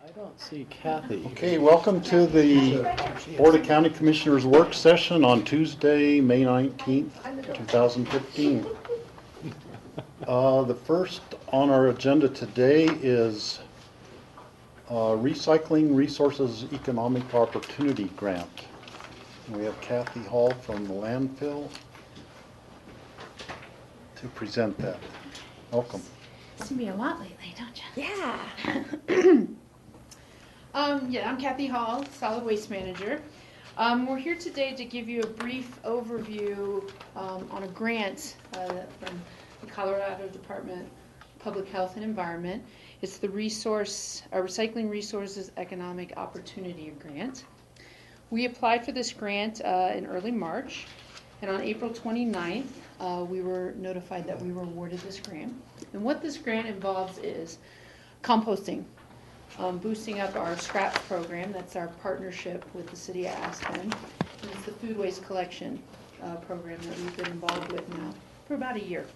I don't see Kathy. Okay, welcome to the Board of County Commissioners work session on Tuesday, May 19th, 2015. The first on our agenda today is Recycling Resources Economic Opportunity Grant. We have Kathy Hall from the landfill to present that. Welcome. See me a lot lately, don't you? Yeah. Yeah, I'm Kathy Hall, Solid Waste Manager. We're here today to give you a brief overview on a grant from the Colorado Department of Public Health and Environment. It's the Recycling Resources Economic Opportunity Grant. We applied for this grant in early March, and on April 29th, we were notified that we were awarded this grant. And what this grant involves is composting. Boosting up our scraps program. That's our partnership with the city of Aspen. And it's the food waste collection program that we've been involved with now for about a year.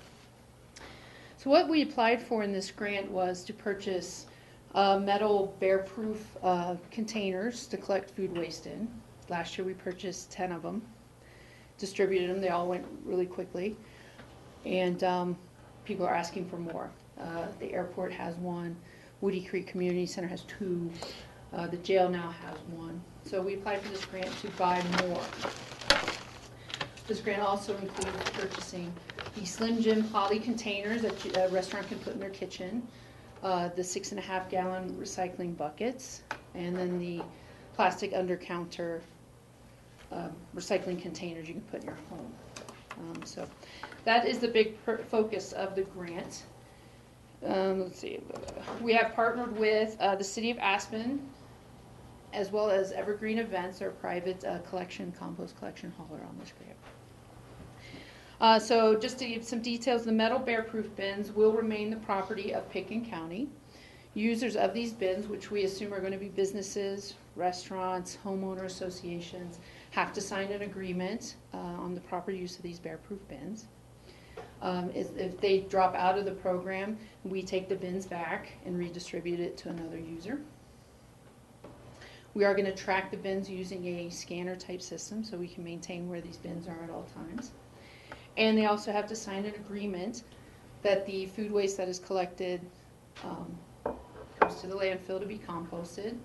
So what we applied for in this grant was to purchase metal bear-proof containers to collect food waste in. Last year we purchased 10 of them, distributed them. They all went really quickly, and people are asking for more. The airport has one. Woody Creek Community Center has 2. The jail now has 1. So we applied for this grant to buy more. This grant also includes purchasing the Slim Jim poly containers that a restaurant can put in their kitchen, the 6.5-gallon recycling buckets, and then the plastic under-counter recycling containers you can put in your home. So that is the big focus of the grant. Let's see. We have partnered with the City of Aspen, as well as Evergreen Events, our private compost collection hauler on this grant. So just to give some details, the metal bear-proof bins will remain the property of Pickens County. Users of these bins, which we assume are going to be businesses, restaurants, homeowner associations, have to sign an agreement on the proper use of these bear-proof bins. If they drop out of the program, we take the bins back and redistribute it to another user. We are going to track the bins using a scanner type system so we can maintain where these bins are at all times. And they also have to sign an agreement that the food waste that is collected goes to the landfill to be composted,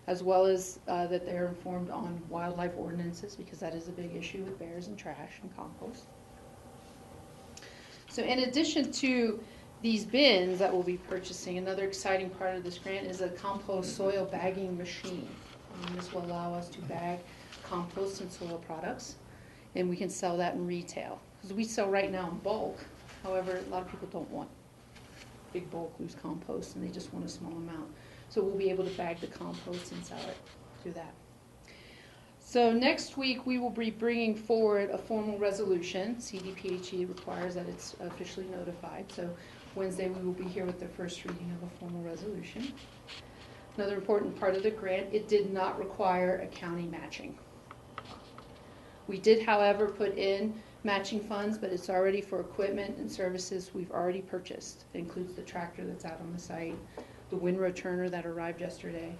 as well as that they're informed on wildlife ordinances, because that is a big issue with bears and trash and compost. So in addition to these bins that we'll be purchasing, another exciting part of this grant is a compost soil bagging machine. This will allow us to bag compost and soil products, and we can sell that in retail. Because we sell right now in bulk. However, a lot of people don't want big bulk loose compost, and they just want a small amount. So we'll be able to bag the compost and sell it through that. So next week we will be bringing forward a formal resolution. CDPHE requires that it's officially notified. So Wednesday we will be here with the first reading of a formal resolution. Another important part of the grant, it did not require a county matching. We did, however, put in matching funds, but it's already for equipment and services we've already purchased. It includes the tractor that's out on the site, the windrow turner that arrived yesterday.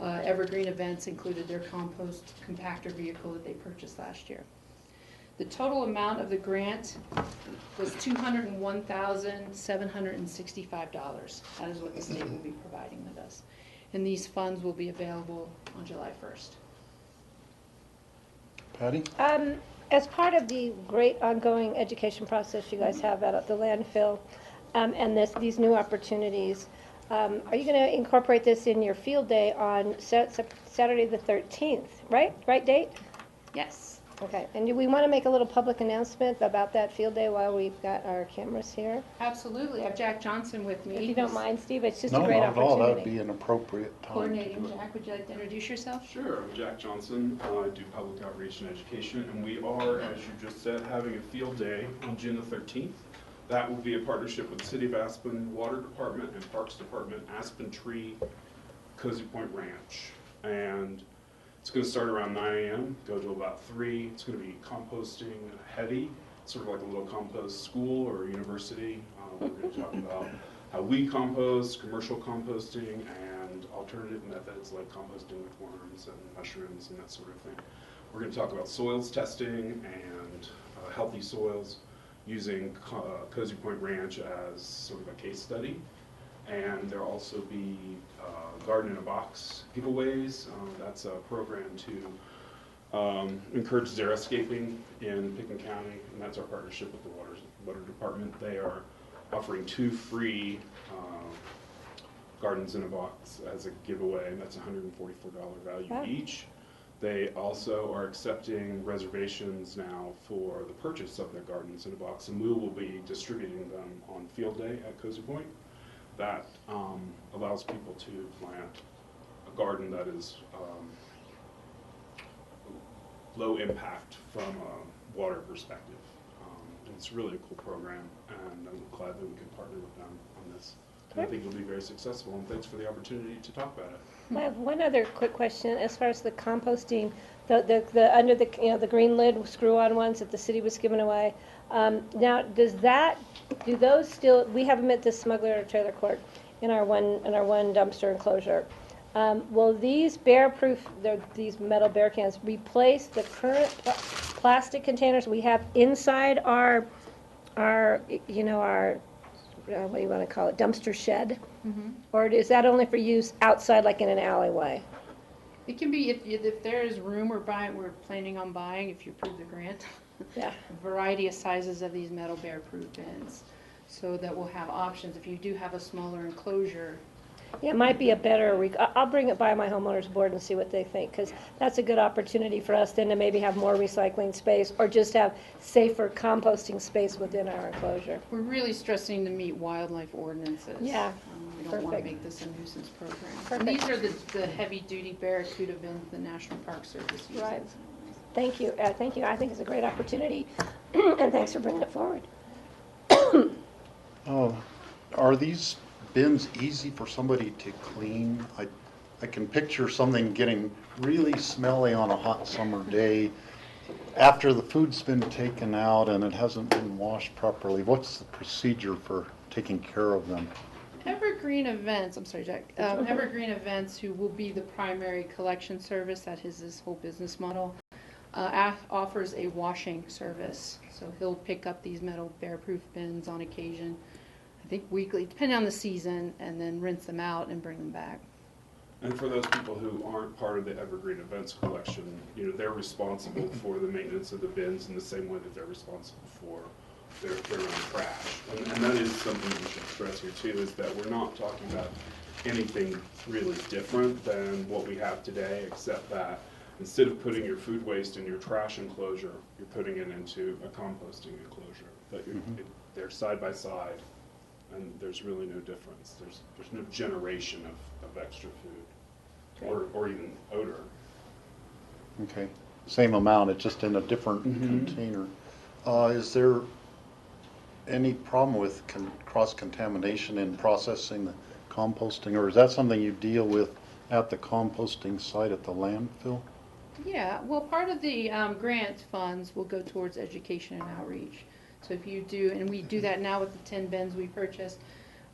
Evergreen Events included their compost compactor vehicle that they purchased last year. The total amount of the grant was $201,765. That is what the state will be providing with us. And these funds will be available on July 1st. Patty? As part of the great ongoing education process you guys have out at the landfill and these new opportunities, are you going to incorporate this in your field day on Saturday the 13th, right? Right date? Yes. Okay. And do we want to make a little public announcement about that field day while we've got our cameras here? Absolutely. I have Jack Johnson with me. If you don't mind, Steve, it's just No, a great not at all. opportunity. That would be an appropriate time. Coordinating. Jack, would you like to introduce yourself? Sure, I'm Jack Johnson. I do public outreach and education, and we are, as you just said, having a field day on June the 13th. That will be a partnership with the City of Aspen, Water Department, and Parks Department, Aspen Tree, Cozy Point Ranch. And it's going to start around 9 a.m., go to about 3. It's going to be composting heavy, sort of like a little compost school or university. We're going to talk about how we compost, commercial composting, and alternative methods like composting with worms and mushrooms and that sort of thing. We're going to talk about soils testing and healthy soils using Cozy Point Ranch as sort of a case study. And there'll also be Garden in a Box giveaways. That's a program to encourage xeriscaping in Pickens County, and that's our partnership with the water department. They are offering 2 free Gardens in a Box as a giveaway, and that's $144 value Wow. each. They also are accepting reservations now for the purchase of their Gardens in a Box, and we will be distributing them on field day at Cozy Point. That allows people to plant a garden that is low impact from a water perspective. It's really a cool program, and I'm glad that we can partner with them on this. And I think it'll be very successful, and thanks for the opportunity to talk about it. I have one other quick question as far as the composting, the under the, you know, the green lid screw-on ones that the city was giving away. Now, do those still, we have them at the Smuggler Trailer Court in our one dumpster enclosure. Will these bear-proof, these metal bear cans, replace the current plastic containers we have inside our you know, our what do you want to call it, dumpster shed? Mm-hmm. Or is that only for use outside, like in an alleyway? It can be, if there is room, we're planning on buying, if you approve the grant, Yeah. a variety of sizes of these metal bear-proof bins, so that we'll have options. If you do have a smaller enclosure, Yeah, it might be a better, I'll bring it by my homeowners board and see what they think, because that's a good opportunity for us then to maybe have more recycling space, or just have safer composting space within our enclosure. we're really stressing to meet wildlife ordinances. Yeah, We don't want to perfect. make this a nuisance program. Perfect. And these are the heavy-duty Barracuda bins the National Park Service uses. Right. Thank you, thank you. I think it's a great opportunity, and thanks for bringing it forward. Are these bins easy for somebody to clean? I can picture something getting really smelly on a hot summer day after the food's been taken out and it hasn't been washed properly. What's the procedure for taking care of them? Evergreen Events, I'm sorry, Jack. Evergreen Events, who will be the primary collection service, that is his whole business model, offers a washing service. So he'll pick up these metal bear-proof bins on occasion, I think weekly, depending on the season, and then rinse them out and bring them back. And for those people who aren't part of the Evergreen Events collection, you know, they're responsible for the maintenance of the bins in the same way that they're responsible for their own trash. And that is something we should stress here too, is that we're not talking about anything really different than what we have today, except that instead of putting your food waste in your trash enclosure, you're putting it into a composting enclosure. But they're side by side, and there's really no difference. There's no generation of extra food or even odor. Okay, same amount, it's just in a different container. Is there any problem with cross-contamination in processing the composting, or is that something you deal with at the composting site at the landfill? Yeah, well, part of the grant funds will go towards education and outreach. So if you do, and we do that now with the 10 bins we purchased,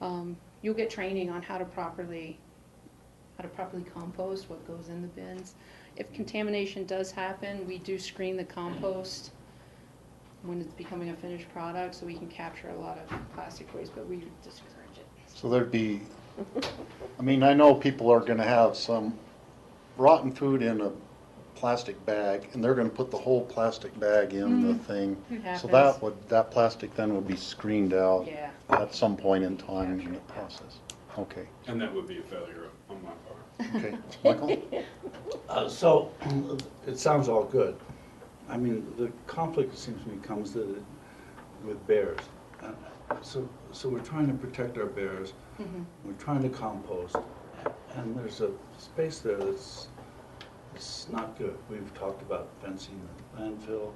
you'll get training on how to properly compost, what goes in the bins. If contamination does happen, we do screen the compost when it's becoming a finished product, so we can capture a lot of plastic waste, but we discourage it. So there'd be, I mean, I know people are gonna have some rotten food in a plastic bag, and they're gonna put the whole plastic bag in the thing. It So happens. that plastic then would be screened out Yeah. at some point in time in the process. Okay, And that would be a failure on my part. okay. Michael? So, it sounds all good. I mean, the conflict, it seems to me, comes with bears. So we're trying to protect our bears, we're trying to compost, and there's a space there that's not good. We've talked about fencing the landfill,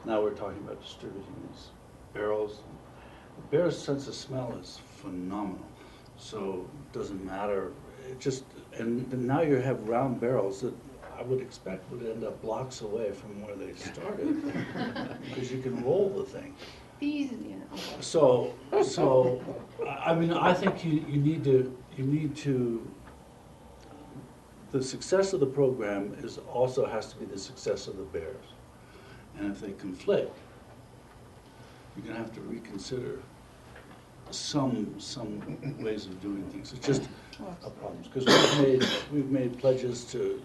now we're talking about distributing these barrels. The bear's sense of smell is phenomenal, so it doesn't matter. It just, and now you have round barrels that I would expect would end up blocks away from where they started, because you can roll the thing. These, yeah. Okay. So I mean, I think you need to the success of the program also has to be the success of the bears. And if they conflict, you're gonna have to reconsider some ways of doing things. It's just a problem, because we've made pledges to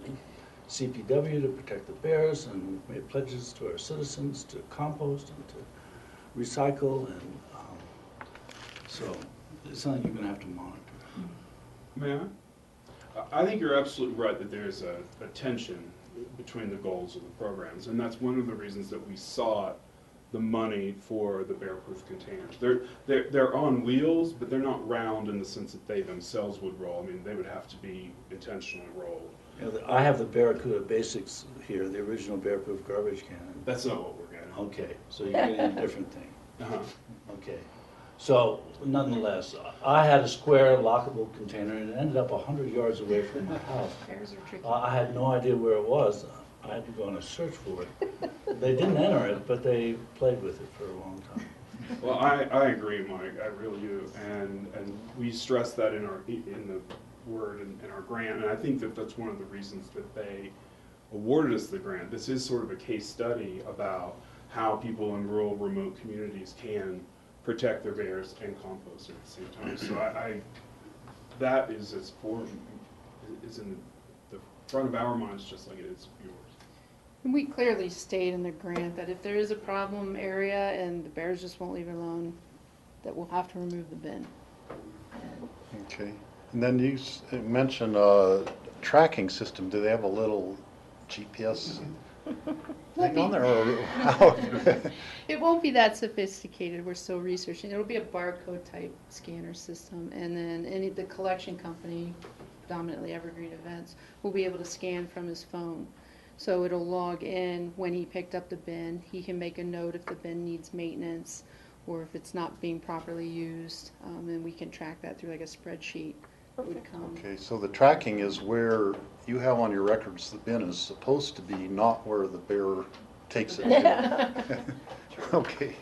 CPW to protect the bears, and we've made pledges to our citizens to compost and to recycle, and so it's something you're gonna have to monitor. May I? I think you're absolutely right that there's a tension between the goals of the programs, and that's one of the reasons that we sought the money for the bear-proof containers. They're on wheels, but they're not round in the sense that they themselves would roll. I mean, they would have to be intentionally rolled. You know, I have the Barracuda Basics here, the original bear-proof garbage can. That's not what we're getting. Okay, so you're getting a different thing. Uh-huh. Okay, so nonetheless, I had a square lockable container, and it ended up 100 yards away from my house. Bears are tricky. I had no idea where it was. I had to go on a search for it. They didn't enter it, but they played with it for a long time. Well, I agree, Mike. I really do, and we stress that in the word in our grant, and I think that that's one of the reasons that they awarded us the grant. This is sort of a case study about how people in rural, remote communities can protect their bears and compost at the same time. So that is in the front of our minds just like it is yours. And we clearly state in the grant that if there is a problem area and the bears just won't leave it alone, that we'll have to remove the bin. Okay. And then you mentioned a tracking system. Do they have a little GPS thing on there, or how? It won't be that sophisticated. We're still researching. It'll be a barcode type scanner system, and then the collection company, predominantly Evergreen Events, will be able to scan from his phone. So it'll log in when he picked up the bin. He can make a note if the bin needs maintenance or if it's not being properly used, and we can track that through like a spreadsheet. It would come. Okay, so the tracking is where you have on your records the bin is supposed to be, not where the bear takes it to. Okay,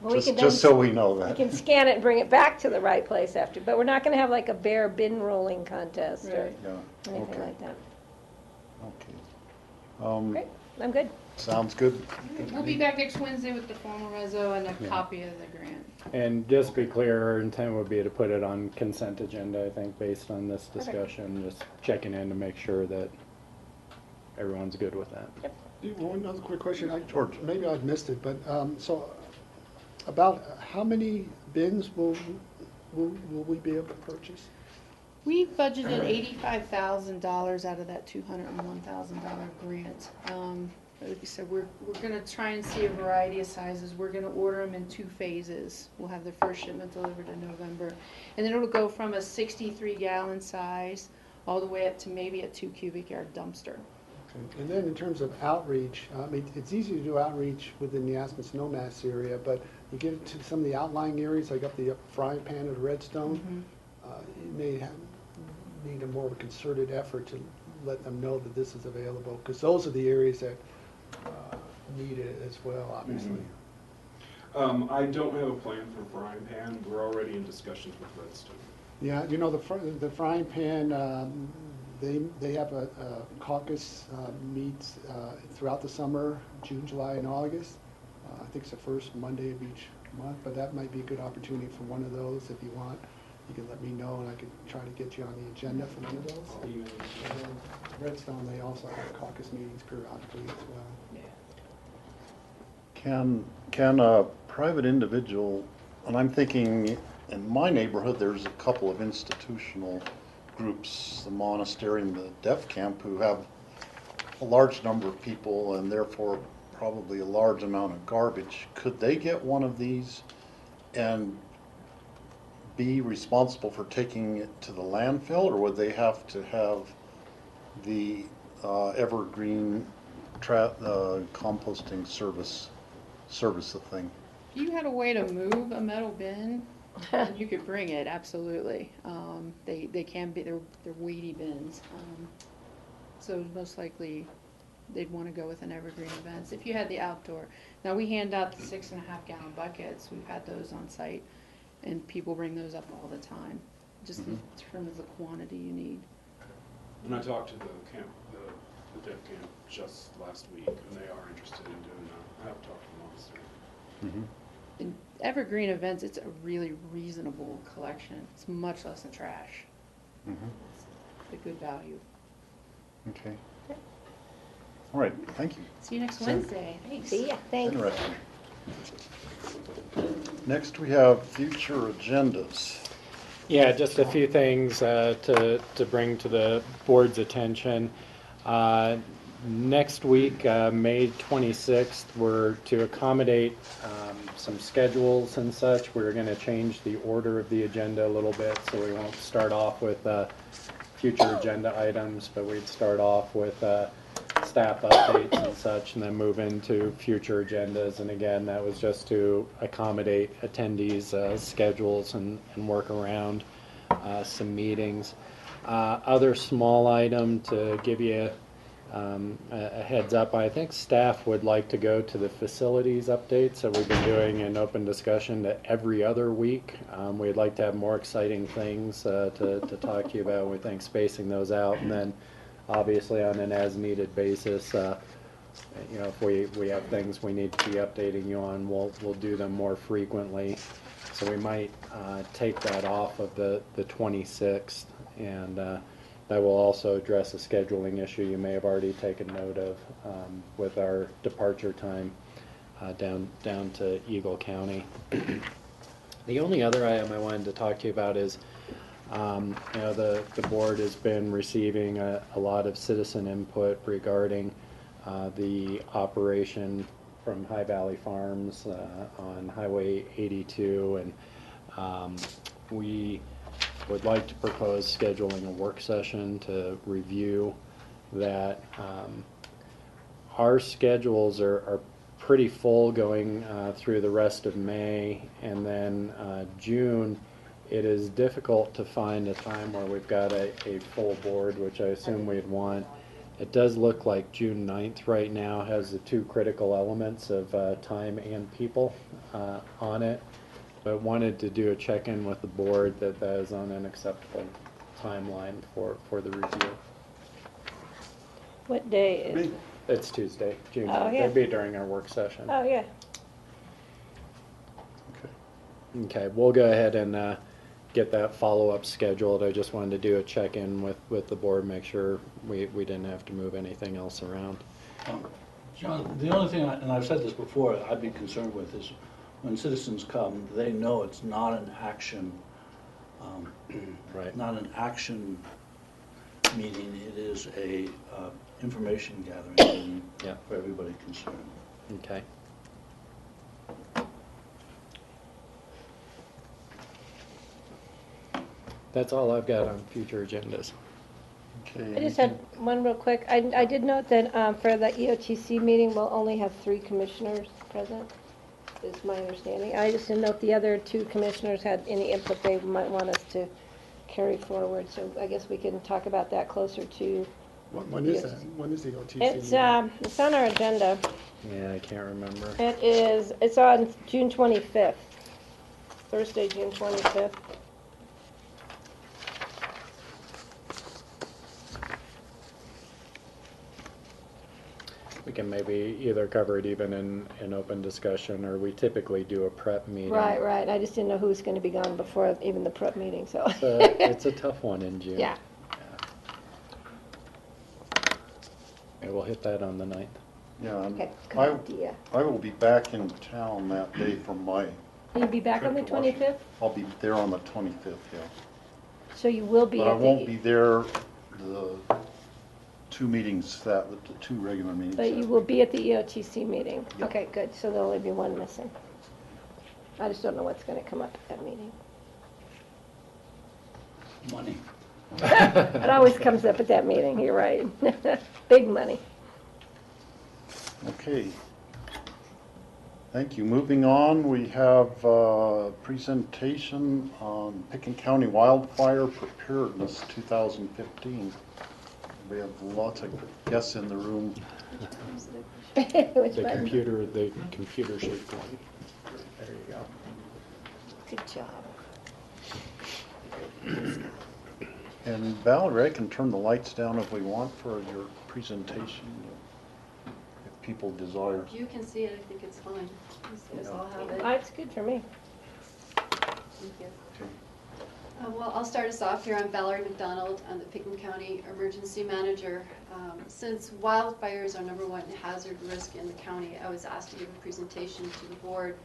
Well, we can just so we know We that. can scan it and bring it back to the right place after, but we're not going to have like a bear bin rolling contest or Right. Yeah, anything okay, like that. okay. Great, I'm good. Sounds good. We'll be back next Wednesday with the formal reso and a copy of the grant. And just to be clear, our intent would be to put it on consent agenda, I think, based on this Perfect. discussion, just checking in to make sure that everyone's good with that. One other quick question, George. maybe I've missed it, but so about how many bins will we be able to purchase? We budgeted $85,000 out of that $201,000 grant. Like I said, we're going to try and see a variety of sizes. We're going to order them in 2 phases. We'll have the first shipment delivered in November. And then it'll go from a 63-gallon size all the way up to maybe a 2 cubic yard dumpster. Okay. And then in terms of outreach, I mean, it's easy to do outreach within the Aspen Snowmass area, but you get into some of the outlying areas, like up the Frying Pan or the Redstone, you may need a more of a concerted effort to let them know that this is available, because those are the areas that need it as well, obviously. I don't have a plan for Frying Pan. We're already in discussions with Redstone. Yeah, you know, the Frying Pan, they have a caucus meets throughout the summer, June, July, and August. I think it's the first Monday of each month, but that might be a good opportunity for one of those if you want. You can let me know, and I can try to get you on the agenda for one of those. And then Redstone, they also have caucus meetings periodically as well. Can a private individual, and I'm thinking in my neighborhood, there's a couple of institutional groups, the monastery and the deaf camp, who have a large number of people and therefore probably a large amount of garbage. Could they get one of these and be responsible for taking it to the landfill, or would they have to have the Evergreen composting service the thing? If you had a way to move a metal bin, and you could bring it, absolutely. They can be, they're weighty bins. So most likely they'd want to go with an Evergreen Events. If you had the outdoor. Now we hand out the 6.5-gallon buckets. We've had those on site, and people bring those up all the time. Just determines the quantity you need. And I talked to the camp, the dev camp just last week, and they are interested in doing that. I have talked to them honestly. In evergreen events, it's a really reasonable collection. It's much less than trash. It's a good value. Okay. All right, thank you. See you next Wednesday. Thanks. See ya, thanks. Interesting. Next, we have future agendas. Yeah, just a few things to bring to the board's attention. Next week, May 26th, we're to accommodate some schedules and such. We're going to change the order of the agenda a little bit, so we won't start off with future agenda items, but we'd start off with staff updates and such, and then move into future agendas. And again, that was just to accommodate attendees' schedules and work around some meetings. Other small item to give you a heads up, I think staff would like to go to the facilities updates that we've been doing in open discussion every other week. We'd like to have more exciting things to talk to you about. We think spacing those out, and then obviously on an as-needed basis, you know, if we have things we need to be updating you on, we'll do them more frequently. So we might take that off of the 26th, and that will also address a scheduling issue you may have already taken note of with our departure time down to Eagle County. The only other item I wanted to talk to you about is, you know, the board has been receiving a lot of citizen input regarding the operation from High Valley Farms on Highway 82, and we would like to propose scheduling a work session to review that. Our schedules are pretty full going through the rest of May, and then June, it is difficult to find a time where we've got a full board, which I assume we'd want. It does look like June 9th right now has the two critical elements of time and people on it. But wanted to do a check-in with the board that is on an acceptable timeline for the review. What day is it? It's Tuesday, June. Oh, yeah. It'd be during our work session. Oh, yeah. Okay. Okay, we'll go ahead and get that follow-up scheduled. I just wanted to do a check-in with the board, make sure we didn't have to move anything else around. John, the only thing, and I've said this before, I'd be concerned with is when citizens come, they know it's not an action, Right. not an action meeting. It is a information gathering meeting Yeah. for everybody concerned. Okay. That's all I've got on future agendas. Okay. I just had one real quick. I did note that for the EOTC meeting, we'll only have 3 commissioners present, is my understanding. I just didn't know if the other 2 commissioners had any input they might want us to carry forward. So I guess we can talk about that closer to. When is that? When is the OTC? It's on our agenda. Yeah, I can't remember. It's on June 25th, Thursday, June 25th. We can maybe either cover it even in open discussion, or we typically do a prep meeting. Right. I just didn't know who was going to be gone before even the prep meeting, so. It's a tough one in June. Yeah. Yeah, we'll hit that on the 9th. Yeah, Okay, good I idea. will be back in town that day from my, Will you be back on the Trip to Washington. 25th? I'll be there on the 25th, yeah. So you will be But I at won't be the, there the 2 meetings, the 2 regular meetings. but you will be at the EOTC meeting? Yep. Okay, good, so there'll only be 1 missing. I just don't know what's going to come up at that meeting. Money. It always comes up at that meeting, you're right. Big money. Okay. Thank you. Moving on, we have a presentation on Picken County Wildfire Preparedness 2015. We have lots of guests in the room. Which The button? computer shaped one. There you go. Good job. And Valerie, I can turn the lights down if we want for your presentation, if people desire. If you can see it, I think it's fine. You guys all have it. It's good for me. Thank you. Well, I'll start us off here. I'm Valerie McDonald. I'm the Pickens County Emergency Manager. Since wildfires are #1 hazard risk in the county, I was asked to give a presentation to the board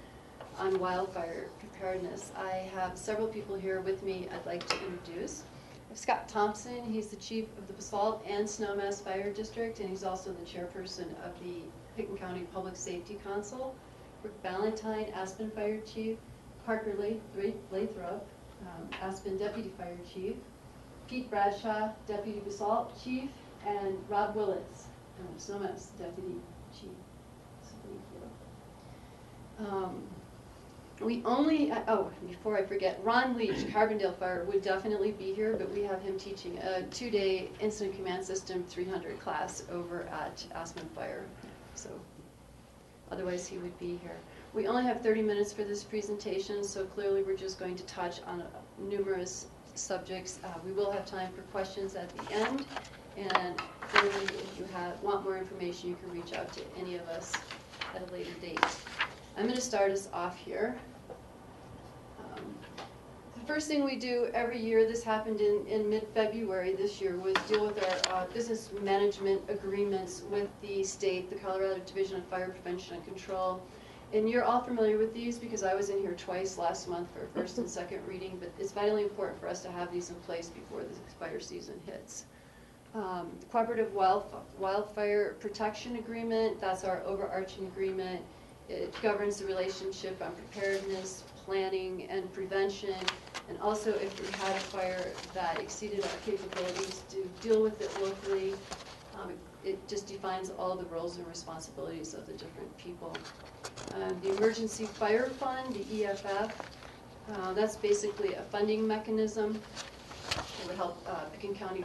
on wildfire preparedness. I have several people here with me I'd like to introduce. I have Scott Thompson. He's the chief of the Basalt and Snowmass Fire District, and he's also the chairperson of the Pickens County Public Safety Council. Rick Valentine, Aspen Fire Chief. Parker Lathrop, Aspen Deputy Fire Chief. Pete Bradshaw, Deputy Basalt Chief. And Rob Willits, Snowmass Deputy Chief. So thank you. We only, before I forget, Ron Leach, Carbondale Fire, would definitely be here, but we have him teaching a 2-day Incident Command System 300 class over at Aspen Fire. So otherwise he would be here. We only have 30 minutes for this presentation, so clearly we're just going to touch on numerous subjects. We will have time for questions at the end, and clearly if you want more information, you can reach out to any of us at a later date. I'm going to start us off here. The first thing we do every year, this happened in mid-February this year, was deal with our business management agreements with the state, the Colorado Division of Fire Prevention and Control. And you're all familiar with these because I was in here twice last month for first and second reading, but it's vitally important for us to have these in place before the fire season hits. The Cooperative Wildfire Protection Agreement, that's our overarching agreement. It governs the relationship on preparedness, planning, and prevention, and also if we had a fire that exceeded our capabilities to deal with it locally. It just defines all the roles and responsibilities of the different people. The Emergency Fire Fund, the EFF, that's basically a funding mechanism. It would help Pickens County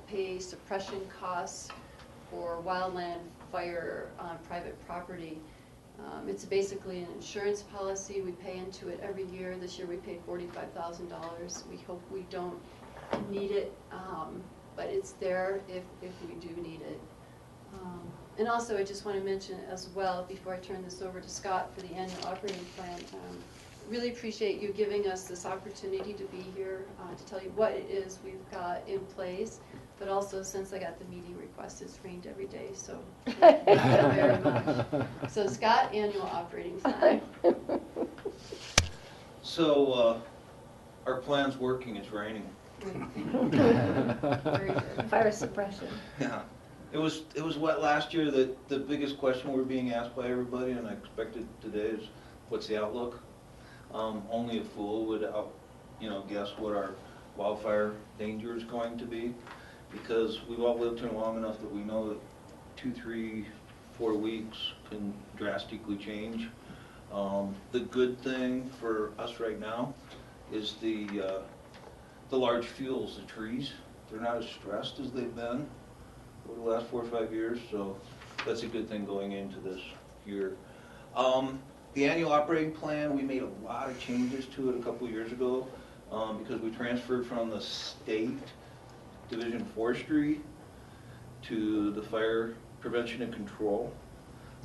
pay suppression costs for wildland fire on private property. It's basically an insurance policy. We pay into it every year. This year we paid $45,000. We hope we don't need it, but it's there if we do need it. And also I just want to mention as well, before I turn this over to Scott for the annual operating plan, really appreciate you giving us this opportunity to be here to tell you what it is we've got in place, but also since I got the meeting request, it's rained every day, so thank you very much. So Scott, annual operating plan. So our plan's working, it's raining. Very good. Fire suppression. Yeah. It was wet last year. The biggest question we're being asked by everybody, and I expected today, is what's the outlook? Only a fool would guess what our wildfire danger is going to be, because we've all lived here long enough that we know that 2, 3, 4 weeks can drastically change. The good thing for us right now is the large fuels, the trees. They're not as stressed as they've been over the last 4 or 5 years, so that's a good thing going into this year. The annual operating plan, we made a lot of changes to it a couple years ago because we transferred from the state Division of Forestry to the Fire Prevention and Control,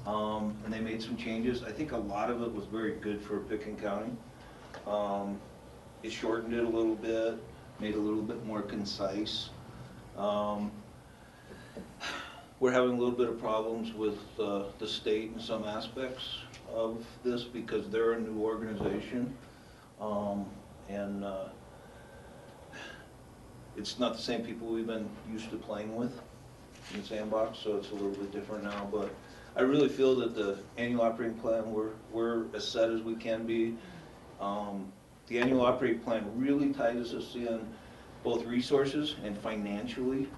and they made some changes. I think a lot of it was very good for Pickens County. It shortened it a little bit, made it a little bit more concise. We're having a little bit of problems with the state in some aspects of this because they're a new organization, and it's not the same people we've been used to playing with in the sandbox, so it's a little bit different now. But I really feel that the annual operating plan, we're as set as we can be. The annual operating plan really ties us in both resources and financially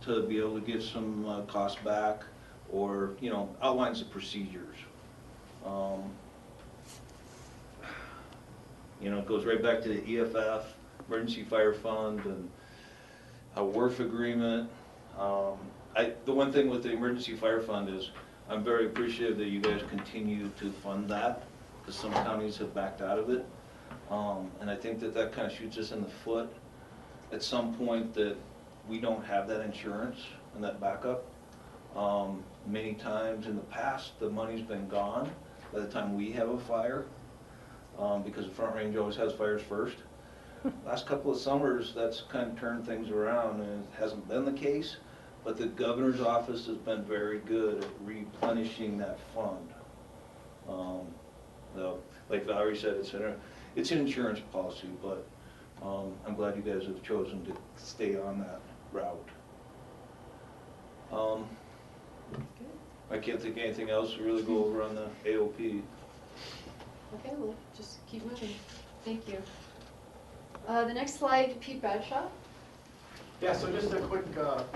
to be able to get some costs back, or outlines the procedures. It goes right back to the EFF, Emergency Fire Fund, and a WRF agreement. The one thing with the Emergency Fire Fund is I'm very appreciative that you guys continue to fund that, because some counties have backed out of it. And I think that kind of shoots us in the foot at some point that we don't have that insurance and that backup. Many times in the past, the money's been gone by the time we have a fire, because the Front Range always has fires first. Last couple of summers, that's kind of turned things around, and it hasn't been the case, but the governor's office has been very good at replenishing that fund. Like Valerie said, it's an insurance policy, but I'm glad you guys have chosen to stay on that route. I can't think of anything else to really go over on the AOP. Okay, we'll just keep moving. Thank you. The next slide, Pete Bradshaw. Yeah, so just a quick, not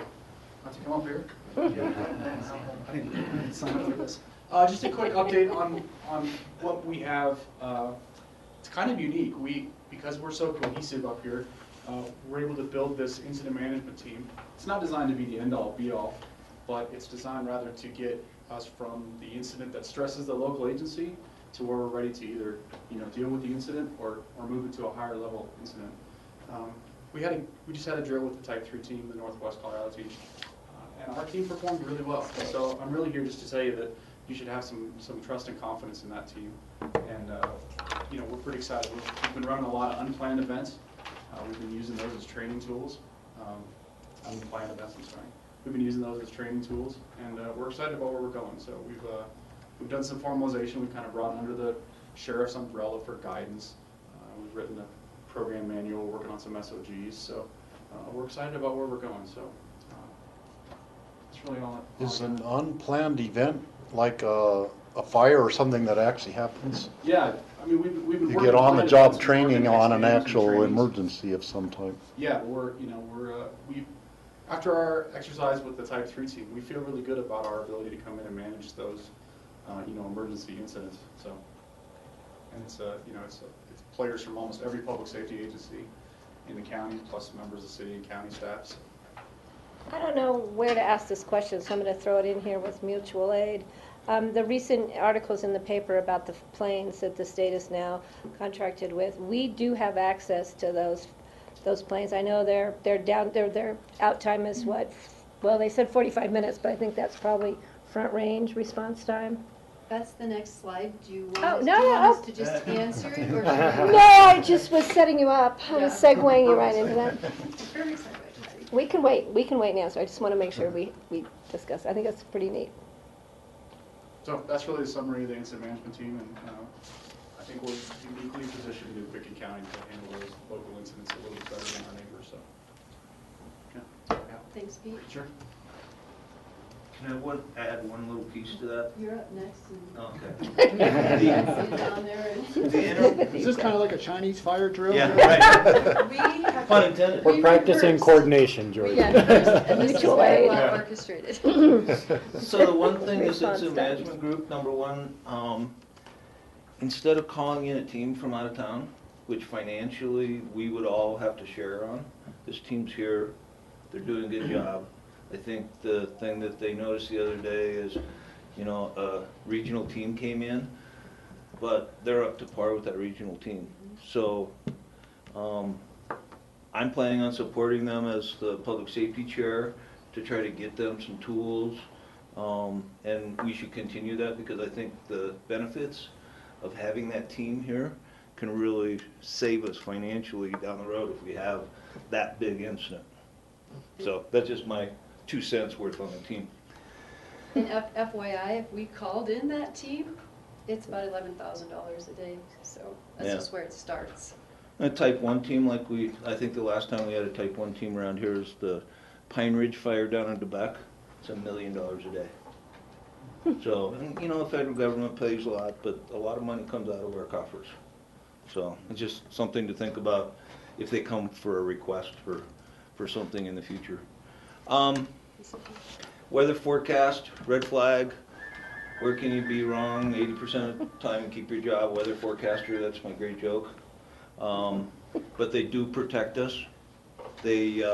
to come up here. I didn't sign up for this. Just a quick update on what we have. It's kind of unique. Because we're so cohesive up here, we're able to build this incident management team. It's not designed to be the end-all, be-all, but it's designed rather to get us from the incident that stresses the local agency to where we're ready to either deal with the incident or move it to a higher level incident. We just had a drill with the Type 3 team, the Northwest Colorado team, and our team performed really well. So I'm really here just to tell you that you should have some trust and confidence in that team. And we're pretty excited. We've been running a lot of unplanned events. We've been using those as training tools. Unplanned events, I'm sorry. We've been using those as training tools, and we're excited about where we're going. So we've done some formalization. We've kind of brought under the sheriff's umbrella for guidance. We've written a program manual, working on some SOGs. So we're excited about where we're going. So that's really all. Is an unplanned event like a fire or something that actually happens? Yeah, I mean we've been You working get on the planned job events, we've training organized on an meetings and actual trainings. emergency of some type. Yeah, we after our exercise with the Type 3 team, we feel really good about our ability to come in and manage those emergency incidents. So, and it's players from almost every public safety agency in the county, plus members of city and county staffs. I don't know where to ask this question, so I'm going to throw it in here with mutual aid. The recent articles in the paper about the planes that the state is now contracted with, we do have access to those planes. I know their out time is what? Well, they said 45 minutes, but I think that's probably Front Range response time. That's the next slide. Do you want, Oh, us, no, do you want no. us to just answer it? Or No, I just was setting you up. I was segueing you right into that. Perfect segue. We can wait. We can wait and answer. I just want to make sure we discuss. I think that's pretty neat. So that's really the summary of the incident management team, and I think we're uniquely positioned in Pickett County to handle those local incidents a little bit better than our neighbors. So, yeah. Thanks, Pete. Sure. Can I add one little piece to that? You're up next. Okay. Sit down there. Is this kind of like a Chinese fire drill? Yeah, right. We have Pun intended. We're practicing coordination, George. Yeah, and this is Mutual very aid. well orchestrated. So the one thing is Response incident times. management group, number one, instead of calling in a team from out of town, which financially we would all have to share on, this team's here, they're doing a good job. I think the thing that they noticed the other day is, a regional team came in, but they're up to par with that regional team. So I'm planning on supporting them as the public safety chair to try to get them some tools. And we should continue that because I think the benefits of having that team here can really save us financially down the road if we have that big incident. So that's just my 2 cents worth on the team. And FYI, if we called in that team, it's about $11,000 a day. So that's Yeah. just where it starts. A Type 1 team, I think the last time we had a Type 1 team around here is the Pine Ridge Fire down in Quebec. It's $1 million a day. So, and, the federal government pays a lot, but a lot of money comes out of our coffers. So it's just something to think about if they come for a request for something in the future. Weather forecast, red flag, where can you be wrong 80% of the time and keep your job? Weather forecaster, that's my great joke. But they do protect us. They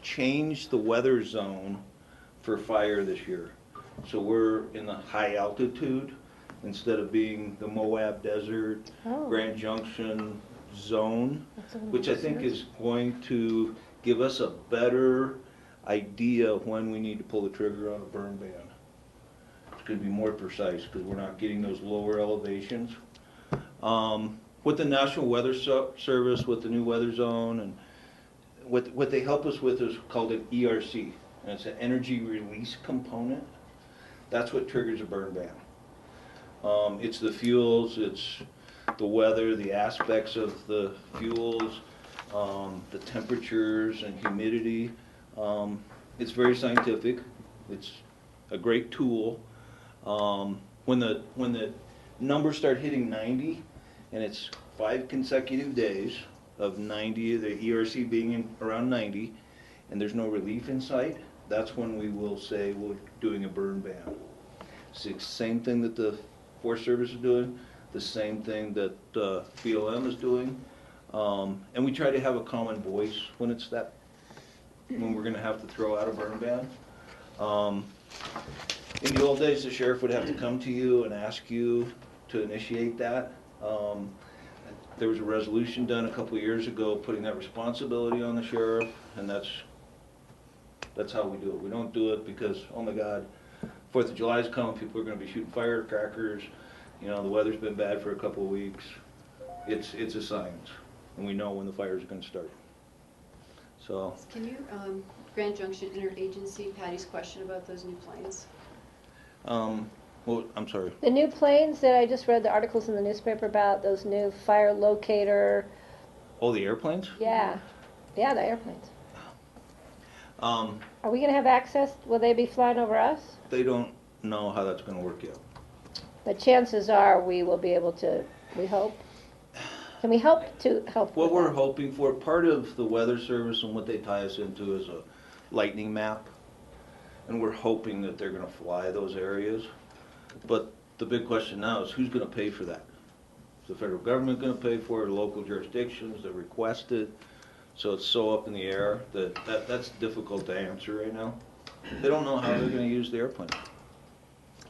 changed the weather zone for fire this year. So we're in the high altitude instead of being the Moab Desert, Oh. Grand Junction zone, which I think is going to give us a better idea of when we need to pull the trigger on a burn ban. It's gonna be more precise, because we're not getting those lower elevations. With the National Weather Service, with the new weather zone, and what they help us with is called an ERC, and it's an energy release component. That's what triggers a burn ban. It's the fuels, it's the weather, the aspects of the fuels, the temperatures and humidity. It's very scientific. It's a great tool. When the numbers start hitting 90, and it's 5 consecutive days of 90, the ERC being around 90, and there's no relief in sight, that's when we will say we're doing a burn ban. It's the same thing that the Forest Service is doing, the same thing that BLM is doing, and we try to have a common voice when it's that, when we're going to have to throw out a burn ban. In the old days, the sheriff would have to come to you and ask you to initiate that. There was a resolution done a couple of years ago putting that responsibility on the sheriff, and that's how we do it. We don't do it because, oh my God, 4th of July is coming, people are going to be shooting firecrackers, you know, the weather's been bad for a couple of weeks. It's a science, and we know when the fires are going to start. So. Can you, Grand Junction Interagency, Patty's question about those new planes? Well, I'm sorry. The new planes that I just read the articles in the newspaper about, those new fire locator. Oh, the airplanes? Yeah, yeah, the airplanes. Are we going to have access? Will they be flying over us? They don't know how that's going to work yet. But chances are we will be able to, we hope. Can we help to help? What we're hoping for, part of the Weather Service and what they tie us into is a lightning map. And we're hoping that they're going to fly those areas. But the big question now is who's going to pay for that? Is the federal government going to pay for it, or local jurisdictions that request it? So it's so up in the air that that's difficult to answer right now. They don't know how they're going to use the airplane.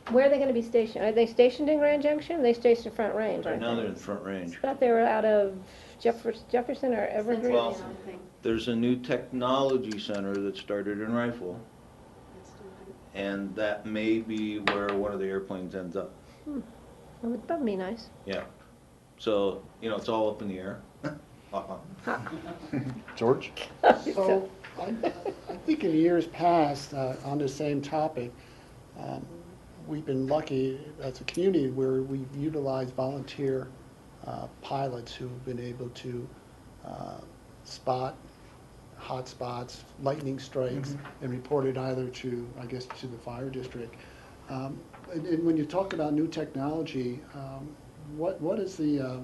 Where are they going to be stationed? Are they stationed in Grand Junction? Are they stationed in Front Range? Right now they're in Front Range. I thought they were out of Jefferson or Evergreen. Well, there's a new technology center that started in Rifle. And that may be where one of the airplanes ends up. Well, that would be nice. Yeah. So, you know, it's all up in the air. George? So, I think in years past, on the same topic, we've been lucky as a community where we've utilized volunteer pilots who've been able to spot hot spots, lightning strikes, and report it either to, I guess, to the fire district. And when you talk about new technology, what is the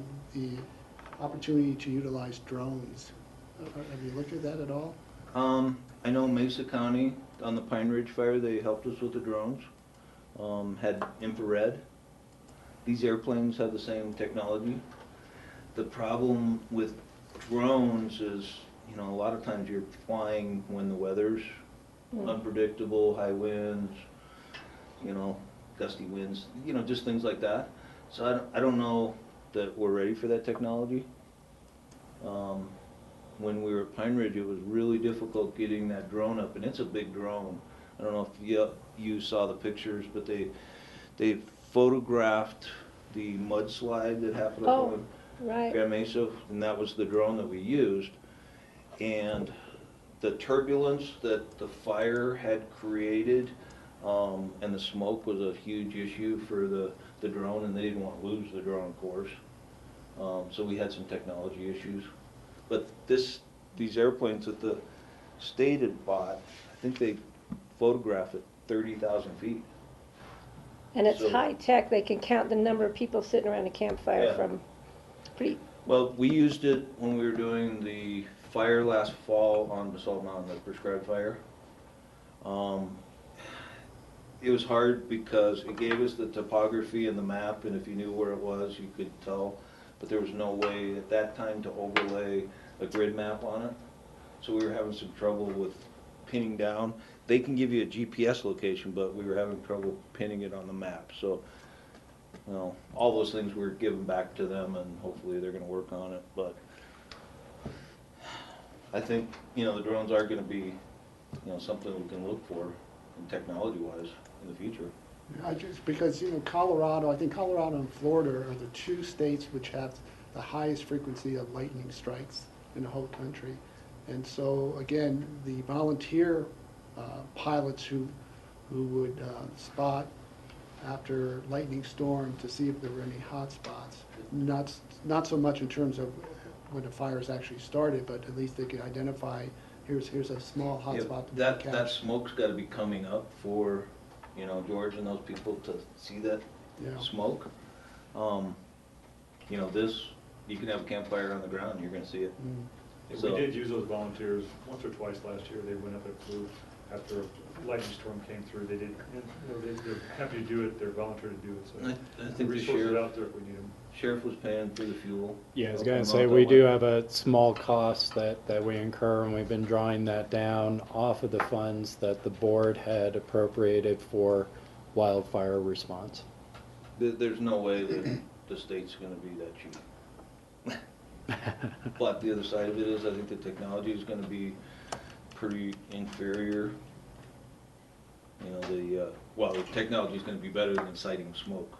opportunity to utilize drones? Have you looked at that at all? I know Mesa County on the Pine Ridge Fire, they helped us with the drones. Had infrared. These airplanes have the same technology. The problem with drones is, you know, a lot of times you're flying when the weather's unpredictable, high winds, you know, gusty winds, you know, just things like that. So I don't know that we're ready for that technology. When we were at Pine Ridge, it was really difficult getting that drone up, and it's a big drone. I don't know if you saw the pictures, but they photographed the mudslide that happened up on Grand Mesa, and that was the drone that we used. And the turbulence that the fire had created, and the smoke was a huge issue for the drone, and they didn't want to lose the drone, of course. So we had some technology issues. But these airplanes that the state had bought, I think they photograph at 30,000 feet. And it's high tech. They can count the number of people sitting around a campfire from pretty. Well, we used it when we were doing the fire last fall on Basalt Mountain, the prescribed fire. It was hard because it gave us the topography and the map, and if you knew where it was, you could tell. But there was no way at that time to overlay a grid map on it. So we were having some trouble with pinning down. They can give you a GPS location, but we were having trouble pinning it on the map. So, you know, all those things we're giving back to them, and hopefully they're going to work on it. But I think, you know, the drones are gonna be, you know, something we can look for technology-wise in the future. I just, because, you know, Colorado, I think Colorado and Florida are the two states which have the highest frequency of lightning strikes in the whole country. And so, again, the volunteer pilots who would spot after lightning storm to see if there were any hot spots, not so much in terms of when the fires actually started, but at least they could identify, here's a small hot Yeah, spot to that catch. smoke's gotta be coming up for, you know, George and those people to see that Yeah. smoke. You know, you can have a campfire on the ground, you're gonna see it. Mm. And So- we did use those volunteers once or twice last year. They went up and flew after a lightning storm came through. They did, and, you know, they're happy to do it. They're volunteer to do it. So I think the resources sheriff, out there if we need them. sheriff was paying for the fuel. Yeah, I was Help gonna them say, out we that do way. have a small cost that we incur, and we've been drawing that down off of the funds that the board had appropriated for wildfire response. There's no way that the state's gonna be that cheap. But the other side of it is, I think the technology is gonna be pretty inferior. You know, the technology is gonna be better than sighting smoke.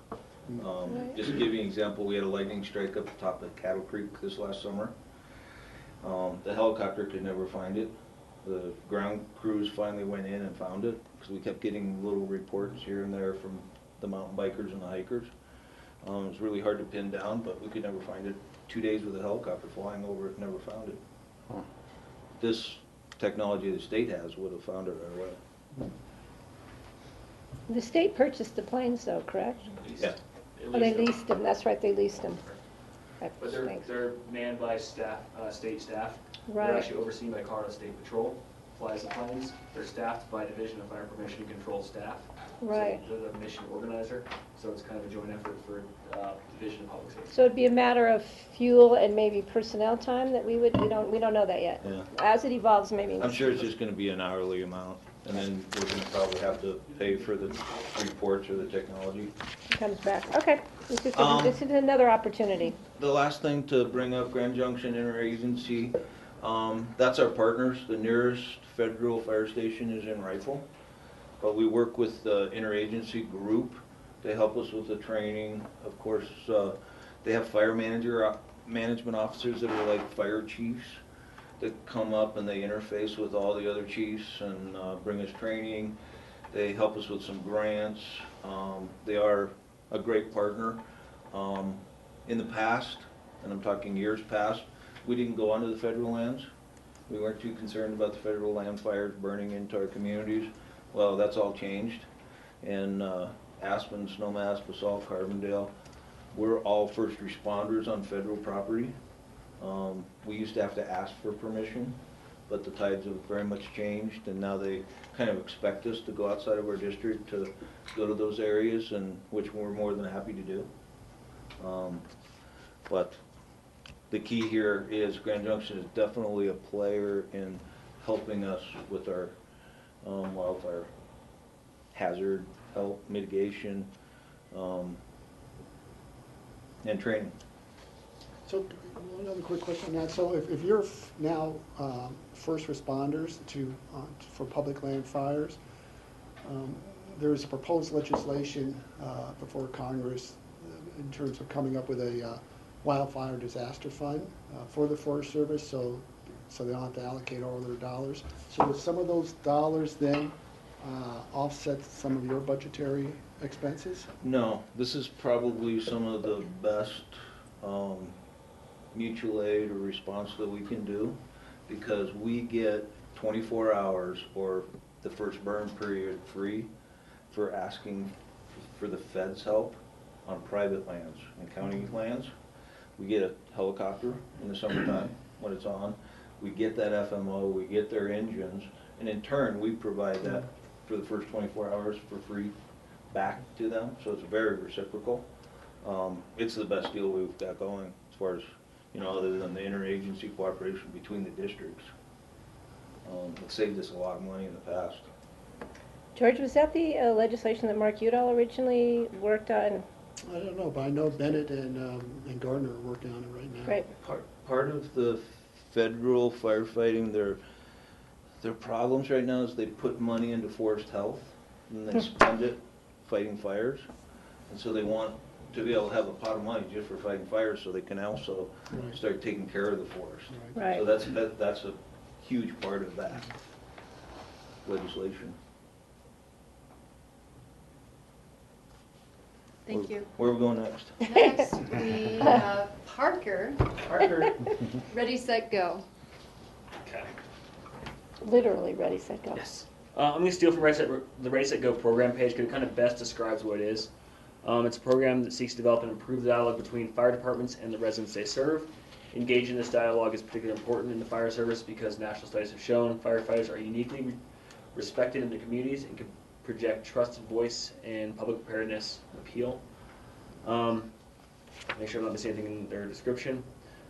Just to give you an example, we had a lightning strike up the top of Cattle Creek this last summer. The helicopter could never find it. The ground crews finally went in and found it, because we kept getting little reports here and there from the mountain bikers and the hikers. It was really hard to pin down, but we could never find it. 2 days with a helicopter flying over it, never found it. Huh. This technology the state has would have found it right away. The state purchased the planes though, correct? Yeah. Oh, they leased them, that's right, they leased them. Right, But thanks. they're manned by staff, state staff. Right. They're actually overseen by Colorado State Patrol, flies the planes. They're staffed by Division of Fire Prevention and Control staff. So Right. they're the mission organizer, so it's kind of a joint effort for Division of Public Safety. So it'd be a matter of fuel and maybe personnel time that we don't know that yet. Yeah. As it evolves, maybe. I'm sure it's just gonna be an hourly amount, and then we're gonna probably have to pay for the reports or the technology. It comes back. Okay, this is another opportunity. The last thing to bring up, Grand Junction Interagency, that's our partners. The nearest federal fire station is in Rifle. But we work with the interagency group. They help us with the training. Of course, they have management officers that are like fire chiefs that come up and they interface with all the other chiefs and bring us training. They help us with some grants. They are a great partner. In the past, and I'm talking years past, we didn't go onto the federal lands. We weren't too concerned about the federal land fires burning into our communities. Well, that's all changed. And Aspen, Snowmass, Basalt, Carbondale, we're all first responders on federal property. We used to have to ask for permission, but the tides have very much changed, and now they kind of expect us to go outside of our district to go to those areas, and which we're more than happy to do. But the key here is Grand Junction is definitely a player in helping us with our wildfire hazard help mitigation and training. So, another quick question on that. So if you're now first responders for public land fires, there's a proposed legislation before Congress in terms of coming up with a wildfire disaster fund for the Forest Service, so they don't have to allocate all their dollars. So would some of those dollars then offset some of your budgetary expenses? No, this is probably some of the best mutual aid or response that we can do, because we get 24 hours or the first burn period free for asking for the feds' help on private lands and county lands. We get a helicopter in the summertime when it's on. We get that FMO, we get their engines, and in turn, we provide that for the first 24 hours for free back to them, so it's very reciprocal. It's the best deal we've got going as far as, you know, other than the interagency cooperation between the districts. It saved us a lot of money in the past. George, was that the legislation that Mark Udall originally worked on? I don't know, but I know Bennett and Gardner are working on it right now. Right. Part of the federal firefighting, their problems right now is they put money into forest health and they spend it fighting fires. And so they want to be able to have a pot of money just for fighting fires so they can also Right. start taking care of the forest. Right. So that's a huge part of that legislation. Thank you. Where are we going next? Next, we have Parker, Parker, ready, set, go. Okay. Literally ready, set, go. Yes. I'm going to steal from the Ready, Set, Go program page because it kind of best describes what it is. It's a program that seeks to develop and improve the dialogue between fire departments and the residents they serve. Engaging in this dialogue is particularly important in the fire service because national studies have shown firefighters are uniquely respected in their communities and can project trusted voice and public preparedness appeal. Make sure I'm not missing anything in their description.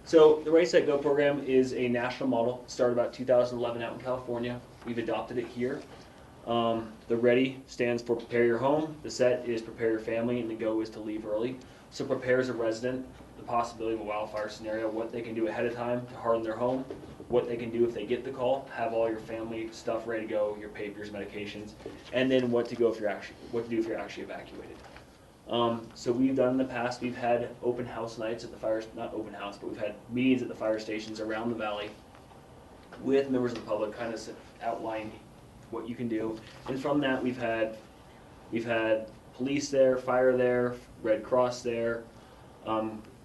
So the Ready, Set, Go program is a national model. It started about 2011 out in California. We've adopted it here. The Ready stands for prepare your home, the Set is prepare your family, and the Go is to leave early. So prepare as a resident the possibility of a wildfire scenario, what they can do ahead of time to harden their home, what they can do if they get the call, have all your family stuff ready to go, your papers, medications, and then what to do if you're actually evacuated. So we've done in the past, we've had open house nights at the fire, not open house, but we've had meetings at the fire stations around the valley with members of the public, kind of outline what you can do. And from that, we've had police there, fire there, Red Cross there,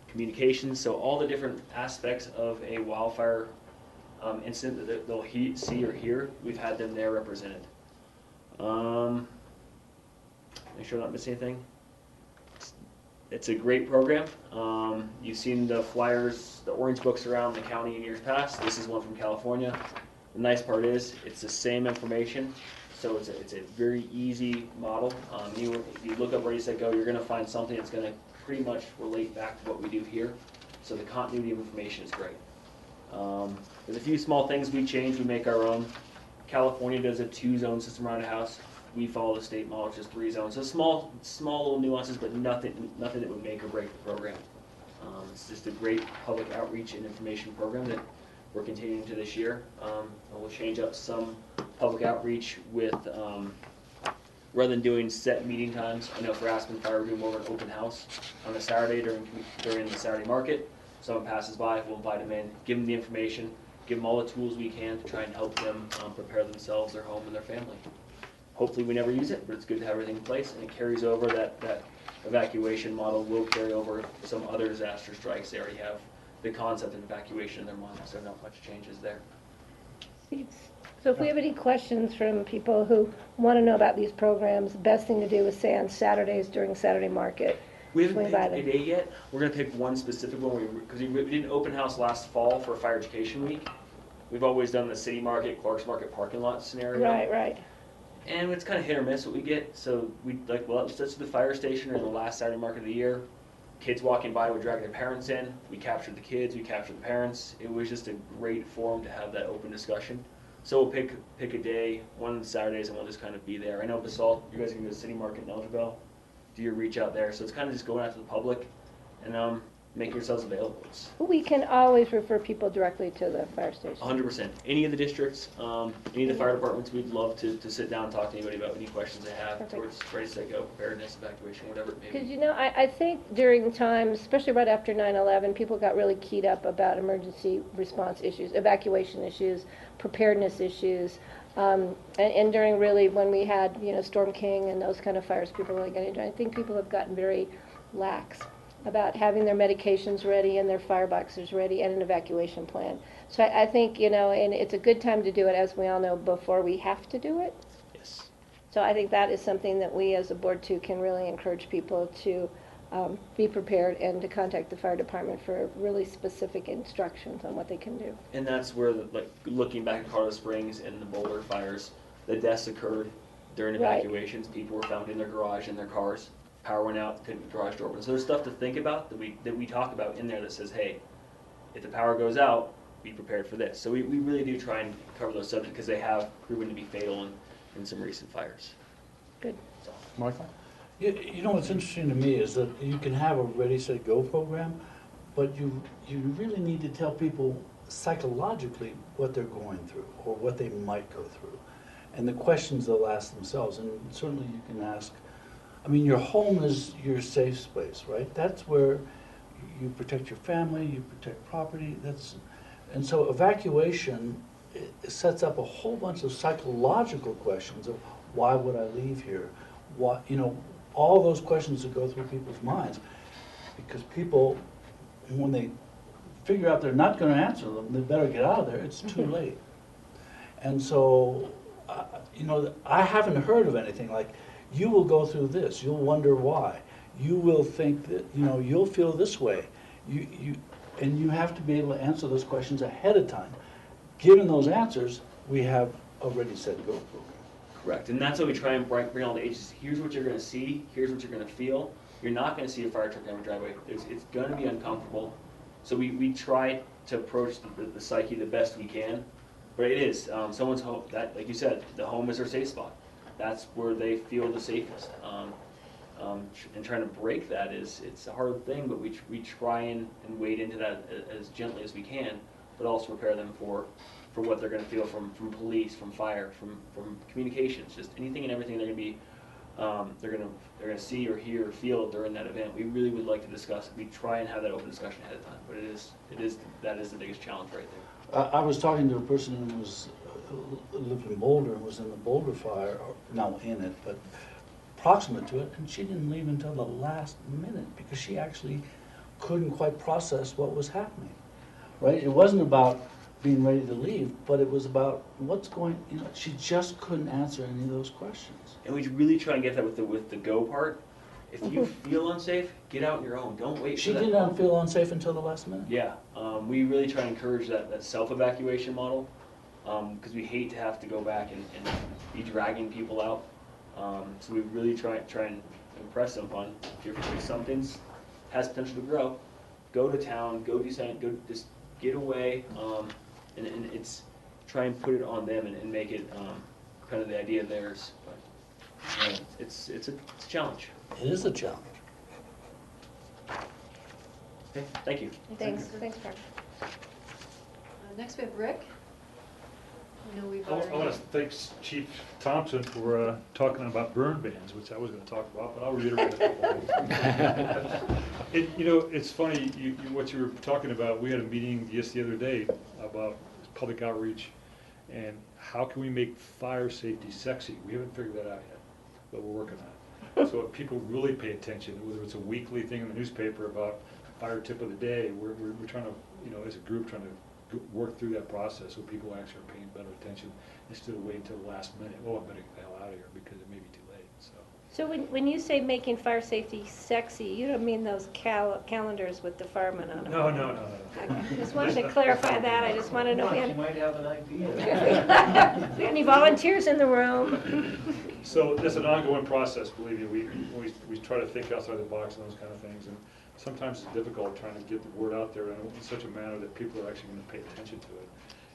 communications, so all the different aspects of a wildfire incident that they'll see or hear, we've had them there represented. Make sure I'm not missing anything. It's a great program. You've seen the flyers, the orange books around the county in years past. This is one from California. The nice part is it's the same information, so it's a very easy model. If you look up Ready, Set, Go, you're going to find something that's going to pretty much relate back to what we do here. So the continuity of information is great. There's a few small things we change, we make our own. California does a 2-zone system around a house. We follow the state model, which is 3 zones. So small little nuances, but nothing that would make or break the program. It's just a great public outreach and information program that we're continuing to this year. And we'll change up some public outreach with, rather than doing set meeting times. I know for Aspen Fire, we're doing more of an open house on a Saturday during the Saturday market. Someone passes by, we'll invite them in, give them the information, give them all the tools we can to try and help them prepare themselves, their home, and their family. Hopefully we never use it, but it's good to have everything in place, and it carries over that evacuation model will carry over some other disaster strikes. They already have the concept of evacuation in their mind, so not much changes there. So if we have any questions from people who want to know about these programs, the best thing to do is say on Saturdays during Saturday market. We haven't Swing by picked a them. date yet. We're going to pick one specific one because we did an open house last fall for Fire Education Week. We've always done the City Market, Clark's Market parking lot scenario. Right. And it's kind of hit or miss what we get. So we like, well, let's do the fire station during the last Saturday market of the year. Kids walking by would drag their parents in. We captured the kids, we captured the parents. It was just a great forum to have that open discussion. So we'll pick a day, one of the Saturdays, and we'll just kind of be there. I know Basalt, you guys are going to go to City Market in Elgin, do your reach out there. So it's kind of just going out to the public and making yourselves available. It's We can always refer people directly to the fire station. 100%. Any of the districts, any of the fire departments, we'd love to sit down and talk to anybody about any questions they have Perfect. towards Ready, Set, Go, preparedness, evacuation, whatever it may Because, be. I think during times, especially right after 9/11, people got really keyed up about emergency response issues, evacuation issues, preparedness issues. And during really when we had, Storm King and those kind of fires, people really got into it. I think people have gotten very lax about having their medications ready and their fireboxes ready and an evacuation plan. So I think, and it's a good time to do it, as we all know, before we have to do it. Yes. So I think that is something that we as a board too can really encourage people to be prepared and to contact the fire department for really specific instructions on what they can do. And that's where, looking back at Colorado Springs and the Boulder fires, the deaths occurred during Right. evacuations. People were found in their garage, in their cars. Power went out, couldn't get the garage door open. So there's stuff to think about that we talk about in there that says, hey, if the power goes out, be prepared for this. So we really do try and cover those subjects because they have proven to be fatal in some recent fires. Good. So. Michael? You know what's interesting to me is that you can have a Ready, Set, Go program, but you really need to tell people psychologically what they're going through or what they might go through, and the questions they'll ask themselves. And certainly you can ask, I mean, your home is your safe space, right? That's where you protect your family, you protect property. And so evacuation sets up a whole bunch of psychological questions of why would I leave here? What, you know, all those questions that go through people's minds, because people, when they figure out they're not going to answer them, they better get out of there. It's too late. And so, you know, I haven't heard of anything like, you will go through this, you'll wonder why, you will think that, you know, you'll feel this way. And you have to be able to answer those questions ahead of time. Given those answers, we have a ready, set, go program. Correct, and that's what we try and bring all the agencies. Here's what you're going to see, here's what you're going to feel. You're not going to see a fire truck down the driveway. It's going to be uncomfortable. So we try to approach the psyche the best we can. But it is, someone's home, that, like you said, the home is their safe spot. That's where they feel the safest. And trying to break that it's a hard thing, but we try and wade into that as gently as we can, but also prepare them for what they're going to feel from police, from fire, from communications, just anything and everything they're going to be they're going to see or hear or feel during that event. We really would like to discuss. We try and have that open discussion ahead of time, but that is the biggest challenge right there. I was talking to a person who lived in Boulder and was in the Boulder fire, or not in it, but proximate to it, and she didn't leave until the last minute because she actually couldn't quite process what was happening. Right? It wasn't about being ready to leave, but it was about what's going, you know, she just couldn't answer any of those questions. And we really try and get that with the go part. If you feel unsafe, get out on your own. Don't wait for that. She did not feel unsafe until the last minute. Yeah, we really try and encourage that self-evacuation model, because we hate to have to go back and be dragging people out. So we really try and impress them on, if something's has potential to grow, go to town, go do something, go just get away, and it's try and put it on them and make it kind of the idea of theirs. But it's a challenge. It is a challenge. Okay, thank you. Thanks, Mark. Next we have Rick. I know we've I want already. to thank Chief Thompson for talking about burn bans, which I was going to talk about, but I'll reiterate a couple things. You know, it's funny, what you were talking about, we had a meeting just the other day about public outreach and how can we make fire safety sexy. We haven't figured that out yet, but we're working on it. So if people really pay attention, whether it's a weekly thing in the newspaper about fire tip of the day, we're trying to, you know, as a group, trying to work through that process so people actually are paying better attention instead of waiting until the last minute. Oh, I better get the hell out of here because it may be too late. So when you say making fire safety sexy, you don't mean those calendars with the firemen on them? No. I just wanted to clarify that. I just want to know if You might have an idea. we have any volunteers in the room. So it's an ongoing process, believe me. We try to think outside the box and those kind of things, and sometimes it's difficult trying to get the word out there in such a manner that people are actually going to pay attention to it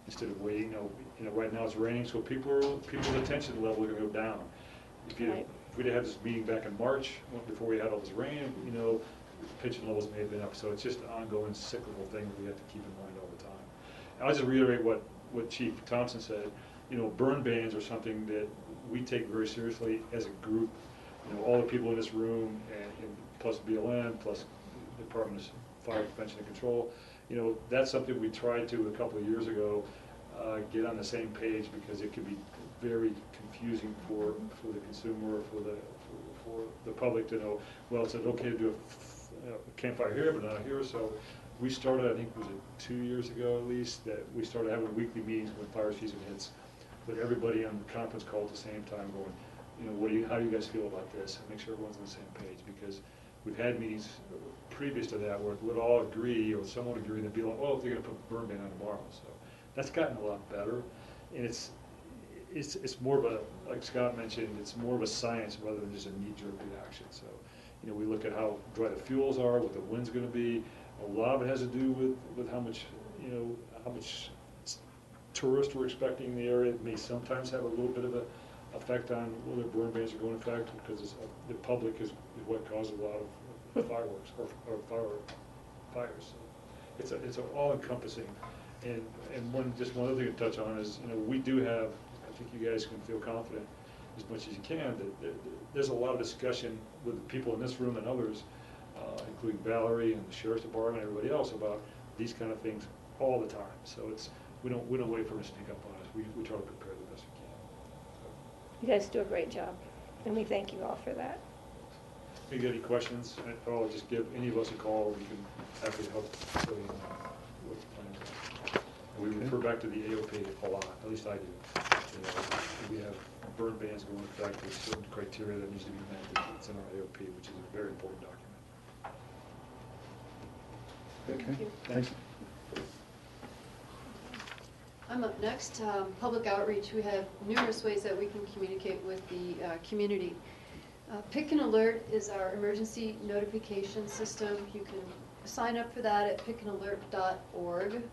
instead of waiting. You know, right now it's raining, so people's attention level are going to go down. If we'd had this meeting back in March, before we had all this rain, you know, pitching levels may have been up. So it's just an ongoing cyclical thing that we have to keep in mind all the time. And I'll just reiterate what Chief Thompson said. You know, burn bans are something that we take very seriously as a group. You know, all the people in this room, and plus BLM, plus the Department of Fire Prevention and Control. You know, that's something we tried to a couple of years ago get on the same page because it could be very confusing for the consumer, for the public to know, well, it's okay to do a campfire here, but not here. So we started, I think, was it 2 years ago at least, that we started having weekly meetings when fire season hits, with everybody on the conference call at the same time going, you know, how do you guys feel about this? And make sure everyone's on the same page, because we've had meetings previous to that where we'd all agree, or someone would agree, and they'd be like, oh, they're going to put a burn ban on tomorrow. So that's gotten a lot better, and it's more of a, like Scott mentioned, it's more of a science rather than just a knee-jerk reaction. So, you know, we look at how dry the fuels are, what the wind's going to be. A lot of it has to do with how much, you know, how much tourists we're expecting in the area. It may sometimes have a little bit of an effect on whether burn bans are going into effect, because the public is what causes a lot of fireworks or fires. So it's an all-encompassing And just one other thing to touch on is, we do have, I think you guys can feel confident as much as you can, that there's a lot of discussion with the people in this room and others, including Valerie and the Sheriff's Department, and everybody else, about these kind of things all the time. So we don't wait for them to sneak up on us. We try to prepare the best we can. You guys do a great job, and we thank you all for that. If you got any questions at all, just give any of us a call. We can happy to help fill you in on what the plans are. And we refer back to the AOP a lot, at least I do. We have burn bans going back to certain criteria that needs to be met. It's in our AOP, which is a very important document. Okay, thanks. I'm up next. Public outreach. We have numerous ways that we can communicate with the community. Pick and Alert is our emergency notification system. You can sign up for that at pickandalert.org.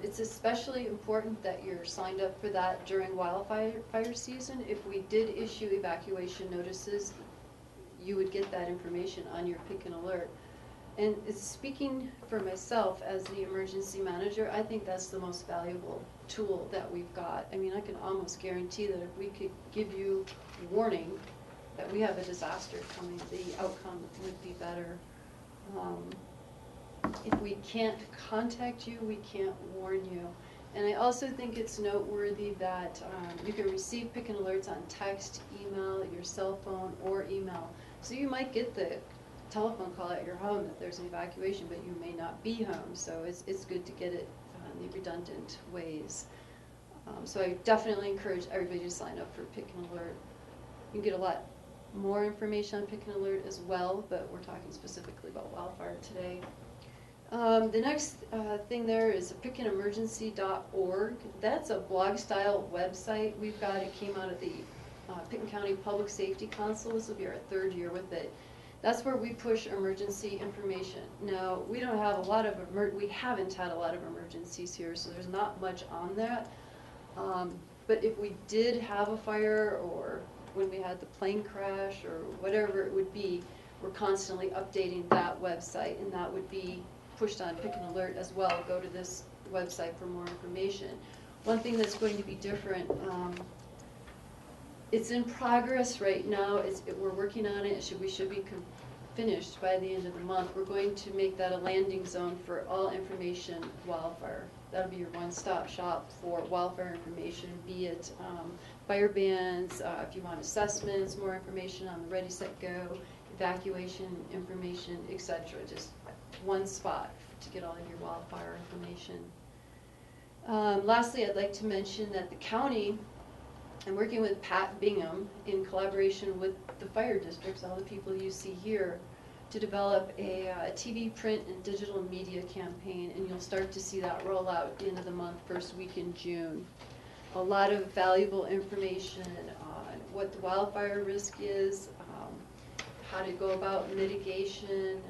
It's especially important that you're signed up for that during wildfire season. If we did issue evacuation notices, you would get that information on your Pick and Alert. And it's speaking for myself as the emergency manager, I think that's the most valuable tool that we've got. I mean, I can almost guarantee that if we could give you warning that we have a disaster coming, the outcome would be better. If we can't contact you, we can't warn you. And I also think it's noteworthy that you can receive Pick and Alerts on text, email, your cell phone, or email. So you might get the telephone call at your home that there's an evacuation, but you may not be home. So it's good to get it in the redundant ways. So I definitely encourage everybody to sign up for Pick and Alert. You can get a lot more information on Pick and Alert as well, but we're talking specifically about wildfire today. The next thing there is pickandemergency.org. That's a blog-style website we've got. It came out of the Picken County Public Safety Council. This will be our 3rd year with it. That's where we push emergency information. Now, we don't have a lot of we haven't had a lot of emergencies here, so there's not much on that. But if we did have a fire, or when we had the plane crash, or whatever it would be, we're constantly updating that website, and that would be pushed on Pick and Alert as well. Go to this website for more information. One thing that's going to be different, it's in progress right now. We're working on it. We should be finished by the end of the month. We're going to make that a landing zone for all information wildfire. That'll be your one-stop shop for wildfire information, be it fire bans, if you want assessments, more information on the Ready, Set, Go, evacuation information, etc. Just one spot to get all of your wildfire information. Lastly, I'd like to mention that the county, I'm working with Pat Bingham in collaboration with the fire districts, all the people you see here, to develop a TV, print, and digital media campaign, and you'll start to see that roll out at the end of the month, first week in June. A lot of valuable information on what the wildfire risk is, how to go about mitigation.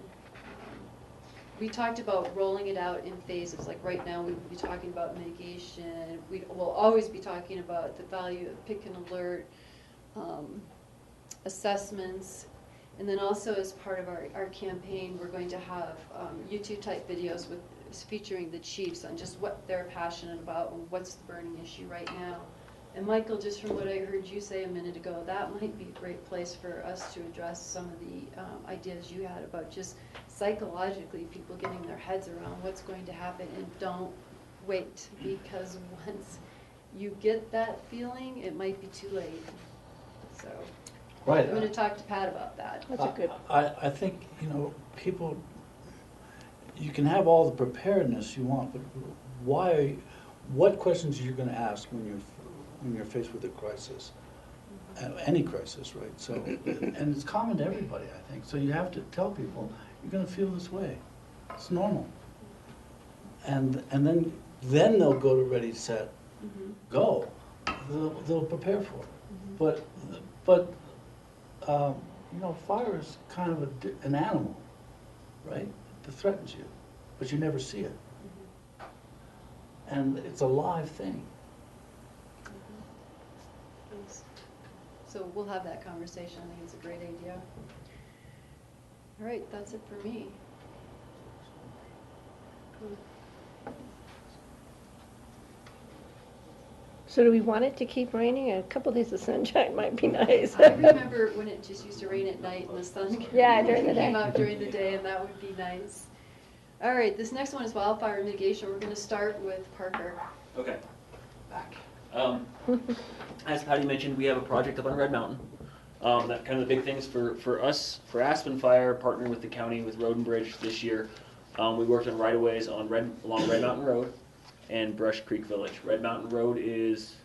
We talked about rolling it out in phases. Like right now, we would be talking about mitigation. We will always be talking about the value of Pick and Alert, assessments, and then also as part of our campaign, we're going to have YouTube-type videos featuring the chiefs on just what they're passionate about and what's the burning issue right now. And Michael, just from what I heard you say a minute ago, that might be a great place for us to address some of the ideas you had about just psychologically people getting their heads around what's going to happen, and don't wait, because once you get that feeling, it might be too late. So Right. I'm going to talk to Pat about that. That's a good. I think, people, you can have all the preparedness you want, but what questions are you going to ask when you're faced with a crisis? Any crisis, right? So, and it's common to everybody, I think. So you have to tell people, you're going to feel this way. It's normal. And then they'll go to ready, set, go. They'll prepare for it. But fire is kind of an animal, right? That threatens you, but you never see it. And it's a live thing. So we'll have that conversation. I think it's a great idea. All right, that's it for me. So do we want it to keep raining? A couple days of sunshine might be nice. I remember when it just used to rain at night and the sun Yeah, during the came day. out during the day, and that would be nice. All right, this next one is wildfire mitigation. We're going to start with Parker. Okay. Back. As Patty mentioned, we have a project up on Red Mountain. That kind of the big things for us, for Aspen Fire, partnering with the county with Road and Bridge this year. We worked on right-of-ways on along Red Mountain Road and Brush Creek Village. Red Mountain Road is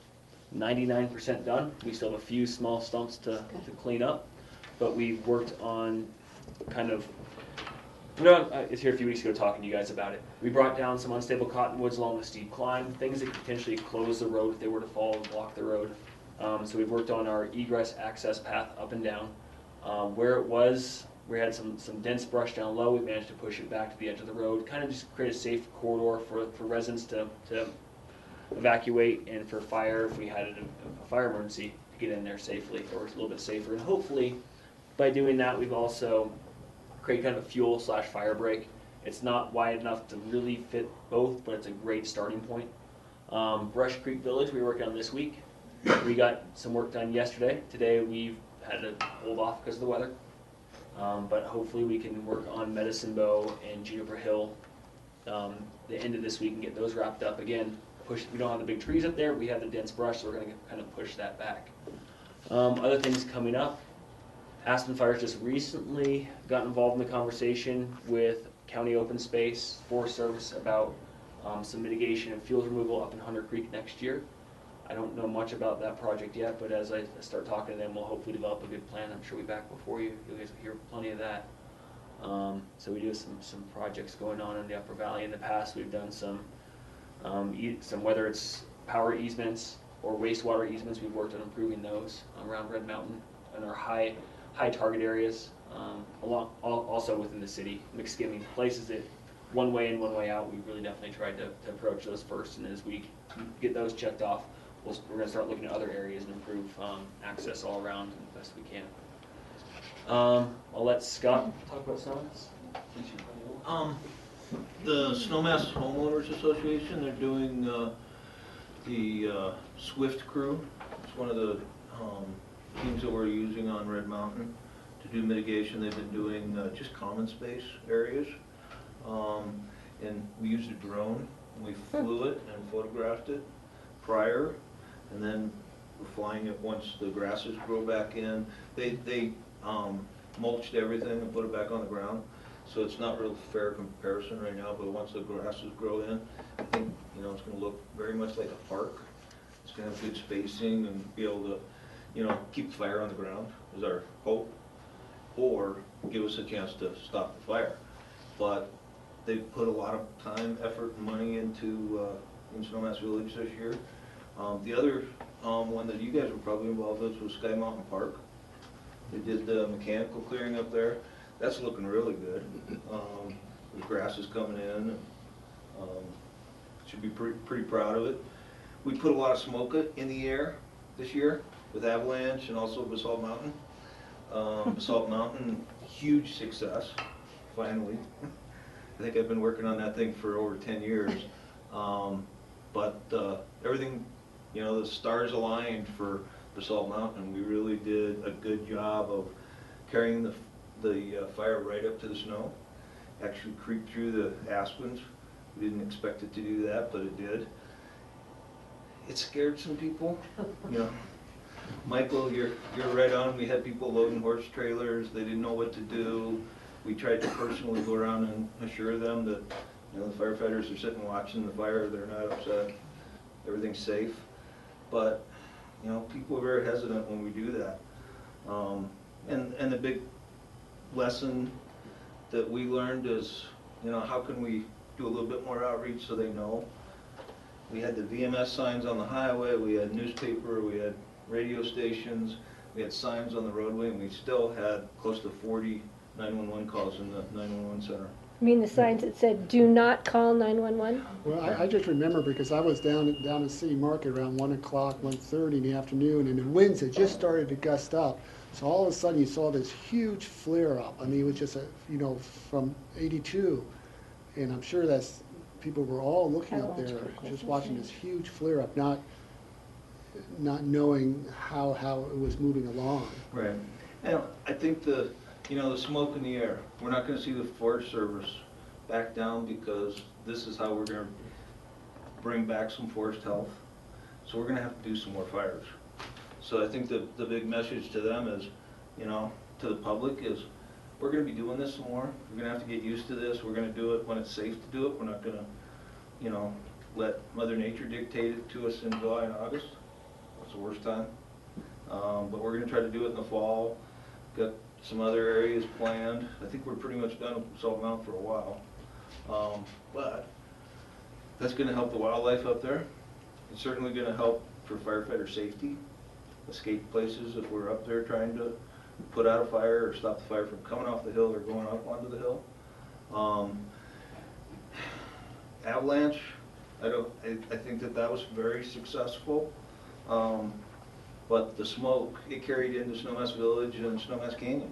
99% done. We still have a few small stumps to clean up, but we've worked on kind of, I was here a few weeks ago talking to you guys about it. We brought down some unstable cottonwoods along the steep climb, things that could potentially close the road if they were to fall and block the road. So we've worked on our egress access path up and down. Where it was, we had some dense brush down low. We managed to push it back to the edge of the road, kind of just create a safe corridor for residents to evacuate, and for fire, if we had a fire emergency, to get in there safely, or a little bit safer. And hopefully, by doing that, we've also created kind of a fuel/fire break. It's not wide enough to really fit both, but it's a great starting point. Brush Creek Village, we were working on this week. We got some work done yesterday. Today we've had to hold off because of the weather. But hopefully we can work on Medicine Bow and Juniper Hill the end of this week and get those wrapped up. Again, we don't have the big trees up there, we have the dense brush, so we're going to kind of push that back. Other things coming up, Aspen Fire's just recently got involved in the conversation with County Open Space, Forest Service about some mitigation and fuels removal up in Hunter Creek next year. I don't know much about that project yet, but as I start talking to them, we'll hopefully develop a good plan. I'm sure we'll be back before you. You guys will hear plenty of that. So we do have some projects going on in the Upper Valley. In the past, we've done some whether it's power easements or wastewater easements, we've worked on improving those around Red Mountain and our high target areas, also within the city. McSkimming, places that one way in, one way out, we really definitely tried to approach those first, and as we get those checked off, we're going to start looking at other areas and improve access all around the best we can. I'll let Scott talk about some of this. The Snowmass Homeowners Association, they're doing the Swift crew. It's one of the teams that we're using on Red Mountain to do mitigation. They've been doing just common space areas. And we used a drone. We flew it and photographed it prior, and then we're flying it once the grasses grow back in. They mulched everything and put it back on the ground, so it's not real fair comparison right now, but once the grasses grow in, I think it's going to look very much like a park. It's going to have good spacing and be able to keep the fire on the ground is our hope, or give us a chance to stop the fire. But they've put a lot of time, effort, and money into in Snowmass Village this year. The other one that you guys were probably involved with was Sky Mountain Park. They did the mechanical clearing up there. That's looking really good. The grass is coming in. And, should be pretty proud of it. We put a lot of smoke in the air this year with Avalanche and also Basalt Mountain. Basalt Mountain, huge success, finally. I think I've been working on that thing for over 10 years. But everything, the stars aligned for Basalt Mountain. We really did a good job of carrying the fire right up to the snow. Actually creeped through the aspens. We didn't expect it to do that, but it did. It scared some people. Michael, you're right on. We had people loading horse trailers. They didn't know what to do. We tried to personally go around and assure them that the firefighters are sitting watching the fire. They're not upset. Everything's safe. But people are very hesitant when we do that. And the big lesson that we learned is, how can we do a little bit more outreach so they know? We had the VMS signs on the highway. We had newspaper. We had radio stations. We had signs on the roadway, and we still had close to 40 911 calls in the 911 center. You mean the signs that said, "Do not call 911"? Well, I just remember because I was down at City Market around 1 o'clock, 1:30 in the afternoon, and the winds had just started to gust up. So all of a sudden you saw this huge flare up. I mean, it was just from 82, and I'm sure people were all looking up there, just watching this huge flare up. Not not knowing how it was moving along. Right. And I think the smoke in the air, we're not gonna see the Forest Service back down because this is how we're gonna bring back some forest health. So we're gonna have to do some more fires. So I think the big message to them is, to the public is, we're gonna be doing this some more. We're gonna have to get used to this. We're gonna do it when it's safe to do it. We're not gonna, let Mother Nature dictate it to us in July and August. That's the worst time. But we're gonna try to do it in the fall. Got some other areas planned. I think we're pretty much done with Salt Mountain for a while. But that's gonna help the wildlife up there. It's certainly gonna help for firefighter safety, escape places if we're up there trying to put out a fire or stop the fire from coming off the hill or going up onto the hill. Avalanche, I think that was very successful. But the smoke, it carried into Snowmass Village and Snowmass Canyon.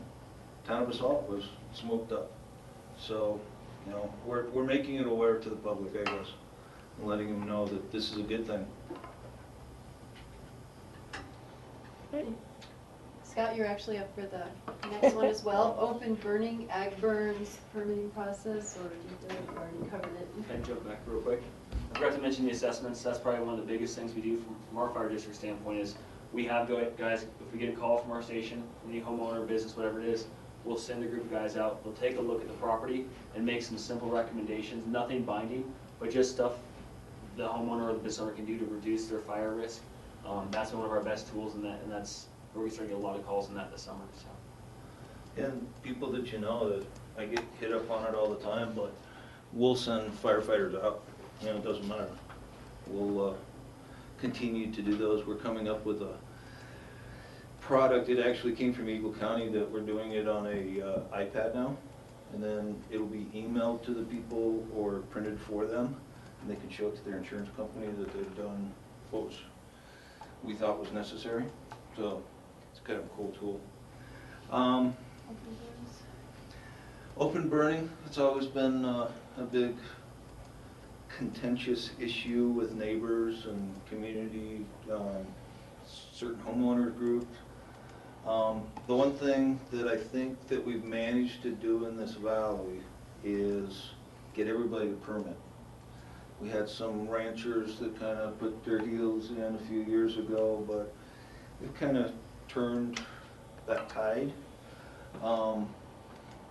Town of Basalt was smoked up. So, we're making it aware to the public, I guess, and letting them know that this is a good thing. Scott, you're actually up for the next one as well. Open burning, ag burns, permitting process, or you already covered it? Can I jump back real quick? I forgot to mention the assessments. That's probably one of the biggest things we do from our fire district standpoint is we have guys, if we get a call from our station, any homeowner, business, whatever it is, we'll send a group of guys out. They'll take a look at the property and make some simple recommendations, nothing binding, but just stuff the homeowner or the business owner can do to reduce their fire risk. That's one of our best tools, and that's where we start to get a lot of calls in that this summer. So. And people that that I get hit up on it all the time, but we'll send firefighters out. It doesn't matter. We'll continue to do those. We're coming up with a product. It actually came from Eagle County that we're doing it on a iPad now, and then it'll be emailed to the people or printed for them, and they can show it to their insurance company that they've done what we thought was necessary. So it's kind of a cool tool. Open burning, it's always been a big contentious issue with neighbors and community, certain homeowner groups. The one thing that I think that we've managed to do in this valley is get everybody to permit. We had some ranchers that kind of put their heels in a few years ago, but we've kind of turned that tide.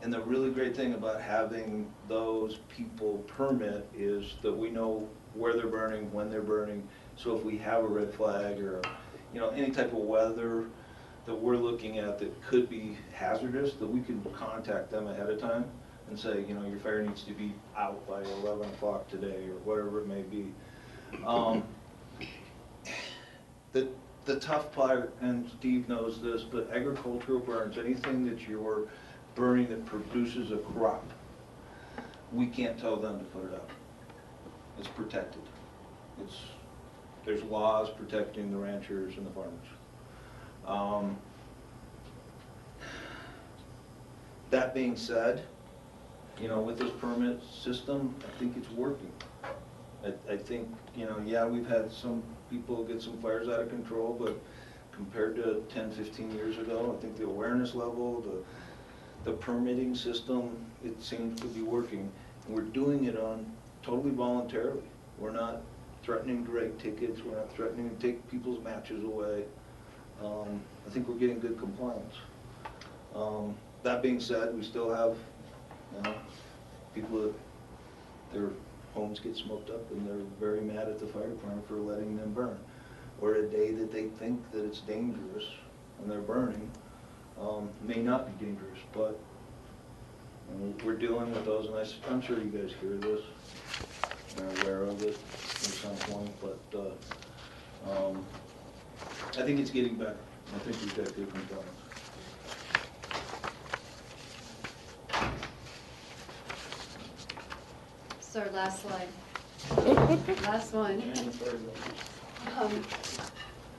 And the really great thing about having those people permit is that we know where they're burning, when they're burning. So if we have a red flag or, any type of weather that we're looking at that could be hazardous, that we can contact them ahead of time and say, your fire needs to be out by 11 o'clock today or whatever it may be. The tough part, and Steve knows this, but agricultural burns, anything that you're burning that produces a crop, we can't tell them to put it out. It's protected. There's laws protecting the ranchers and the farmers. That being said, with this permit system, I think it's working. I think, yeah, we've had some people get some fires out of control, but compared to 10, 15 years ago, I think the awareness level, the permitting system, it seems to be working. And we're doing it on totally voluntarily. We're not threatening to write tickets. We're not threatening to take people's matches away. I think we're getting good compliance. That being said, we still have people that their homes get smoked up and they're very mad at the fire department for letting them burn. Or a day that they think that it's dangerous and they're burning may not be dangerous, but we're dealing with those, and I'm sure you guys hear this and are aware of it at some point, but I think it's getting better. I think we've got good compliance. This is our last slide. Last one.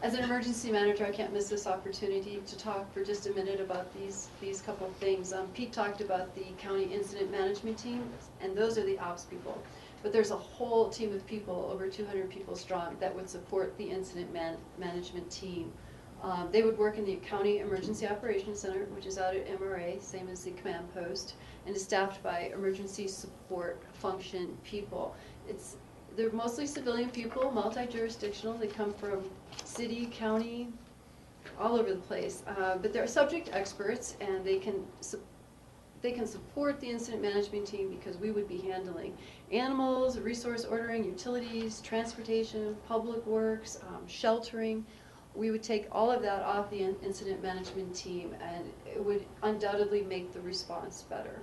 As an emergency manager, I can't miss this opportunity to talk for just a minute about these couple of things. Pete talked about the county incident management team, and those are the ops people. but there's a whole team of people, over 200 people strong, that would support the incident management team. They would work in the County Emergency Operations Center, which is out at MRA, same as the command post, and is staffed by emergency support function people. They're mostly civilian people, multi-jurisdictional. They come from city, county, all over the place. But they're subject experts, and they can support the incident management team because we would be handling animals, resource ordering, utilities, transportation, public works, sheltering. We would take all of that off the incident management team, and it would undoubtedly make the response better.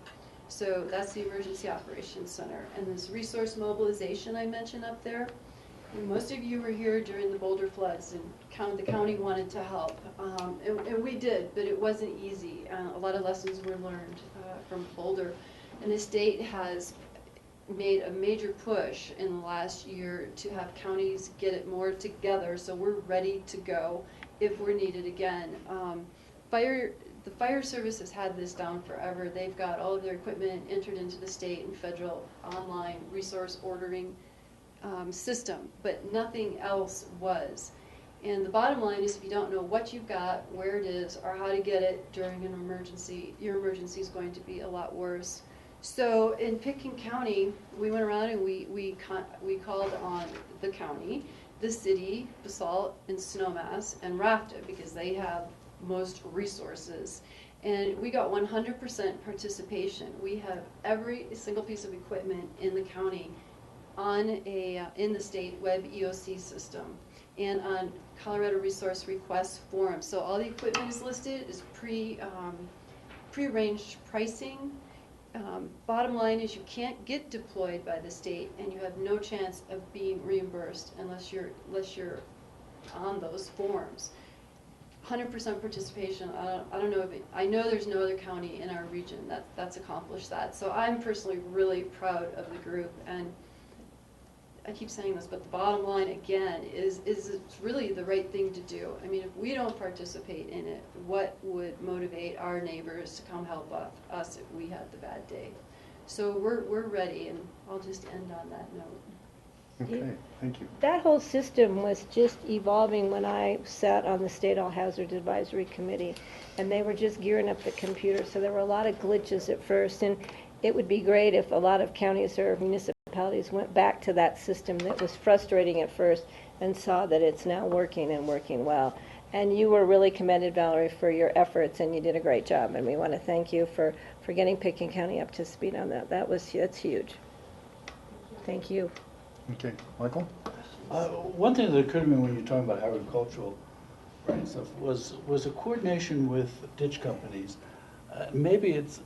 So that's the Emergency Operations Center. And this resource mobilization I mentioned up there, most of you were here during the Boulder floods, and the county wanted to help. And we did, but it wasn't easy. A lot of lessons were learned from Boulder. And the state has made a major push in the last year to have counties get it more together, so we're ready to go if we're needed again. The fire service has had this down forever. They've got all of their equipment entered into the state and federal online resource ordering system, but nothing else was. And the bottom line is, if you don't know what you've got, where it is, or how to get it during an emergency, your emergency is going to be a lot worse. So in Pitkin County, we went around and we called on the county, the city, Basalt, and Snowmass, and RAFTA, because they have most resources. And we got 100% participation. We have every single piece of equipment in the county on in the state web EOC system and on Colorado Resource Request Forum. So all the equipment is listed, is pre-arranged pricing. Bottom line is, you can't get deployed by the state, and you have no chance of being reimbursed unless you're on those forms. 100% participation. I don't know if I know there's no other county in our region that's accomplished that. So I'm personally really proud of the group, and I keep saying this, but the bottom line again is it's really the right thing to do. I mean, if we don't participate in it, what would motivate our neighbors to come help us if we had the bad day? So we're ready, and I'll just end on that note. Okay, thank you. That whole system was just evolving when I sat on the State All Hazard Advisory Committee, and they were just gearing up the computer, so there were a lot of glitches at first, and it would be great if a lot of counties or municipalities went back to that system that was frustrating at first and saw that it's now working and working well. And you were really commended, Valerie, for your efforts, and you did a great job, and we want to thank you for getting Pitkin County up to speed on that. That's huge. Thank you. Okay, Michael? One thing that occurred to me when you're talking about agricultural stuff was a coordination with ditch companies. Maybe it's,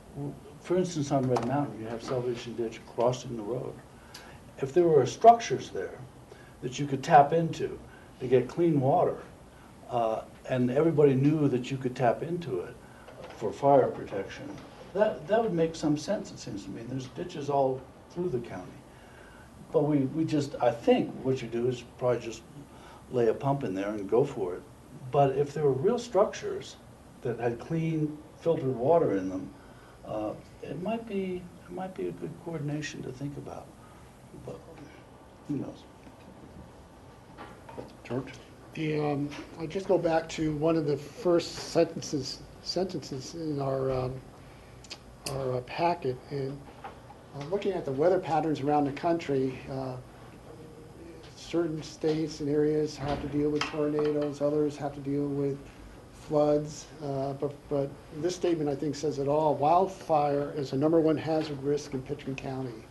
for instance, on Red Mountain, you have Salvation Ditch crossing the road. If there were structures there that you could tap into to get clean water, and everybody knew that you could tap into it for fire protection, that would make some sense, it seems to me. There's ditches all through the county. But we just, I think what you do is probably just lay a pump in there and go for it. But if there were real structures that had clean, filtered water in them, it might be a good coordination to think about. But who knows? George? I'll just go back to one of the first sentences in our packet, and looking at the weather patterns around the country. Certain states and areas have to deal with tornadoes, others have to deal with floods, but this statement I think says it all. Wildfire is the #1 hazard risk in Pitkin County,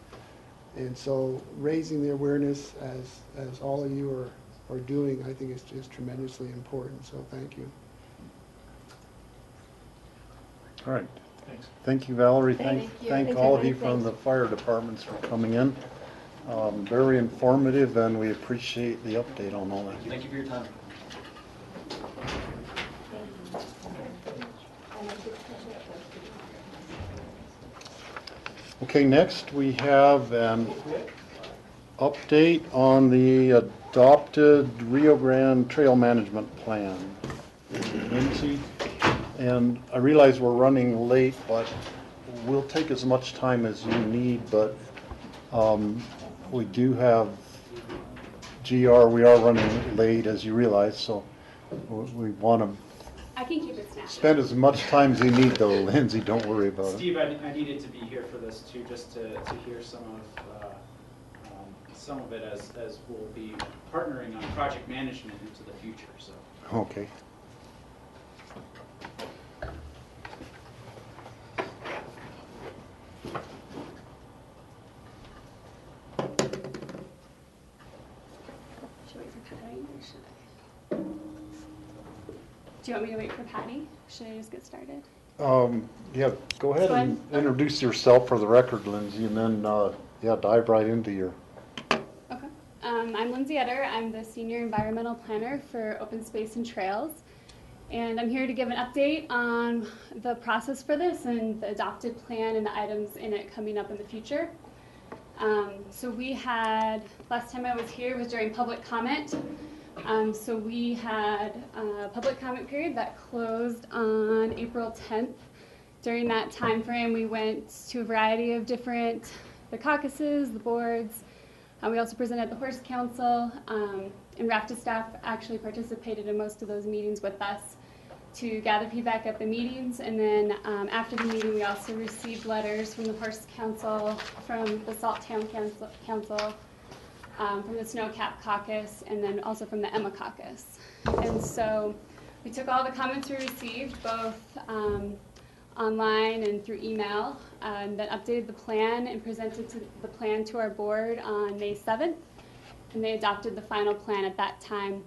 and so raising the awareness as all of you are doing, I think is just tremendously important, so thank you. All right. Thanks. Thank you, Valerie. Thank you. Thank all of you from the fire departments for coming in. Very informative, and we appreciate the update on all that. Thank you for your time. Okay, next we have an update on the adopted Rio Grande Trail Management Plan. Lindsay, and I realize we're running late, but we'll take as much time as you need, but we do have GR, we are running late, as you realize, so we want to I can keep it snappy. spend as much time as you need, though, Lindsay, don't worry about it. Steve, I needed to be here for this too, just to hear some of it as we'll be partnering on project management into the future, so. Okay. Should I wait for Patty or should I? Do you want me to wait for Patty? Should I just get started? Yeah, go ahead and introduce yourself for the record, Lindsay, and then, yeah, dive right into your... Okay. I'm Lindsay Etter. I'm the Senior Environmental Planner for Open Space and Trails. And I'm here to give an update on the process for this and the adopted plan and the items in it coming up in the future. So we had, last time I was here was during public comment. So we had a public comment period that closed on April 10th. During that time frame, we went to a variety of different, the caucuses, the boards. We also presented at the Horse Council, and RAFTA staff actually participated in most of those meetings with us to gather feedback at the meetings. And then after the meeting, we also received letters from the Horse Council, from the Salt Town Council, from the Snow Cap Caucus, and then also from the Emma Caucus. And so we took all the comments we received, both online and through email, and then updated the plan and presented the plan to our board on May 7th, and they adopted the final plan at that time.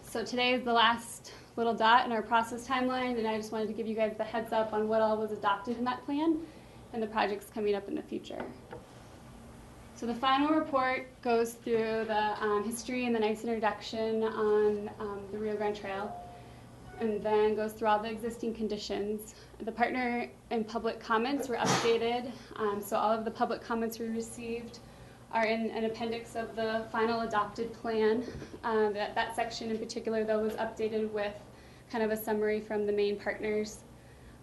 So today is the last little dot in our process timeline, and I just wanted to give you guys the heads up on what all was adopted in that plan and the projects coming up in the future. So the final report goes through the history and the nice introduction on the Rio Grande Trail, and then goes through all the existing conditions. The partner and public comments were updated, so all of the public comments we received are in an appendix of the final adopted plan. That section in particular, though, was updated with kind of a summary from the main partners.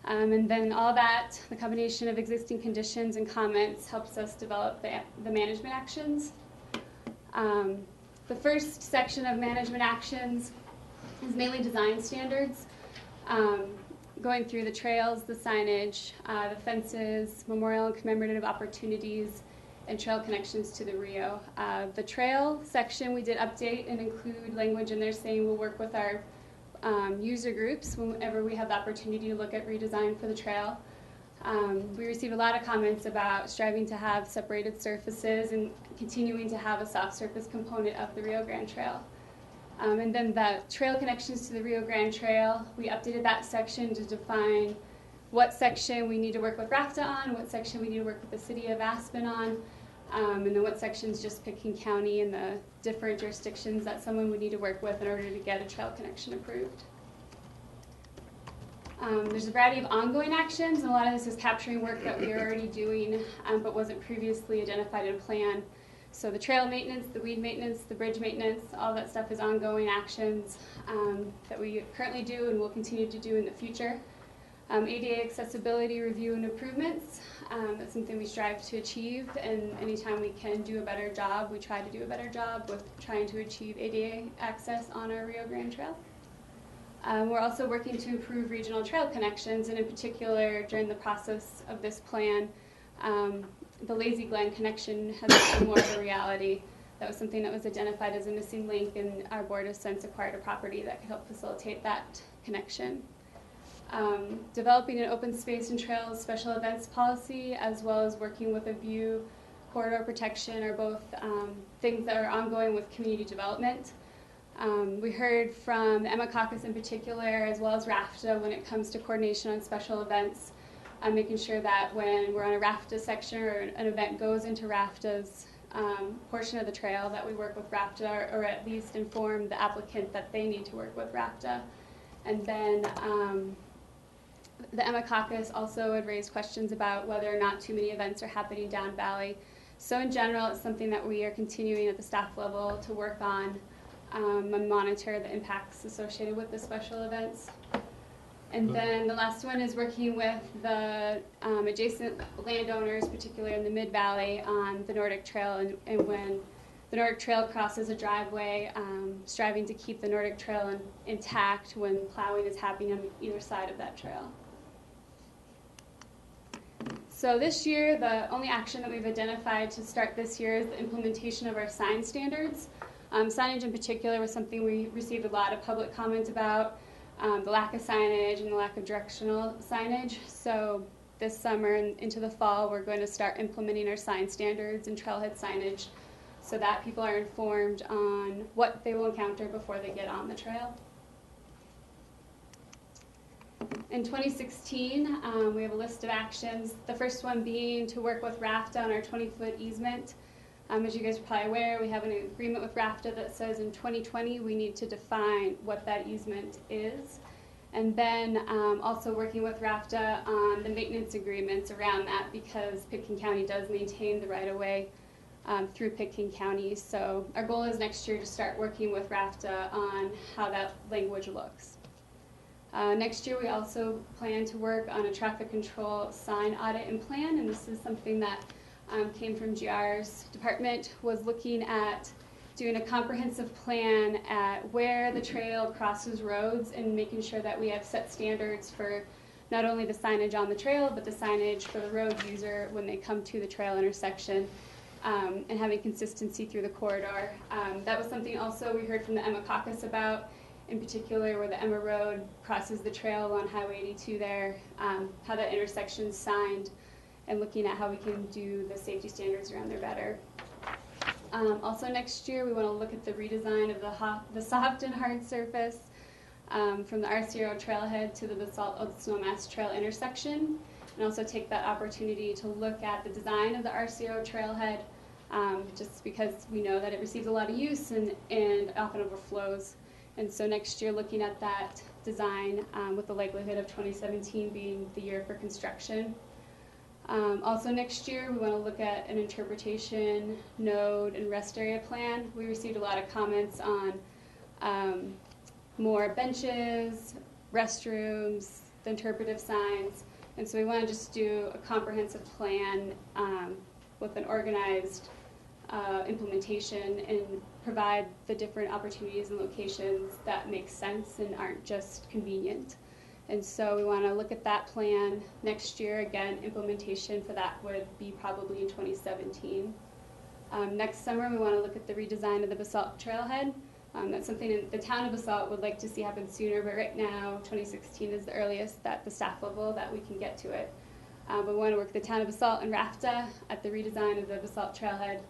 And then all that, the combination of existing conditions and comments, helps us develop the management actions. The first section of management actions is mainly design standards, going through the trails, the signage, the fences, memorial and commemorative opportunities, and trail connections to the Rio. The trail section we did update and include language in there saying we'll work with our user groups whenever we have the opportunity to look at redesign for the trail. We received a lot of comments about striving to have separated surfaces and continuing to have a soft surface component of the Rio Grande Trail. And then the trail connections to the Rio Grande Trail, we updated that section to define what section we need to work with RAFTA on, what section we need to work with the City of Aspen on, and then what sections just Pitt County and the different jurisdictions that someone would need to work with in order to get a trail connection approved. There's a variety of ongoing actions, and a lot of this is capturing work that we are already doing but wasn't previously identified in a plan. So the trail maintenance, the weed maintenance, the bridge maintenance, all that stuff is ongoing actions that we currently do and will continue to do in the future. ADA accessibility review and improvements, that's something we strive to achieve, and anytime we can do a better job, we try to do a better job with trying to achieve ADA access on our Rio Grande Trail. We're also working to improve regional trail connections, and in particular during the process of this plan, the Lazy Glen connection has become more of a reality. That was something that was identified as a missing link, and our board has since acquired a property that could help facilitate that connection. Developing an open space and trails special events policy, as well as working with a view corridor protection, are both things that are ongoing with community development. We heard from the Emma Caucus in particular, as well as RAFTA, when it comes to coordination on special events, making sure that when we're on a RAFTA section or an event goes into RAFTA's portion of the trail, that we work with RAFTA, or at least inform the applicant that they need to work with RAFTA. And then the Emma Caucus also had raised questions about whether or not too many events are happening down valley. So in general, it's something that we are continuing at the staff level to work on and monitor the impacts associated with the special events. And then the last one is working with the adjacent landowners, particularly in the Mid-Valley, on the Nordic Trail, and when the Nordic Trail crosses a driveway, striving to keep the Nordic Trail intact when plowing is happening on either side of that trail. So this year, the only action that we've identified to start this year is the implementation of our sign standards. Signage in particular was something we received a lot of public comment about, the lack of signage and the lack of directional signage. So this summer and into the fall, we're going to start implementing our sign standards and trailhead signage so that people are informed on what they will encounter before they get on the trail. In 2016, we have a list of actions. The first one being to work with RAFTA on our 20-foot easement. As you guys are probably aware, we have an agreement with RAFTA that says in 2020 we need to define what that easement is. And then also working with RAFTA on the maintenance agreements around that, because Pitkin County does maintain the right-of-way through Pitkin County. So our goal is next year to start working with RAFTA on how that language looks. Next year we also plan to work on a traffic control sign audit and plan, and this is something that came from GR's department, was looking at doing a comprehensive plan at where the trail crosses roads and making sure that we have set standards for not only the signage on the trail, but the signage for the road user when they come to the trail intersection, and having consistency through the corridor. That was something also we heard from the Emma Caucus about, in particular where the Emma Road crosses the trail on Highway 82 there, how that intersection's signed, and looking at how we can do the safety standards around there better. Also next year we want to look at the redesign of the soft and hard surface from the RCO trailhead to the Basalt Old Snowmass Trail intersection, and also take that opportunity to look at the design of the RCO trailhead, just because we know that it receives a lot of use and often overflows. And so next year looking at that design with the likelihood of 2017 being the year for construction. Also next year we want to look at an interpretation, node, and rest area plan. We received a lot of comments on more benches, restrooms, the interpretive signs, and so we want to just do a comprehensive plan with an organized implementation and provide the different opportunities and locations that make sense and aren't just convenient. And so we want to look at that plan next year. Again, implementation for that would be probably in 2017. Next summer, we want to look at the redesign of the Basalt Trailhead. That's something the town of Basalt would like to see happen sooner, but right now, 2016 is the earliest at the staff level that we can get to it. But we want to work with the town of Basalt and RAFTA at the redesign of the Basalt Trailhead,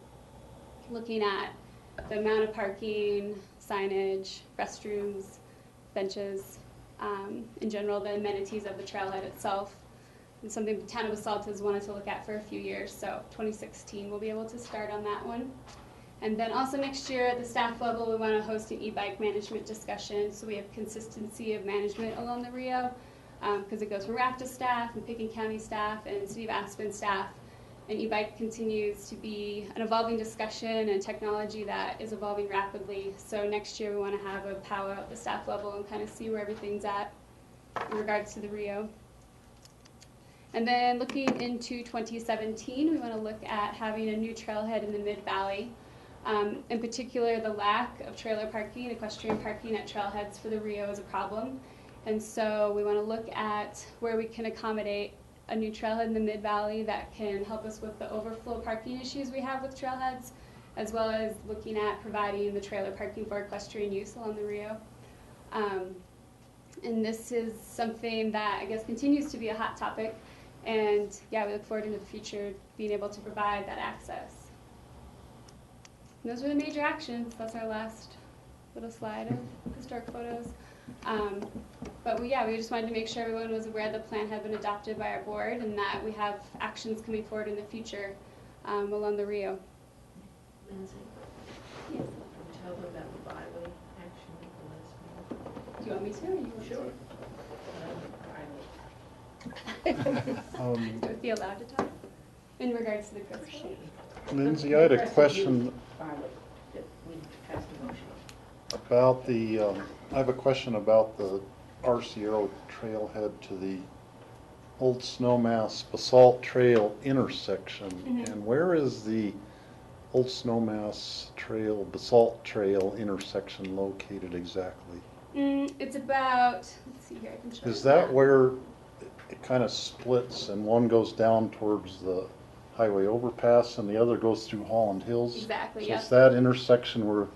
looking at the amount of parking, signage, restrooms, benches, in general, the amenities of the trailhead itself, and something the town of Basalt has wanted to look at for a few years, so 2016 we'll be able to start on that one. And then also next year at the staff level we want to host an e-bike management discussion, so we have consistency of management along the Rio, because it goes from RAFTA staff and Pitkin County staff and City of Aspen staff, and e-bike continues to be an evolving discussion and technology that is evolving rapidly. So next year we want to have a powwow at the staff level and kind of see where everything's at in regards to the Rio. And then looking into 2017, we want to look at having a new trailhead in the Mid-Valley. In particular, the lack of trailer parking, equestrian parking at trailheads for the Rio is a problem. And so we want to look at where we can accommodate a new trailhead in the Mid-Valley that can help us with the overflow parking issues we have with trailheads, as well as looking at providing the trailer parking for equestrian use along the Rio. And this is something that I guess continues to be a hot topic, and yeah, we look forward into the future being able to provide that access. And those are the major actions. That's our last little slide of historic photos. But we just wanted to make sure everyone was aware the plan had been adopted by our board and that we have actions coming forward in the future along the Rio. Lindsay? Yes. Tell them about the byway action at the last meeting. Do you want me to, or you want Sure. to? Would be allowed to talk in regards to the question. Lindsay, I had a question We passed a motion. about the, I have a question about the Arciero trailhead to the Old Snowmass Basalt Trail intersection. And where is the Old Snowmass Trail, Basalt Trail intersection located exactly? It's about, let's see here, I can show you. Is that where it kind of splits and one goes down towards the highway overpass and the other goes through Holland Hills? Exactly, So yep. it's that intersection where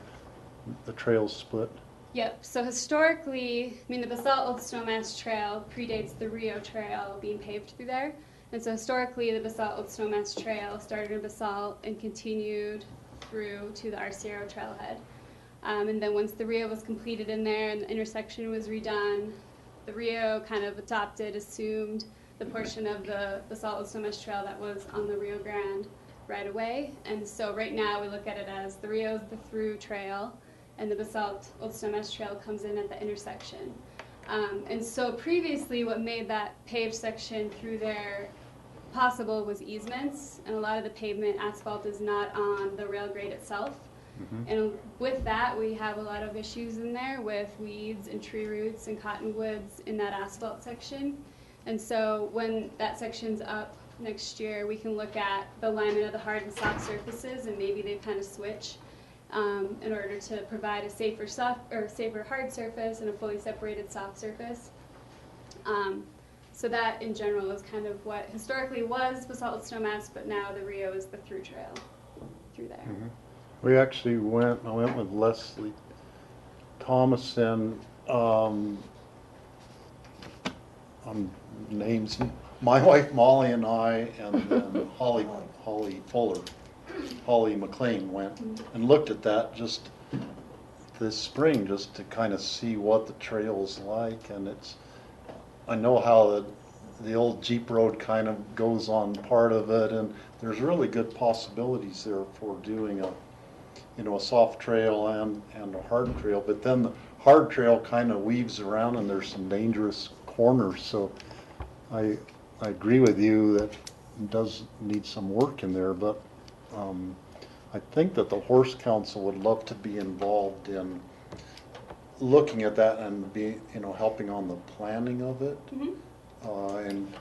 the trails split? Yep, so historically, I mean, the Basalt Old Snowmass Trail predates the Rio Trail being paved through there. And so historically, the Basalt Old Snowmass Trail started in Basalt and continued through to the Arciero Trailhead. And then once the Rio was completed in there and the intersection was redone, the Rio kind of assumed the portion of the Basalt Old Snowmass Trail that was on the Rio Grande right away. And so right now we look at it as the Rio is the through trail, and the Basalt Old Snowmass Trail comes in at the intersection. And so previously what made that paved section through there possible was easements, and a lot of the pavement asphalt is not on the rail grade itself. And with that, we have a lot of issues in there with weeds and tree roots and cottonwoods in that asphalt section. And so when that section's up next year, we can look at the alignment of the hard and soft surfaces, and maybe they kind of switch in order to provide a safer hard surface and a fully separated soft surface. So that in general is kind of what historically was Basalt Snowmass, but now the Rio is the through trail through there. We actually I went with Leslie Thomason, on names, my wife Molly and I, and then Holly McLean went and looked at that just this spring, just to kind of see what the trail's like. And I know how the old Jeep road kind of goes on part of it, and there's really good possibilities there for doing a soft trail and a hard trail. But then the hard trail kind of weaves around and there's some dangerous corners. So I agree with you that it does need some work in there, but I think that the Horse Council would love to be involved in looking at that and be, helping on the planning of it. And,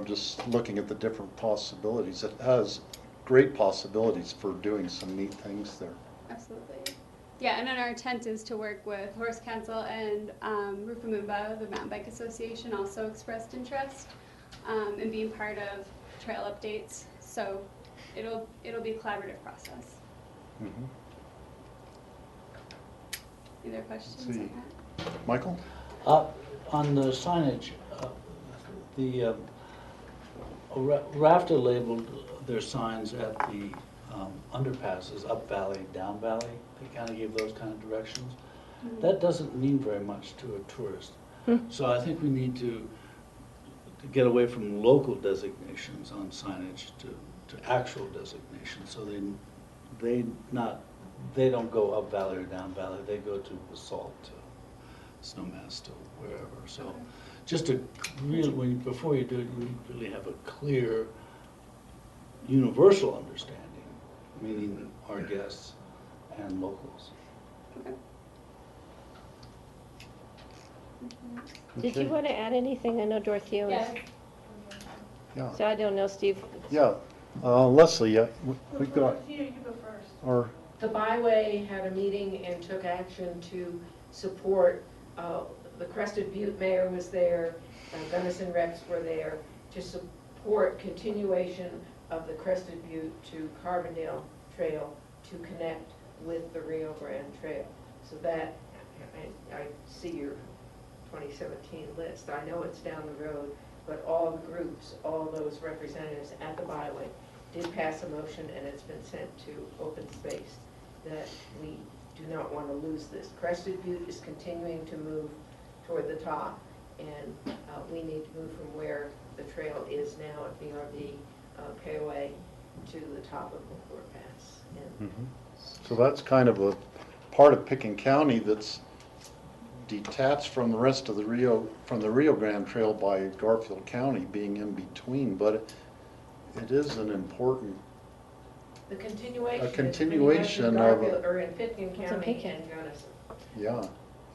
just looking at the different possibilities. It has great possibilities for doing some neat things there. Absolutely. Yeah, and then our intent is to work with Horse Council, and Rufamumba, the Mountain Bike Association, also expressed interest in being part of trail updates. So it'll be a collaborative process. Any other questions on that? Michael? On the signage, the Rafter labeled their signs at the underpasses, up valley, down valley. They kind of gave those kind of directions. That doesn't mean very much to a tourist. So I think we need to get away from local designations on signage to actual designations, so they don't go up valley or down valley. They go to Basalt, to Snowmass, to wherever. So just to really, before you do it, you really have a clear universal understanding, meaning our guests and locals. Did you want to add anything? I know Dorothea was. Yeah. So I don't know, Steve. Yeah. Leslie, we've got. You go first. Or The Byway had a meeting and took action to support, the Crested Butte mayor was there, Gunnison reps were there, to support continuation of the Crested Butte to Carbondale Trail to connect with the Rio Grande Trail. So that, I see your 2017 list. I know it's down the road, but all the groups, all those representatives at the Byway did pass a motion, and it's been sent to open space, that we do not want to lose this. Crested Butte is continuing to move toward the top, and we need to move from where the trail is now at BRB, KOA, to the top of McClure Pass. And so that's kind of a part of Pickens County that's detached from the rest of the Rio Grande Trail by Garfield County being in between, but it is an important the continuation, a continuation of Garfield, or in Pitkin County Pitkin. and Gunnison. Yeah,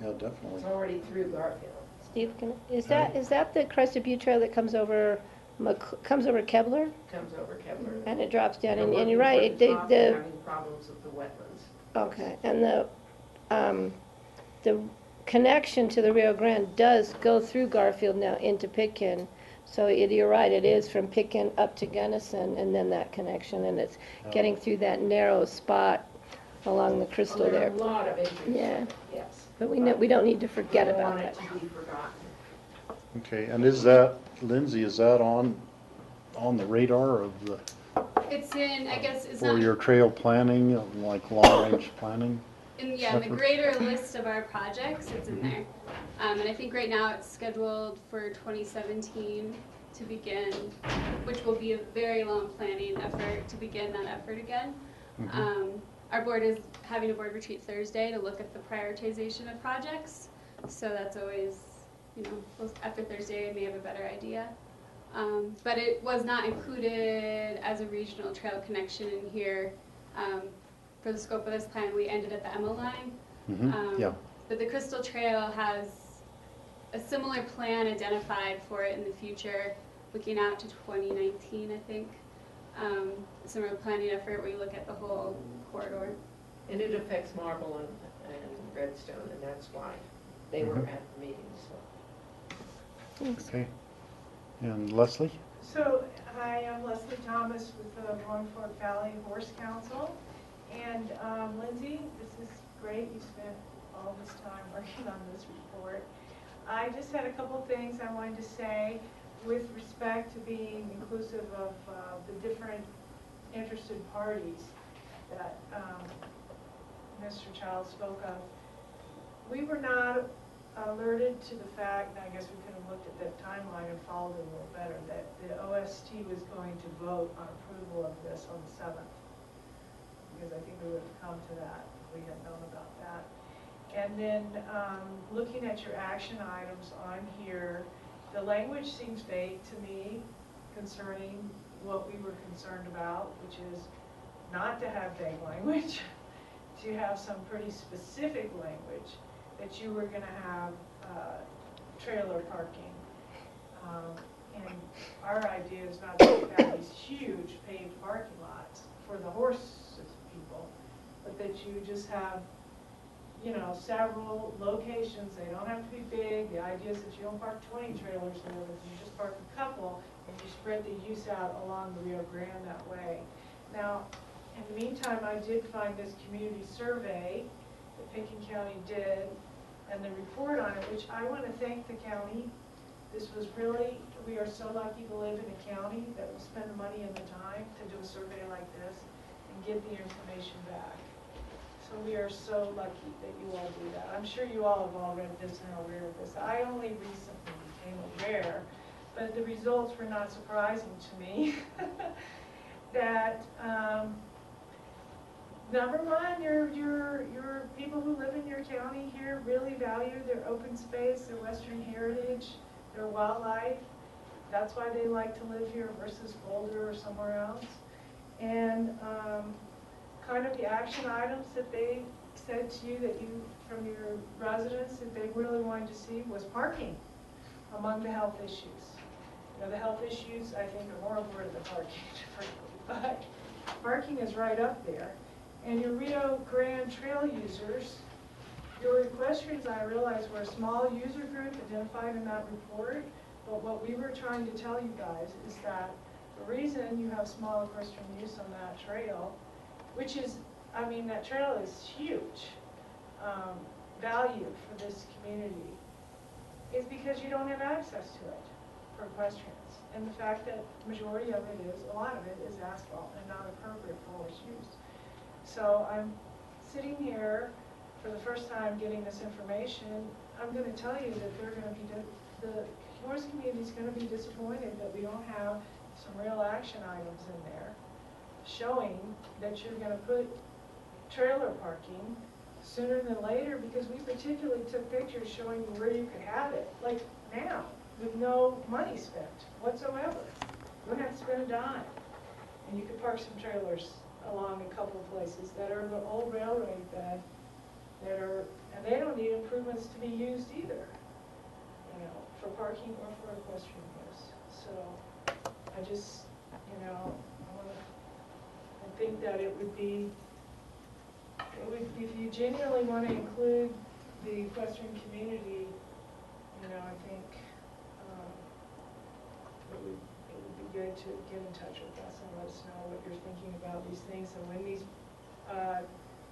definitely. It's already through Garfield. Steve, is that the Crested Butte Trail that comes over, comes over Kebler? Comes over Kevlar. And it drops down, They're and working you're right, toward the top and the, having problems with the wetlands. okay, and the connection to the Rio Grande does go through Garfield now into Pitkin. So you're right, it is from Pitkin up to Gunnison, and then that connection, and it's getting through that narrow spot along the Crystal There there. are a lot of entries, Yeah, yes. but we don't need to forget We don't about want it that. to be forgotten. Okay, and is that, Lindsay, is that on the radar of the, It's in, I guess, it's for not your trail planning, like long-range planning? in the effort? greater list of our projects. It's in there, and I think right now it's scheduled for 2017 to begin, which will be a very long planning effort to begin that effort again. Our board is having a board retreat Thursday to look at the prioritization of projects. So that's always, you know, after Thursday I may have a better idea. But it was not included as a regional trail connection in here. For the scope of this plan, we ended at the Emma line. Yeah. But the Crystal Trail has a similar plan identified for it in the future, looking out to 2019, I think. Similar planning effort where you look at the whole corridor. And it affects Marble and Redstone, and that's why they were at the meeting, so. Okay. And Leslie? So, hi, I'm Leslie Thomas with the Roaring Fork Valley Horse Council. And Lindsay, this is great. You spent all this time working on this report. I just had a couple things I wanted to say with respect to being inclusive of the different interested parties that Mr. Child spoke of. We were not alerted to the fact, and I guess we could have looked at that timeline and followed it a little better, that the OST was going to vote on approval of this on the 7th. Because I think we would have come to that if we had known about that. And then looking at your action items on here, the language seems vague to me concerning what we were concerned about, which is not to have vague language, to have some pretty specific language that you were going to have trailer parking. And our idea is not to have these huge paved parking lots for the horse people, but that you just have, you know, several locations. They don't have to be big. The idea is that you don't park 20 trailers there, but you just park a couple, and you spread the use out along the Rio Grande that way. Now, in the meantime, I did find this community survey that Pitkin County did, and the report on it, which I want to thank the county. This was really, we are so lucky to live in a county that will spend the money and the time to do a survey like this and get the information back. So we are so lucky that you all do that. I'm sure you all have all read this and are aware of this. I only recently became aware, but the results were not surprising to me. That number one, your people who live in your county here really value their open space, their Western heritage, their wildlife. That's why they like to live here versus Boulder or somewhere else. And kind of the action items that they said to you that you, from your residents, that they really wanted to see was parking among the health issues. You know, the health issues, I think, are more important than parking, but parking is right up there. And your Rio Grande Trail users, your equestrians, I realize, were a small user group identified in that report, but what we were trying to tell you guys is that the reason you have small equestrian use on that trail, which is, I mean, that trail is huge value for this community, is because you don't have access to it for equestrians. And the fact that the majority of it is, a lot of it is asphalt and not appropriate for horse use. So I'm sitting here for the first time getting this information. I'm going to tell you that they're going to be, the horse community is going to be disappointed that we don't have some real action items in there showing that you're going to put trailer parking sooner than later, because we particularly took pictures showing you where you could have it, like now, with no money spent whatsoever. You don't have to spend a dime. And you could park some trailers along a couple of places that are the old railroad bed that are, and they don't need improvements to be used either. You you know, for parking or for equestrian use. So I just, you know, I think that it would be, if you genuinely want to include the equestrian community, you know, I think it would be good to get in touch with us and let us know what you're thinking about these things and when these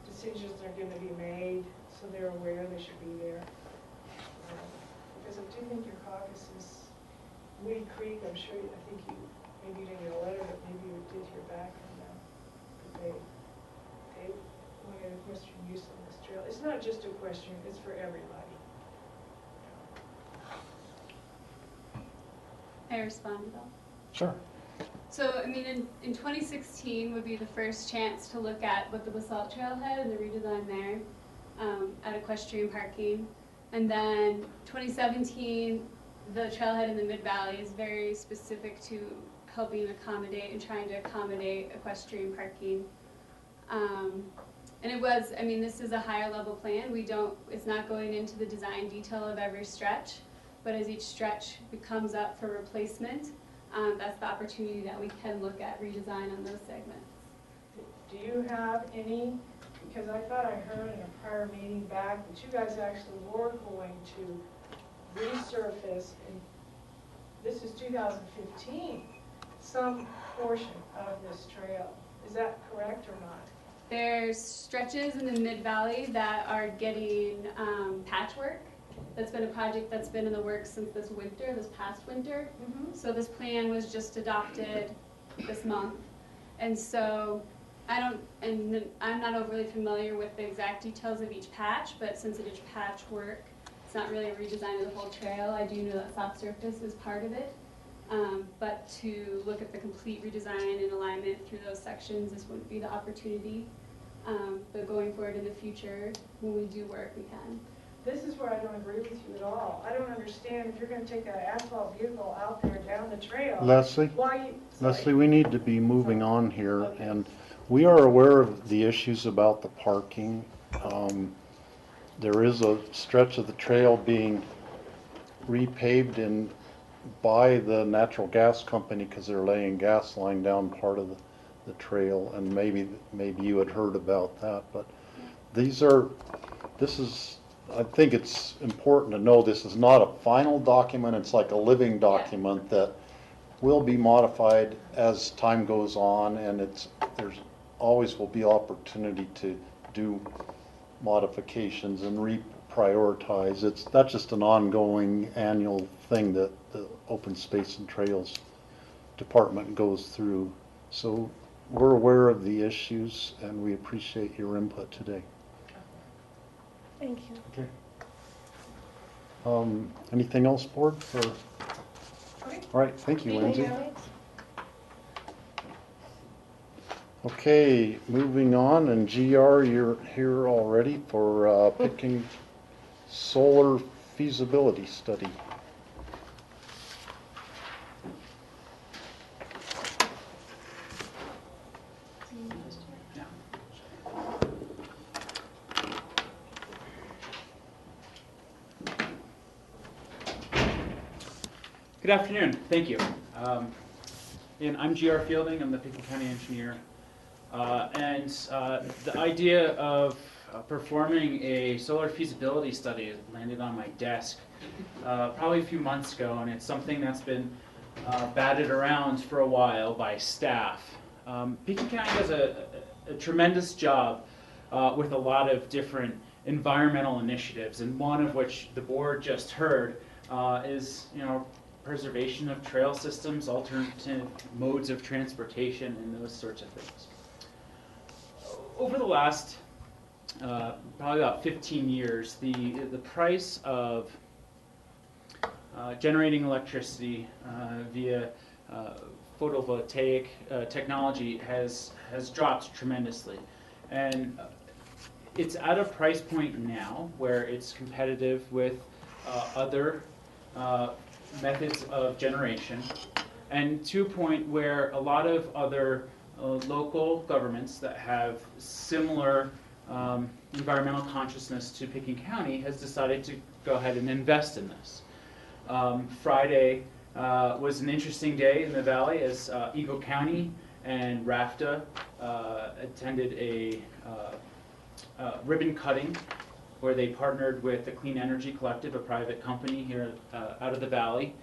decisions are going to be made, so they're aware they should be there. Because I do think your caucus is Woody Creek. I'm sure, I think you, maybe you didn't get a letter, but maybe you did hear back from them. But they wanted equestrian use on this trail. It's not just equestrian, it's for everybody. I respond to that. Sure. So, I mean, in 2016 would be the first chance to look at what the Basalt Trailhead and the redesign there at equestrian parking. And then 2017, the trailhead in the Mid-Valley is very specific to helping accommodate and trying to accommodate equestrian parking. And it was, I mean, this is a higher level plan. It's not going into the design detail of every stretch, but as each stretch comes up for replacement, that's the opportunity that we can look at redesign on those segments. Do you have any, because I thought I heard in a prior meeting back that you guys actually were going to resurface, and this is 2015, some portion of this trail. Is that correct or not? There's stretches in the Mid-Valley that are getting patchwork. That's been a project that's been in the works since this past winter. So this plan was just adopted this month. And so I'm not overly familiar with the exact details of each patch, but since it is patchwork, it's not really a redesign of the whole trail. I do know that soft surface is part of it. But to look at the complete redesign and alignment through those sections, this wouldn't be the opportunity. But going forward in the future, when we do work, we can. This is where I don't agree with you at all. I don't understand if you're going to take an asphalt vehicle out there down the trail. Leslie, Leslie, we need to be moving on here, and we are aware of the issues about the parking. There is a stretch of the trail being repaved by the natural gas company because they're laying gas line down part of the trail, and maybe you had heard about that, but I think it's important to know this is not a final document. It's like a living document that will be modified as time goes on, and there's always will be opportunity to do modifications and reprioritize. That's just an ongoing annual thing that the Open Space and Trails Department goes through. So we're aware of the issues, and we appreciate your input today. Thank you. Okay. Anything else, board? Okay. All right, thank you, Lindsay. Thanks. Okay, moving on, and GR, you're here already for picking solar feasibility study. Good afternoon. Thank you. And I'm GR Fielding. I'm the Pickens County engineer. The idea of performing a solar feasibility study landed on my desk probably a few months ago, and it's something that's been batted around for a while by staff. Pickens County does a tremendous job with a lot of different environmental initiatives, and one of which the board just heard is, preservation of trail systems, alternative modes of transportation, and those sorts of things. Over the last probably about 15 years, the price of generating electricity via photovoltaic technology has dropped tremendously, and it's at a price point now where it's competitive with other methods of generation, and to a point where a lot of other local governments that have similar environmental consciousness to Pickens County has decided to go ahead and invest in this. Friday was an interesting day in the Valley as Eagle County and RAFTA attended a ribbon cutting where they partnered with the Clean Energy Collective, a private company here out of the Valley,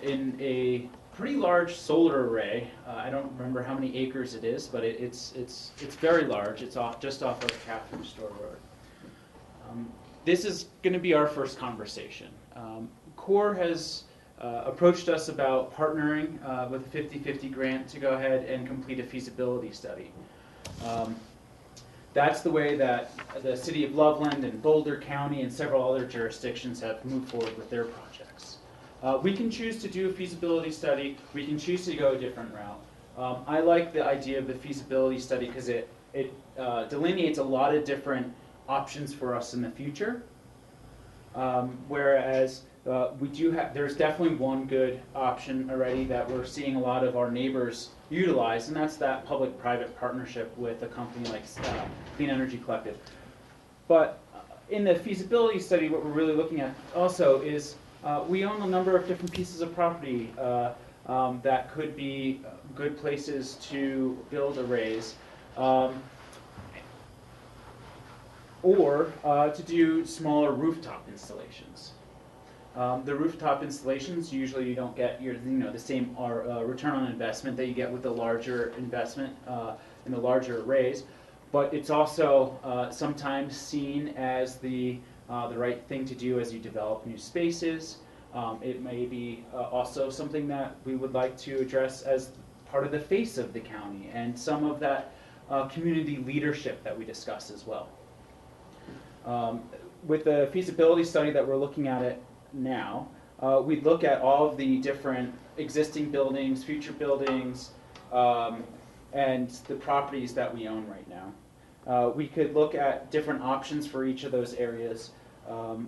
in a pretty large solar array. I don't remember how many acres it is, but it's very large. It's just off of Catherine Store Road. This is going to be our first conversation. CORE has approached us about partnering with a 50-50 grant to go ahead and complete a feasibility study. That's the way that the City of Loveland and Boulder County and several other jurisdictions have moved forward with their projects. We can choose to do a feasibility study. We can choose to go a different route. I like the idea of the feasibility study because it delineates a lot of different options for us in the future. Whereas there's definitely one good option already that we're seeing a lot of our neighbors utilize, and that's that public-private partnership with a company like Clean Energy Collective. But in the feasibility study, what we're really looking at also is we own a number of different pieces of property that could be good places to build arrays. Or to do smaller rooftop installations. The rooftop installations, usually you don't get the same return on investment that you get with the larger investment in the larger arrays, but it's also sometimes seen as the right thing to do as you develop new spaces. It may be also something that we would like to address as part of the face of the county and some of that community leadership that we discussed as well. With the feasibility study that we're looking at it now, we look at all of the different existing buildings, future buildings, and the properties that we own right now. We could look at different options for each of those areas.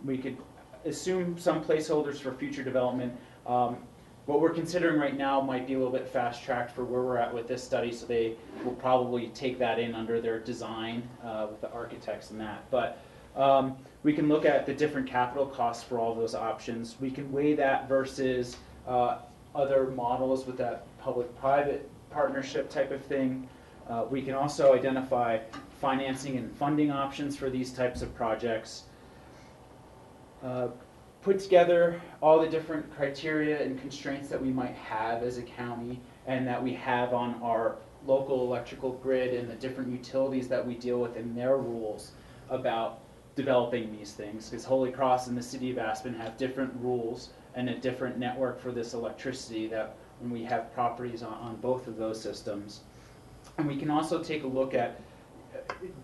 We could assume some placeholders for future development. What we're considering right now might be a little bit fast-tracked for where we're at with this study, so they will probably take that in under their design with the architects and that. But we can look at the different capital costs for all those options. We can weigh that versus other models with that public-private partnership type of thing. We can also identify financing and funding options for these types of projects. Put together all the different criteria and constraints that we might have as a county and that we have on our local electrical grid and the different utilities that we deal with and their rules about developing these things, because Holy Cross and the City of Aspen have different rules and a different network for this electricity that when we have properties on both of those systems. And we can also take a look at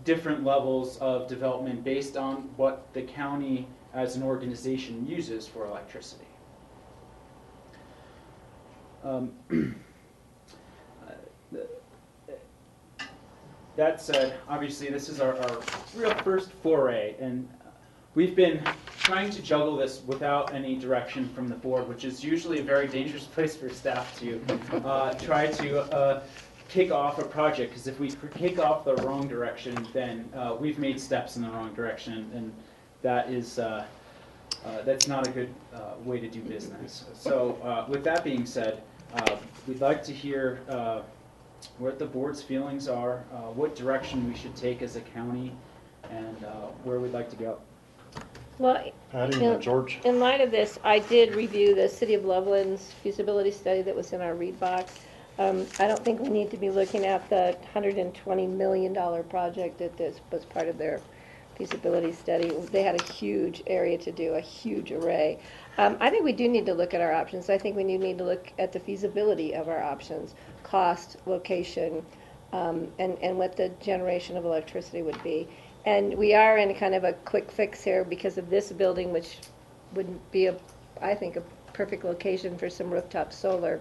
different levels of development based on what the county as an organization uses for electricity. That said, obviously this is our real first foray, and we've been trying to juggle this without any direction from the board, which is usually a very dangerous place for staff to try to kick off a project, because if we kick off the wrong direction, then we've made steps in the wrong direction, and that is that's not a good way to do business. So with that being said, we'd like to hear what the board's feelings are, what direction we should take as a county, and where we'd like to go. Well, George. in light of this, I did review the City of Loveland's feasibility study that was in our read box. I don't think we need to be looking at the $120 million project that this was part of their feasibility study. They had a huge area to do, a huge array. I think we do need to look at our options. I think we need to look at the feasibility of our options, cost, location, and what the generation of electricity would be. And we are in kind of a quick fix here because of this building, which would be, I think, a perfect location for some rooftop solar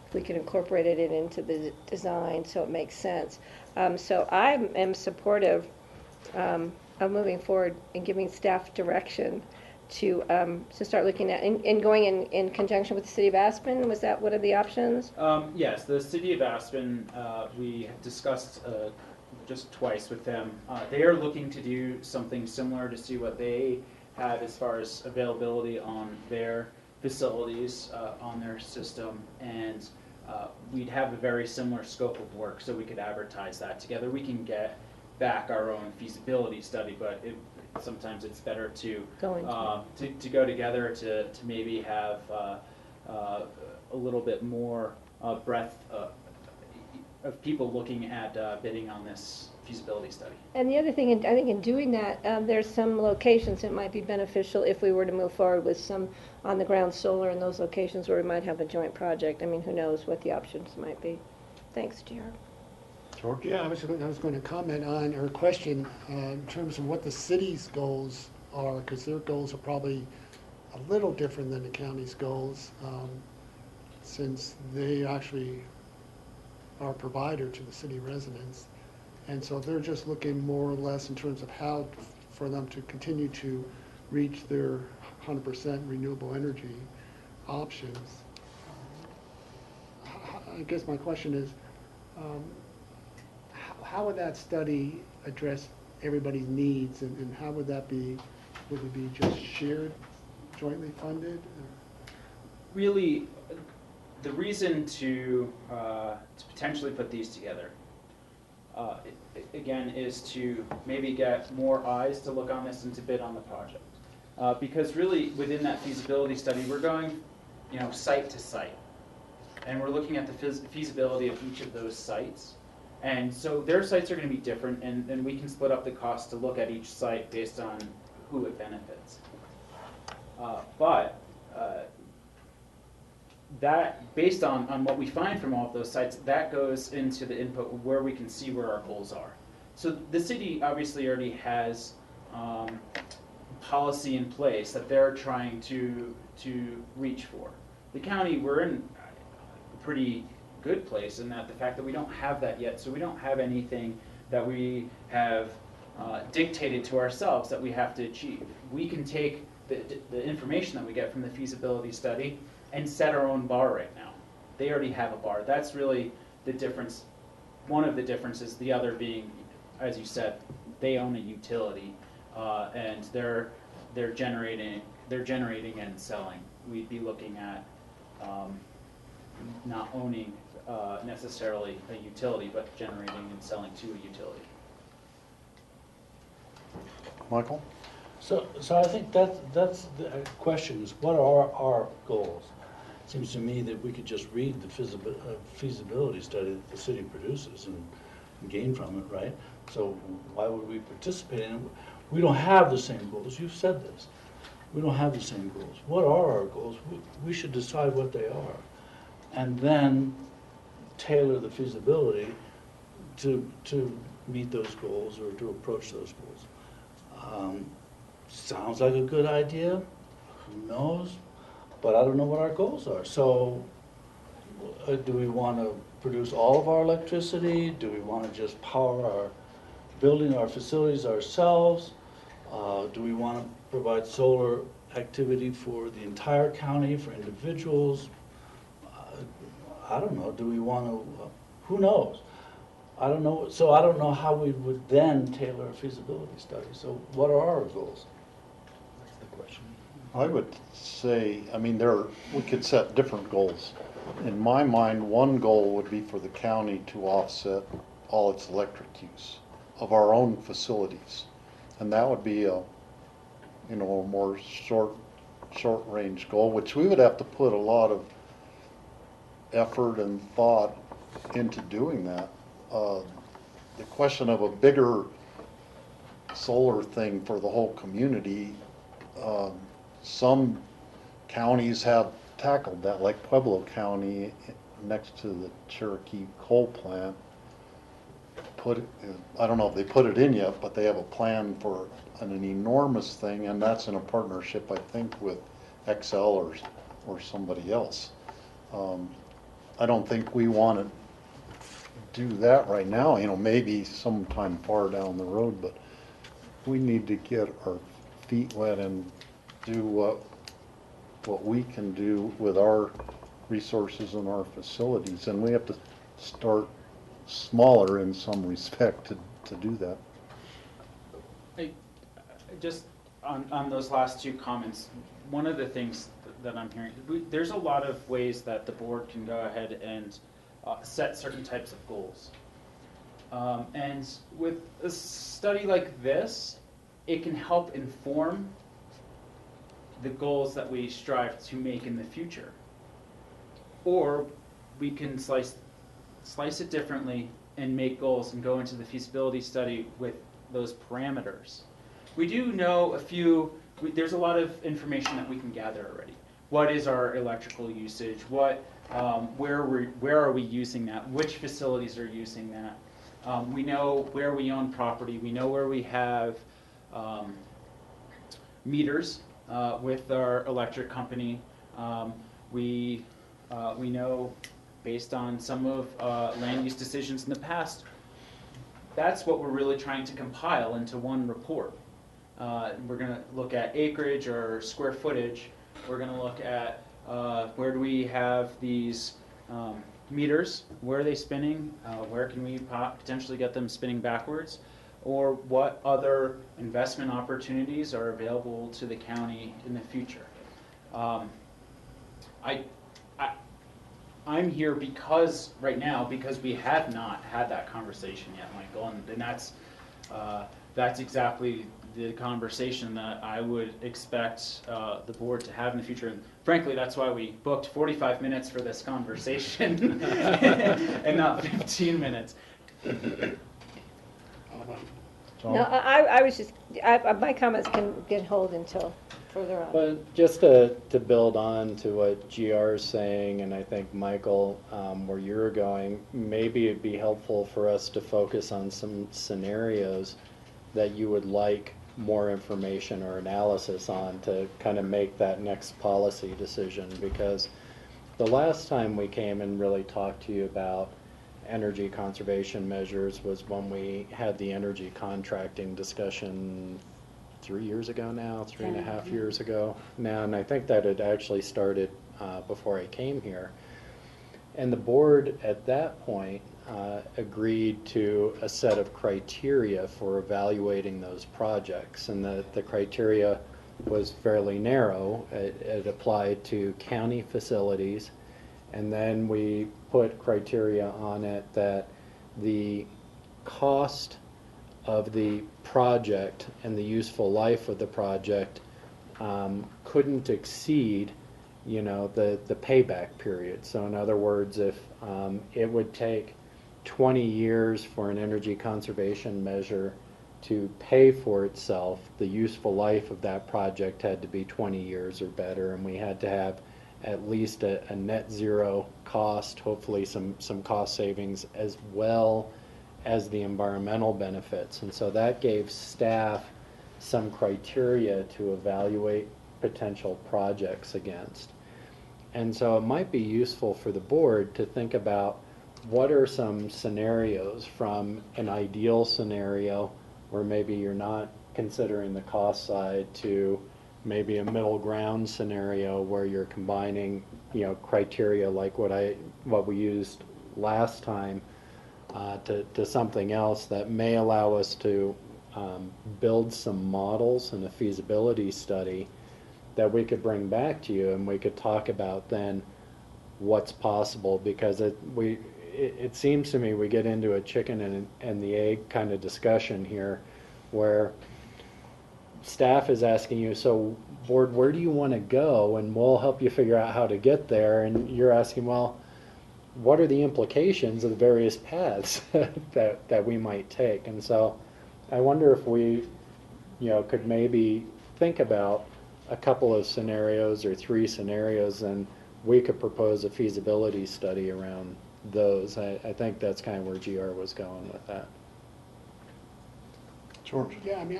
if we can incorporate it into the design so it makes sense. So I am supportive of moving forward and giving staff direction to start looking at and going in conjunction with the City of Aspen. Was that one of the options? Yes, the City of Aspen, we have discussed just twice with them. They are looking to do something similar to see what they have as far as availability on their facilities, on their system, and we'd have a very similar scope of work, so we could advertise that together. We can get back our own feasibility study, but sometimes it's better to go together to maybe have a little bit more breadth of people looking at bidding on this feasibility study. And the other thing, I think in doing that, there's some locations that might be beneficial if we were to move forward with some on-the-ground solar in those locations where we might have a joint project. I mean, who knows what the options might be. Thanks, JR. George? Yeah, I was going to comment on her question in terms of what the city's goals are, because their goals are probably a little different than the county's goals, since they actually are a provider to the city residents. And so they're just looking more or less in terms of how for them to continue to reach their 100% renewable energy options. I guess my question is, how would that study address everybody's needs, and how would that be? Would it be just shared, jointly funded? Really, the reason to potentially put these together, again, is to maybe get more eyes to look on this and to bid on the project. Because really, within that feasibility study, we're going, site to site, and we're looking at the feasibility of each of those sites. And so their sites are going to be different, and we can split up the cost to look at each site based on who it benefits. But that, based on what we find from all of those sites, that goes into the input where we can see where our goals are. So the city obviously already has policy in place that they're trying to reach for. The county, we're in a pretty good place in that the fact that we don't have that yet, so we don't have anything that we have dictated to ourselves that we have to achieve. We can take the information that we get from the feasibility study and set our own bar right now. They already have a bar. That's really the difference, one of the differences, the other being, as you said, they own a utility, and they're generating and selling. We'd be looking at not owning necessarily a utility, but generating and selling to a utility. Michael? So I think that's the question is, what are our goals? It seems to me that we could just read the feasibility study that the city produces and gain from it, right? So why would we participate in it? We don't have the same goals. You've said this. We don't have the same goals. What are our goals? We should decide what they are, and then tailor the feasibility to meet those goals or to approach those goals. Sounds like a good idea. Who knows? But I don't know what our goals are. So do we want to produce all of our electricity? Do we want to just power our building, our facilities ourselves? Do we want to provide solar activity for the entire county, for individuals? I don't know. Do we want to, who knows? I don't know. So I don't know how we would then tailor a feasibility study. So what are our goals? That's the question. I would say, I mean, we could set different goals. In my mind, one goal would be for the county to offset all its electric use of our own facilities. And that would be a more short-range goal, which we would have to put a lot of effort and thought into doing that. The question of a bigger solar thing for the whole community, some counties have tackled that, like Pueblo County next to the Cherokee coal plant. I don't know if they put it in yet, but they have a plan for an enormous thing, and that's in a partnership, I think, with XL or somebody else. I don't think we want to do that right now, maybe sometime far down the road, but we need to get our feet wet and do what we can do with our resources and our facilities, and we have to start smaller in some respect to do that. on those last two comments, one of the things that I'm hearing, there's a lot of ways that the board can go ahead and set certain types of goals. And with a study like this, it can help inform the goals that we strive to make in the future. Or we can slice it differently and make goals and go into the feasibility study with those parameters. We do know there's a lot of information that we can gather already. What is our electrical usage? Where are we using that? Which facilities are using that? We know where we own property. We know where we have meters with our electric company. We know, based on some of land use decisions in the past, that's what we're really trying to compile into one report. We're going to look at acreage or square footage. We're going to look at where do we have these meters, where are they spinning, where can we potentially get them spinning backwards, or what other investment opportunities are available to the county in the future. I'm here right now because we have not had that conversation yet, Michael, and that's exactly the conversation that I would expect the board to have in the future. And frankly, that's why we booked 45 minutes for this conversation and not 15 minutes. No, I was just, my comments can hold until further on. But just to build on to what GR is saying, and I think Michael, where you're going, maybe it'd be helpful for us to focus on some scenarios that you would like more information or analysis on to kind of make that next policy decision. Because the last time we came and really talked to you about energy conservation measures was when we had the energy contracting discussion 3 years ago now, 3.5 years ago now, and I think that had actually started before I came here. And the board at that point agreed to a set of criteria for evaluating those projects, and the criteria was fairly narrow. It applied to county facilities, and then we put criteria on it that the cost of the project and the useful life of the project couldn't exceed, the payback period. So in other words, if it would take 20 years for an energy conservation measure to pay for itself, the useful life of that project had to be 20 years or better, and we had to have at least a net zero cost, hopefully some cost savings, as well as the environmental benefits. And so that gave staff some criteria to evaluate potential projects against. And so it might be useful for the board to think about what are some scenarios, from an ideal scenario where maybe you're not considering the cost side, to maybe a middle ground scenario where you're combining, criteria like what we used last time to something else that may allow us to build some models and a feasibility study that we could bring back to you, and we could talk about then what's possible. Because it seems to me we get into a chicken and the egg kind of discussion here, where staff is asking you, so board, where do you want to go, and we'll help you figure out how to get there, and you're asking, well, what are the implications of the various paths that we might take? And so I wonder if we could maybe think about a couple of scenarios or 3 scenarios, and we could propose a feasibility study around those. I think that's kind of where GR was going with that. George? Yeah, I mean,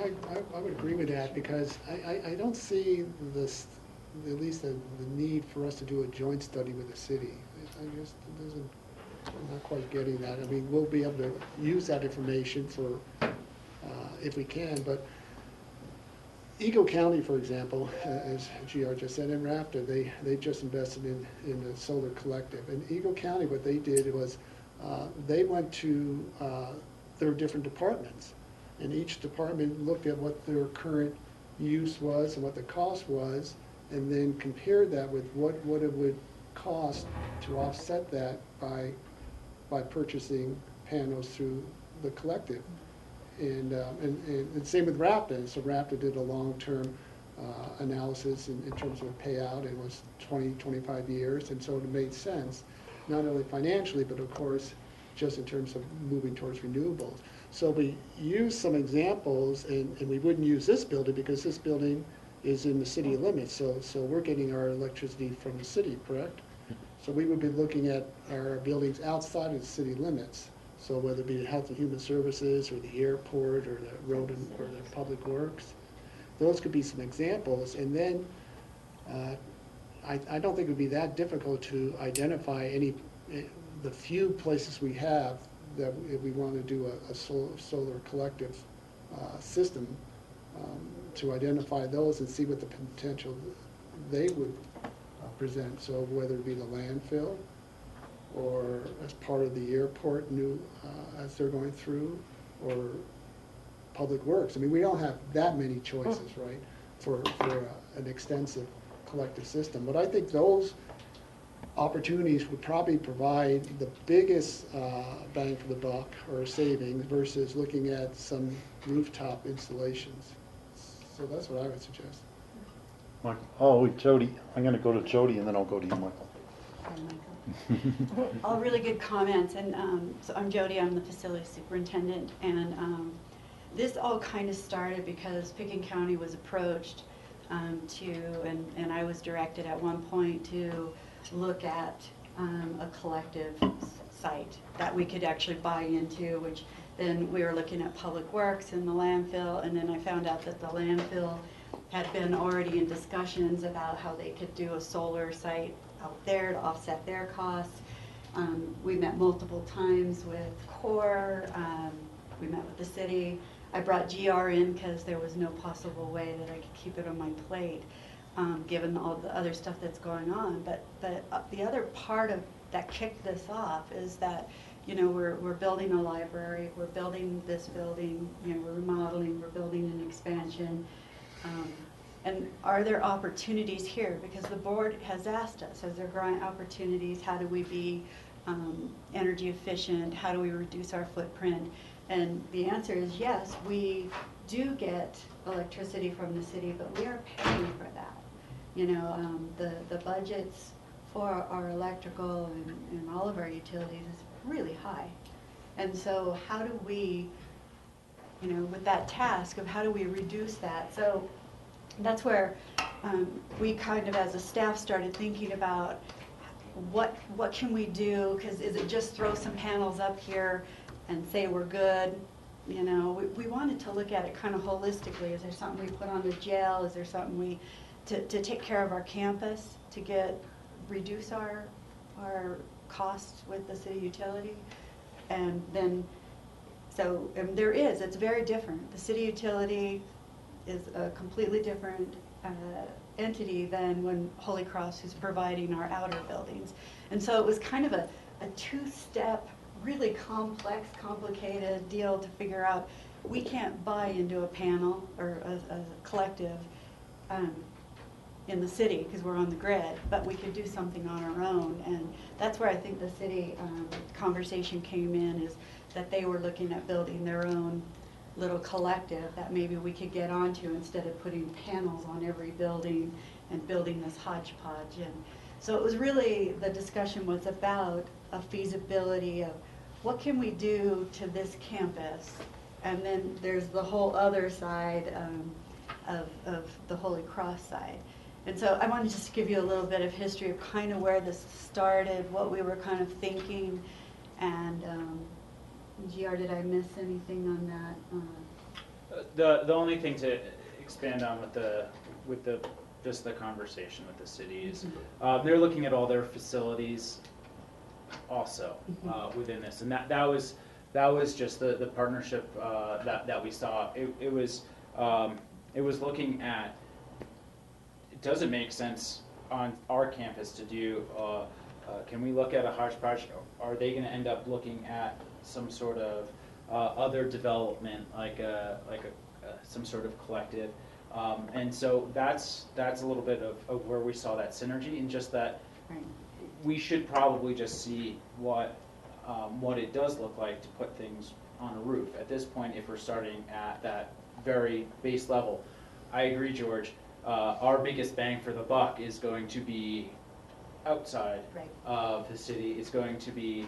I would agree with that, because I don't see this, at least the need for us to do a joint study with the city. I guess I'm not quite getting that. I mean, we'll be able to use that information for, if we can, but Eagle County, for example, as GR just said, and RAPTA, they just invested in the solar collective. And Eagle County, what they did was they went to their different departments, and each department looked at what their current use was and what the cost was, and then compare that with what it would cost to offset that by purchasing panels through the collective. And same with RAPTA. So RAPTA did a long-term analysis in terms of payout. It was 20, 25 years, and so it made sense, not only financially, but of course, just in terms of moving towards renewables. So we used some examples, and we wouldn't use this building because this building is in the city limits. So we're getting our electricity from the city, correct? So we would be looking at our buildings outside of the city limits. So whether it be the Health and Human Services or the airport or the road or the public works, those could be some examples. And then I don't think it would be that difficult to identify the few places we have that if we want to do a solar collective system, to identify those and see what the potential they would present. So whether it be the landfill, or as part of the airport as they're going through, or public works. I mean, we don't have that many choices, right, for an extensive collective system. But I think those opportunities would probably provide the biggest bang for the buck or savings versus looking at some rooftop installations. So that's what I would suggest. Michael. Oh, Jody. I'm going to go to Jody, and then I'll go to you, Michael. Hi, Michael. All really good comments, and so I'm Jody, I'm the facility superintendent, and this all kind of started because Pickens County was approached and I was directed at one point to look at a collective site that we could actually buy into, which then we were looking at public works and the landfill, and then I found out that the landfill had been already in discussions about how they could do a solar site out there to offset their costs. We met multiple times with CORE, we met with the city. I brought GR in because there was no possible way that I could keep it on my plate, given all the other stuff that's going on. But the other part of that kicked this off is that, you know, we're building a library, we're building this building, you know, we're remodeling, we're building an expansion. And are there opportunities here? Because the board has asked us, is there grant opportunities? How do we be energy efficient? How do we reduce our footprint? And the answer is yes, we do get electricity from the city, but we are paying for that. You know, the budgets for our electrical and all of our utilities is really high. And so how do we, you know, with that task of how do we reduce that? So that's where we kind of as a staff started thinking about what can we do, because is it just throw some panels up here and say we're good? You know, we wanted to look at it kind of holistically. Is there something we put on the jail? Is there something to take care of our campus, to reduce our costs with the city utility? And then, so it's very different. The city utility is a completely different entity than when Holy Cross is providing our outer buildings. And so it was kind of a two-step, really complex, complicated deal to figure out. We can't buy into a panel or a collective in the city because we're on the grid, but we could do something on our own. And that's where I think the city conversation came in, is that they were looking at building their own little collective that maybe we could get onto instead of putting panels on every building and building this hodgepodge. And so it was really, the discussion was about a feasibility of what can we do to this campus, and then there's the whole other side of the Holy Cross side. And so I wanted to just give you a little bit of history of kind of where this started, what we were kind of thinking, and GR, did I miss anything on that? The only thing to expand on with the conversation with the city is they're looking at all their facilities also within this, and that was just the partnership that we saw. It was looking at, does it make sense on our campus to do? Can we look at a hodgepodge? Are they going to end up looking at some sort of other development, like some sort of collective? And so that's a little bit of where we saw that synergy, and just that we should probably just see what it does look like to put things on a roof. At this point, if we're starting at that very base level, I agree, George. Our biggest bang for the buck is going to be outside of the city. It's going to be,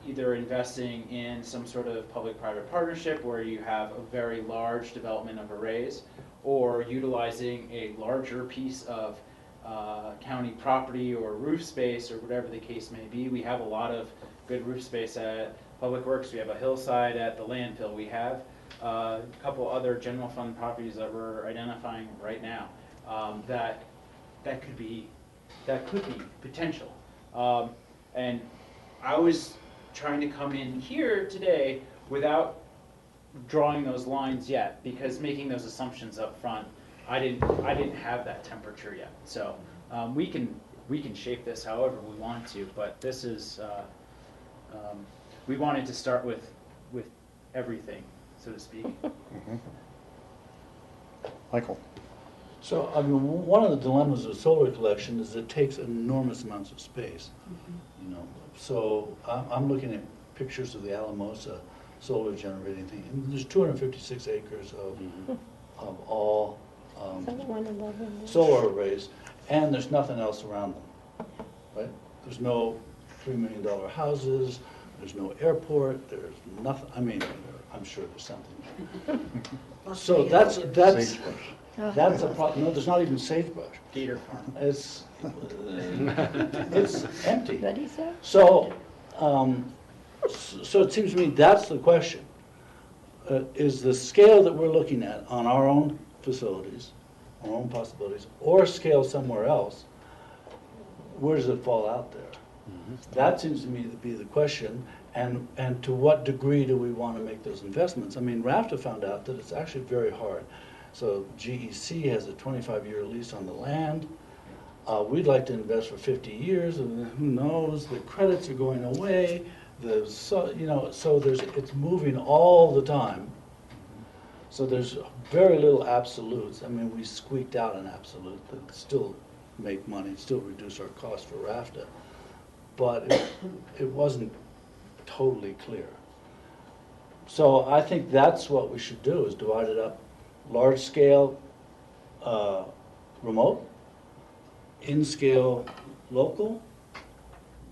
either investing in some sort of public-private partnership where you have a very large development of arrays, or utilizing a larger piece of county property or roof space, or whatever the case may be. We have a lot of good roof space at Public Works. We have a hillside at the landfill. We have a couple other general fund properties that we're identifying right now that could be potential. And I was trying to come in here today without drawing those lines yet, because making those assumptions up front, I didn't have that temperature yet. So we can shape this however we want to, but this is we wanted to start with everything, so to speak. Michael. So, I mean, one of the dilemmas of solar collection is it takes enormous amounts of space, you know. So I'm looking at pictures of the Alamosa solar generating thing, and there's 256 acres of all solar arrays, and there's nothing else around them, right? There's no $3 million houses, there's no airport, there's nothing. I mean, I'm sure there's something. So that's a problem. No, there's not even sagebrush. Gator farm. It's empty. So, so it seems to me that's the question. Is the scale that we're looking at on our own facilities, our own possibilities, or scale somewhere else, where does it fall out there? That seems to me to be the question, and to what degree do we want to make those investments? I mean, RAFTA found out that it's actually very hard. So GEC has a 25-year lease on the land. We'd like to invest for 50 years, and who knows, the credits are going away. So it's moving all the time. So there's very little absolutes. I mean, we squeaked out an absolute that still make money, still reduce our cost for RAFTA. But it wasn't totally clear. So I think that's what we should do, is divide it up. Large scale remote, in scale local.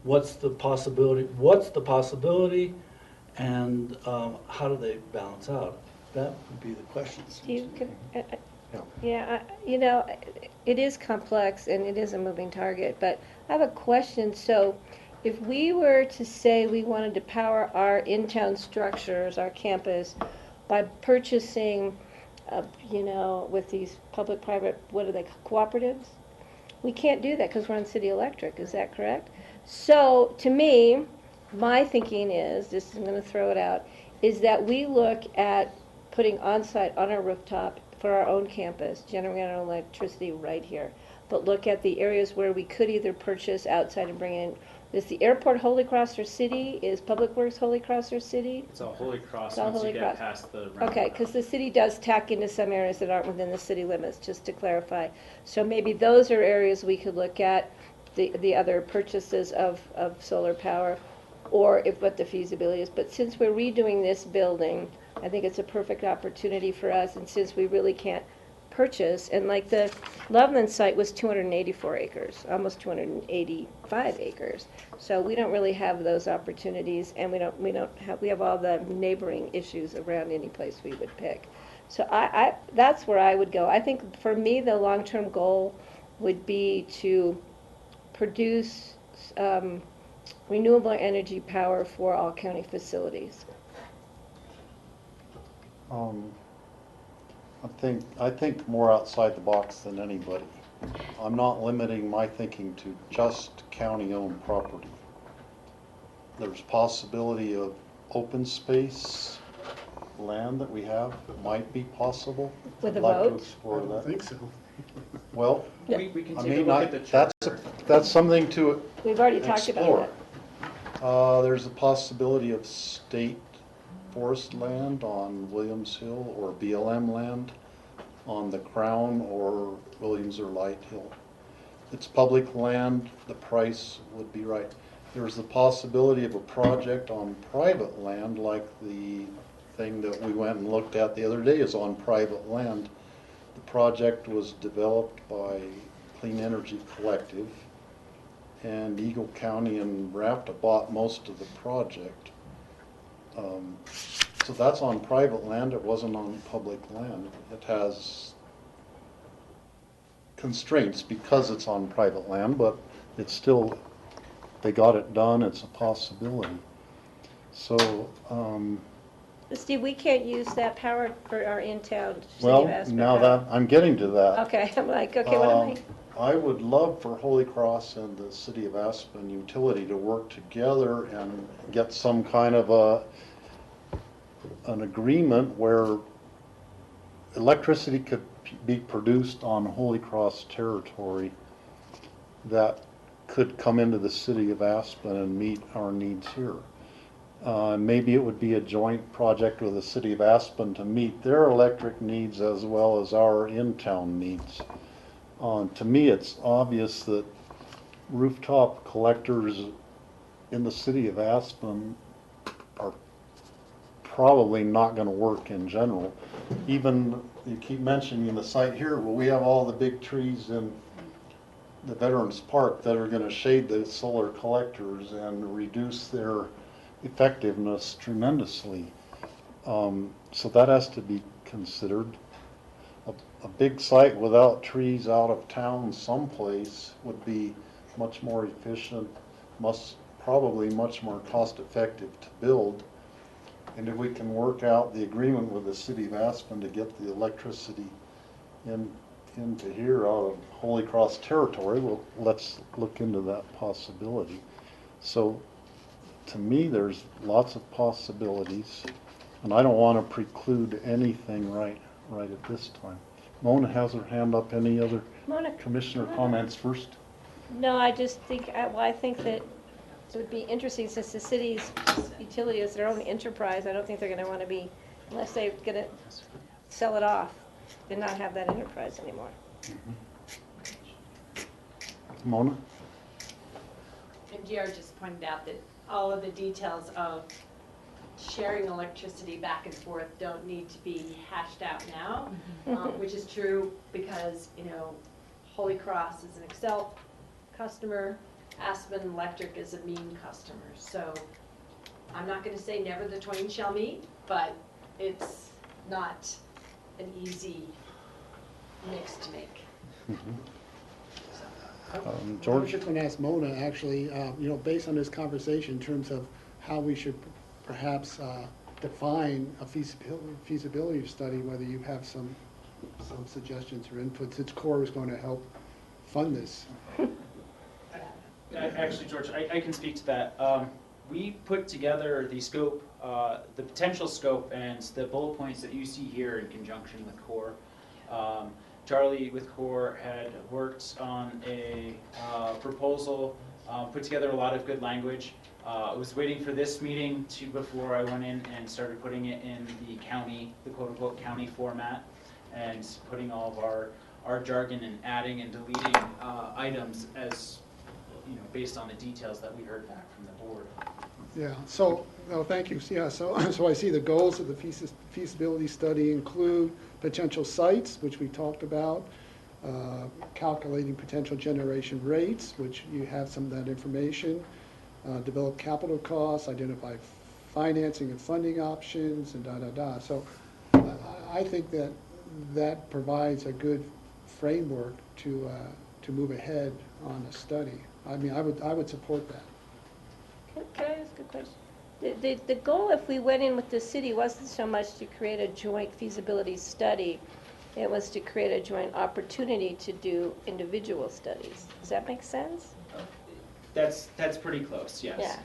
What's the possibility, and how do they balance out? That would be the questions. It is complex and it is a moving target, but I have a question. So if we were to say we wanted to power our in-town structures, our campus, by purchasing with these public-private, what are they, cooperatives? We can't do that because we're on city electric, is that correct? So, to me, my thinking is, I'm going to throw it out, is that we look at putting on-site on our rooftop for our own campus, generating our own electricity right here, but look at the areas where we could either purchase outside and bring in. Is the airport Holy Cross or city? Is Public Works Holy Cross or city? It's all Holy Cross It's all once Holy you Cross. get past the Okay, because the city does tack into some areas that aren't within the city limits, just to clarify. So maybe those are areas we could look at, the other purchases of solar power, or what the feasibility is. But since we're redoing this building, I think it's a perfect opportunity for us, and since we really can't purchase, and like the Loveland site was 284 acres, almost 285 acres. So we don't really have those opportunities, and we have all the neighboring issues around any place we would pick. So that's where I would go. I think for me the long-term goal would be to produce renewable energy power for all county facilities. I think more outside the box than anybody. I'm not limiting my thinking to just county-owned property. There's possibility of open space land that we have might be possible. With a I'd like to vote? explore I don't that. think so. Well, We can I take a mean, look at the chart. that's something to We've already talked about explore. that. There's a possibility of state forest land on Williams Hill or BLM land on the Crown or Williams or Light Hill. It's public land, the price would be right. There's the possibility of a project on private land, like the thing that we went and looked at the other day is on private land. The project was developed by Clean Energy Collective, and Eagle County and RAPTA bought most of the project. So that's on private land, it wasn't on public land. It has constraints because it's on private land, but it's still, they got it done, it's a possibility. So, Steve, we can't use that power for our in-town city well, of Aspen now power. that, I'm getting to that. Okay, I'm like, okay, what am I? I would love for Holy Cross and the City of Aspen Utility to work together and get some kind of an agreement where electricity could be produced on Holy Cross territory that could come into the City of Aspen and meet our needs here. Maybe it would be a joint project with the City of Aspen to meet their electric needs as well as our in-town needs. To me, it's obvious that rooftop collectors in the City of Aspen are probably not going to work in general. Even, you keep mentioning the site here, well, we have all the big trees in the Veterans Park that are going to shade the solar collectors and reduce their effectiveness tremendously. So that has to be considered. A big site without trees out of town someplace would be much more efficient, probably much more cost effective to build. And if we can work out the agreement with the City of Aspen to get the electricity into here out of Holy Cross territory, well, let's look into that possibility. So to me, there's lots of possibilities, and I don't want to preclude anything right at this time. Mona has her hand up. Any other commissioner comments first? No, I just think, well, I think that it would be interesting since the city's utility is their own enterprise. I don't think they're going to want to be, unless they're going to sell it off and not have that enterprise anymore. Mona? And GR just pointed out that all of the details of sharing electricity back and forth don't need to be hashed out now, which is true because, you know, Holy Cross is an Excel customer, Aspen Electric is a mean customer. So I'm not going to say never the twain shall meet, but it's not an easy mix to make. George? I was just going to ask Mona, actually, you know, based on this conversation in terms of how we should perhaps define a feasibility study, whether you have some suggestions or inputs, since CORE is going to help fund this. Actually, George, I can speak to that. We put together the scope, the potential scope, and the bullet points that you see here in conjunction with CORE. Charlie with CORE had worked on a proposal, put together a lot of good language. I was waiting for this meeting before I went in and started putting it in the county, the quote-unquote county format, and putting all of our jargon and adding and deleting items as, you know, based on the details that we heard back from the board. Yeah, so, no, thank you. Yeah, so I see the goals of the feasibility study include potential sites, which we talked about, calculating potential generation rates, which you have some of that information, develop capital costs, identify financing and funding options, and da-da-da. So I think that provides a good framework to move ahead on a study. I mean, I would support that. Can I ask a question? The goal, if we went in with the city, wasn't so much to create a joint feasibility study. It was to create a joint opportunity to do individual studies. Does that make sense? That's pretty close, yes. Yeah.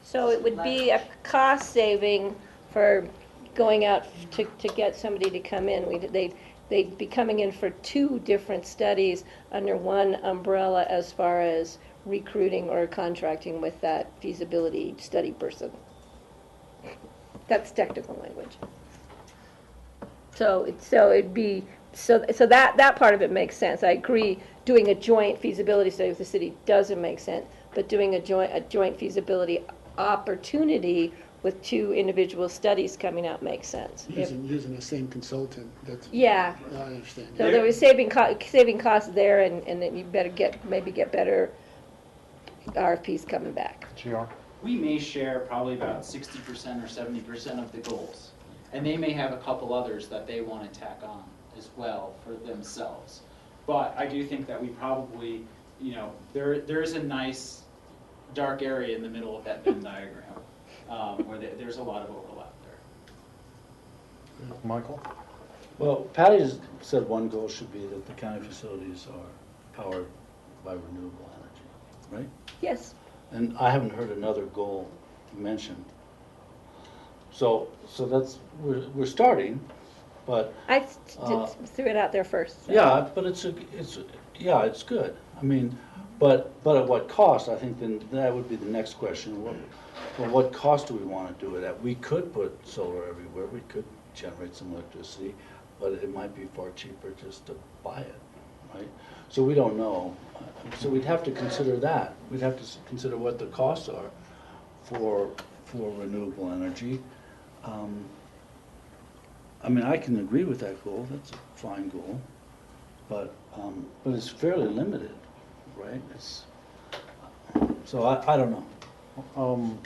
So it would be a cost saving for going out to get somebody to come in. They'd be coming in for two different studies under one umbrella as far as recruiting or contracting with that feasibility study person. That's technical language. So it'd be, so that part of it makes sense. I agree, doing a joint feasibility study with the city doesn't make sense, but doing a joint feasibility opportunity with two individual studies coming out makes sense. Using the same consultant, that's. Yeah. I understand. So there was saving costs there, and then you better maybe get better RFPs coming back. GR. We may share probably about 60% or 70% of the goals. And they may have a couple others that they want to tack on as well for themselves. But I do think that we probably, there is a nice dark area in the middle of that Venn diagram where there's a lot of overlap there. Michael? Well, Patty's said one goal should be that the county facilities are powered by renewable energy, right? Yes. And I haven't heard another goal mentioned. So that's, we're starting, but. I threw it out there first. So. Yeah, but it's good. I mean, but at what cost? I think then that would be the next question. What cost do we want to do it at? We could put solar everywhere. We could generate some electricity, but it might be far cheaper just to buy it, right? So we don't know. So we'd have to consider that. We'd have to consider what the costs are for renewable energy. I mean, I can agree with that goal. That's a fine goal, but it's fairly limited, right? So I don't know.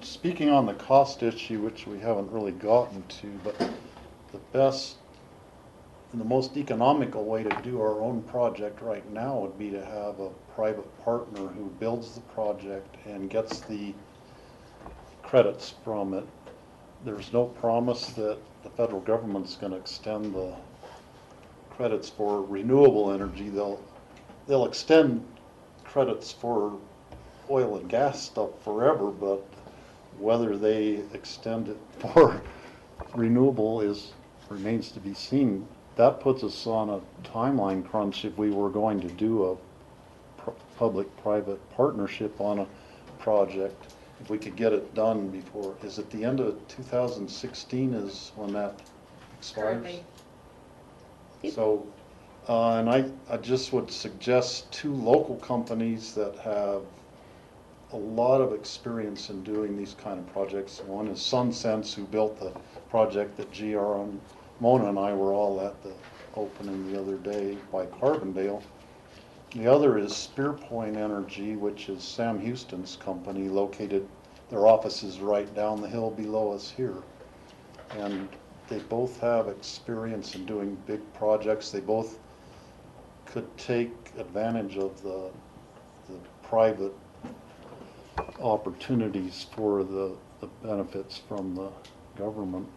Speaking on the cost issue, which we haven't really gotten to, but the best and the most economical way to do our own project right now would be to have a private partner who builds the project and gets the credits from it. There's no promise that the federal government's going to extend the credits for renewable energy. They'll extend credits for oil and gas stuff forever, but whether they extend it for renewable remains to be seen. That puts us on a timeline crunch if we were going to do a public-private partnership on a project. If we could get it done before, is it the end of 2016 is when that expires? Currently. So, and I just would suggest two local companies that have a lot of experience in doing these kind of projects. One is SunSense, who built the project that GR and Mona and I were all at the opening the other day by Carbondale. The other is Spearpoint Energy, which is Sam Houston's company, located, their office is right down the hill below us here. And they both have experience in doing big projects. They both could take advantage of the private opportunities for the benefits from the government.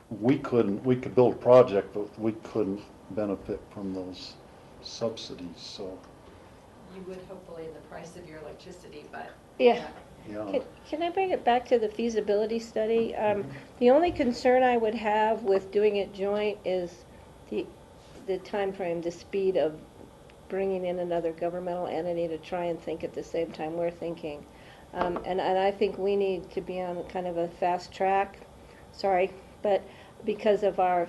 We could build a project, but we couldn't benefit from those subsidies, so. You would hopefully in the price of your electricity, but. Yeah. Yeah. Can I bring it back to the feasibility study? The only concern I would have with doing it joint is the time frame, the speed of bringing in another governmental entity to try and think at the same time we're thinking. And I think we need to be on kind of a fast track, sorry, but because of our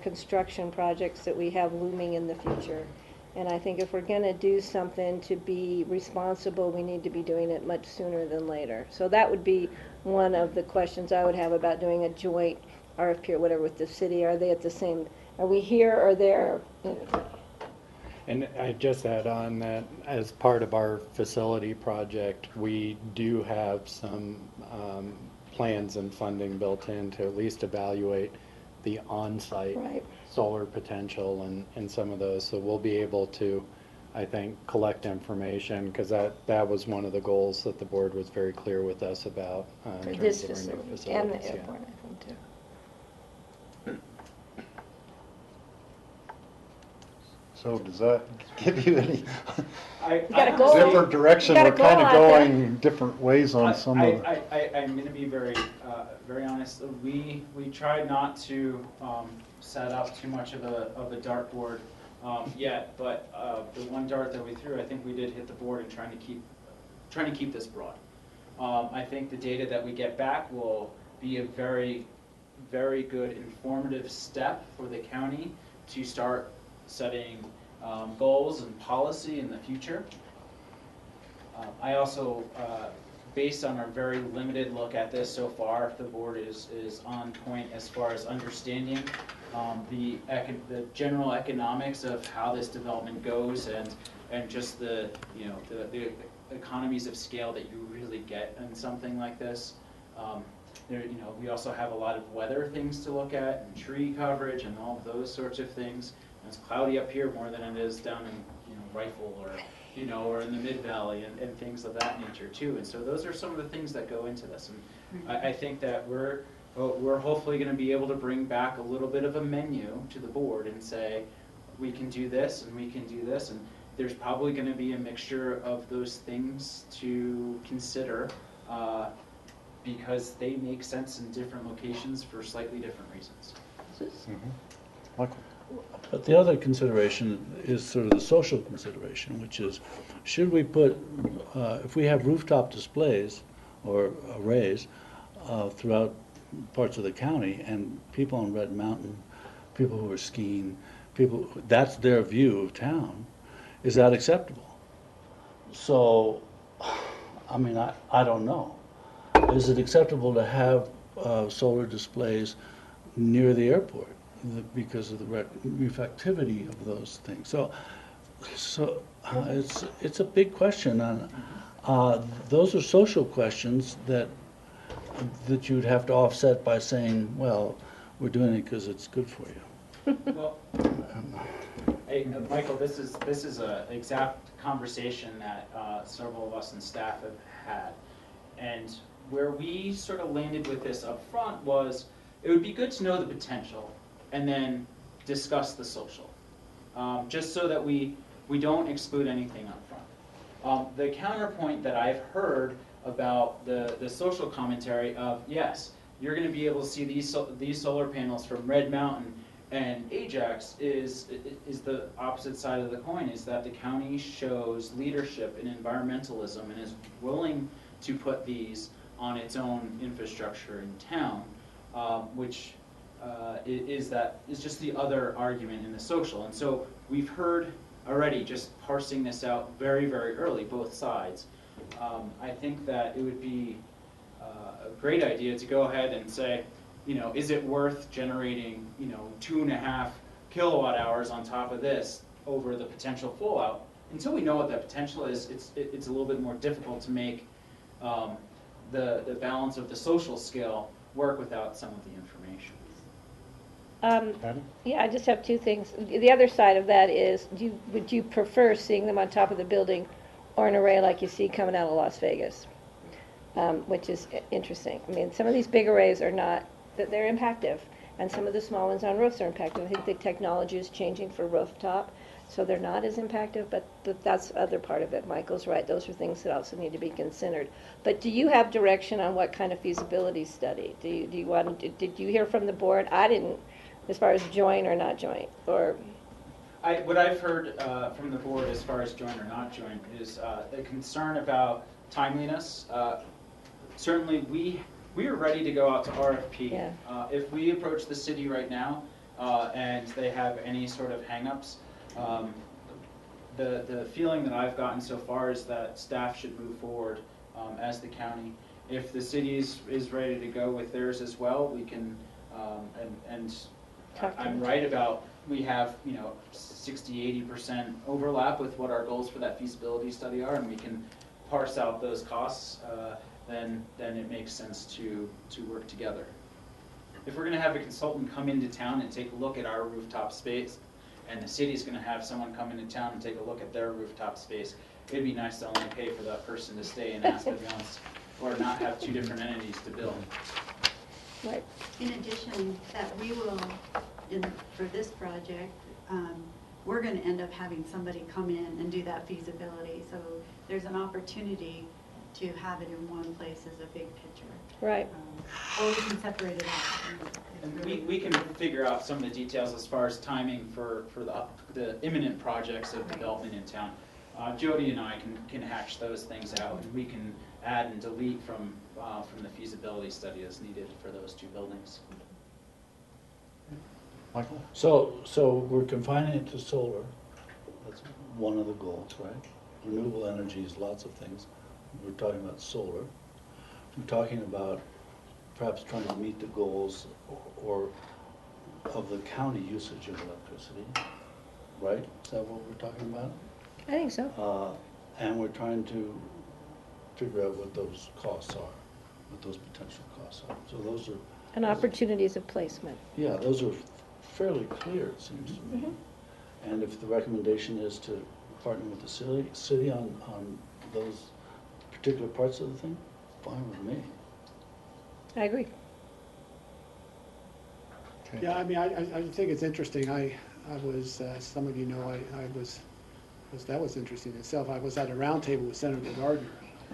construction projects that we have looming in the future. And I think if we're going to do something to be responsible, we need to be doing it much sooner than later. So that would be one of the questions I would have about doing a joint RFP or whatever with the city. Are they at the same, are we here or there? And I just add on that as part of our facility project, we do have some plans and funding built in to at least evaluate the on-site solar potential and some of those. So we'll be able to, I think, collect information, because that was one of the goals that the board was very clear with us about in terms of our new facilities. And the airport, I think, too. So does that give you any different direction? We're kind of going different ways on some of the... I'm going to be very honest. We tried not to set up too much of a dartboard yet, but the one dart that we threw, I think we did hit the board in trying to keep this broad. I think the data that we get back will be a very, very good informative step for the county to start setting goals and policy in the future. I also, based on our very limited look at this so far, the board is on point as far as understanding the general economics of how this development goes, and just the the economies of scale that you really get in something like this. We also have a lot of weather things to look at, and tree coverage, and all of those sorts of things. And it's cloudy up here more than it is down in Rifle or or in the Mid Valley, and things of that nature too. And so those are some of the things that go into this. And I think that we're hopefully going to be able to bring back a little bit of a menu to the board and say, we can do this and we can do this, and there's probably going to be a mixture of those things to consider because they make sense in different locations for slightly different reasons. Michael? But the other consideration is sort of the social consideration, which is, should we put, if we have rooftop displays or arrays throughout parts of the county, and people on Red Mountain, people who are skiing, that's their view of town, is that acceptable? So, I mean, I don't know. Is it acceptable to have solar displays near the airport because of the reflectivity of those things? So it's a big question, and those are social questions that you'd have to offset by saying, well, we're doing it because it's good for you. Well, hey, Michael, this is an exact conversation that several of us in staff have had, and where we sort of landed with this up front was it would be good to know the potential and then discuss the social, just so that we don't exclude anything up front. The counterpoint that I've heard about the social commentary of, yes, you're going to be able to see these solar panels from Red Mountain and Ajax is the opposite side of the coin, is that the county shows leadership in environmentalism and is willing to put these on its own infrastructure in town, which is just the other argument in the social. And so we've heard already, just parsing this out very, very early, both sides. I think that it would be a great idea to go ahead and say, is it worth generating, 2.5 kilowatt hours on top of this over the potential fallout? Until we know what that potential is, it's a little bit more difficult to make the balance of the social scale work without some of the information. Yeah, I just have two things. The other side of that is, would you prefer seeing them on top of the building or an array like you see coming out of Las Vegas? Which is interesting. I mean, some of these big arrays are not, they're impactive, and some of the small ones on roofs are impactive. I think the technology is changing for rooftop, so they're not as impactive, but that's the other part of it. Michael's right. Those are things that also need to be considered. But do you have direction on what kind of feasibility study? Do you want? Did you hear from the board? I didn't, as far as joint or not joint, or. What I've heard from the board as far as joint or not joint is a concern about timeliness. Certainly, we are ready to go out to RFP. Yeah. If we approach the city right now and they have any sort of hang-ups, the feeling that I've gotten so far is that staff should move forward as the county. If the city is ready to go with theirs as well, we can, and I'm right about, we have 60–80% overlap with what our goals for that feasibility study are, and we can parse out those costs, then it makes sense to work together. If we're going to have a consultant come into town and take a look at our rooftop space, and the city's going to have someone come into town and take a look at their rooftop space, it'd be nice to only pay for that person to stay in Aspen once, or not have two different entities to build. Right. In addition, that we will, for this project, we're going to end up having somebody come in and do that feasibility. So there's an opportunity to have it in one place as a big picture. Right. Or we can separate it out. And we can figure out some of the details as far as timing for the imminent projects of development in town. Jody and I can hatch those things out, and we can add and delete from the feasibility study as needed for those two buildings. Michael? So we're confining it to solar. That's one of the goals, right? Renewable energy is lots of things. We're talking about solar. We're talking about perhaps trying to meet the goals or of the county usage of electricity, right? Is that what we're talking about? I think so. And we're trying to figure out what those costs are, what those potential costs are. So those are... And opportunities of placement. Yeah, those are fairly clear, it seems to me. And if the recommendation is to partner with the city on those particular parts of the thing, fine with me. I agree. Okay. Yeah, I mean, I think it's interesting. I was, some of you know, that was interesting in itself. I was at a roundtable with Senator Gardner.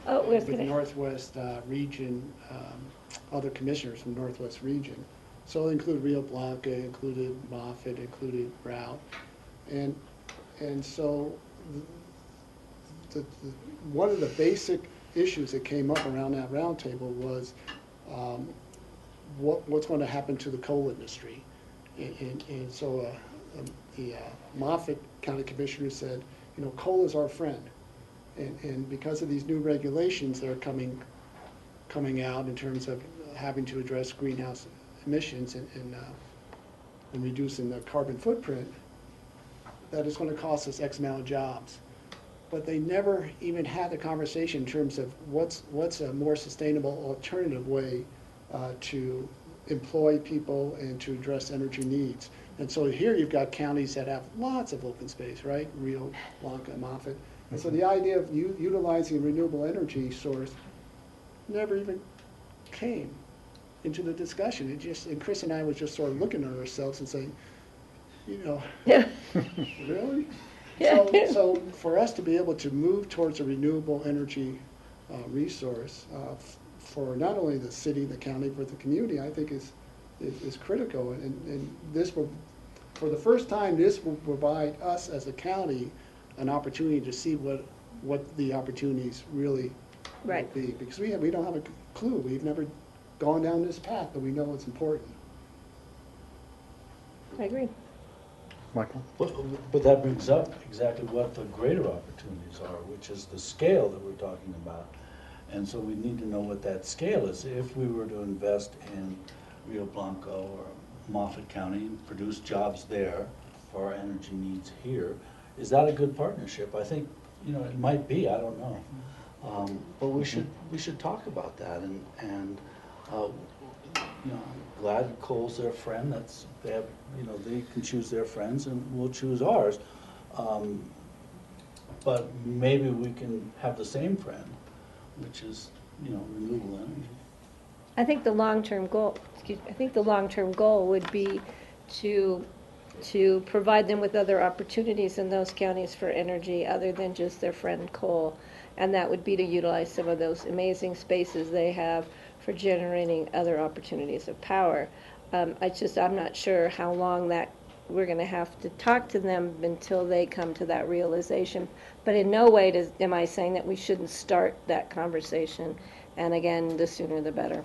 Oh, with Northwest Region, other commissioners from Northwest Region. So it included Rio Blanco, included Moffett, included Route. And so one of the basic issues that came up around that roundtable was what's going to happen to the coal industry. And so the Moffett County Commissioner said, you know, coal is our friend. And because of these new regulations that are coming out in terms of having to address greenhouse emissions and reducing the carbon footprint, that is going to cost us X amount of jobs. But they never even had the conversation in terms of what's a more sustainable alternative way to employ people and to address energy needs. And so here you've got counties that have lots of open space, right? Rio Blanco, Moffett. And so the idea of utilizing a renewable energy source never even came into the discussion. And Chris and I was just sort of looking at ourselves and saying, you know, really? So for us to be able to move towards a renewable energy resource for not only the city, the county, but the community, I think is critical. And this will, for the first time, this will provide us as a county an opportunity to see what the opportunities really will be. Because we don't have a clue. We've never gone down this path, but we know it's important. I agree. Michael? But that brings up exactly what the greater opportunities are, which is the scale that we're talking about. And so we need to know what that scale is. If we were to invest in Rio Blanco or Moffett County and produce jobs there for our energy needs here, is that a good partnership? I think, you know, it might be, I don't know. But we should talk about that, and you know, I'm glad Cole's their friend. They have, you know, they can choose their friends, and we'll choose ours. But maybe we can have the same friend, which is, you know, renewable energy. I think the long-term goal, would be to provide them with other opportunities in those counties for energy other than just their friend coal. And that would be to utilize some of those amazing spaces they have for generating other opportunities of power. I'm not sure how long that we're going to have to talk to them until they come to that realization. But in no way am I saying that we shouldn't start that conversation. And again, the sooner the better.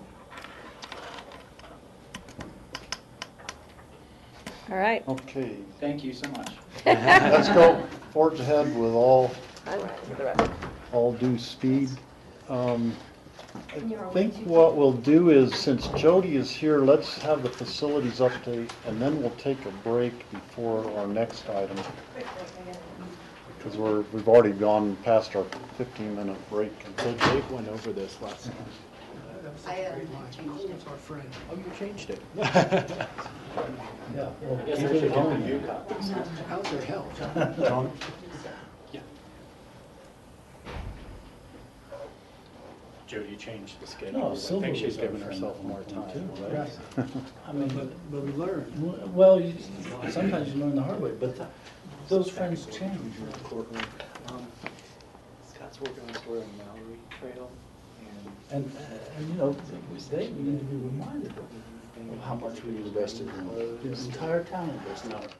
All right. Okay. Thank you so much. Let's go forge ahead with all due speed. I think what we'll do is, since Jody is here, let's have the facilities update, and then we'll take a break before our next item. Because we've already gone past our 15-minute break. So Dave went over this last time. Cole's our friend. Oh, you changed it. Yeah, well, I guess keep I it should going. give you copies. How's your health? John? Yeah. Jody changed the schedule. No, I Sylvia think she's was our giving friend herself at more one point time. too, right? I mean, But we learned. well, sometimes you learn the hard way, but those friends change. Courtroom. Scott's working on a story on Mallory Trail. And you know, they need to be reminded of how much we invested in this entire town invested in it.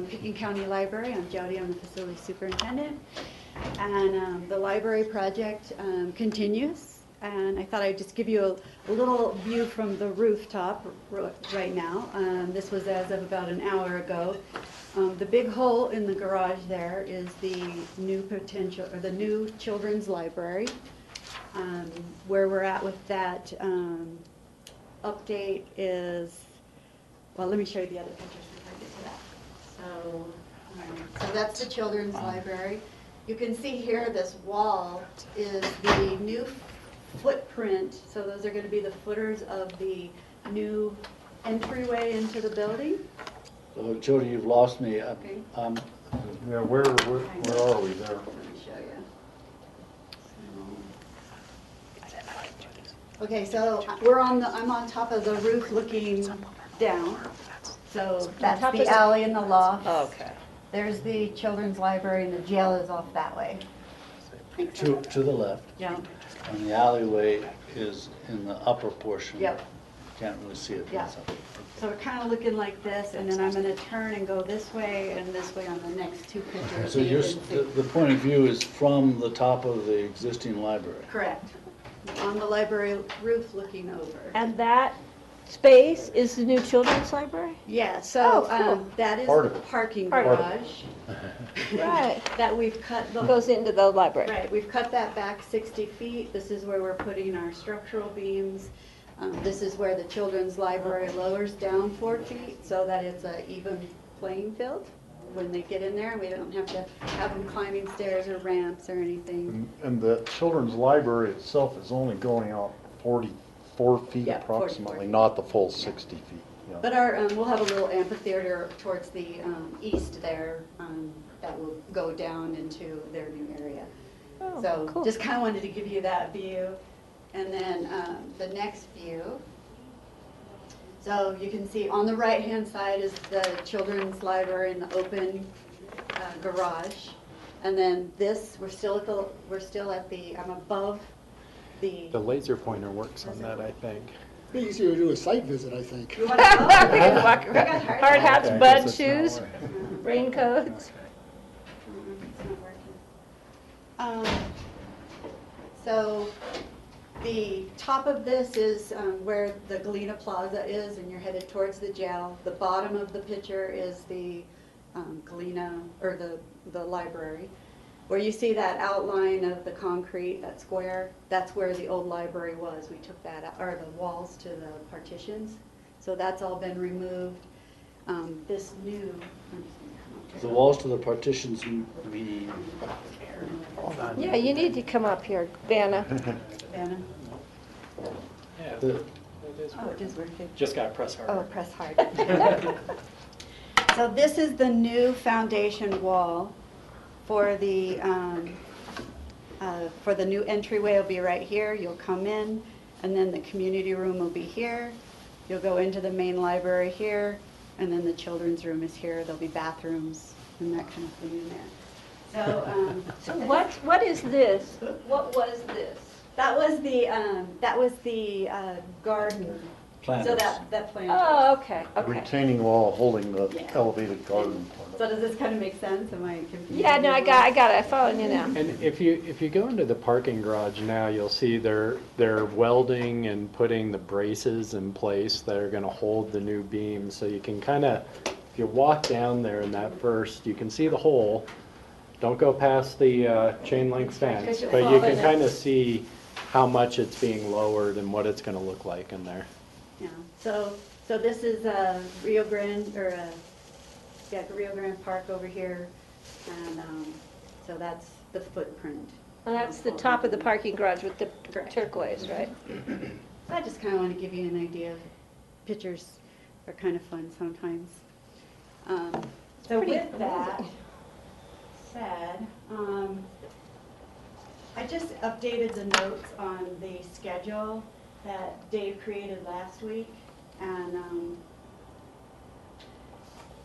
Pickens County Library. I'm Jody, I'm the facility superintendent. And the library project continues. And I thought I'd just give you a little view from the rooftop right now. This was as of about an hour ago. The big hole in the garage there is the new the new children's library. Where we're at with that update is, well, let me show you the other pictures before I get to that. So that's the children's library. You can see here this wall is the new footprint. So those are going to be the footers of the new entryway into the building. So Jody, you've lost me. Okay. Yeah, where are we there? Let me show you. Okay, so I'm on top of the roof looking down. So that's the alley and the loft. Okay. There's the children's library and the jail is off that way. To the left. Yeah. And the alleyway is in the upper portion. Yep. Can't really see it. Yeah. So we're kind of looking like this, and then I'm going to turn and go this way and this way on the next two pictures. So the point of view is from the top of the existing library. Correct. On the library roof looking over. And that space is the new children's library? Yeah, so cool. that is Part the of it. parking Part of it. garage. Right. That we've cut. Goes into the library. Right, we've cut that back 60 feet. This is where we're putting our structural beams. This is where the children's library lowers down 4 feet so that it's an even playing field when they get in there. We don't have to have them climbing stairs or ramps or anything. And the children's library itself is only going out 44 feet Yeah, 44 approximately, feet. not the full 60 feet. Yeah. But we'll have a little amphitheater towards the east there that will go down into their new area. Oh, So cool. just kind of wanted to give you that view. And then the next view. So you can see on the right-hand side is the children's library in the open garage. And then this, we're still at the, I'm above the. The laser pointer works on that, I think. Be easier to do a site visit, I think. You want to go? Hard hats, Okay, I bud guess it's not shoes, working. raincoats. It's not working. So the top of this is where the Galena Plaza is, and you're headed towards the jail. The bottom of the picture is the Galena, or the library. Where you see that outline of the concrete, that square, that's where the old library was. We took that out, or the walls to the partitions. So that's all been removed. This new, The walls to the partitions mean. Yeah, you need to come up here, Vanna. Vanna? Yeah, The- it is Oh, it is working. Just gotta press harder. Oh, press hard. So this is the new foundation wall for the new entryway. Will be right here. You'll come in, and then the community room will be here. You'll go into the main library here, and then the children's room is here. There'll be bathrooms and that kind of thing in there. So what is this? What was this? That was the garden. Planters. So that plant. Oh, okay, The okay. retaining wall holding the Yeah. elevated garden part. So does this kind of make sense? Am I confused? Yeah, no, I got it. I followed you now. And if you go into the parking garage now, you'll see they're welding and putting the braces in place that are going to hold the new beams. So you can kind of, if you walk down there in that first, you can see the hole. Don't go past the chain link fence, but you can kind of see how much it's being lowered and what it's going to look like in there. Yeah, so this is Rio Grande, Rio Grande Park over here, and so that's the footprint. And that's the top of the parking garage with the Correct. turquoise, right? I just kind of want to give you an idea. Pictures are kind of fun sometimes. So pretty with that said, I just updated the notes on the schedule that Dave created last week, and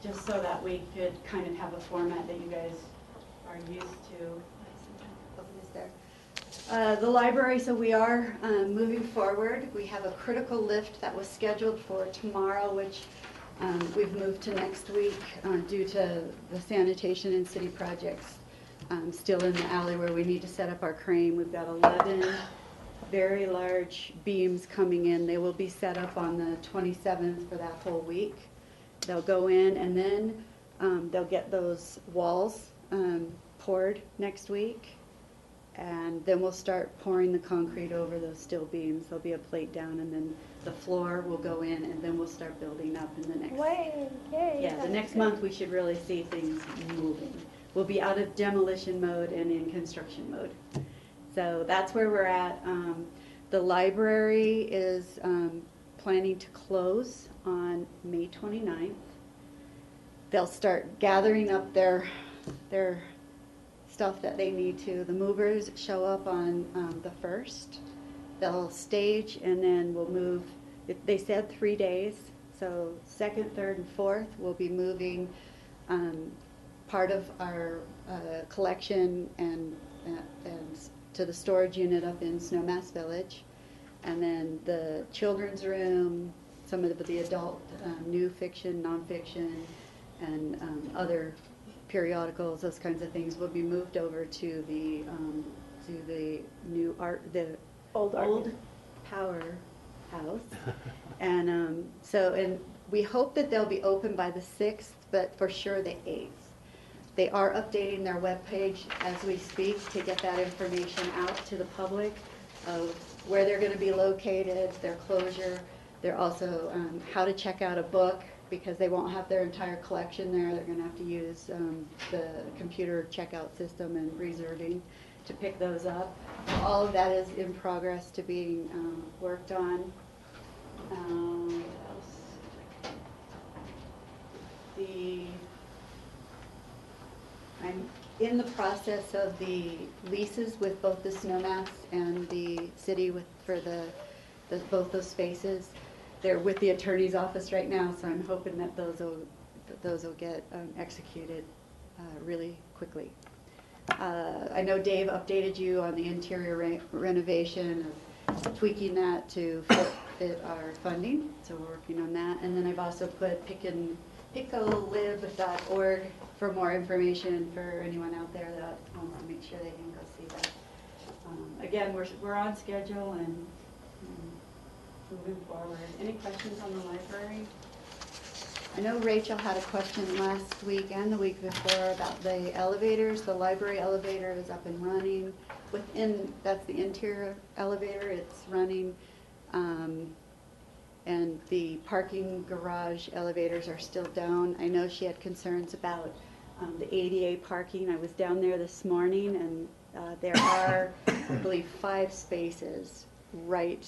just so that we could kind of have a format that you guys are used to. The library, so we are moving forward. We have a critical lift that was scheduled for tomorrow, which We've moved to next week due to the sanitation and city projects still in the alley where we need to set up our crane. We've got 11 very large beams coming in. They will be set up on the 27th for that whole week. They'll go in and then they'll get those walls poured next week. And then we'll start pouring the concrete over those steel beams. There'll be a plate down and then the floor will go in and then we'll start building up in the next. Yay. Yeah, the next month we should really see things moving. We'll be out of demolition mode and in construction mode. So that's where we're at. The library is planning to close on May 29th. They'll start gathering up their stuff that they need to. The movers show up on the 1st. They'll stage and then we'll move. They said 3 days, so 2nd, 3rd, and 4th we'll be moving part of our collection and to the storage unit up in Snowmass Village. And then the children's room, some of the adult new fiction, nonfiction, and other periodicals, those kinds of things will be moved over to the new the old power house. And and we hope that they'll be open by the 6th, but for sure the 8th. They are updating their webpage as we speak to get that information out to the public of where they're going to be located, their closure. They're also how to check out a book, because they won't have their entire collection there. They're going to have to use the computer checkout system and reserving to pick those up. All of that is in progress to being worked on. What else? I'm in the process of the leases with both the Snowmass and the city for both those spaces. They're with the attorney's office right now, so I'm hoping that those will get executed really quickly. I know Dave updated you on the interior renovation, of tweaking that to fit our funding, so we're working on that. And then I've also put piccolib.org for more information for anyone out there that wants to make sure they can go see that. Again, we're on schedule and moving forward. Any questions on the library? I know Rachel had a question last week and the week before about the elevators. The library elevator is up and running. That's the interior elevator, it's running. And the parking garage elevators are still down. I know she had concerns about the ADA parking. I was down there this morning and there are, I believe, 5 spaces right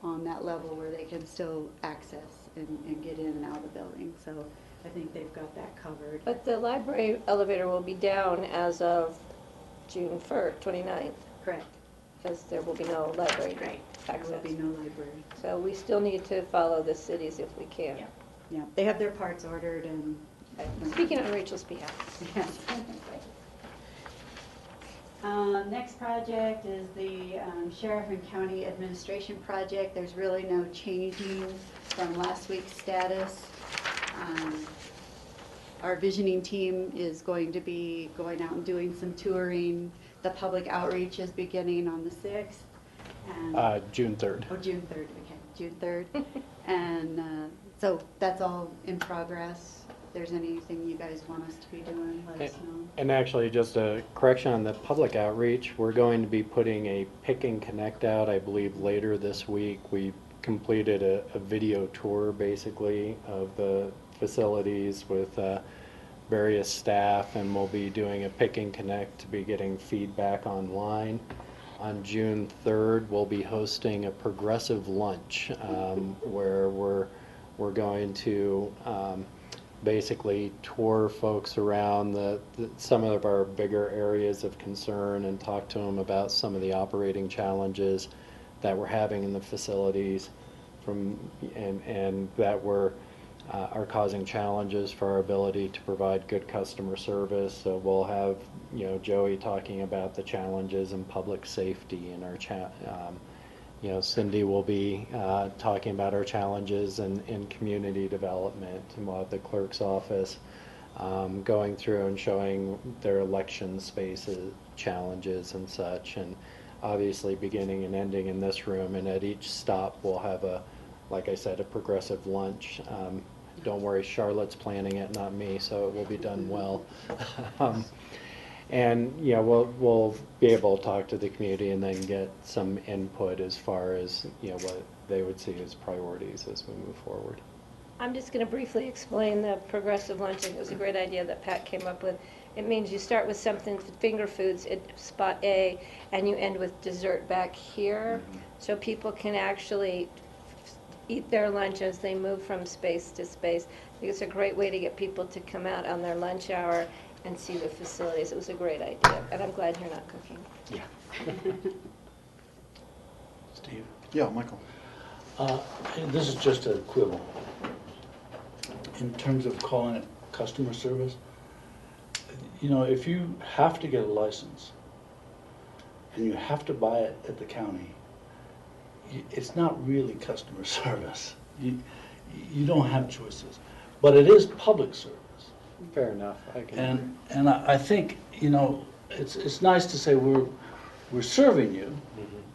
on that level where they can still access and get in and out of the building. So I think they've got that covered. But the library elevator will be down as of June 1st, 29th. Correct. Because there will be no library access. There will be no library. So we still need to follow the cities if we can. Yeah, they have their parts ordered and... Speaking on Rachel's behalf. Yes. Next project is the Sheriff and County Administration project. There's really no changing from last week's status. Our visioning team is going to be going out and doing some touring. The public outreach is beginning on the 6th. And June 3rd. Oh, June 3rd, okay, June 3rd. And so that's all in progress. If there's anything you guys want us to be doing, let us know. And actually, just a correction on the public outreach, we're going to be putting a Pick and Connect out, I believe, later this week. We completed a video tour, basically, of the facilities with various staff, and we'll be doing a Pick and Connect to be getting feedback online. On June 3rd, we'll be hosting a progressive lunch where we're going to basically tour folks around some of our bigger areas of concern and talk to them about some of the operating challenges that we're having in the facilities and that are causing challenges for our ability to provide good customer service. So we'll have Joey talking about the challenges in public safety in our Cindy will be talking about our challenges in community development, and we'll have the clerk's office going through and showing their election spaces, challenges and such, and obviously beginning and ending in this room, and at each stop we'll have like I said, a progressive lunch. Don't worry, Charlotte's planning it, not me, so it will be done well. And we'll be able to talk to the community and then get some input as far as what they would see as priorities as we move forward. I'm just going to briefly explain the progressive lunching. It was a great idea that Pat came up with. It means you start with something, finger foods at spot A, and you end with dessert back here, so people can actually eat their lunch as they move from space to space. I think it's a great way to get people to come out on their lunch hour and see the facilities. It was a great idea, and I'm glad you're not cooking. Yeah. Steve? Yeah, Michael. This is just a quibble. In terms of calling it customer service, if you have to get a license and you have to buy it at the county, it's not really customer service. You don't have choices, but it is public service. Fair enough. And I think it's nice to say we're serving you,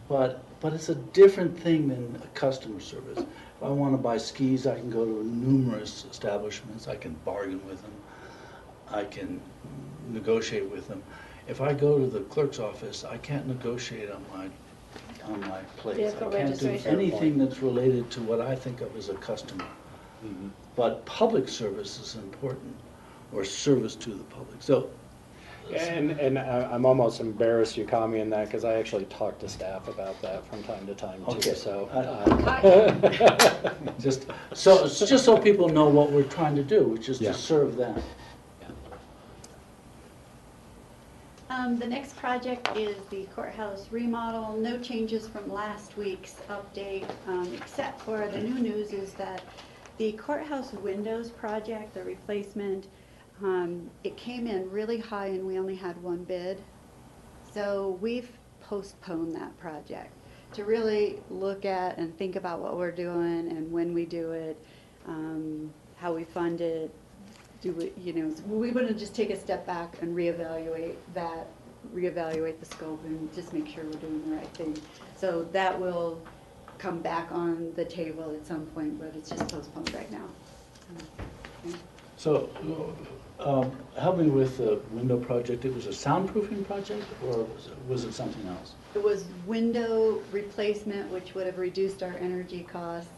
but it's a different thing than a customer service. If I want to buy skis, I can go to numerous establishments. I can bargain with them. I can negotiate with them. If I go to the clerk's office, I can't negotiate on my place. Vehicle I can't do registration. anything that's related to what I think of as a customer. But public service is important, or service to the public. So, and I'm almost embarrassed you caught me in that, because I actually talk to staff about that from time to time too. Okay. So just so people know what we're trying to do, which is Yeah. to serve them. The next project is the courthouse remodel. No changes from last week's update, except for the new news is that the courthouse windows project, the replacement, it came in really high and we only had one bid. So we've postponed that project to really look at and think about what we're doing and when we do it, how we fund it. We want to just take a step back and reevaluate the scope and just make sure we're doing the right thing. So that will come back on the table at some point, but it's just postponed right now. Okay. So, help me with the window project. It was a soundproofing project, or was it something else? It was window replacement, which would have reduced our energy costs,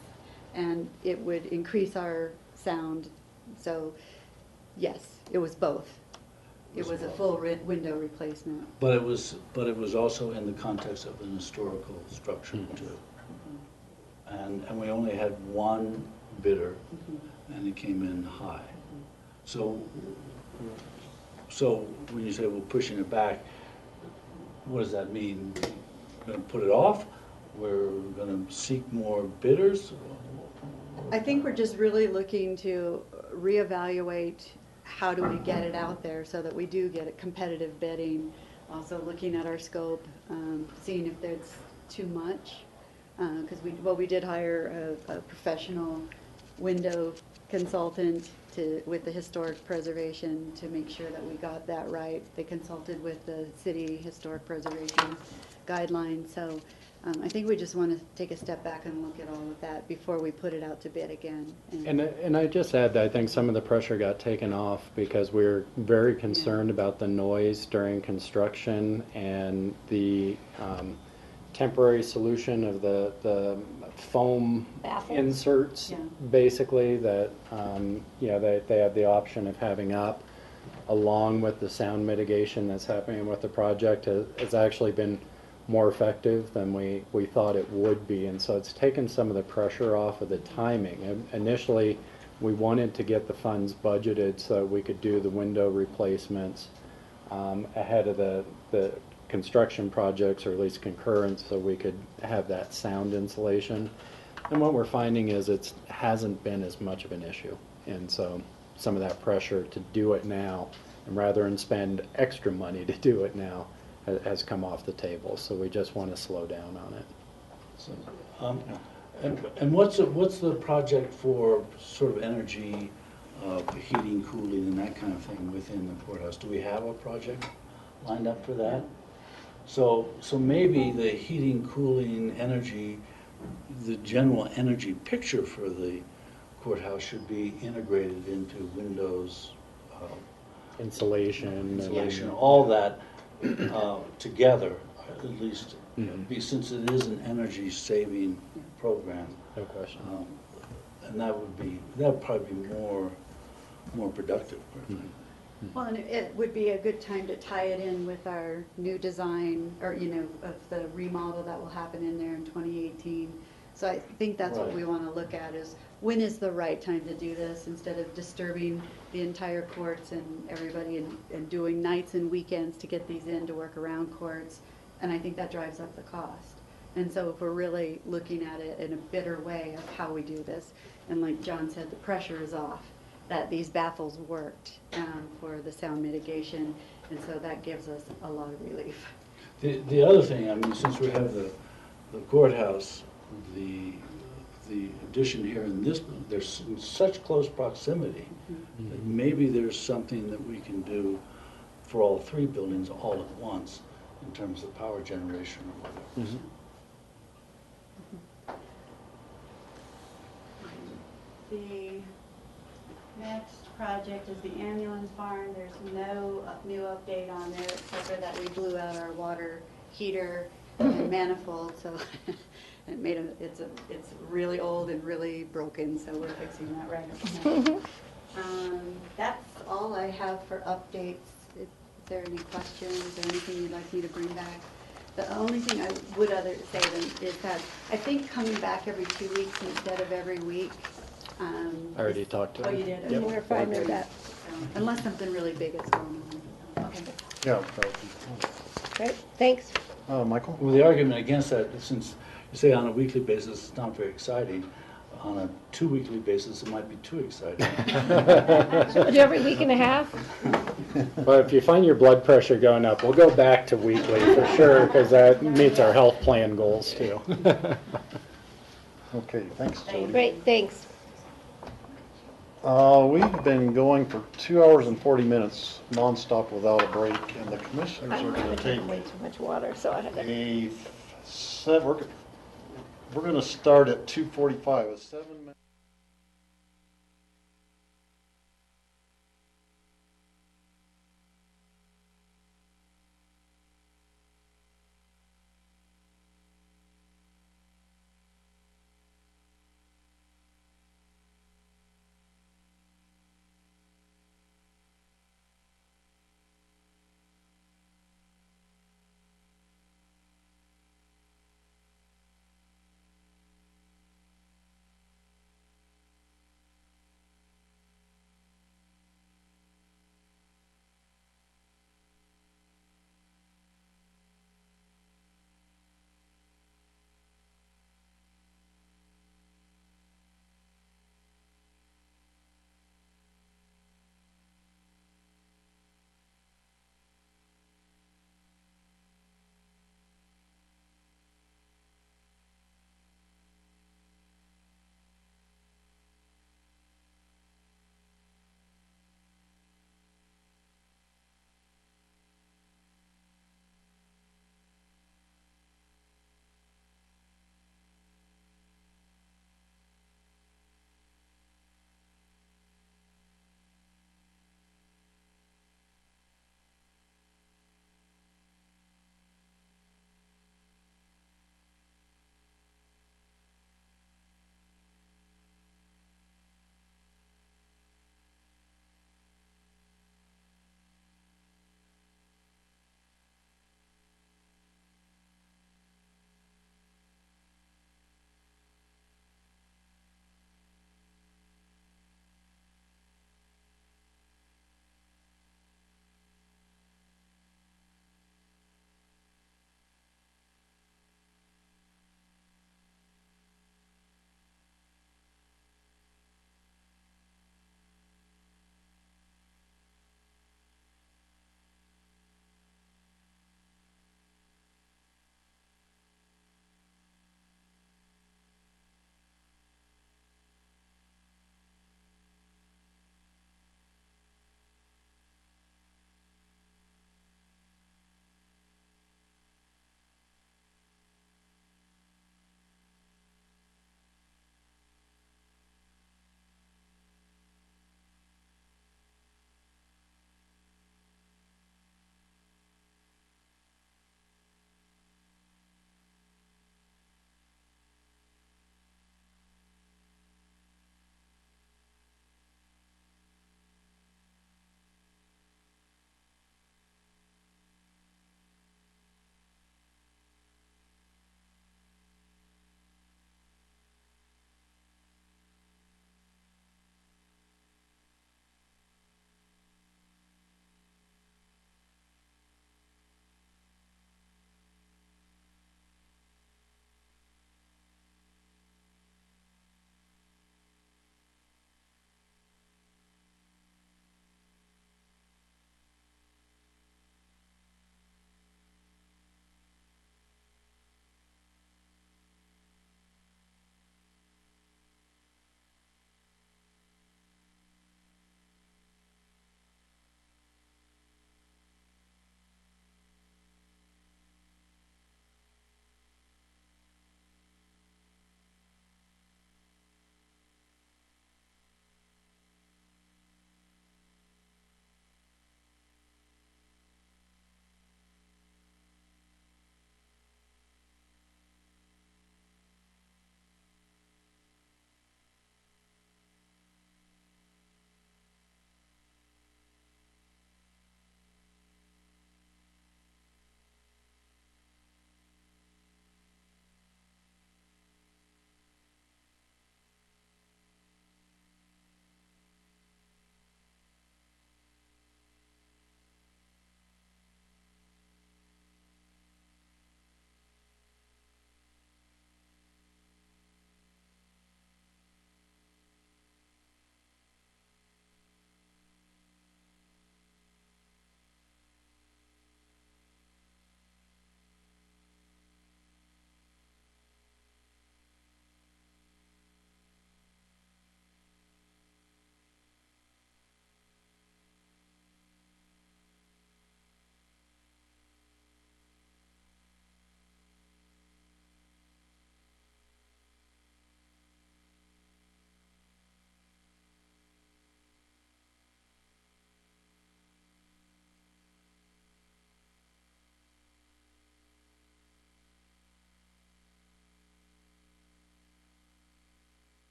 and it would increase our sound. So, yes, it was both. It was a full window replacement. But it was also in the context of an historical structure too. And we only had one bidder, and it came in high. So when you say we're pushing it back, what does that mean? We're going to put it off? We're going to seek more bidders? I think we're just really looking to reevaluate how do we get it out there so that we do get a competitive bidding. Also looking at our scope, seeing if there's too much. Because we did hire a professional window consultant with the historic preservation to make sure that we got that right. They consulted with the city historic preservation guidelines. So I think we just want to take a step back and look at all of that before we put it out to bid again. And I just add that I think some of the pressure got taken off because we're very concerned about the noise during construction and the temporary solution of the foam inserts, basically, that they have the option of having up, along with the sound mitigation that's happening with the project. It's actually been more effective than we thought it would be, and so it's taken some of the pressure off of the timing. Initially, we wanted to get the funds budgeted so we could do the window replacements ahead of the construction projects, or at least concurrent, so we could have that sound insulation. And what we're finding is it hasn't been as much of an issue, and so some of that pressure to do it now, and rather than spend extra money to do it now, has come off the table. So we just want to slow down on it. So, and what's the project for sort of energy, heating, cooling, and that kind of thing within the courthouse? Do we have a project lined up for that? So maybe the heating, cooling, energy, the general energy picture for the courthouse should be integrated into windows, Insulation. all that together, at least, since it is an energy-saving program. No question. And that would probably be more productive. Well, and it would be a good time to tie it in with our new design, or, you know, of the remodel that will happen in there in 2018. So I think that's what we want to look at, is when is the right time to do this, instead of disturbing the entire courts and everybody and doing nights and weekends to get these in to work around courts. And I think that drives up the cost. And so if we're really looking at it in a better way of how we do this, and like John said, the pressure is off, that these baffles worked for the sound mitigation, and so that gives us a lot of relief. The other thing, I mean, since we have the courthouse, the addition here in this, there's such close proximity that maybe there's something that we can do for all three buildings all at once in terms of power generation or whatever. The next project is the ambulance barn. There's no new update on there, except for that we blew out our water heater and manifold, so it made it's really old and really broken, so we're fixing that right now. That's all I have for updates. Is there any questions or anything you'd like me to bring back? The only thing I would say then is that I think coming back every 2 weeks instead of every week. I already talked to Oh, him. you did? Yep. We're fine with that. Unless something really big is going on. Okay. Yeah. Great, thanks. Michael? Well, the argument against that, since you say on a weekly basis, it's not very exciting. On a 2 weekly basis, it might be too exciting. We'll do every week and a half. But if you find your blood pressure going up, we'll go back to weekly for sure, because that meets our health plan goals too. Okay, thanks, Jody. Great, thanks. We've been going for 2 hours and 40 minutes nonstop without a break, and the commissioners are going to take way too much water, so I had to. We're going to start at 2:45, a 7-minute.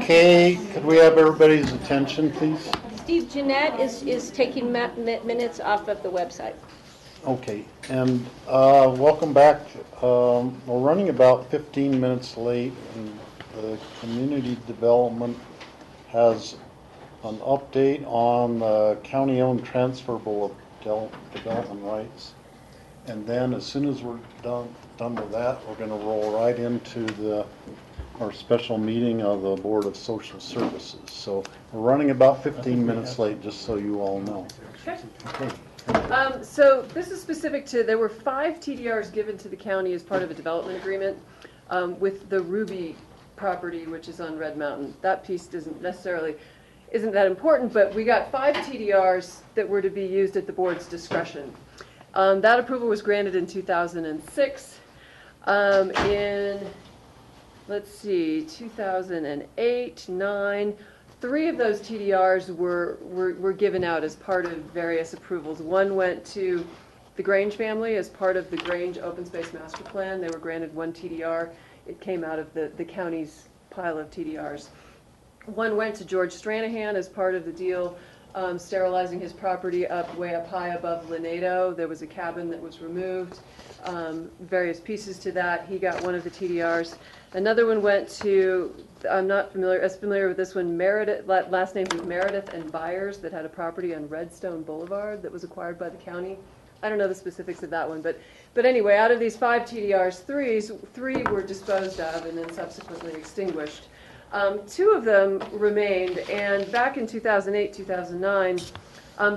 Okay, could we have everybody's attention, please? Steve, Jeanette is taking minutes off of the website. Okay, and welcome back. We're running about 15 minutes late, and the community development has an update on the county-owned transferable development rights. And then as soon as we're done with that, we're going to roll right into our special meeting of the Board of Social Services. So we're running about 15 minutes late, just so you all know. Okay. Okay. So this is specific to, there were 5 TDRs given to the county as part of a development agreement with the Ruby property, which is on Red Mountain. That piece isn't that important, but we got 5 TDRs that were to be used at the board's discretion. That approval was granted in 2006. Let's see, 2008, 9, 3 of those TDRs were given out as part of various approvals. One went to the Grange family as part of the Grange Open Space Master Plan. They were granted 1 TDR. It came out of the county's pile of TDRs. One went to George Stranahan as part of the deal sterilizing his property way up high above Lanedo. There was a cabin that was removed, various pieces to that. He got 1 of the TDRs. Another one went to, I'm not as familiar with this one, Meredith, last name was Meredith and Byers, that had a property on Redstone Boulevard that was acquired by the county. I don't know the specifics of that one, but anyway, out of these 5 TDRs, 3 were disposed of and then subsequently extinguished. 2 of them remained, and back in 2008, 2009,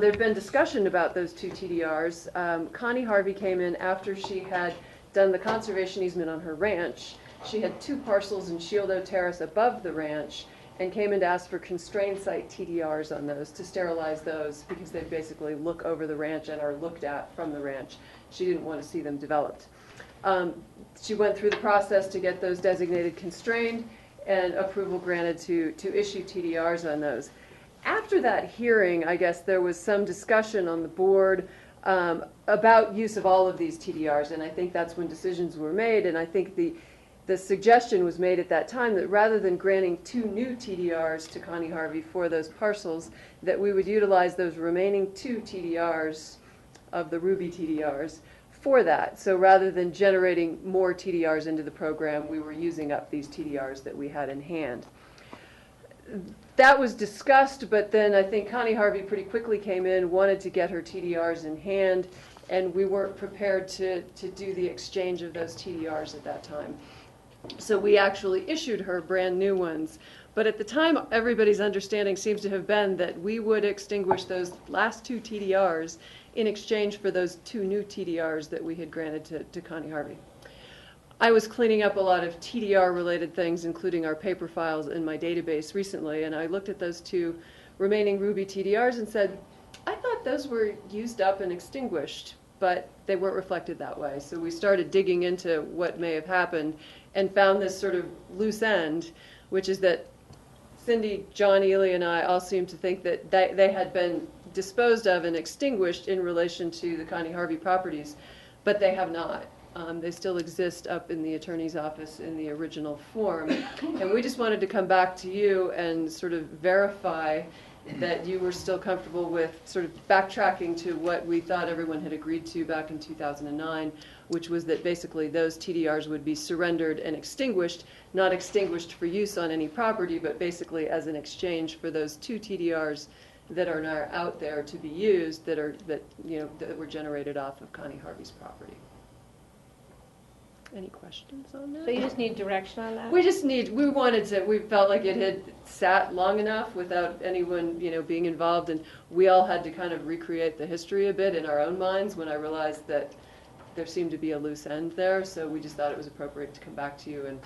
there'd been discussion about those 2 TDRs. Connie Harvey came in after she had done the conservation easement on her ranch. She had 2 parcels in Shieldo Terrace above the ranch and came in to ask for constrained site TDRs on those, to sterilize those, because they basically look over the ranch and are looked at from the ranch. She didn't want to see them developed. She went through the process to get those designated constrained, and approval granted to issue TDRs on those. After that hearing, I guess there was some discussion on the board about use of all of these TDRs, and I think that's when decisions were made, and I think the suggestion was made at that time that rather than granting 2 new TDRs to Connie Harvey for those parcels, that we would utilize those remaining 2 TDRs of the Ruby TDRs for that. So rather than generating more TDRs into the program, we were using up these TDRs that we had in hand. That was discussed, but then I think Connie Harvey pretty quickly came in, wanted to get her TDRs in hand, and we weren't prepared to do the exchange of those TDRs at that time. So we actually issued her brand new ones. But at the time, everybody's understanding seems to have been that we would extinguish those last 2 TDRs in exchange for those 2 new TDRs that we had granted to Connie Harvey. I was cleaning up a lot of TDR-related things, including our paper files in my database recently, and I looked at those 2 remaining Ruby TDRs and said, I thought those were used up and extinguished, but they weren't reflected that way. So we started digging into what may have happened and found this sort of loose end, which is that Cindy, John, Ely, and I all seem to think that they had been disposed of and extinguished in relation to the Connie Harvey properties, but they have not. They still exist up in the attorney's office in the original form. And we just wanted to come back to you and sort of verify that you were still comfortable with sort of backtracking to what we thought everyone had agreed to back in 2009, which was that basically those TDRs would be surrendered and extinguished, not extinguished for use on any property, but basically as an exchange for those 2 TDRs that are now out there to be used that were generated off of Connie Harvey's property. Any questions on that? So you just need direction on that? We felt like it had sat long enough without anyone, being involved, and we all had to kind of recreate the history a bit in our own minds when I realized that there seemed to be a loose end there, so we just thought it was appropriate to come back to you and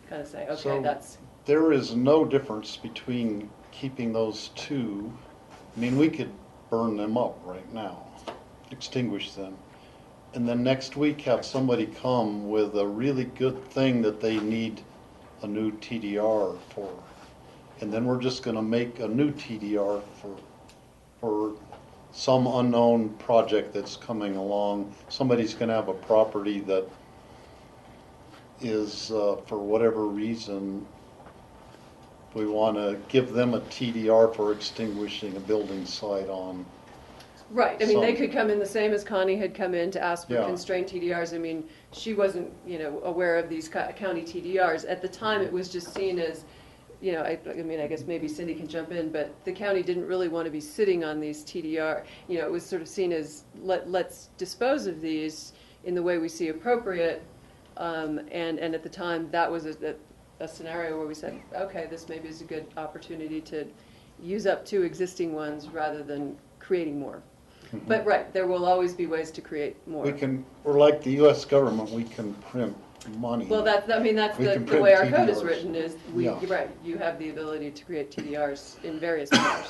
kind of say, okay, So that's... There is no difference between keeping those 2. I mean, we could burn them up right now, extinguish them, and then next week have somebody come with a really good thing that they need a new TDR for. And then we're just going to make a new TDR for some unknown project that's coming along. Somebody's going to have a property that is, for whatever reason, we want to give them a TDR for extinguishing a building site on. Right, I mean, they Some- could come in the same as Connie had come in to ask for Yeah. constrained TDRs. I mean, she wasn't, aware of these county TDRs. At the time, it was just seen as, I mean, I guess maybe Cindy can jump in, but the county didn't really want to be sitting on these TDR. It was sort of seen as, let's dispose of these in the way we see appropriate. And at the time, that was a scenario where we said, okay, this maybe is a good opportunity to use up 2 existing ones rather than creating more. But right, there will always be ways to create more. We're like the US government, we can print money. Well, that's We the can way our print code is TDRs. written is, Yeah. right, you have the ability to create TDRs in various manners.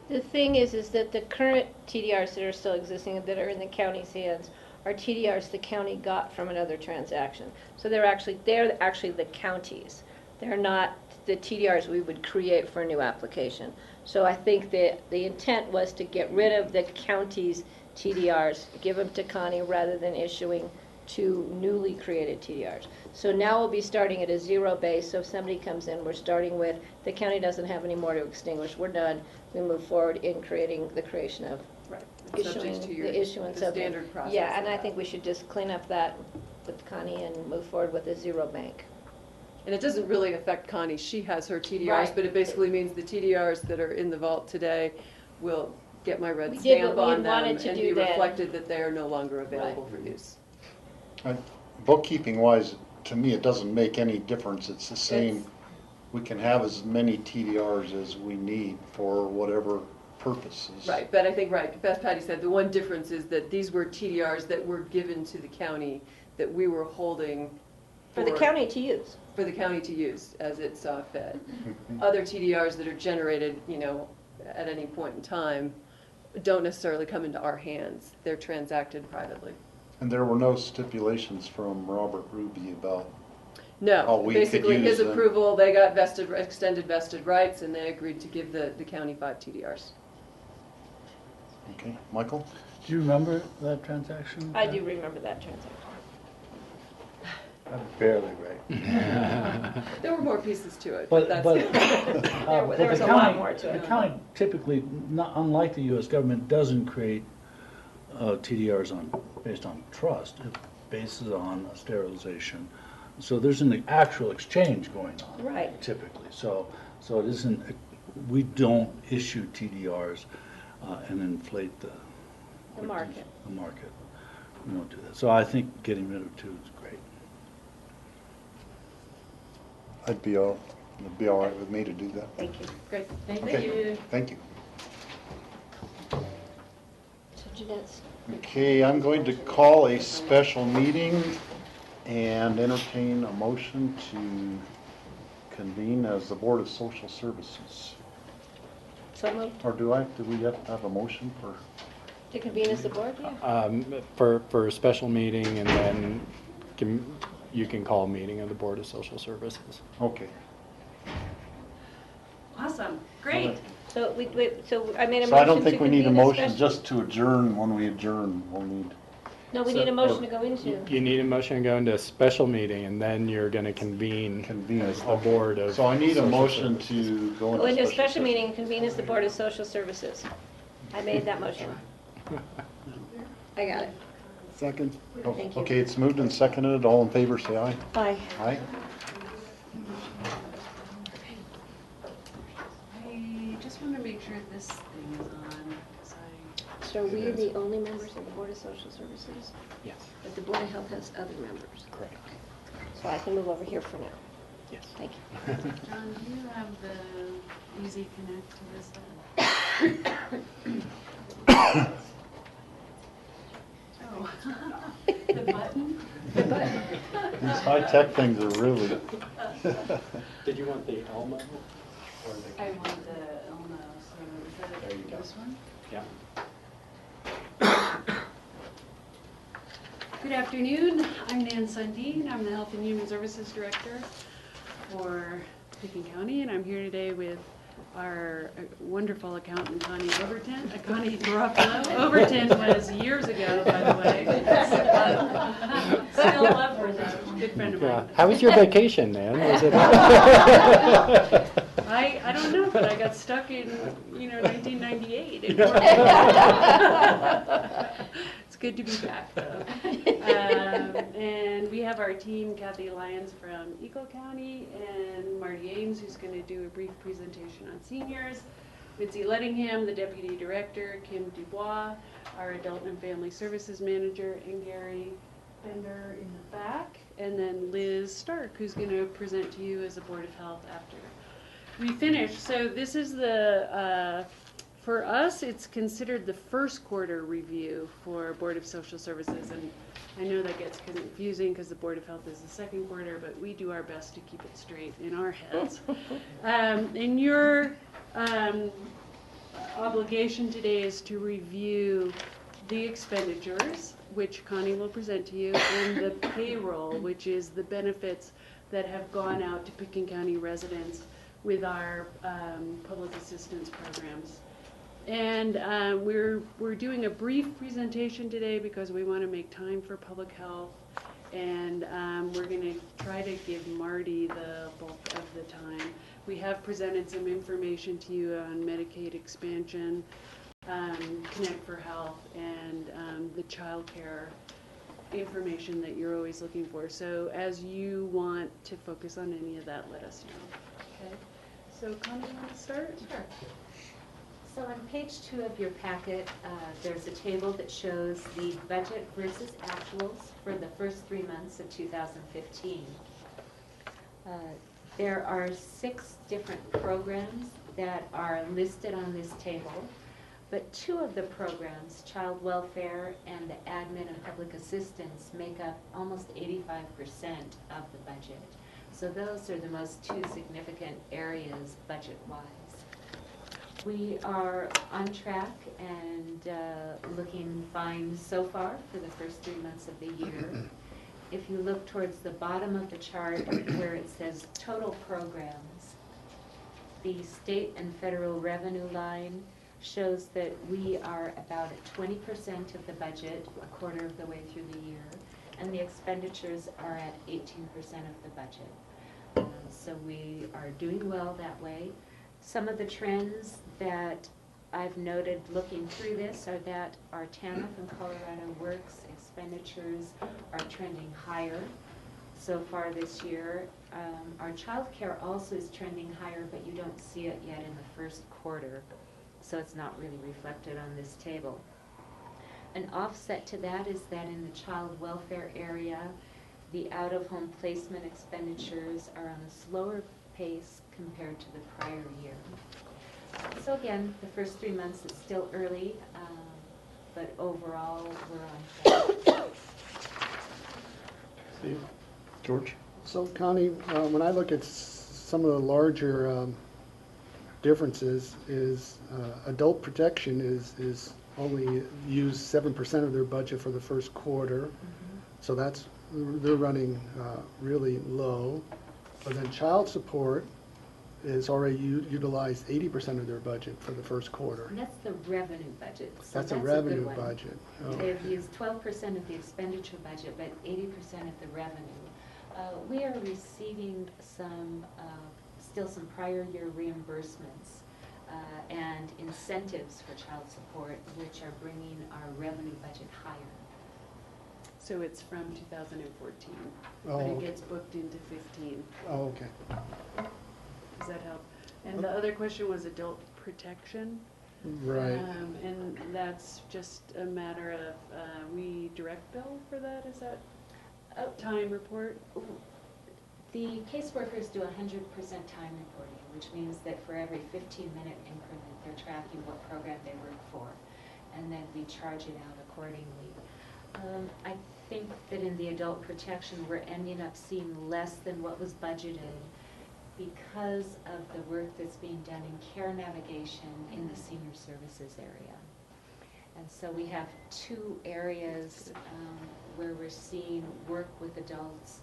The thing is that the current TDRs that are still existing, that are in the county's hands, are TDRs the county got from another transaction. So they're actually the counties. They're not the TDRs we would create for a new application. So I think that the intent was to get rid of the county's TDRs, give them to Connie rather than issuing 2 newly created TDRs. So now we'll be starting at a 0 base. So if somebody comes in, we're starting with, the county doesn't have any more to extinguish, we're done. We move forward in creating the creation of, Right. issuing, Subject to the issuance the of. standard process. Yeah, and I think we should just clean up that with Connie and move forward with a 0 bank. And it doesn't really affect Connie, she has her TDRs, Right. but it basically means the TDRs that are in the vault today will get my red We did stamp what we on them wanted and to be do then. reflected that they are no longer available for use. Bookkeeping wise, to me, it doesn't make any difference. It's the same. We can have as many TDRs as we need for whatever purposes. Right, but I think, as Patty said, the one difference is that these were TDRs that were given to the county that we were holding For the county to use. For the county to use as it saw fit. Other TDRs that are generated, at any point in time, don't necessarily come into our hands. They're transacted privately. And there were no stipulations from Robert Ruby about No, how we could basically use his them. approval, they got extended vested rights, and they agreed to give the county 5 TDRs. Okay, Michael? Do you remember that transaction? I do remember that transaction. I'm barely right. There were more pieces to it, But, that's but, it. There was a lot more to it. The county typically, unlike the US government, doesn't create TDRs based on trust. It bases on a sterilization. So there's an actual exchange going on. Right. Typically. So it isn't, we don't issue TDRs and inflate the market. The market. We don't do that. So I think getting rid of 2 is great. It'd be all right with me to do that. Thank you. Great, Okay, thank you. So Jeanette's. Okay, I'm going to call a special meeting and entertain a motion to convene as the Board of Social Services. So moved. Or do we have to have a motion for? To convene as the board, yeah. For a special meeting, and then you can call a meeting of the Board of Social Services. Okay. Awesome, great. So so I made a motion to convene. So I don't think we need a motion special- just to adjourn. When we adjourn, we'll need. No, we need a motion to go into. You need a motion to go into a special meeting, and then you're going to convene as the Board of. So I need a Social motion Services. to go Go into a into special meeting and convene as the Board of Social Services. I made that motion. I got it. Second. Thank you. Okay, it's moved and seconded. All in favor, say aye. Aye. Aye. I just want to make sure this thing is on, 'cause So are we the only members of the Board of Social Services? Yes. But the Board of Health has other members. Correct. So I can move over here for now. Yes. Thank you. John, do you have the Easy Connect to this? Oh, the button? The button. These high-tech things are really. Did you want the Elmo? I want the Elmo, so is There you that go. this one? Yeah. Good afternoon, I'm Nan Sundin, I'm the Health and Human Services Director for Picken County, and I'm here today with our wonderful accountant Connie Overton, Connie Garofalo. Overton was years ago, by the way. Still love her though, good friend of Yeah. mine. How was your vacation, man? Was it? I in, 1998. It's good to be back, though. And we have our team, Kathy Lyons from Eagle County, and Marty Ames, who's going to do a brief presentation on seniors. Mitzi Lettingham, the Deputy Director, Kim Dubois, our Adult and Family Services Manager, and Gary Bender in the back, and then Liz Stark, who's going to present to you as a Board of Health after we finish. So this is the, for us, it's considered the first quarter review for Board of Social Services, and I know that gets confusing because the Board of Health is the second quarter, but we do our best to keep it straight in our heads. And your obligation today is to review the expenditures, which Connie will present to you, and the payroll, which is the benefits that have gone out to Pickens County residents with our public assistance programs. And we're doing a brief presentation today because we want to make time for public health, and we're going to try to give Marty the bulk of the time. We have presented some information to you on Medicaid expansion, Connect for Health, and the child care information that you're always looking for. So as you want to focus on any of that, let us know. Okay. So Connie, you want to start? Sure. So on page 2 of your packet, there's a table that shows the budget versus actuals for the first 3 months of 2015. There are 6 different programs that are listed on this table, but 2 of the programs, child welfare and the admin and public assistance, make up almost 85% of the budget. So those are the most 2 significant areas budget-wise. We are on track and looking fine so far for the first 3 months of the year. If you look towards the bottom of the chart where it says total programs, the state and federal revenue line shows that we are about at 20% of the budget a quarter of the way through the year, and the expenditures are at 18% of the budget. So we are doing well that way. Some of the trends that I've noted looking through this are that our TANF and Colorado Works expenditures are trending higher so far this year. Our child care also is trending higher, but you don't see it yet in the first quarter, so it's not really reflected on this table. An offset to that is that in the child welfare area, the out-of-home placement expenditures are on a slower pace compared to the prior year. So again, the first 3 months is still early, but overall we're on track. Steve? George? So Connie, when I look at some of the larger differences is adult protection is only used 7% of their budget for the first quarter. So they're running really low. But then child support is already utilized 80% of their budget for the first quarter. And that's the revenue budget. So That's a revenue good one. budget. Oh. They've used 12% of the expenditure budget, but 80% of the revenue. We are receiving some, still some prior year reimbursements and incentives for child support, which are bringing our revenue budget higher. So it's from 2014, Oh, but it okay. gets booked into 15. Oh, okay. Does that help? And the other question was adult protection. Right. And that's just a matter of, we direct bill for that, is that time report? The caseworkers do 100% time reporting, which means that for every 15-minute increment, they're tracking what program they work for, and then we charge it out accordingly. I think that in the adult protection, we're ending up seeing less than what was budgeted because of the work that's being done in care navigation in the senior services area. And so we have 2 areas where we're seeing work with adults.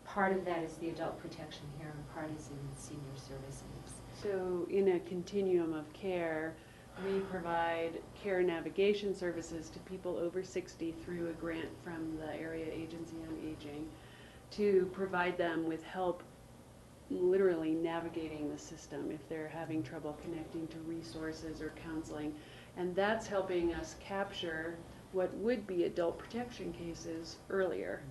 Part of that is the adult protection here, and part is in senior services. So in a continuum of care, we provide care navigation services to people over 60 through a grant from the Area Agency on Aging to provide them with help literally navigating the system if they're having trouble connecting to resources or counseling. And that's helping us capture what would be adult protection cases earlier.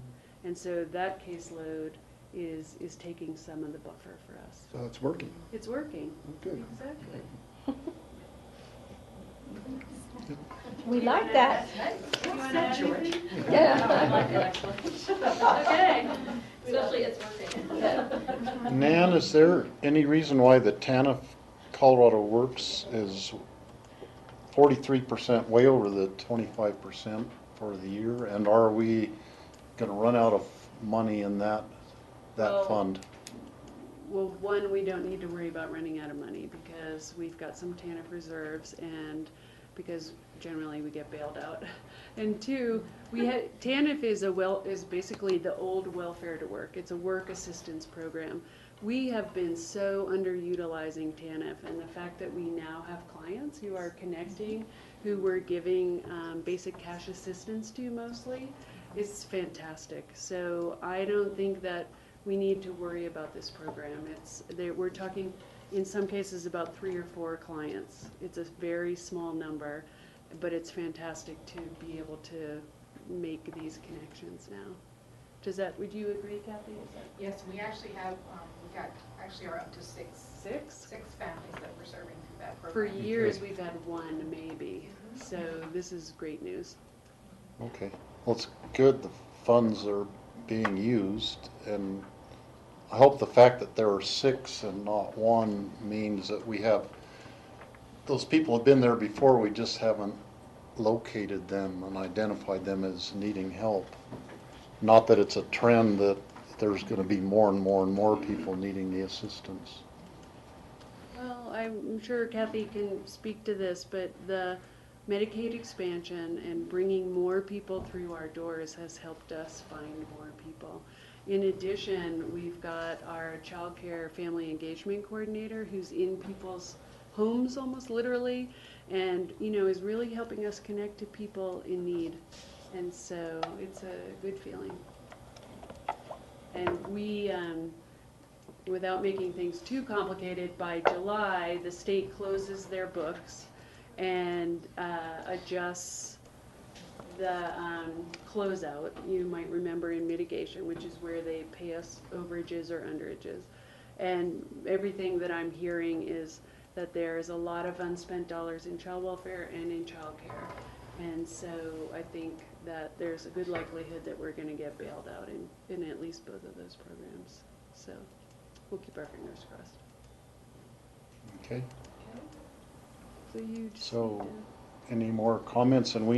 And so that caseload is taking some of the buffer for us. So it's working. It's working. Good. Exactly. We like that. You want to add anything? Yeah. I like it, actually. Okay, especially it's working. Nan, is there any reason why the TANF Colorado Works is 43% way over the 25% for the year? And are we going to run out of money in that Well, fund? Well, one, we don't need to worry about running out of money because we've got some TANF reserves, and because generally we get bailed out. And two, TANF is basically the old welfare to work. It's a work assistance program. We have been so underutilizing TANF, and the fact that we now have clients who are connecting, who we're giving basic cash assistance to mostly, is fantastic. So I don't think that we need to worry about this program. We're talking in some cases about 3 or 4 clients. It's a very small number, but it's fantastic to be able to make these connections now. Would you agree, Kathy? Yes, we actually have, are up to six families that we're serving through that For program. years, we've had 1 maybe, so this is great news. Okay. Well, it's good the funds are being used, and I hope the fact that there are 6 and not 1 means that we have, those people have been there before, we just haven't located them and identified them as needing help. Not that it's a trend that there's going to be more and more and more people needing the assistance. Well, I'm sure Kathy can speak to this, but the Medicaid expansion and bringing more people through our doors has helped us find more people. In addition, we've got our child care family engagement coordinator who's in people's homes almost literally, and is really helping us connect to people in need. And so it's a good feeling. And we, without making things too complicated, by July, the state closes their books and adjusts the closeout. You might remember in mitigation, which is where they pay us overages or underages. And everything that I'm hearing is that there's a lot of unspent dollars in child welfare and in child care. And so I think that there's a good likelihood that we're going to get bailed out in at least both of those programs. So we'll keep our fingers crossed. Okay. So any more comments? And we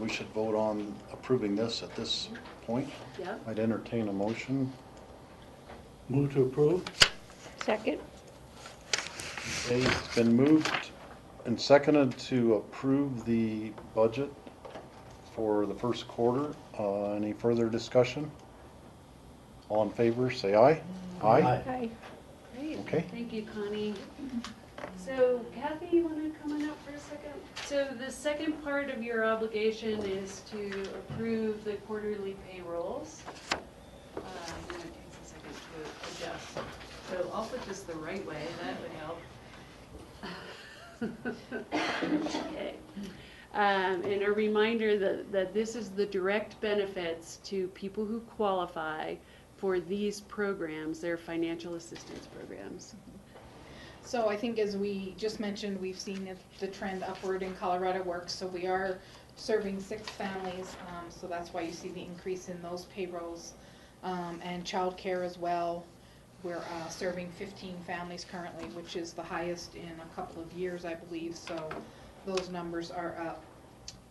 should vote on approving this at this point. Yeah. I'd entertain a motion. Move to approve. Second. Okay, it's been moved and seconded to approve the budget for the first quarter. Any further discussion? All in favor, say aye. Aye. Aye. Great. Okay. Thank you, Connie. So Kathy, you want to come on up for a second? So the second part of your obligation is to approve the quarterly payrolls. It takes a second to adjust. So I'll put this the right way, that would help. Okay. And a reminder that this is the direct benefits to people who qualify for these programs, their financial assistance programs. So I think as we just mentioned, we've seen the trend upward in Colorado Works. So we are serving 6 families. So that's why you see the increase in those payrolls, and child care as well. We're serving 15 families currently, which is the highest in a couple of years, I believe. So those numbers are up.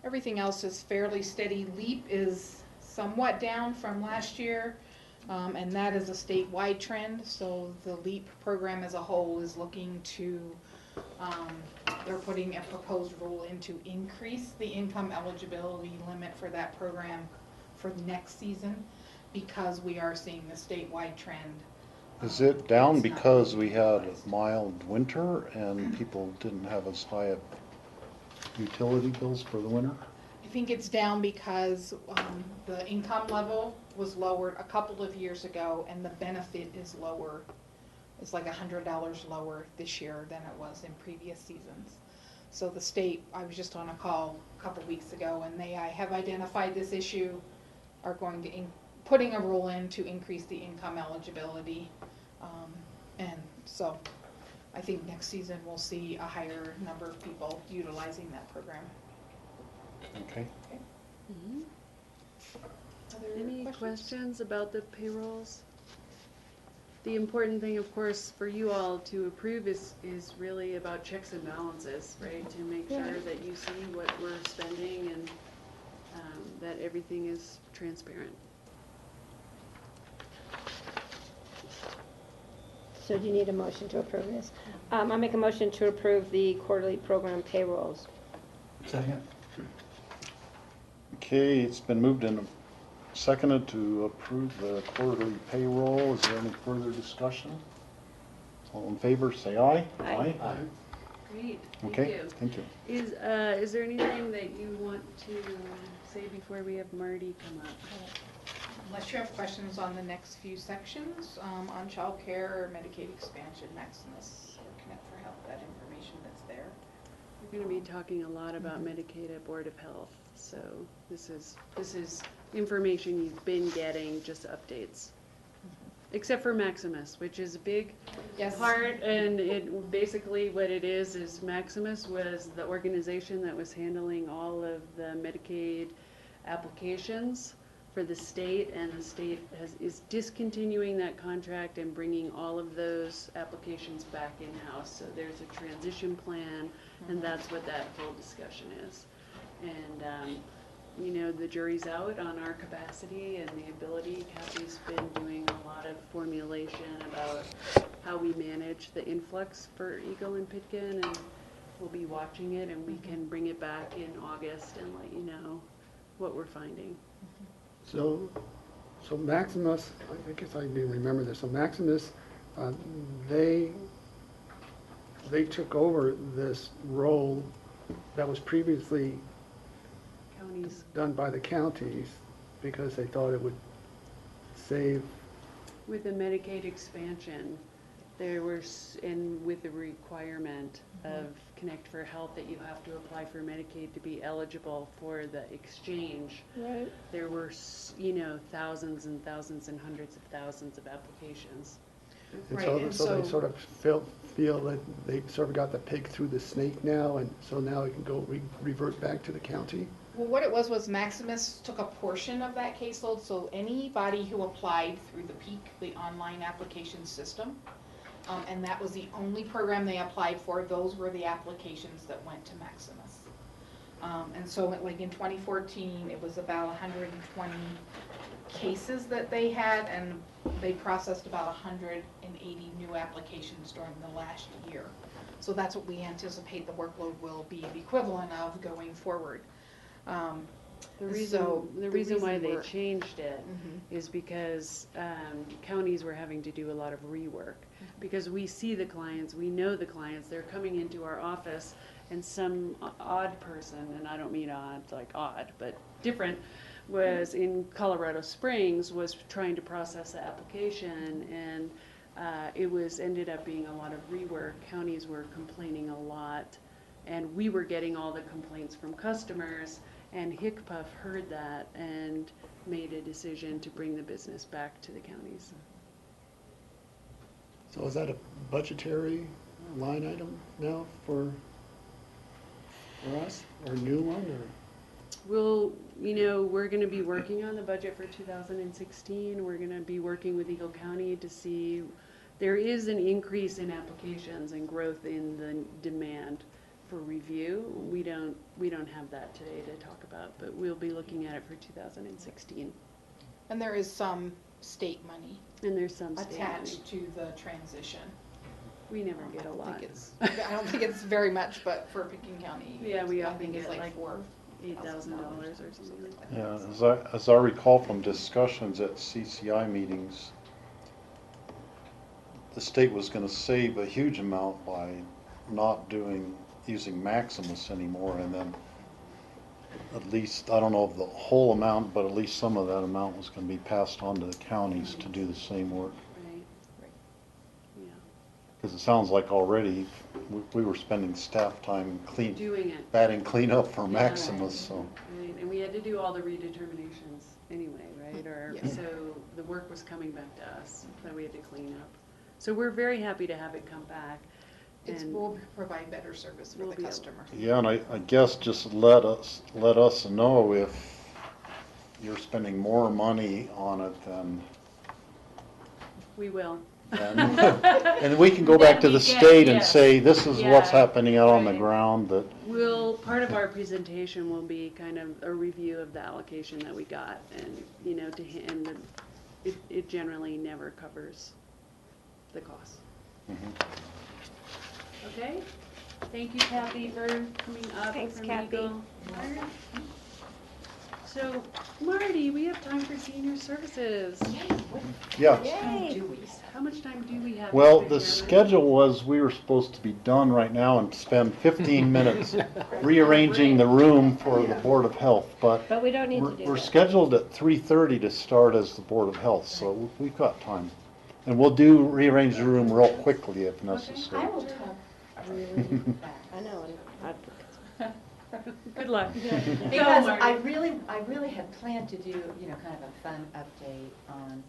Everything else is fairly steady. LEAP is somewhat down from last year. And that is a statewide trend, so the LEAP program as a whole is looking to, they're putting a proposed rule in to increase the income eligibility limit for that program for the next season, because we are seeing the statewide trend. Is it down because we had a mild winter and people didn't have as high of utility bills for the winter? I think it's down because the income level was lowered a couple of years ago, and the benefit is lower. It's like $100 lower this year than it was in previous seasons. So the state, I was just on a call a couple weeks ago, and they have identified this issue, are going to putting a rule in to increase the income eligibility, and so I think next season we'll see a higher number of people utilizing that program. Okay. Mhm. Other Any questions about the payrolls? The important thing, of course, for you all to approve is really about checks and balances, right? To make sure that you see what we're spending and that everything is transparent. So do you need a motion to approve this? I make a motion to approve the quarterly program payrolls. Second. Okay, it's been moved and seconded to approve the quarterly payroll. Is there any further discussion? All in favor, say aye. Aye. Great, thank Okay, you. thank you. Is there anything that you want to say before we have Marty come up? Unless you have questions on the next few sections, on child care or Medicaid expansion, Maximus, or Connect for Health, that information that's there. We're going to be talking a lot about Medicaid at Board of Health, so this is information you've been getting, just updates. Except for Maximus, which is a big part, and it basically what it is Maximus was the organization that was handling all of the Medicaid applications for the state, and the state is discontinuing that contract and bringing all of those applications back in-house. So there's a transition plan, and that's what that whole discussion is. And you know, the jury's out on our capacity and the ability. Kathy's been doing a lot of formulation about how we manage the influx for Eagle and Pitkin, and we'll be watching it, and we can bring it back in August and let you know what we're finding. So Maximus, I guess I do remember this. So Maximus, they took over this role that was previously Counties. done by the counties because they thought it would save. With the Medicaid expansion, there was, and with the requirement of Connect for Health that you have to apply for Medicaid to be eligible for the exchange. Right. There were, you know, thousands and thousands and hundreds of thousands of applications. And so they sort of feel that they sort of got the pig through the snake now, and so now it can go revert back to the county. Well, what it was Maximus took a portion of that caseload, so anybody who applied through the PEAK, the online application system, and that was the only program they applied for, those were the applications that went to Maximus. And so like in 2014, it was about 120 cases that they had, and they processed about 180 new applications during the last year. So that's what we anticipate the workload will be the equivalent of going forward. The reason why they changed it is because counties were having to do a lot of rework. Because we see the clients, we know the clients, they're coming into our office, and some odd person, and I don't mean odd like odd, but different, was in Colorado Springs, was trying to process the application, and it ended up being a lot of rework. Counties were complaining a lot, and we were getting all the complaints from customers, and HICPUF heard that and made a decision to bring the business back to the counties. So is that a budgetary line item now for us, or a new one, or? We'll, you know, we're going to be working on the budget for 2016. We're going to be working with Eagle County to see, there is an increase in applications and growth in the demand for review. We don't have that today to talk about, but we'll be looking at it for 2016. And there is some state money. And there's some state attached to the transition. We never get a lot. I don't think it's very much, but for Pitkin County, yeah, we I often think get it's like $8,000 or something like that. Yeah, as I recall from discussions at CCI meetings, the state was going to save a huge amount by not using Maximus anymore, and then at least, I don't know of the whole amount, but at least some of that amount was going to be passed on to the counties to do the same work. Right. Yeah. Because it sounds like already we were spending staff time Doing it. batting cleanup for Yeah. Maximus, so. Right, and we had to do all the redeterminations anyway, right? Or, Yes. so the work was coming back to us that we had to clean up. So we're very happy to have it come back. It And will provide better service for We'll the be able- customer. Yeah, and I guess just let us know if you're spending more money on it than, we will. and we can go back to the state and say, this is what's Yeah. happening out on the Right. ground, that, Part of our presentation will be kind of a review of the allocation that we got, and, you know, it generally never covers the cost. Okay? Thank you, Kathy, for coming up. Thanks, from Kathy. Eagle. So, Marty, we have time for senior services. yeah. Yay. How much time do we have? Well, Mr. the Chairman? schedule was, we were supposed to be done right now and spend 15 minutes rearranging the room for the Board of Health, but But we don't need to do we're that. scheduled at 3:30 to start as the Board of Health, so we've got time. And we'll rearrange the room real quickly if necessary. I will talk really fast. I know. Good luck. Because Marty. I really had planned to do, kind of a fun update on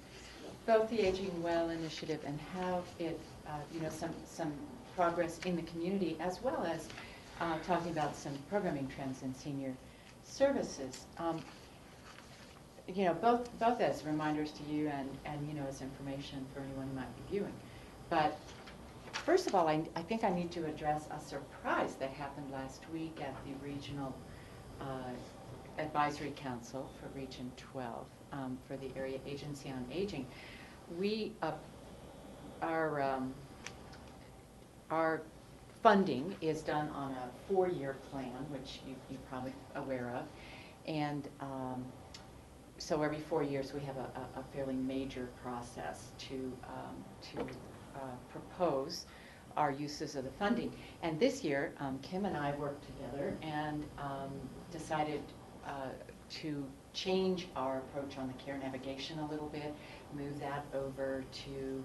both the Aging Well initiative and how it, some progress in the community, as well as talking about some programming trends in senior services. Both as reminders to you and as information for anyone who might be viewing. But first of all, I think I need to address a surprise that happened last week at the Regional Advisory Council for Region 12 for the Area Agency on Aging. Our funding is done on a 4-year plan, which you're probably aware of, and so every 4 years we have a fairly major process to propose our uses of the funding. And this year, Kim and I worked together and decided to change our approach on the care navigation a little bit, move that over to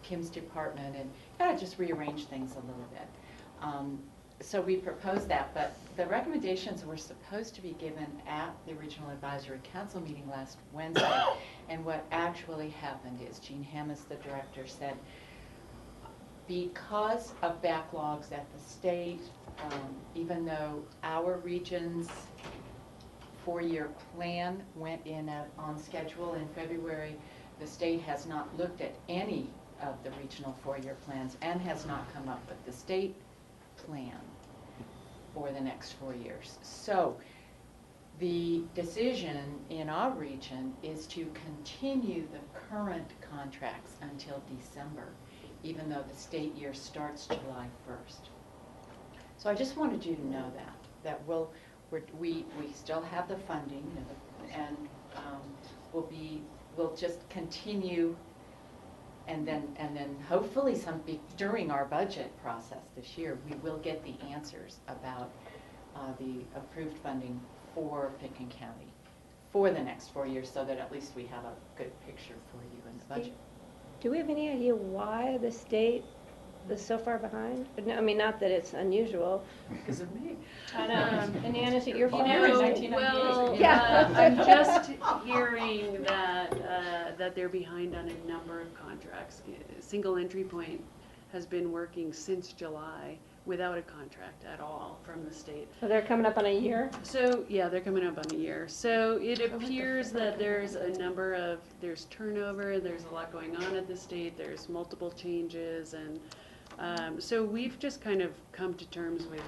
Kim's department, and kind of just rearrange things a little bit. So we proposed that, but the recommendations were supposed to be given at the Regional Advisory Council meeting last Wednesday, and what actually happened is Jean Hammis, the director, said, because of backlogs at the state, even though our region's 4-year plan went in on schedule in February, the state has not looked at any of the regional 4-year plans and has not come up with the state plan for the next 4 years. So the decision in our region is to continue the current contracts until December, even though the state year starts July 1st. So I just wanted you to know that we still have the funding, and we'll just continue, and then hopefully during our budget process this year, we will get the answers about the approved funding for Pickens County for the next 4 years, so that at least we have a good picture for you in the budget. Do we have any idea why the state is so far behind? No, I mean, not that it's unusual. Because of me. I know. And Ann, is it your fault? Well, Yeah. I'm just hearing that they're behind on a number of contracts. Single Entry Point has been working since July without a contract at all from the state. So they're coming up on a year? So, yeah, they're coming up on a year. So it appears that there's turnover, there's a lot going on at the state, there's multiple changes, and so we've just kind of come to terms with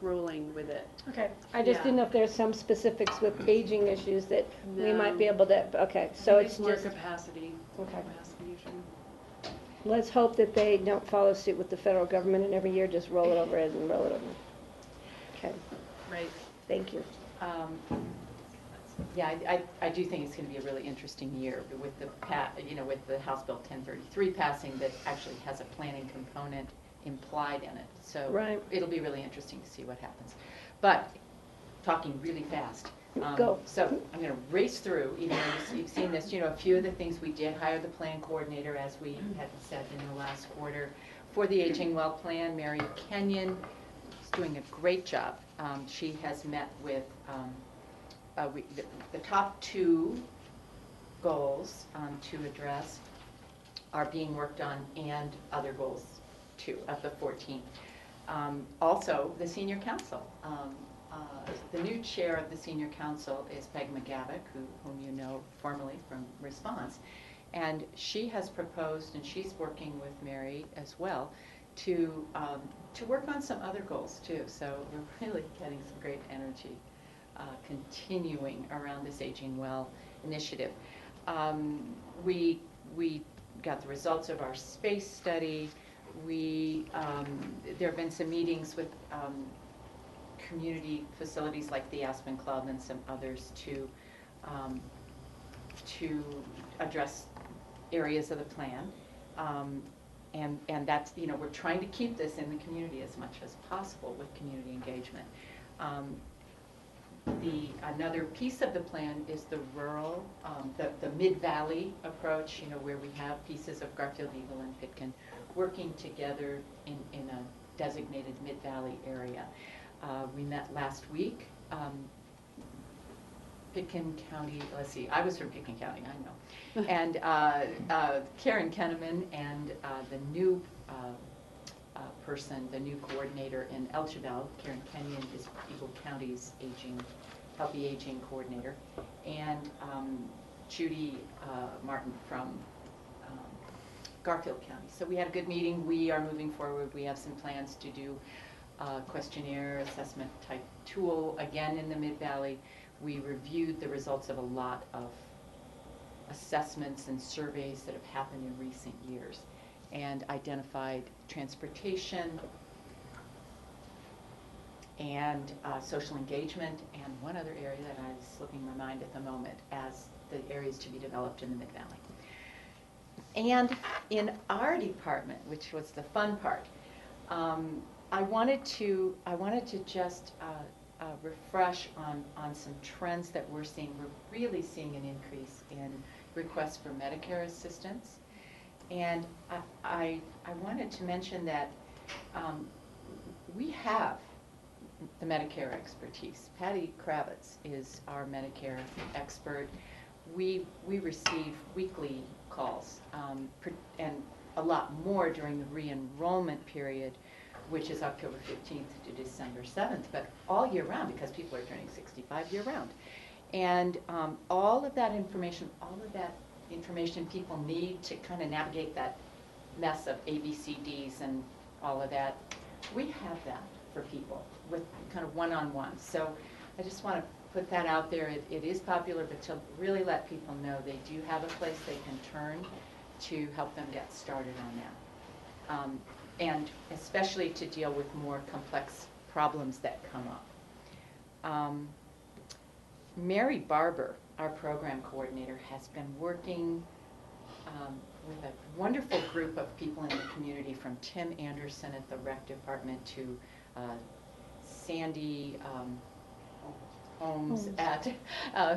rolling with it. Okay, I just didn't know if there's some specifics with aging issues that we might be No. able to, okay, so it's more just, capacity. Okay. Capacity issue. let's hope that they don't follow suit with the federal government and every year just roll it over and roll it over. Okay, Right. thank you. Yeah, I do think it's going to be a really interesting year with with the House Bill 1033 passing that actually has a planning component implied in it. So Right. it'll be really interesting to see what happens. But talking really fast. Go. So I'm going to race through, even though you've seen this, a few of the things we did. Hire the plan coordinator, as we had said in the last quarter. For the Aging Well plan, Mary Kenyon is doing a great job. She has met with the top 2 goals to address are being worked on, and other goals too of the 14. Also, the Senior Council. The new chair of the Senior Council is Peg McGavick, whom you know formerly from Response. And she has proposed, and she's working with Mary as well, to work on some other goals too. So we're really getting some great energy continuing around this Aging Well initiative. We got the results of our space study. There have been some meetings with community facilities like the Aspen Club and some others to address areas of the plan. And that's, we're trying to keep this in the community as much as possible with community engagement. Another piece of the plan is the rural, the Mid-Valley approach, where we have pieces of Garfield, Eagle, and Pitkin working together in a designated Mid-Valley area. We met last week. Pitkin County, let's see, I was from Pitkin County, I know. And Karen Kenneman and the new person, the new coordinator in El Chabal, Karen Kenyon, is Eagle County's Healthy Aging coordinator, and Judy Martin from Garfield County. So we had a good meeting. We are moving forward. We have some plans to do questionnaire assessment type tool again in the Mid-Valley. We reviewed the results of a lot of assessments and surveys that have happened in recent years and identified transportation and social engagement and one other area that is slipping my mind at the moment as the areas to be developed in the Mid-Valley. And in our department, which was the fun part, I wanted to just refresh on some trends that we're seeing. We're really seeing an increase in requests for Medicare assistance. And I wanted to mention that we have the Medicare expertise. Patty Kravitz is our Medicare expert. We receive weekly calls, and a lot more during the re-enrollment period, which is October 15th to December 7th, but all year round because people are turning 65 year round. And all of that information people need to kind of navigate that mess of ABCDs and all of that, we have that for people with kind of one-on-one. So I just want to put that out there. It is popular, but to really let people know they do have a place they can turn to help them get started on that. And especially to deal with more complex problems that come up. Mary Barber, our program coordinator, has been working with a wonderful group of people in the community, from Tim Anderson at the rec department to Sandy Holmes at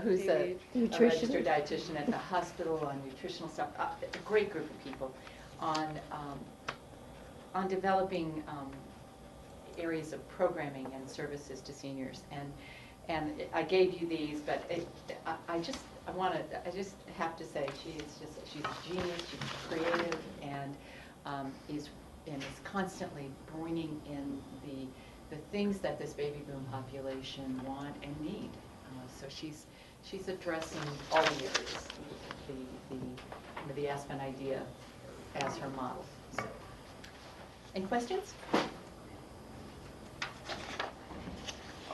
who's a registered dietitian at the hospital on nutritional stuff. A great group of people on developing areas of programming and services to seniors. And I gave you these, but I just have to say she's a genius. She's creative and is constantly bringing in the things that this baby boom population want and need. So she's addressing all the areas, the Aspen idea as her model. So, any questions?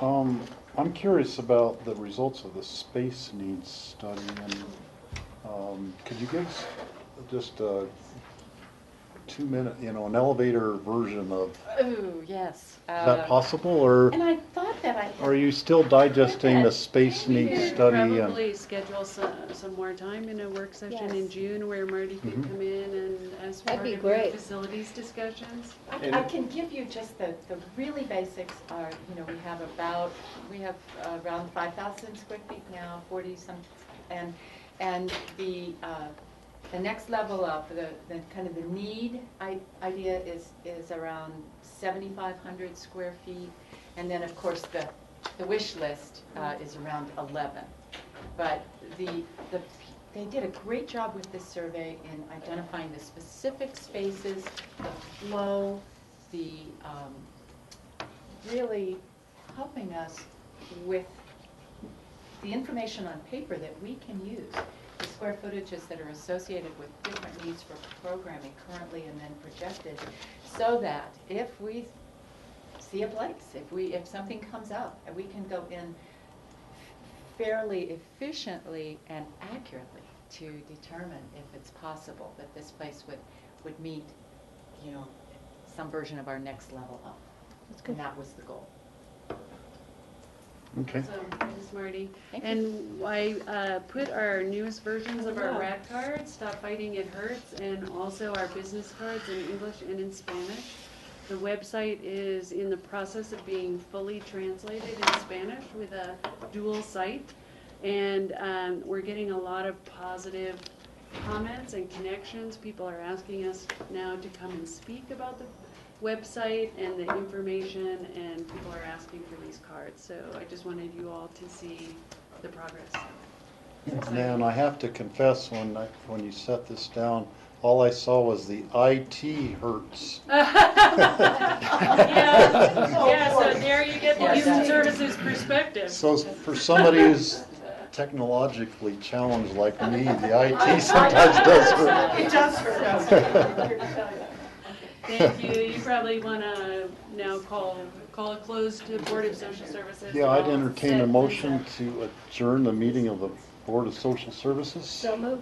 I'm curious about the results of the space needs study, and could you give us just a 2-minute, an elevator version of? Oh, yes. Is that possible, or? And I thought that I Are you still digesting the space We needs could study? and- probably schedule some more time in a work session in Yes. June where Marty could Mhm. come in and as That'd part be of your great. facilities discussions. I can give you just the really basics are, we have around 5,000 square feet now, 40 some, and the next level up, the kind of the need idea is around 7,500 square feet. And then, of course, the wish list is around 11. But they did a great job with this survey in identifying the specific spaces, the flow, really helping us with the information on paper that we can use, the square footages that are associated with different needs for programming currently and then projected, so that if we see a place, if something comes up, and we can go in fairly efficiently and accurately to determine if it's possible that this place would meet, some version of our next level up. That's good. And that was the goal. Okay. So, Ms. Marty. Thank you. And I put our newest versions of our rat cards, Stop Fighting It Hurts, and also our business cards in English and in Spanish. The website is in the process of being fully translated in Spanish with a dual site. And we're getting a lot of positive comments and connections. People are asking us now to come and speak about the website and the information, and people are asking for these cards. So I just wanted you all to see the progress. Man, I have to confess, when you set this down, all I saw was the IT hurts. Yeah, so there you get the human services perspective. So for somebody who's technologically challenged like me, the IT sometimes does hurt. It does hurt us. Thank you. You probably want to now call a close to Board of Social Services. Yeah, I'd I'll entertain set a this motion up. to adjourn the meeting of the Board of Social Services. So moved.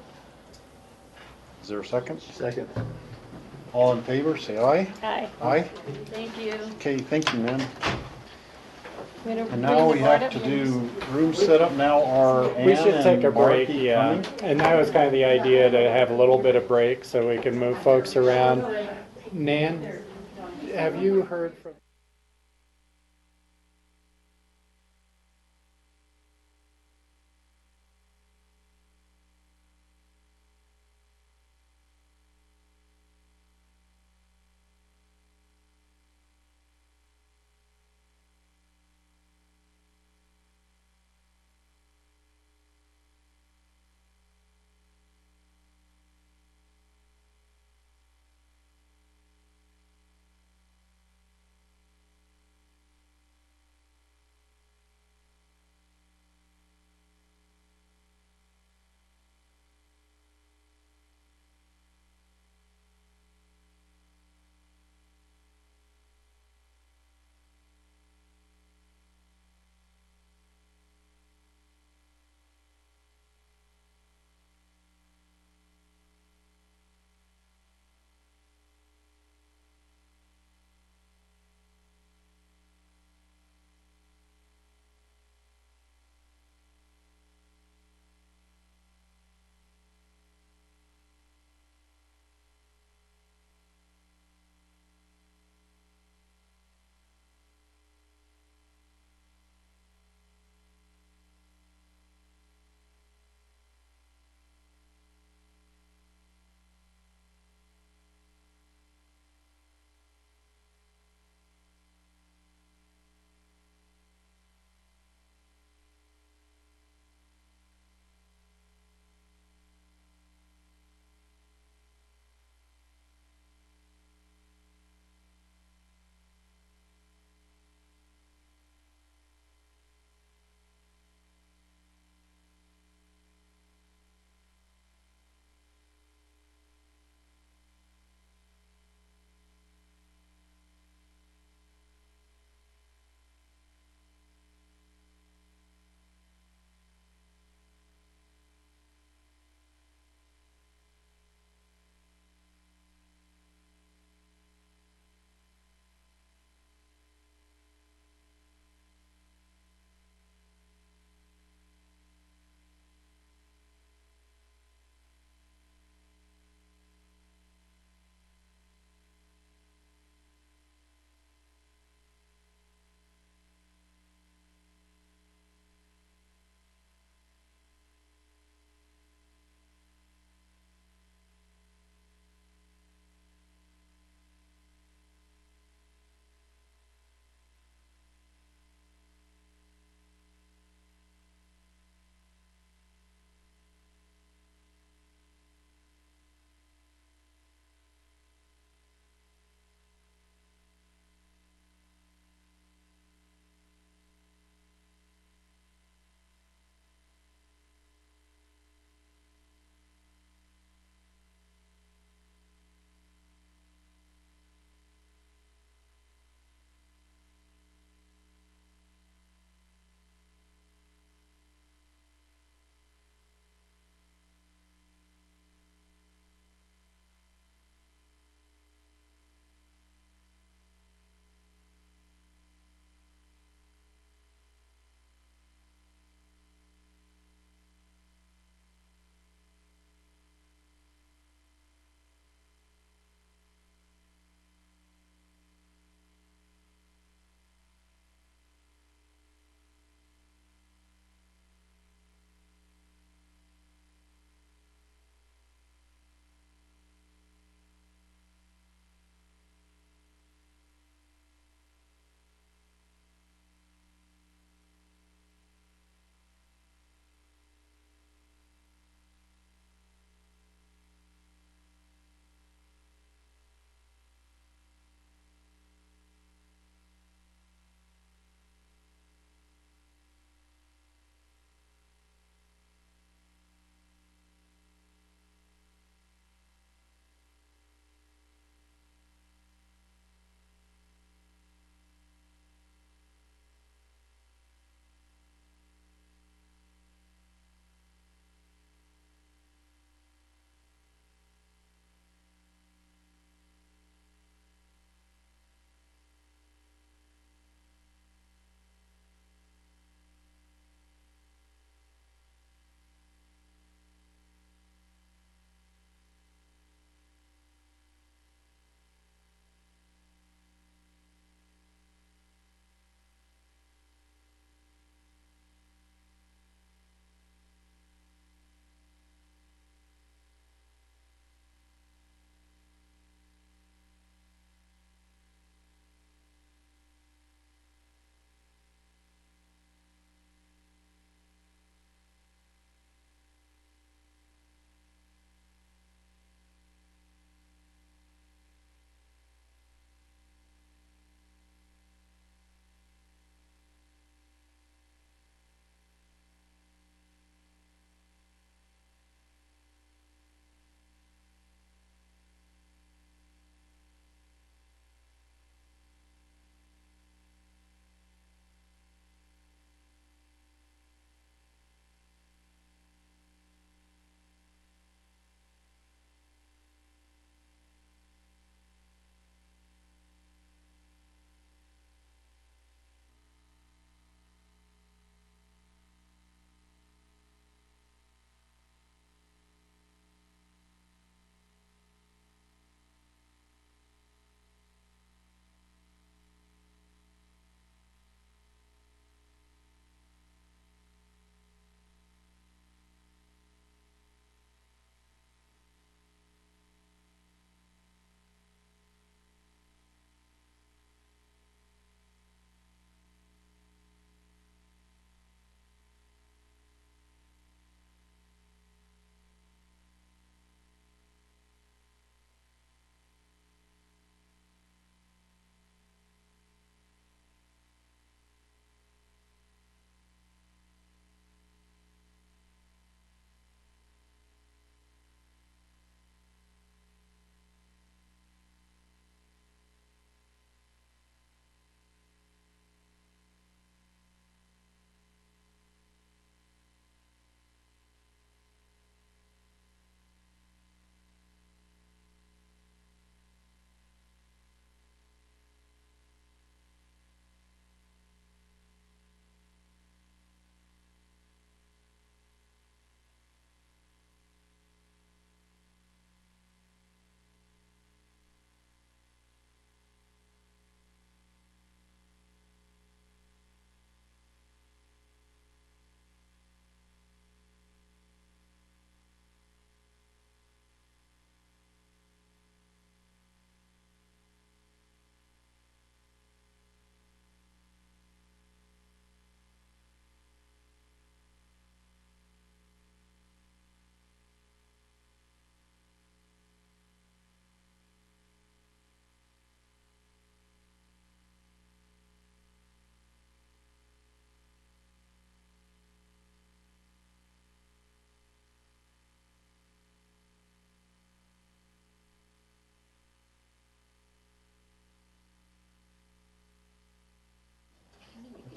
Is there a second? Second. All in favor, say aye. Aye. Aye? Thank you. Okay, thank you, ma'am. We're gonna And bring now the we board have up to and- do room setup. Now are We Ann should take a and break, Marky yeah. coming? And that was kind of the idea, to have a little bit of break so we can move folks around. Nan, have you heard from?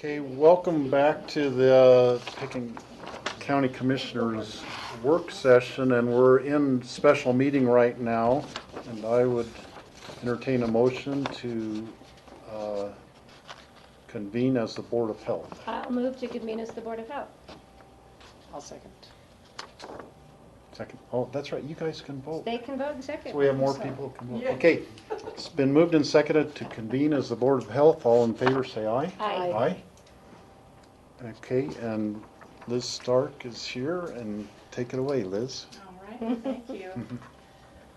Okay, welcome back to the Pickens County Commissioners work session, and we're in special meeting right now, and I would entertain a motion to convene as the Board of Health. I'll move to convene as the Board of Health. I'll second. Second. Oh, that's right, you guys can vote. They can vote in second. So we have more people who can vote. Okay, it's been moved and seconded to convene as the Board of Health. All in favor, say aye. Aye. Aye. Okay, and Liz Stark is here, and take it away, Liz. All right, thank you.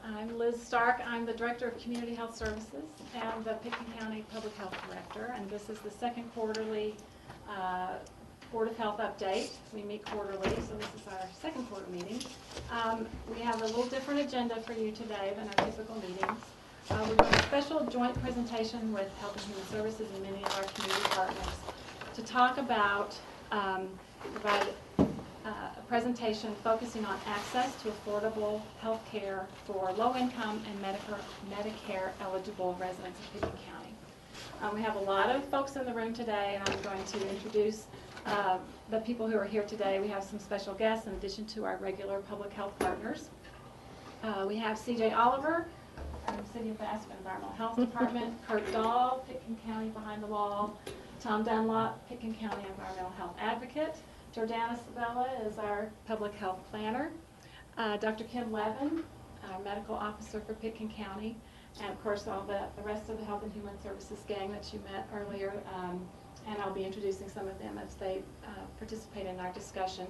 I'm Liz Stark. I'm the Director of Community Health Services and the Pickens County Public Health Director, and this is the second quarterly Board of Health update. We meet quarterly, so this is our second quarter meeting. We have a little different agenda for you today than our typical meetings. We're doing a special joint presentation with Health and Human Services and many of our community partners to talk about, provide a presentation focusing on access to affordable health care for low-income and Medicare-eligible residents of Pickens County. We have a lot of folks in the room today, and I'm going to introduce the people who are here today. We have some special guests in addition to our regular public health partners. We have C.J. Oliver from the City of Aspen Environmental Health Department, Kurt Dahl, Pickens County Behind the Wall, Tom Dunlop, Pickens County Environmental Health Advocate, Jordana Sabella is our public health planner, Dr. Kim Levin, our medical officer for Pickens County, and of course all the rest of the Health and Human Services gang that you met earlier. And I'll be introducing some of them as they participate in our discussion.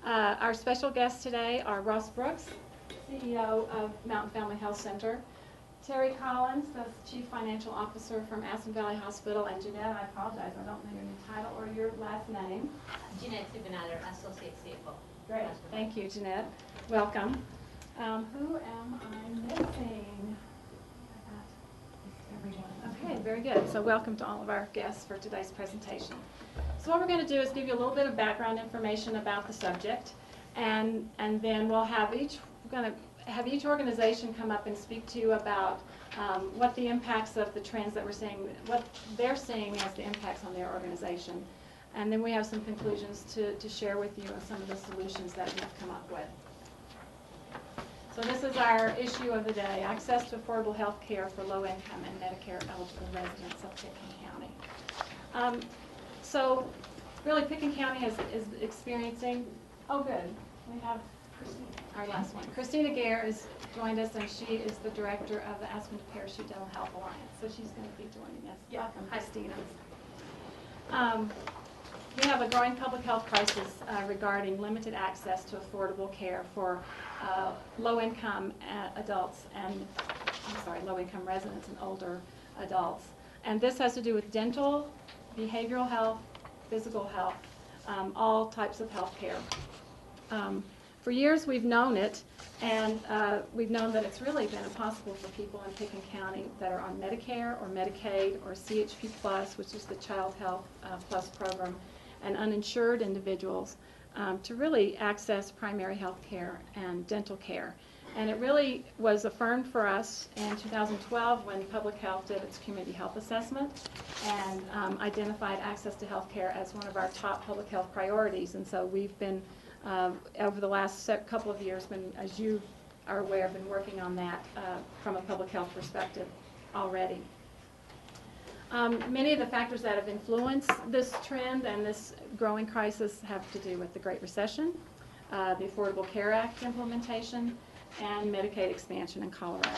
Our special guests today are Ross Brooks, CEO of Mountain Family Health Center, Terry Collins, the Chief Financial Officer from Aspen Valley Hospital, and Jeanette, I apologize, I don't know your new title or your last name. Jeanette Subinader, Associate CFO. Great, thank you, Jeanette. Welcome. Who am I missing? Okay, very good. So welcome to all of our guests for today's presentation. So what we're going to do is give you a little bit of background information about the subject, and then we'll have each organization come up and speak to you about what the impacts of the trends that we're seeing, what they're seeing as the impacts on their organization. And then we have some conclusions to share with you on some of the solutions that we've come up with. So this is our issue of the day, access to affordable health care for low-income and Medicare-eligible residents of Pickens County. So really Pickens County is experiencing, oh good, we have our last one. Christina Gare has joined us, and she is the director of the Aspen to Parachute Dental Health Alliance. So she's going to be joining us. Yeah. Welcome, Christina. We have a growing public health crisis regarding limited access to affordable care for low-income adults and, low-income residents and older adults. And this has to do with dental, behavioral health, physical health, all types of health care. For years we've known it, and we've known that it's really been impossible for people in Pickens County that are on Medicare or Medicaid or CHP Plus, which is the Child Health Plus program, and uninsured individuals to really access primary health care and dental care. And it really was affirmed for us in 2012 when Public Health did its community health assessment and identified access to health care as one of our top public health priorities. And so we've been, over the last couple of years, as you are aware, been working on that from a public health perspective already. Many of the factors that have influenced this trend and this growing crisis have to do with the Great Recession, the Affordable Care Act implementation, and Medicaid expansion in Colorado.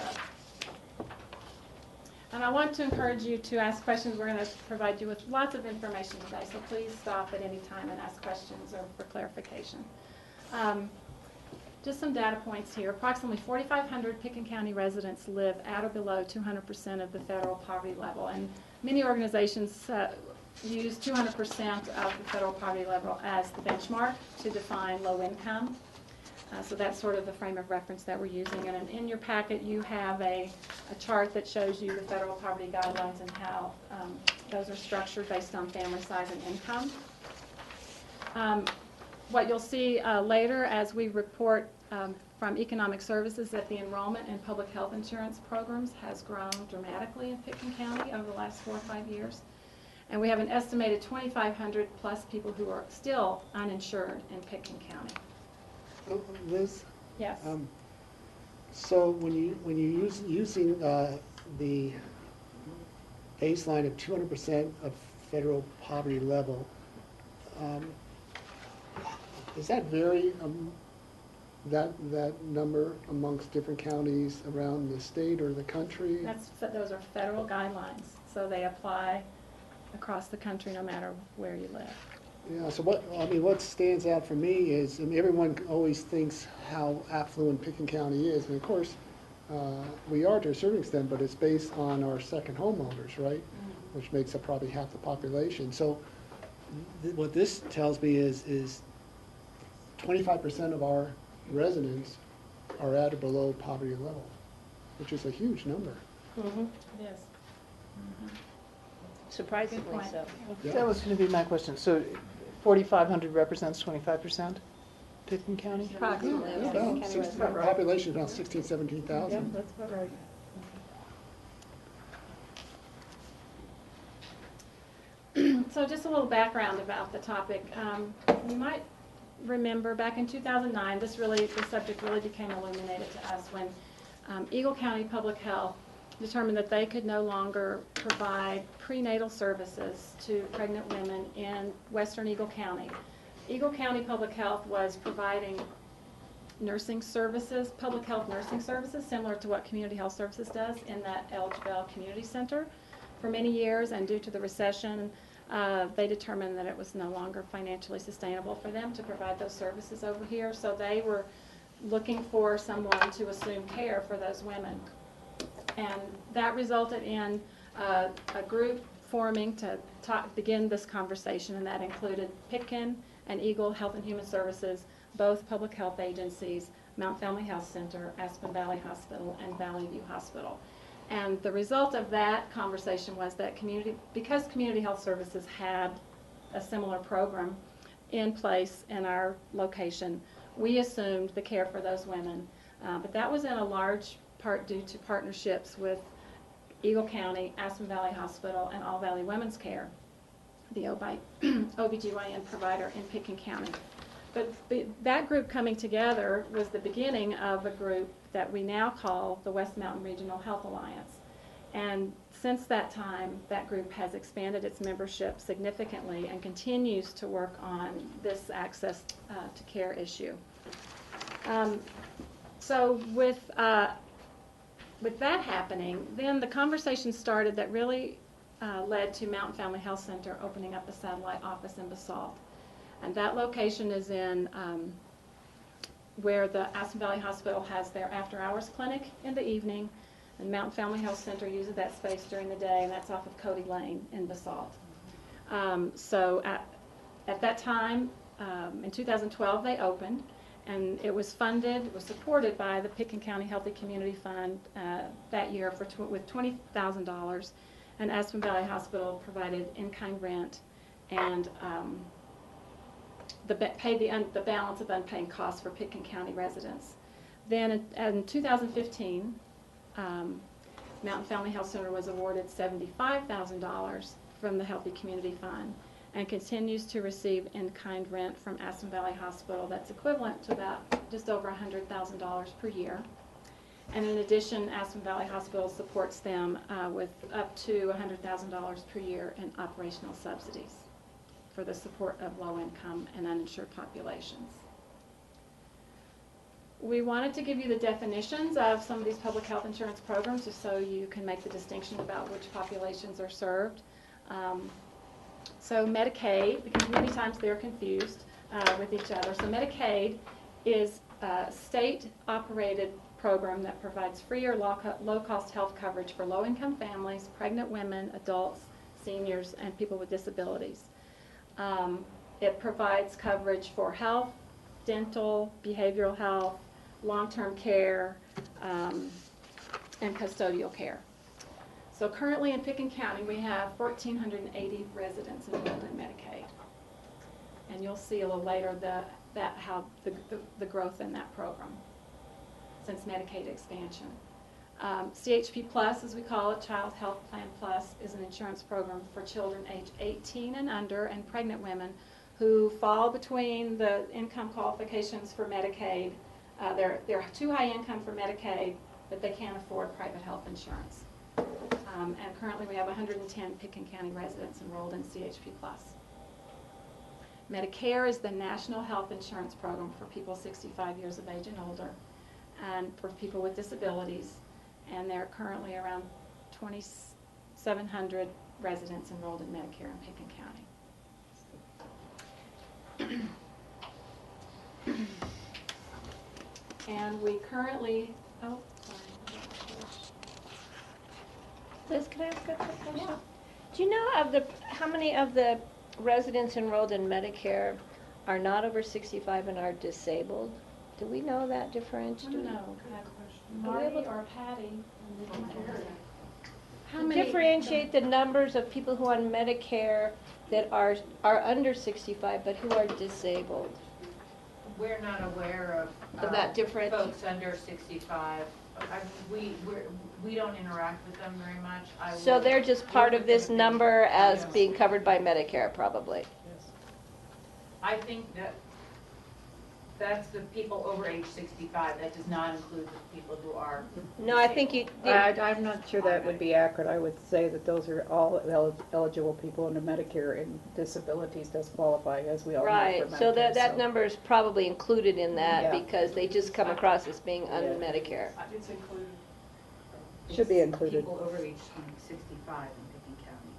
And I want to encourage you to ask questions. We're going to provide you with lots of information today, so please stop at any time and ask questions or for clarification. Just some data points here. Approximately 4,500 Pickens County residents live at or below 200% of the federal poverty level, and many organizations use 200% of the federal poverty level as the benchmark to define low income. So that's sort of the frame of reference that we're using. And in your packet you have a chart that shows you the federal poverty guidelines and how those are structured based on family size and income. What you'll see later as we report from Economic Services that the enrollment in public health insurance programs has grown dramatically in Pickens County over the last 4 or 5 years. And we have an estimated 2,500 plus people who are still uninsured in Pitkin County. Liz? Yes. So when you're using the baseline of 200% of federal poverty level, does that vary, that number amongst different counties around the state or the country? Those are federal guidelines, so they apply across the country no matter where you live. Yeah, so what stands out for me is, everyone always thinks how affluent Pitkin County is, and of course, we are to a certain extent, but it's based on our second homeowners, right? Mm-hmm. Which makes up probably half the population. So what this tells me is 25% of our residents are at or below poverty level, which is a huge number. Mm-hmm. It is. Mm-hmm. Surprisingly so. Yeah. That was going to be my question. So 4,500 represents 25%, Pitkin County? Approximately. Yeah, about, population is about 16,000, 17,000. Yeah, that's about right. So just a little background about the topic. You might remember back in 2009, the subject really became illuminated to us when Eagle County Public Health determined that they could no longer provide prenatal services to pregnant women in western Eagle County. Eagle County Public Health was providing nursing services, public health nursing services, similar to what Community Health Services does in that Elgeville Community Center for many years, and due to the recession, they determined that it was no longer financially sustainable for them to provide those services over here, so they were looking for someone to assume care for those women. And that resulted in a group forming to begin this conversation, and that included Pitkin and Eagle Health and Human Services, both public health agencies, Mount Family Health Center, Aspen Valley Hospital, and Valley View Hospital. And the result of that conversation was that because Community Health Services had a similar program in place in our location, we assumed the care for those women. But that was in a large part due to partnerships with Eagle County, Aspen Valley Hospital, and All Valley Women's Care, the OBGYN provider in Pitkin County. But that group coming together was the beginning of a group that we now call the West Mountain Regional Health Alliance. And since that time, that group has expanded its membership significantly and continues to work on this access to care issue. So with that happening, then the conversation started that really led to Mountain Family Health Center opening up a satellite office in Basalt. And that location is in where the Aspen Valley Hospital has their after-hours clinic in the evening, and Mountain Family Health Center uses that space during the day, and that's off of Cody Lane in Basalt. So at that time, in 2012, they opened, and it was supported by the Pitkin County Healthy Community Fund that year with $20,000, and Aspen Valley Hospital provided in-kind rent and paid the balance of unpaid costs for Pitkin County residents. Then in 2015, Mountain Family Health Center was awarded $75,000 from the Healthy Community Fund and continues to receive in-kind rent from Aspen Valley Hospital that's equivalent to about just over $100,000 per year. And in addition, Aspen Valley Hospital supports them with up to $100,000 per year in operational subsidies for the support of low-income and uninsured populations. We wanted to give you the definitions of some of these public health insurance programs just so you can make the distinction about which populations are served. So Medicaid, because many times they're confused with each other. So Medicaid is a state-operated program that provides free or low-cost health coverage for low-income families, pregnant women, adults, seniors, and people with disabilities. It provides coverage for health, dental, behavioral health, long-term care, and custodial care. So currently in Pitkin County, we have 1,480 residents enrolled in Medicaid. And you'll see a little later how the growth in that program since Medicaid expansion. CHP Plus, as we call it, Child Health Plan Plus, is an insurance program for children age 18 and under and pregnant women who fall between the income qualifications for Medicaid. They're too high income for Medicaid, but they can't afford private health insurance. And currently we have 110 Pickens County residents enrolled in CHP Plus. Medicare is the national health insurance program for people 65 years of age and older, and for people with disabilities. And there are currently around 2,700 residents enrolled in Medicare in Pickens County. And we currently, oh, sorry. Liz, can I ask a quick question? Do you know how many of the residents enrolled in Medicare are not over 65 and are disabled? Do we know that difference? I don't know. Marty or Patty? How many? Differentiate the numbers of people who are on Medicare that are under 65 but who are disabled. We're not aware of that difference? Folks under 65. We don't interact with them very much. So they're just part of this number as being covered by Medicare, probably? I think that's the people over age 65. That does not include the people who are. No, I think you. I'm not sure that would be accurate. I would say that those are all eligible people under Medicare, and disabilities does qualify, as we all know, for Right, Medicare. so that number is probably included in that Yeah. because they just come across as being under Medicare. It's included. Should be included. People over age 65 in Pickens County.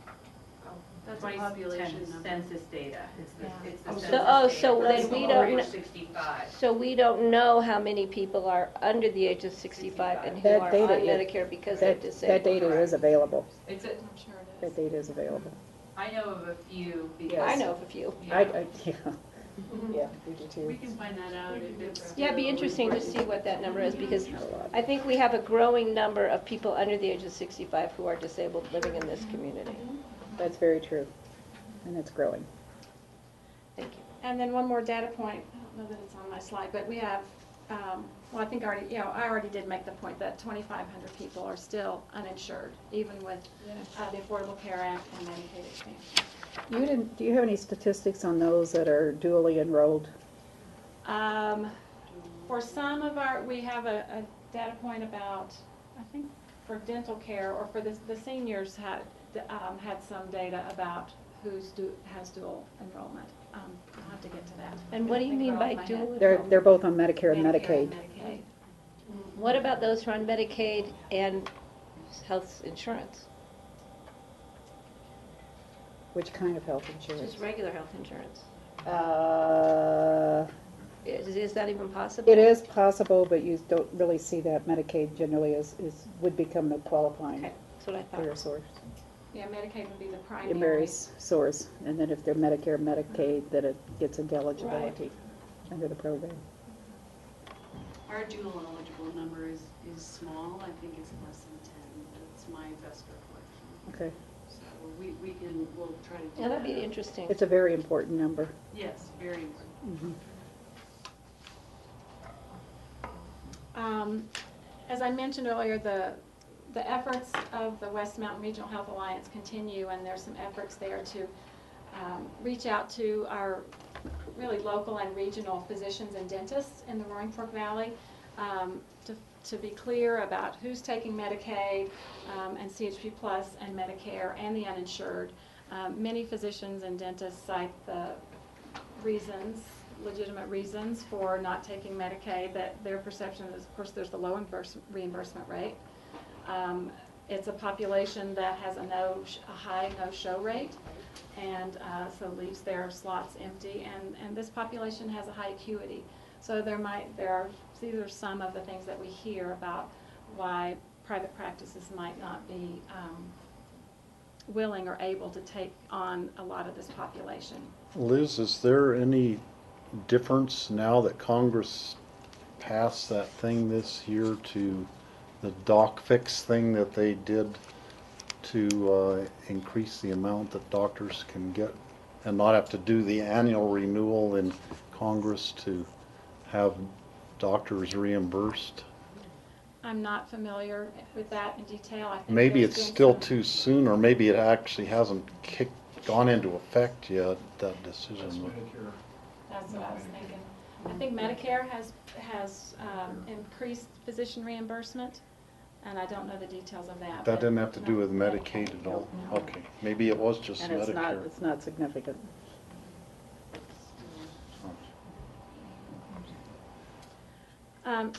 That's a 2010 population number. Census data. It's the census So data. then we People don't. over age 65. So we don't know how many people are under the age of 65 and who That are on data is- Medicare because they're disabled. That data is available. I'm sure it is. That data is available. I know of a few because. Yes. I know of a few. Yeah, we do too. We can find that out if it's. Yeah, it'd be interesting to see what that number is because I think we have a growing number of people under the age of 65 who are disabled living in this community. That's very true, and it's growing. Thank you. And then one more data point, I don't know that it's on my slide, but we have, well, I think I already did make the point that 2,500 people are still uninsured, even with the Affordable Care Act and Medicaid expansion. Do you have any statistics on those that are dually enrolled? For some of we have a data point about, I think for dental care or for the seniors had some data about has dual enrollment. I'll have to get to that. And what do you mean by dual? They're both on Medicare and Medicaid. Medicaid. What about those who are on Medicaid and health insurance? Which kind of health insurance? Just regular health insurance. Is that even possible? It is possible, but you don't really see that. Medicaid generally would become the qualifying. Okay, that's what I thought. Clear source. Yeah, Medicaid would be the primary. Primary source, and then if they're Medicare, Medicaid, then it gets into eligibility under the program. Our dual eligible number is small. I think it's less than 10. That's my best recollection. Okay. So we'll try to do Yeah, that'd be interesting. It's a very important number. Yes, very important. As I mentioned earlier, the efforts of the West Mountain Regional Health Alliance continue, and there's some efforts there to reach out to our really local and regional physicians and dentists in the Roaring Fork Valley to be clear about who's taking Medicaid and CHP Plus and Medicare and the uninsured. Many physicians and dentists cite the legitimate reasons for not taking Medicaid, that their perception is, of course, there's the low reimbursement rate. It's a population that has a high no-show rate, and so leaves their slots empty, and this population has a high acuity. So these are some of the things that we hear about why private practices might not be willing or able to take on a lot of this population. Liz, is there any difference now that Congress passed that thing this year to the doc fix thing that they did to increase the amount that doctors can get and not have to do the annual renewal in Congress to have doctors reimbursed? I'm not familiar with that in detail. I think Maybe there's it's been still some- too soon, or maybe it actually hasn't gone into effect yet, that decision. That's what I was thinking. I think Medicare has increased physician reimbursement, and I don't know the details of that. That but didn't have to do not with Medicaid at all? Okay, maybe it was just And it's Medicare. not significant.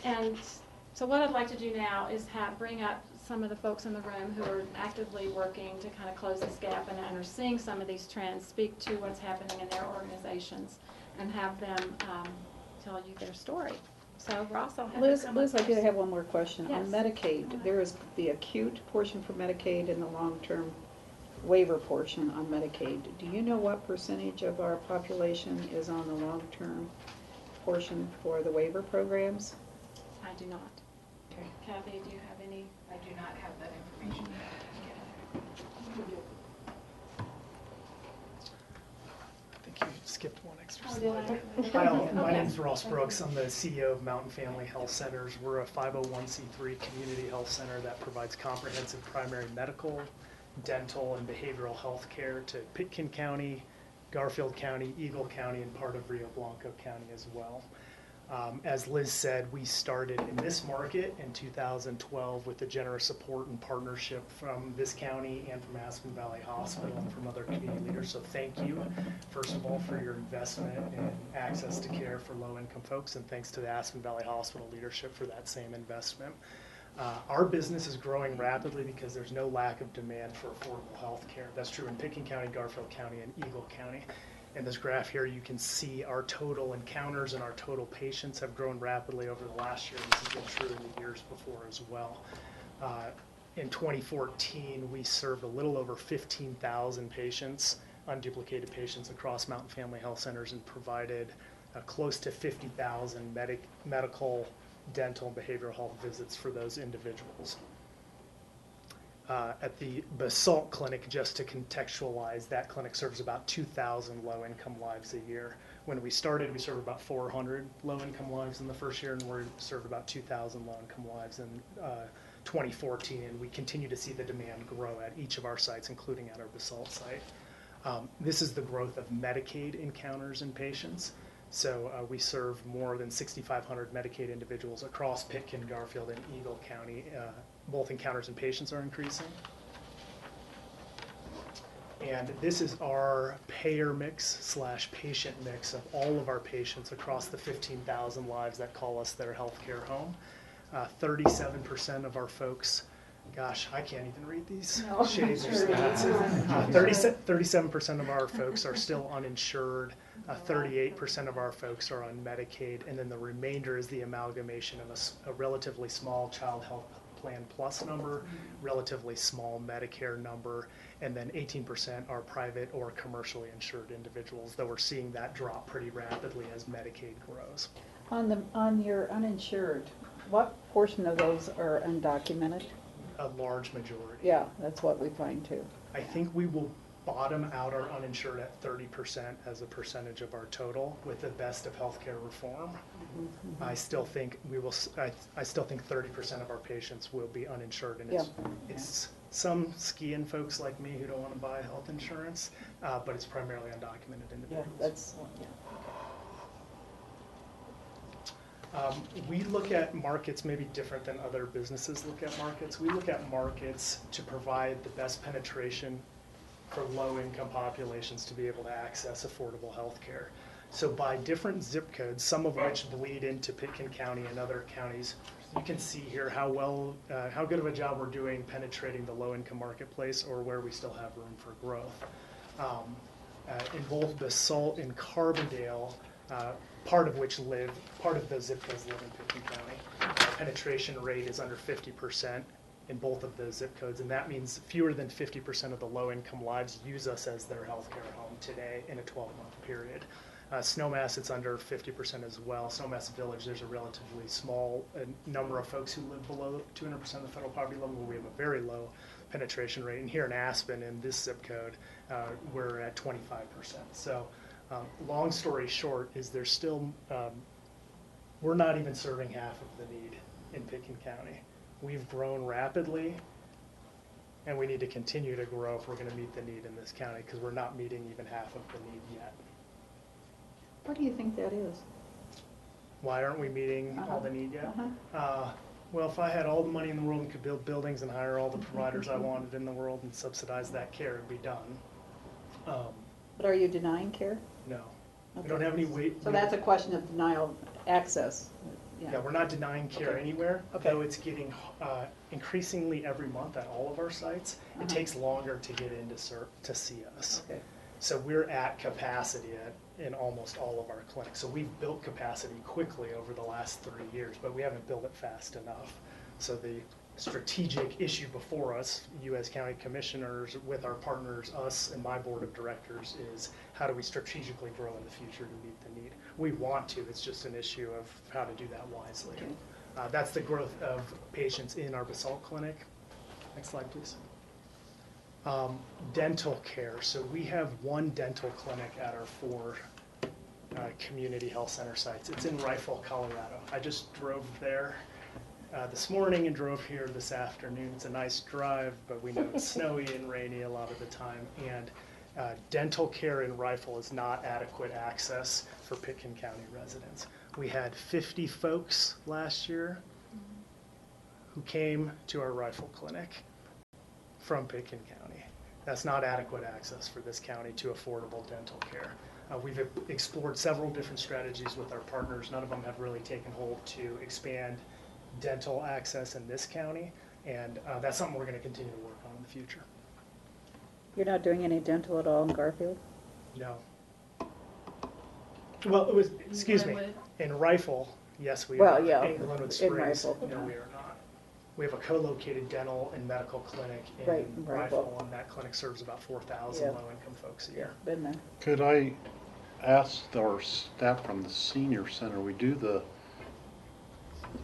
And so what I'd like to do now is bring up some of the folks in the room who are actively working to kind of close this gap and are seeing some of these trends, speak to what's happening in their organizations, and have them tell you their story. So Ross, I'll have you Liz, come Liz, up I do first. have one more question. Yes. On Medicaid, there is the acute portion for Medicaid and the long-term waiver portion on Medicaid. Do you know what percentage of our population is on the long-term portion for the waiver programs? I do not. Okay. Kathy, do you have any? I do not have that information. I think you skipped one extra Oh, did I? slide. Hi, all. My Okay. name's Ross Brooks. I'm the CEO of Mountain Family Health Centers. We're a 501c3 community health center that provides comprehensive primary medical, dental, and behavioral health care to Pitkin County, Garfield County, Eagle County, and part of Rio Blanco County as well. As Liz said, we started in this market in 2012 with the generous support and partnership from this county and from Aspen Valley Hospital and from other community leaders. So thank you, first of all, for your investment in access to care for low-income folks, and thanks to the Aspen Valley Hospital leadership for that same investment. Our business is growing rapidly because there's no lack of demand for affordable health care. That's true in Pitkin County, Garfield County, and Eagle County. In this graph here, you can see our total encounters and our total patients have grown rapidly over the last year. This has been true in the years before as well. In 2014, we served a little over 15,000 patients, unduplicated patients across Mountain Family Health Centers, and provided close to 50,000 medical, dental, and behavioral health visits for those individuals. At the BOCCWorksession clinic, just to contextualize, that clinic serves about 2,000 low-income lives a year. When we started, we served about 400 low-income lives in the first year, and we served about 2,000 low-income lives in 2014, and we continue to see the demand grow at each of our sites, including at our BOCCWorksession site. This is the growth of Medicaid encounters in patients. So we serve more than 6,500 Medicaid individuals across Pitkin, Garfield, and Eagle County. Both encounters and patients are increasing. And this is our payer mix / patient mix of all of our patients across the 15,000 lives that call us their healthcare home. 37% of our folks, gosh, I can't even read these shades of stats. 37% of our folks are still uninsured. 38% of our folks are on Medicaid, and then the remainder is the amalgamation of a relatively small Child Health Plan Plus number, relatively small Medicare number, and then 18% are private or commercially insured individuals, though we're seeing that drop pretty rapidly as Medicaid grows. On your uninsured, what portion of those are undocumented? A large majority. Yeah, that's what we find too. I think we will bottom out our uninsured at 30% as a percentage of our total with the best of healthcare reform. I still think we will. I still think 30% of our patients will be uninsured, and it's some skiing folks like me who don't want to buy health insurance, but it's primarily undocumented individuals. We look at markets maybe different than other businesses look at markets. We look at markets to provide the best penetration for low-income populations to be able to access affordable health care. So by different zip codes, some of which bleed into Pitkin County and other counties, you can see here how good of a job we're doing penetrating the low-income marketplace, or where we still have room for growth. In both BOCCWorksession and Carbondale, part of the zip codes live in Pitkin County. Our penetration rate is under 50% in both of those zip codes, and that means fewer than 50% of the low-income lives use us as their healthcare home today in a 12-month period. Snowmass, it's under 50% as well. Snowmass Village, there's a relatively small number of folks who live below 200% of the federal poverty level, where we have a very low penetration rate. And here in Aspen, in this zip code, we're at 25%. So long story short is there's still, we're not even serving half of the need in Pitkin County. We've grown rapidly, and we need to continue to grow if we're going to meet the need in this county, because we're not meeting even half of the need yet. What do you think that is? Why aren't we meeting all the need yet? Well, if I had all the money in the world and could build buildings and hire all the providers I wanted in the world and subsidize that care, it'd be done. But are you denying care? No. We Okay. don't have any weight. So that's a question of denial of access. Yeah, we're not denying care Okay. anywhere, Okay. though it's getting increasingly every month at all of our sites. It takes longer to get in to see us. Okay. So we're at capacity in almost all of our clinics. So we've built capacity quickly over the last 3 years, but we haven't built it fast enough. So the strategic issue before us, you as county commissioners, with our partners, us and my board of directors, is how do we strategically grow in the future to meet the need? We want to, it's just an issue of how to do that wisely. That's the growth of patients in our basalt clinic. Next slide, please. Dental care. So we have one dental clinic at our 4 community health center sites. It's in Rifle, Colorado. I just drove there this morning and drove here this afternoon. It's a nice drive, but we know it's snowy and rainy a lot of the time. And dental care in Rifle is not adequate access for Pitkin County residents. We had 50 folks last year who came to our Rifle clinic from Pitkin County. That's not adequate access for this county to affordable dental care. We've explored several different strategies with our partners. None of them have really taken hold to expand dental access in this county, and that's something we're going to continue to work on in the future. You're not doing any dental at all in Garfield? No. Well, it was, excuse me, in Rifle, yes, we are. In Glenwood Springs, Rifle. no, we are not. We have a co-located dental and medical clinic in Right, in Rifle. Rifle, and that clinic serves about 4,000 Yeah. low-income folks a year. Been there. Could I ask our staff from the senior center, we do the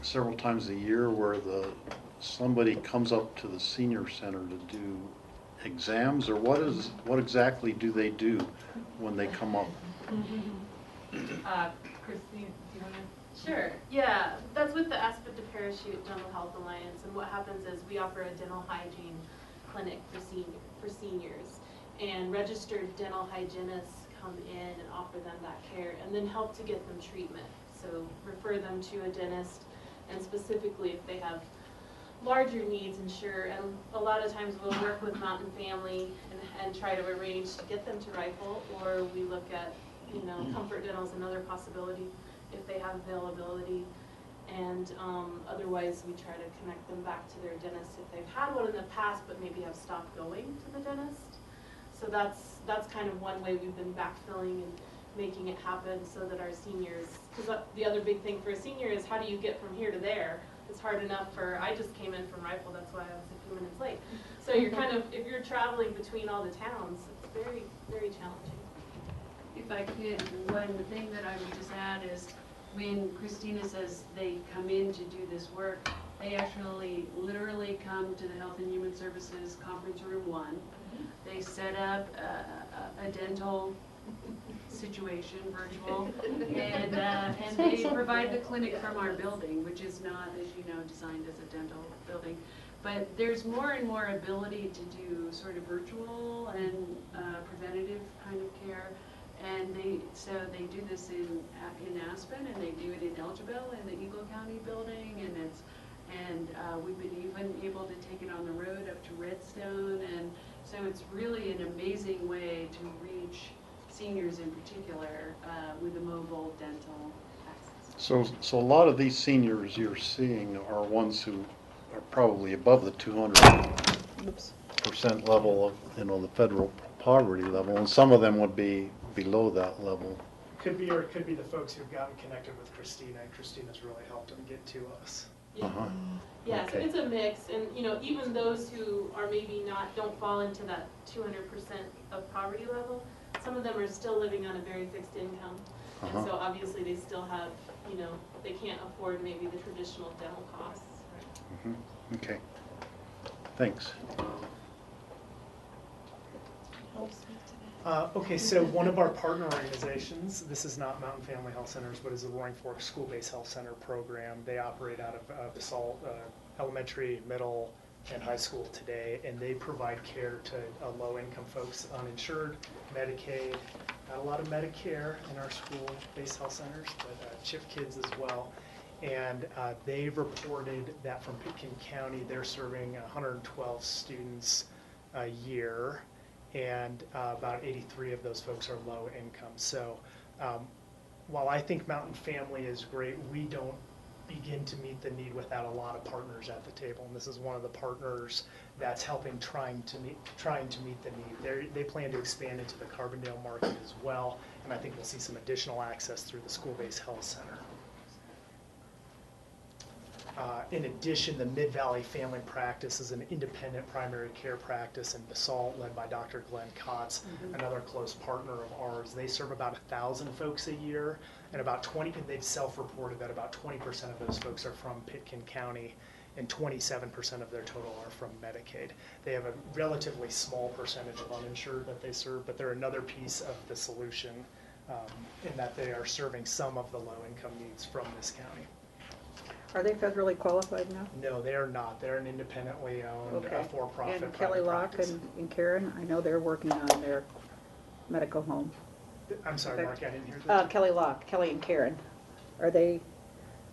several times a year where somebody comes up to the senior center to do exams, or what exactly do they do when they come up? Christine, do you want to? Sure, yeah, that's with the Aspect to Parachute Dental Health Alliance, and what happens is we offer a dental hygiene clinic for seniors, and registered dental hygienists come in and offer them that care, and then help to get them treatment. So refer them to a dentist, and specifically if they have larger needs, ensure, and a lot of times we'll work with Mountain Family and try to arrange to get them to Rifle, or we look at, Comfort Dental is another possibility if they have availability, and otherwise we try to connect them back to their dentist if they've had one in the past but maybe have stopped going to the dentist. So that's kind of one way we've been backfilling and making it happen so that our seniors, because the other big thing for a senior is how do you get from here to there? It's hard enough I just came in from Rifle, that's why I was a few minutes late. So you're kind of, if you're traveling between all the towns, it's very, very challenging. If I could, one thing that I would just add is when Christina says they come in to do this work, they actually literally come to the Health and Human Services Conference Room 1. They set up a dental situation, virtual, and they provide the clinic from our building, which is not, as you know, designed as a dental building. But there's more and more ability to do sort of virtual and preventative kind of care. And they do this in Aspen, and they do it in Elgeville in the Eagle County building, and we've been even able to take it on the road up to Redstone, and so it's really an amazing way to reach seniors in particular with a mobile dental access. So a lot of these seniors you're seeing are ones who are probably above the 200% level of, the federal poverty level, and some of them would be below that level. Could be, or it could be the folks who've gotten connected with Christina, and Christina's really helped them get to us. Yeah, yeah. So it's a mix, and even those who are maybe don't fall into that 200% of poverty level, some of them are still living on a very fixed income, and so obviously they still have, they can't afford maybe the traditional dental costs. Right? Okay, thanks. Okay, so one of our partner organizations, this is not Mountain Family Health Centers, but is the Roaring Fork School-Based Health Center program. They operate out of Basalt Elementary, Middle, and High School today, and they provide care to low-income folks, uninsured, Medicaid, not a lot of Medicare in our school-based health centers, but CHIP kids as well. And they've reported that from Pitkin County, they're serving 112 students a year, and about 83 of those folks are low income. So while I think Mountain Family is great, we don't begin to meet the need without a lot of partners at the table. And this is one of the partners that's helping trying to meet the need. They plan to expand into the Carbondale market as well, and I think we'll see some additional access through the school-based health center. In addition, the Mid-Valley Family Practice is an independent primary care practice in Basalt led by Dr. Glenn Kotz, another close partner of ours. They serve about 1,000 folks a year, and about 20, they've self-reported that about 20% of those folks are from Pitkin County, and 27% of their total are from Medicaid. They have a relatively small percentage of uninsured that they serve, but they're another piece of the solution in that they are serving some of the low-income needs from this county. Are they federally qualified now? No, they are not. They're an independently owned, for-profit. And Kelly Locke and Karen, I know they're working on their medical home. I'm sorry, Mark, I didn't hear that. Kelly Locke, Kelly and Karen, are they?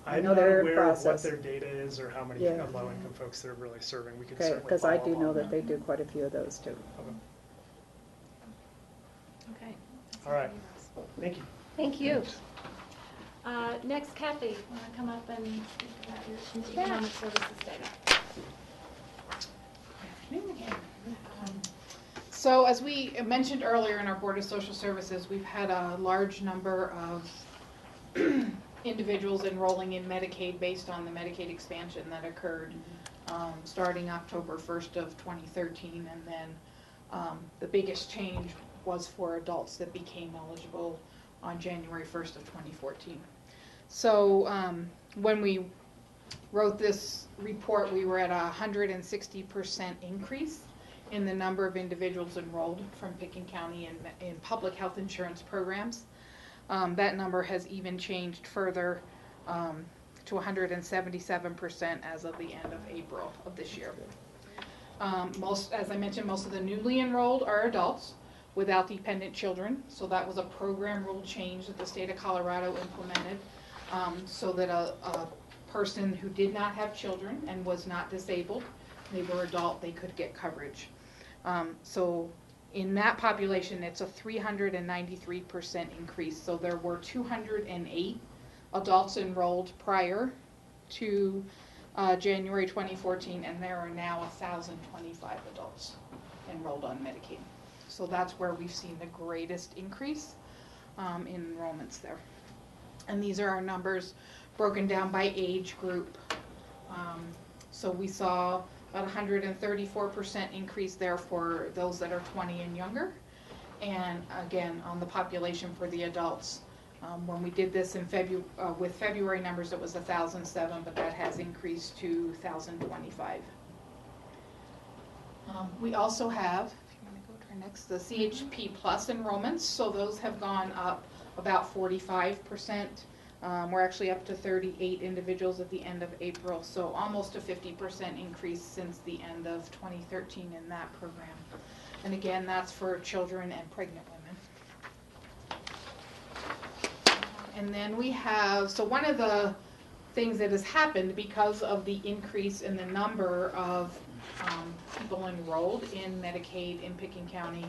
I'm know not they're in aware of what process. their data is or how many low-income folks they're really serving. We could Okay, certainly because I follow do up know on that they do quite a few of those too. Okay. All right. Thank you. Thank you. Next, Kathy, want to come up and speak about your economic services data? So as we mentioned earlier in our Board of Social Services, we've had a large number of individuals enrolling in Medicaid based on the Medicaid expansion that occurred starting October 1st of 2013, and then the biggest change was for adults that became eligible on January 1st of 2014. So when we wrote this report, we were at a 160% increase in the number of individuals enrolled from Pitkin County in public health insurance programs. That number has even changed further to 177% as of the end of April of this year. As I mentioned, most of the newly enrolled are adults without dependent children. So that was a program rule change that the state of Colorado implemented so that a person who did not have children and was not disabled, they were adult, they could get coverage. So in that population, it's a 393% increase. So there were 208 adults enrolled prior to January 2014, and there are now 1,025 adults enrolled on Medicaid. So that's where we've seen the greatest increase in enrollments there. And these are our numbers broken down by age group. So we saw about 134% increase there for those that are 20 and younger. And again, on the population for the adults, when we did this in with February numbers, it was 1,007, but that has increased to 1,025. We also have, if you want to go to our next, the CHP Plus enrollments. So those have gone up about 45%. We're actually up to 38 individuals at the end of April, so almost a 50% increase since the end of 2013 in that program. And again, that's for children and pregnant women. And then we have, so one of the things that has happened because of the increase in the number of people enrolled in Medicaid in Pitkin County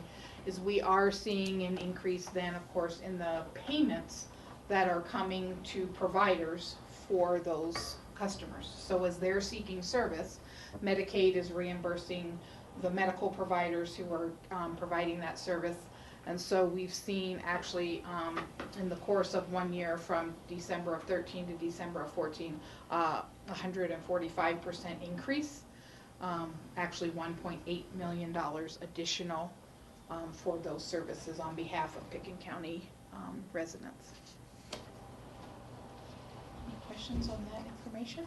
is we are seeing an increase then, of course, in the payments that are coming to providers for those customers. So as they're seeking service, Medicaid is reimbursing the medical providers who are providing that service. And so we've seen actually in the course of 1 year from December of 13 to December of 14, 145% increase, actually $1.8 million additional for those services on behalf of Pitkin County residents. Any questions on that information?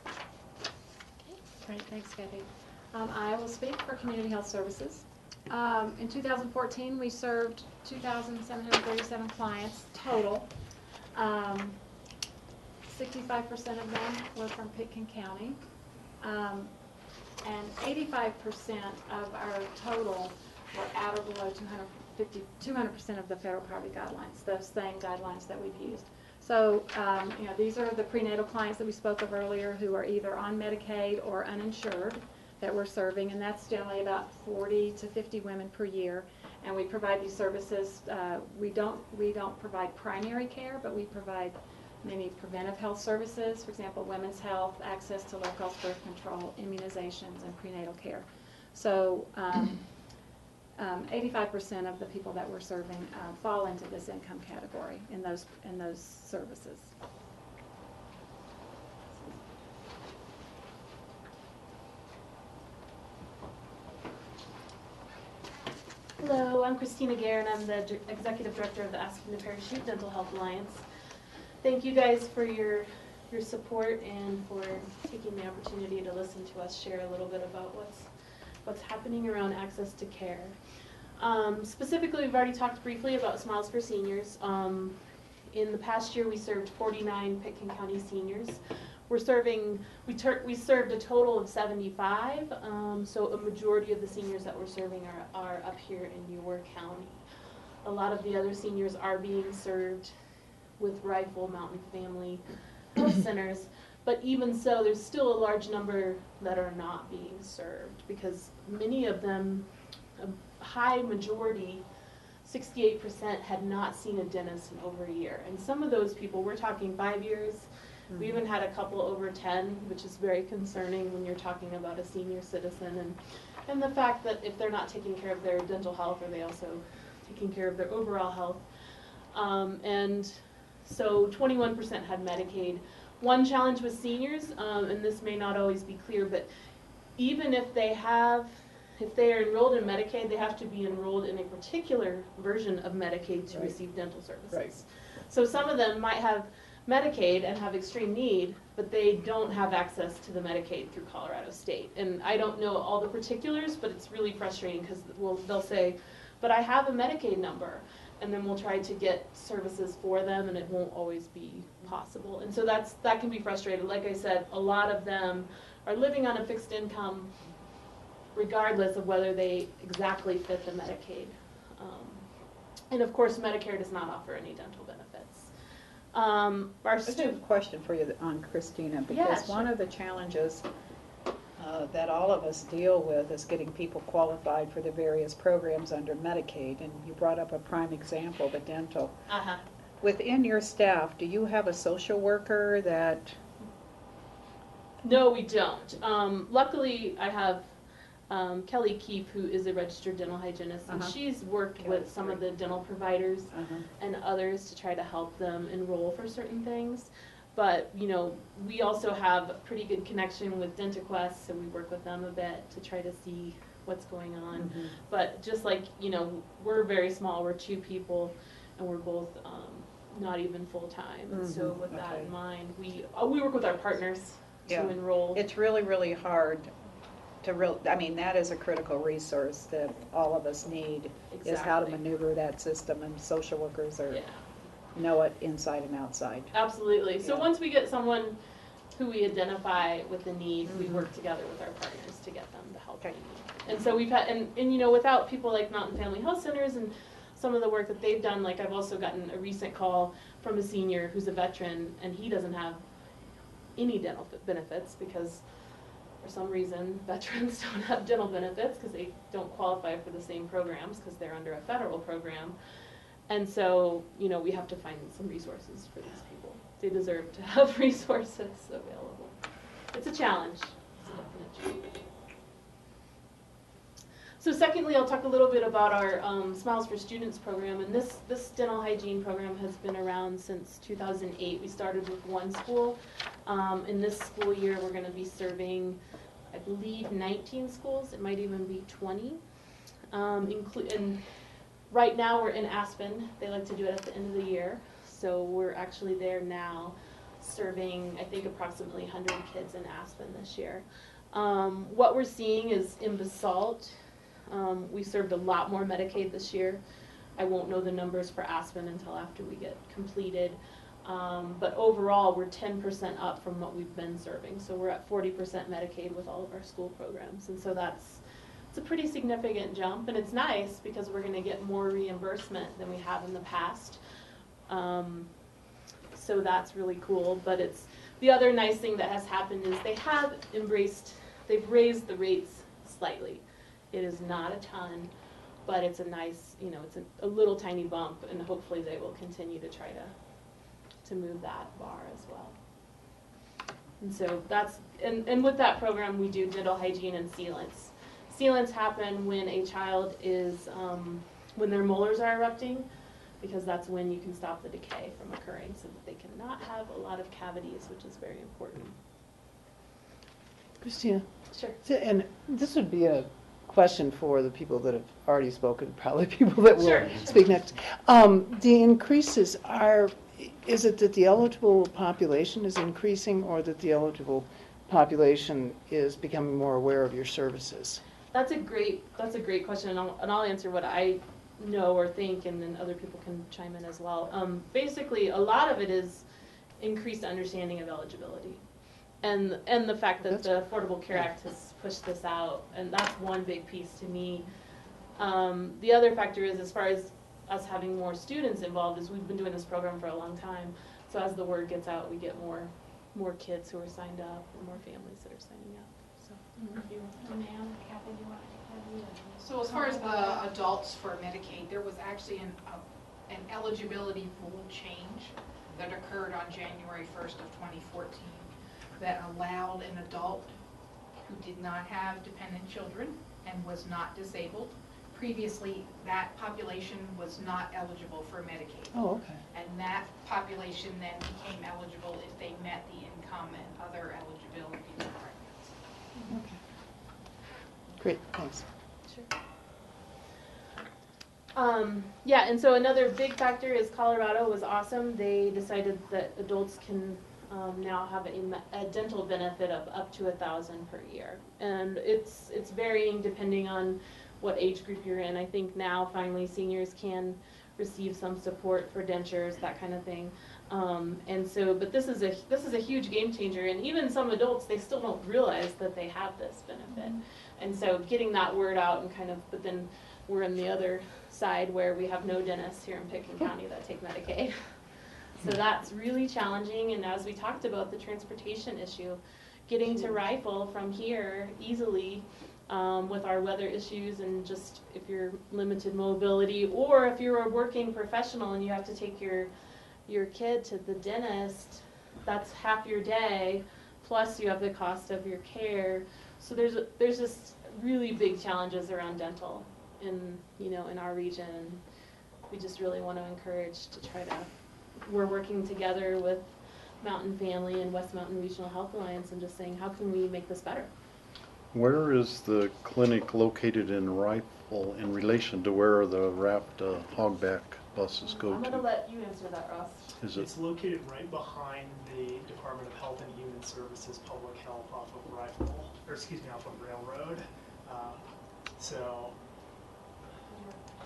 Okay, great, thanks Kathy. I will speak for Community Health Services. In 2014, we served 2,737 clients total. 65% of them were from Pitkin County. And 85% of our total were at or below 200% of the federal poverty guidelines, those same guidelines that we've used. So, you know, these are the prenatal clients that we spoke of earlier who are either on Medicaid or uninsured that we're serving, and that's generally about 40 to 50 women per year. And we provide these services. We don't provide primary care, but we provide many preventive health services, for example, women's health, access to low-cost birth control, immunizations, and prenatal care. So 85% of the people that we're serving fall into this income category in those services. Hello, I'm Christina Gare, and I'm the Executive Director of the Aspen to Parachute Dental Health Alliance. Thank you guys for your support and for taking the opportunity to listen to us share a little bit about what's happening around access to care. Specifically, we've already talked briefly about Smiles for Seniors. In the past year, we served 49 Pitkin County seniors. We served a total of 75, so a majority of the seniors that we're serving are up here in York County. A lot of the other seniors are being served with Rifle Mountain Family Health Centers, but even so, there's still a large number that are not being served because many of them, a high majority, 68%, had not seen a dentist in over a year. And some of those people, we're talking 5 years. We even had a couple over 10, which is very concerning when you're talking about a senior citizen, and the fact that if they're not taking care of their dental health, are they also taking care of their overall health? And so 21% had Medicaid. One challenge with seniors, and this may not always be clear, but even if they are enrolled in Medicaid, they have to be enrolled in a particular version of Medicaid to receive dental services. Right. So some of them might have Medicaid and have extreme need, but they don't have access to the Medicaid through Colorado State. And I don't know all the particulars, but it's really frustrating because they'll say, but I have a Medicaid number. And then we'll try to get services for them, and it won't always be possible. And so that can be frustrating. Like I said, a lot of them are living on a fixed income regardless of whether they exactly fit the Medicaid. And of course, Medicare does not offer any dental benefits. I just have a question for you on Christina, because Yeah, one of the challenges that all of us deal with is getting people qualified for the various programs under Medicaid, and you brought up a prime example, the dental. Uh-huh. Within your staff, do you have a social worker that... No, we don't. Luckily, I have Kelly Keefe, who is a registered dental hygienist, and she's worked with some of the dental providers and others to try to help them enroll for certain things. But, you know, we also have a pretty good connection with DentaQuest, so we work with them a bit to try to see what's going on. But just like, you know, we're very small, we're 2 people, and we're both not even full-time. And so with that in mind, we work with our partners to enroll. It's really, really hard to I mean, that is a critical resource that all of us need, is how to maneuver that system, and social workers are... know it inside and outside. Absolutely. So once we get someone who we identify with the need, we work together with our partners to get them the help they need. And so we've had, and you know, without people like Mountain Family Health Centers and some of the work that they've done, like I've also gotten a recent call from a senior who's a veteran, and he doesn't have any dental benefits because for some reason veterans don't have dental benefits because they don't qualify for the same programs because they're under a federal program. And so, you know, we have to find some resources for these people. They deserve to have resources available. It's a challenge. It's a definite challenge. So secondly, I'll talk a little bit about our Smiles for Students program. And this dental hygiene program has been around since 2008. We started with one school. In this school year, we're going to be serving, I believe, 19 schools. It might even be 20. And right now, we're in Aspen. They like to do it at the end of the year. So we're actually there now serving, I think, approximately 100 kids in Aspen this year. What we're seeing is in Basalt, We served a lot more Medicaid this year. I won't know the numbers for Aspen until after we get completed. But overall, we're 10% up from what we've been serving. So we're at 40% Medicaid with all of our school programs. And so it's a pretty significant jump. And it's nice because we're going to get more reimbursement than we have in the past. So that's really cool. But the other nice thing that has happened is they've raised the rates slightly. It is not a ton, but it's a nice, it's a little tiny bump, and hopefully they will continue to try to move that bar as well. And so and with that program we do dental hygiene and sealants. Sealants happen when a child is, when their molars are erupting, because that's when you can stop the decay from occurring so that they cannot have a lot of cavities, which is very important. Christina? Sure. And this would be a question for the people that have already spoken, probably people that will speak next. The increases is it that the eligible population is increasing or that the eligible population is becoming more aware of your services? That's a great question, and I'll answer what I know or think, and then other people can chime in as well. Basically, a lot of it is increased understanding of eligibility, and the fact that the Affordable Care Act has pushed this out, and that's one big piece to me. The other factor is, as far as us having more students involved, is we've been doing this program for a long time. So as the word gets out, we get more kids who are signed up, and more families that are signing up. So, So as far as the adults for Medicaid, there was actually an eligibility rule change that occurred on January 1st of 2014 that allowed an adult who did not have dependent children and was not disabled. Previously, that population was not eligible for Medicaid. Oh, okay. And that population then became eligible if they met the income and other eligibility requirements. Okay. Great, thanks. Sure. Yeah, and so another big factor is Colorado was awesome. They decided that adults can now have a dental benefit of up to $1,000 per year, and it's varying depending on what age group you're in. I think now finally seniors can receive some support for dentures, that kind of thing. And so, but this is a huge game changer, and even some adults, they still don't realize that they have this benefit. And so getting that word out and but then we're on the other side where we have no dentists here in Pickens County that take Medicaid. So that's really challenging, and as we talked about the transportation issue, getting to Rifle from here easily with our weather issues, and just if you're limited mobility, or if you're a working professional and you have to take your kid to the dentist, that's half your day, plus you have the cost of your care. So there's just really big challenges around dental in our region. We just really want to encourage to try to, we're working together with Mountain Family and West Mountain Regional Health Alliance and just saying, how can we make this better? Where is the clinic located in Rifle in relation to where the Raft hogback buses go to? I'm going to let you answer that, Ross. It's located right behind the Department of Health and Human Services Public Health off of off of Railroad. Is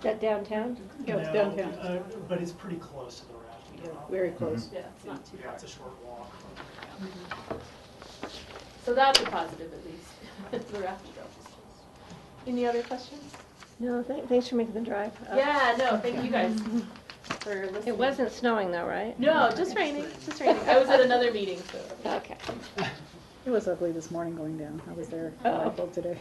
that downtown? Yeah, it's downtown. But it's pretty close to the Raft. Yeah, very close. Yeah, it's not too far. It's a short walk. So that's a positive, at least. The Raft Trail. Any other questions? No, thanks for making the drive. Yeah, no, thank you guys for listening. It wasn't snowing though, right? No, just raining, just raining. I was at another meeting, so. Okay. It was ugly this morning going down. I was there today.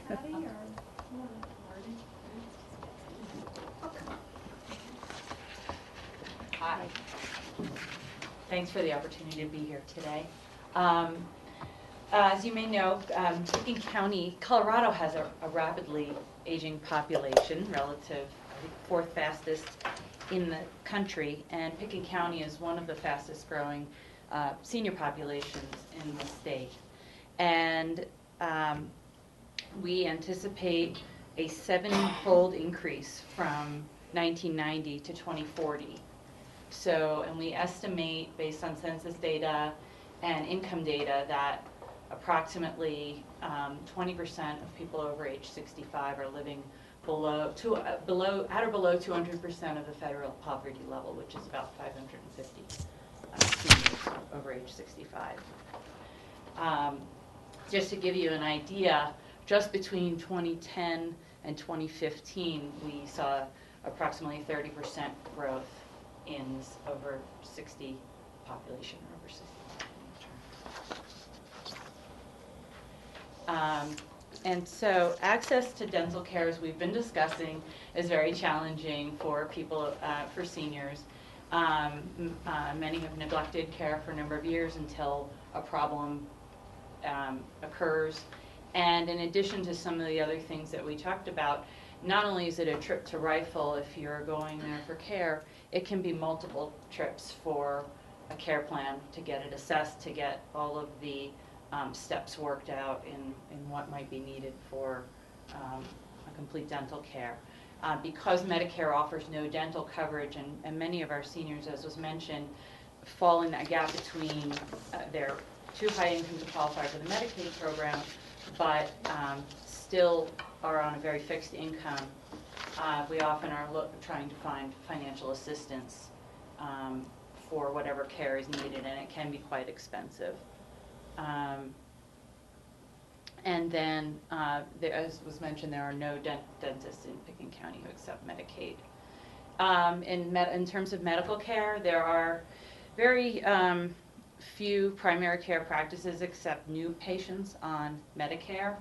Hi. Thanks for the opportunity to be here today. As you may know, Pickens County, Colorado has a rapidly aging population, relative, I think, fourth fastest in the country, and Pickens County is one of the fastest growing senior populations in the state. And we anticipate a 7-fold increase from 1990 to 2040. So, and we estimate, based on census data and income data, that approximately 20% of people over age 65 are living at or below 200% of the federal poverty level, which is about 550 seniors over age 65. Just to give you an idea, just between 2010 and 2015, we saw approximately 30% growth in this over 60 population, over 60. And so access to dental care, as we've been discussing, is very challenging for people, for seniors. Many have neglected care for a number of years until a problem occurs. And in addition to some of the other things that we talked about, not only is it a trip to Rifle if you're going there for care, it can be multiple trips for a care plan to get it assessed, to get all of the steps worked out in what might be needed for a complete dental care. Because Medicare offers no dental coverage, and many of our seniors, as was mentioned, fall in that gap between they're too high income to qualify for the Medicaid program, but still are on a very fixed income. We often are trying to find financial assistance for whatever care is needed, and it can be quite expensive. And then, as was mentioned, there are no dentists in Pickens County who accept Medicaid. In terms of medical care, there are very few primary care practices accept new patients on Medicare.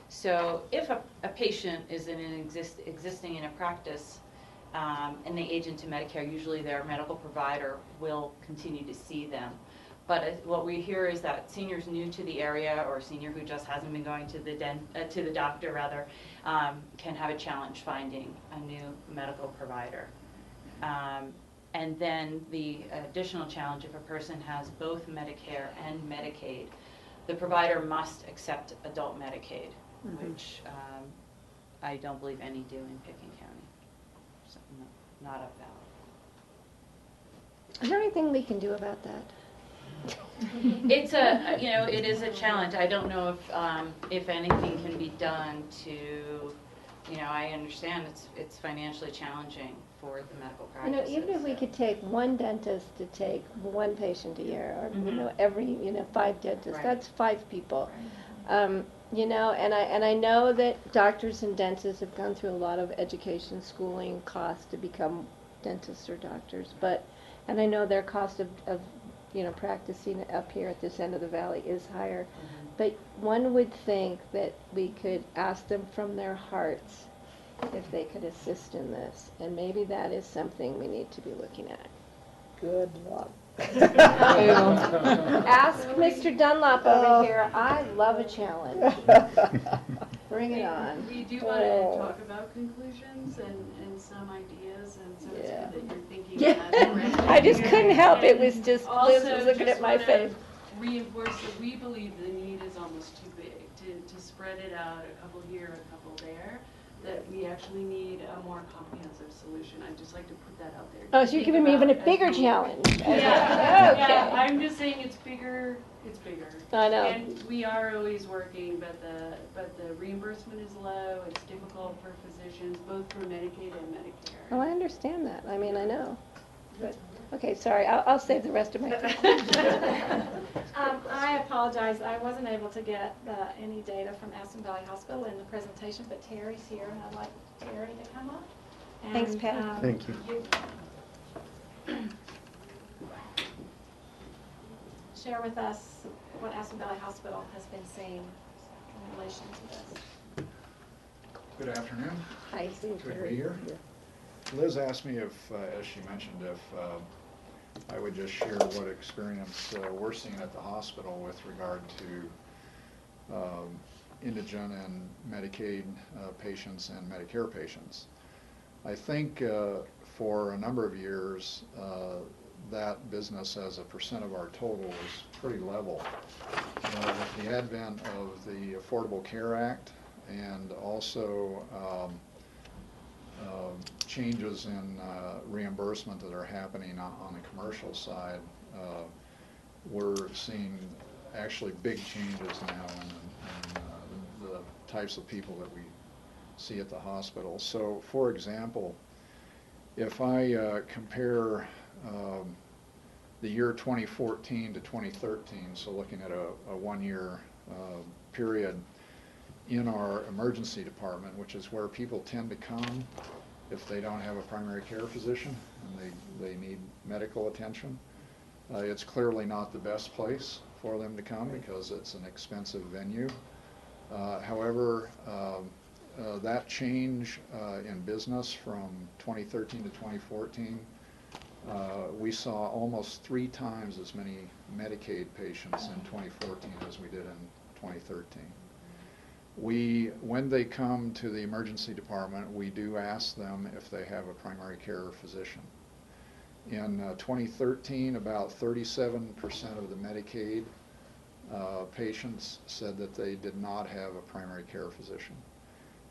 So if a patient is existing in a practice and they age into Medicare, usually their medical provider will continue to see them. But what we hear is that seniors new to the area, or a senior who just hasn't been going to the doctor rather, can have a challenge finding a new medical provider. And then the additional challenge, if a person has both Medicare and Medicaid, the provider must accept adult Medicaid, which I don't believe any do in Pickens County. So not up valid. Is there anything we can do about that? It's it is a challenge. I don't know if anything can be done to, I understand it's financially challenging for the medical practices. Even if we could take one dentist to take one patient a year, or every 5 dentists, Right. that's 5 people. Right. And I know that doctors and dentists have gone through a lot of education, schooling costs to become dentists or doctors, and I know their cost of practicing up here at this end of the valley is higher. But one would think that we could ask them from their hearts if they could assist in this. And maybe that is something we need to be looking at. Good luck. Ask Mr. Dunlop over here. I love a challenge. Bring it on. We do want to talk about conclusions and some ideas, and so it's good that you're thinking that. I just couldn't help it. Was just Liz was looking at my face. Reinforce that we believe the need is almost too big to spread it out, a couple here, a couple there, that we actually need a more comprehensive solution. I'd just like to put that out there. Oh, so you're giving me even a bigger challenge. Yeah, Okay. yeah, I'm just saying it's bigger. I know. And we are always working, but the reimbursement is low. It's difficult for physicians, both for Medicaid and Medicare. Oh, I understand that. I mean, I know. But, okay, sorry. I'll save the rest of my time. I apologize. I wasn't able to get any data from Aspen Valley Hospital in the presentation, but Terry's here, and I'd like Terry to come up. And, Thanks, Pat. Thank you. Share with us what Aspen Valley Hospital has been seeing in relation to this. Good afternoon. Hi, Good to be here. Liz asked me if, as she mentioned, if I would just share what experience we're seeing at the hospital with regard to indigent and Medicaid patients and Medicare patients. I think for a number of years, that business as a percent of our total was pretty level. With the advent of the Affordable Care Act and also changes in reimbursement that are happening on the commercial side, we're seeing actually big changes now in the types of people that we see at the hospital. So, for example, if I compare the year 2014 to 2013, so looking at a one-year period in our emergency department, which is where people tend to come if they don't have a primary care physician and they need medical attention. It's clearly not the best place for them to come because it's an expensive venue. However, that change in business from 2013 to 2014, we saw almost 3 times as many Medicaid patients in 2014 as we did in 2013. When they come to the emergency department, we do ask them if they have a primary care physician. In 2013, about 37% of the Medicaid patients said that they did not have a primary care physician.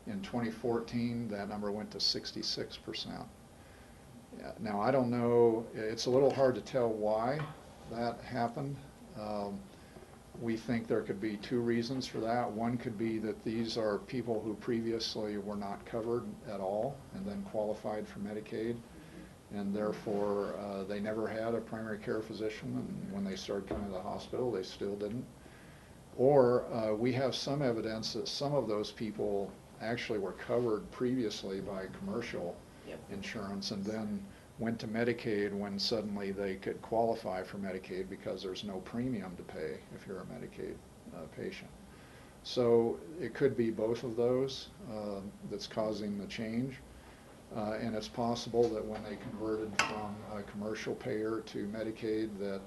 In 2014, that number went to 66%. Now, I don't know, it's a little hard to tell why that happened. We think there could be 2 reasons for that. One could be that these are people who previously were not covered at all and then qualified for Medicaid, and therefore they never had a primary care physician, and when they started coming to the hospital they still didn't. Or we have some evidence that some of those people actually were covered previously by commercial insurance and then went to Medicaid when suddenly they could qualify for Medicaid because there's no premium to pay if you're a Medicaid patient. So it could be both of those that's causing the change. And it's possible that when they converted from a commercial payer to Medicaid that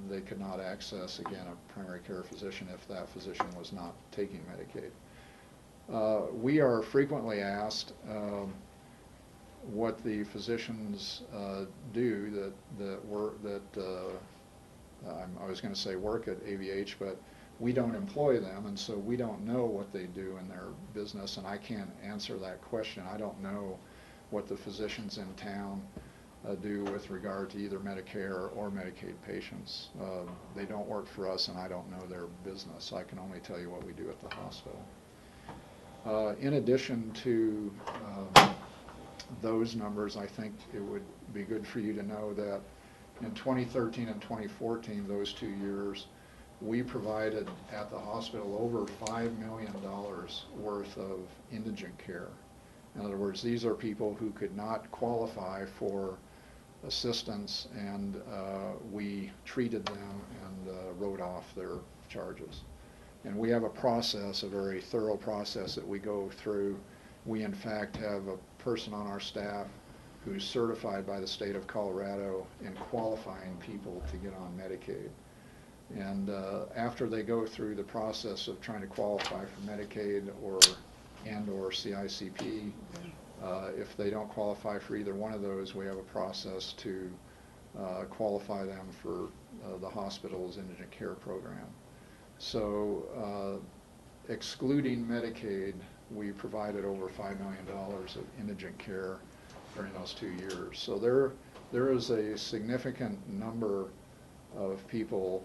they could not access, again, a primary care physician if that physician was not taking Medicaid. We are frequently asked what the physicians do I was going to say work at AVH, but we don't employ them, and so we don't know what they do in their business, and I can't answer that question. I don't know what the physicians in town do with regard to either Medicare or Medicaid patients. They don't work for us, and I don't know their business. I can only tell you what we do at the hospital. In addition to those numbers, I think it would be good for you to know that in 2013 and 2014, those 2 years, we provided at the hospital over $5 million worth of indigent care. In other words, these are people who could not qualify for assistance, and we treated them and wrote off their charges. And we have a process, a very thorough process that we go through. We in fact have a person on our staff who's certified by the state of Colorado in qualifying people to get on Medicaid. And after they go through the process of trying to qualify for Medicaid or CICP, if they don't qualify for either one of those, we have a process to qualify them for the hospital's indigent care program. So excluding Medicaid, we provided over $5 million of indigent care during those 2 years. So there is a significant number of people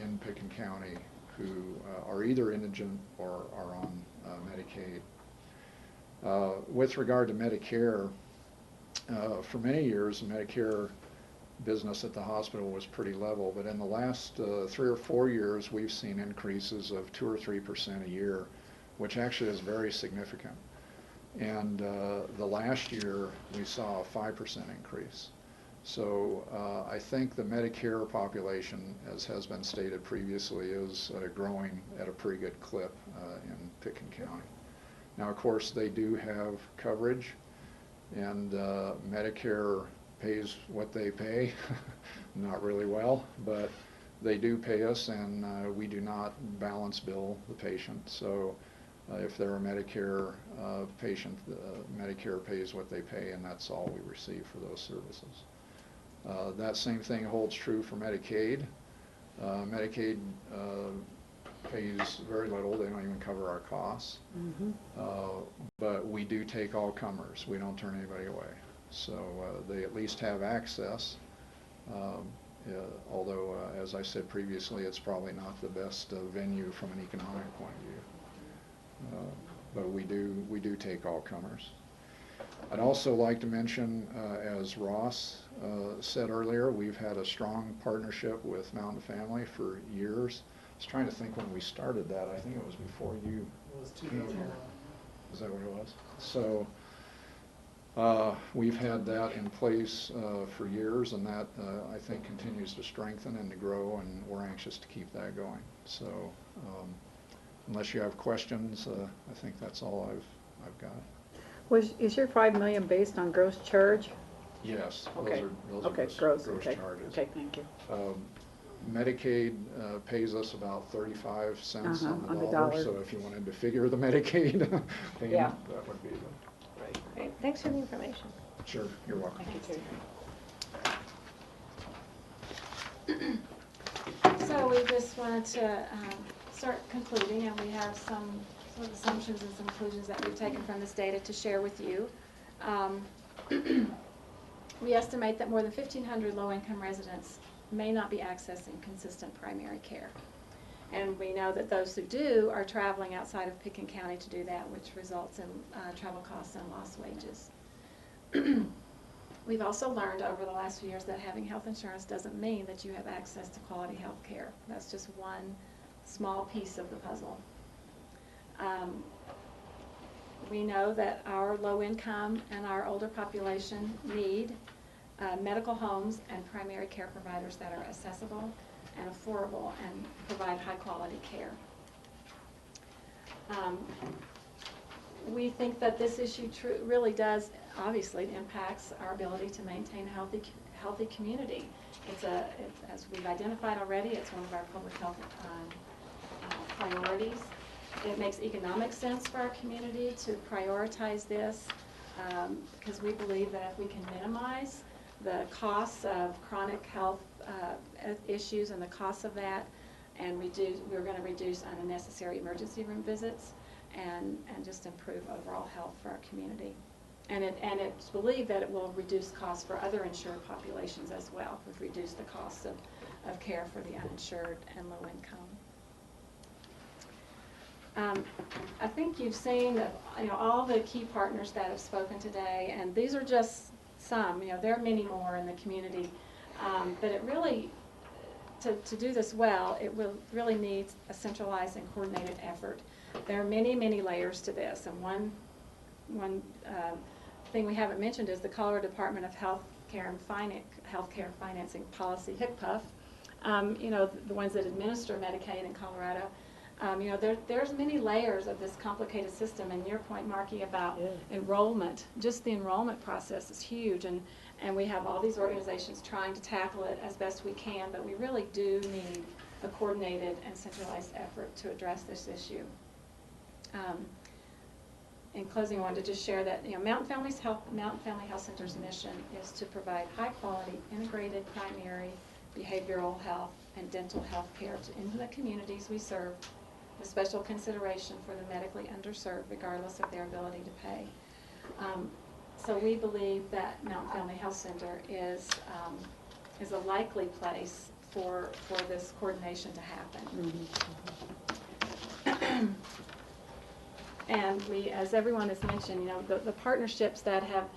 in Pickens County who are either indigent or are on Medicaid. With regard to Medicare, for many years the Medicare business at the hospital was pretty level, but in the last 3 or 4 years we've seen increases of 2 or 3% a year, which actually is very significant. And the last year we saw a 5% increase. So I think the Medicare population, as has been stated previously, is growing at a pretty good clip in Pickens County. Now, of course, they do have coverage, and Medicare pays what they pay, not really well, but they do pay us, and we do not balance bill the patient. So if they're a Medicare patient, Medicare pays what they pay, and that's all we receive for those services. That same thing holds true for Medicaid. Medicaid pays very little. They don't even cover our costs. But we do take all comers. We don't turn anybody away. So they at least have access, although, as I said previously, it's probably not the best venue from an economic point of view. but we do take all comers. I'd also like to mention, as Ross said earlier, we've had a strong partnership with Mountain Family for years. I was trying to think when we started that. I think it was before you. It was 2001. Is that what it was? So we've had that in place for years, and that I think continues to strengthen and to grow, and we're anxious to keep that going. So unless you have questions, I think that's all I've got. Is your 5 million based on gross charge? Yes, Okay. those are Gross, gross okay. charges. Okay, thank you. Medicaid pays us about 35 cents on on the the dollar, dollar. so if you wanted to figure the Medicaid payment, Yeah. that would be the. Great, thanks for the information. Sure, you're welcome. So we just wanted to start concluding, and we have some sort of assumptions and some conclusions that we've taken from this data to share with you. We estimate that more than 1,500 low-income residents may not be accessing consistent primary care. And we know that those who do are traveling outside of Pickens County to do that, which results in travel costs and lost wages. We've also learned over the last few years that having health insurance doesn't mean that you have access to quality health care. That's just one small piece of the puzzle. We know that our low income and our older population need medical homes and primary care providers that are accessible and affordable and provide high quality care. We think that this issue really does, obviously, impacts our ability to maintain a healthy community. As we've identified already, it's one of our public health priorities. It makes economic sense for our community to prioritize this because we believe that if we can minimize the costs of chronic health issues and the costs of that, and we're going to reduce unnecessary emergency room visits and just improve overall health for our community. And it's believed that it will reduce costs for other insured populations as well. We've reduced the costs of care for the uninsured and low income. I think you've seen that, all the key partners that have spoken today, and these are just some. There are many more in the community, but it really, to do this well, it will really need a centralized and coordinated effort. There are many, many layers to this, and one thing we haven't mentioned is the Colorado Department of Healthcare Financing Policy, HCPF. The ones that administer Medicaid in Colorado. There's many layers of this complicated system, and your point, Marky, about enrollment, just the enrollment process is huge, and we have all these organizations trying to tackle it as best we can, but we really do need a coordinated and centralized effort to address this issue. In closing, I wanted to just share that Mountain Family Health Center's mission is to provide high-quality, integrated primary behavioral health and dental health care into the communities we serve, with special consideration for the medically underserved, regardless of their ability to pay. So we believe that Mountain Family Health Center is a likely place for this coordination to happen. And we, as everyone has mentioned, the partnerships that have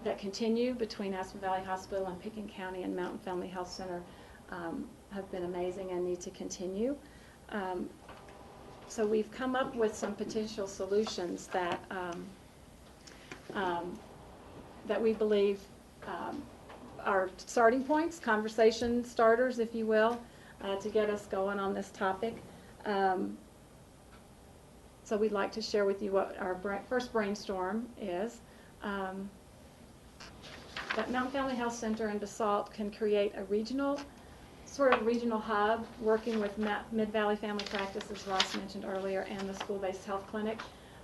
that continue between Aspen Valley Hospital and Pickens County and Mountain Family Health Center have been amazing and need to continue. So we've come up with some potential solutions that that we believe are starting points, conversation starters, if you will, to get us going on this topic. So we'd like to share with you what our first brainstorm is. That Mountain Family Health Center in Basalt can create a regional hub working with Mid-Valley Family Practice, as Ross mentioned earlier, and the school-based health clinic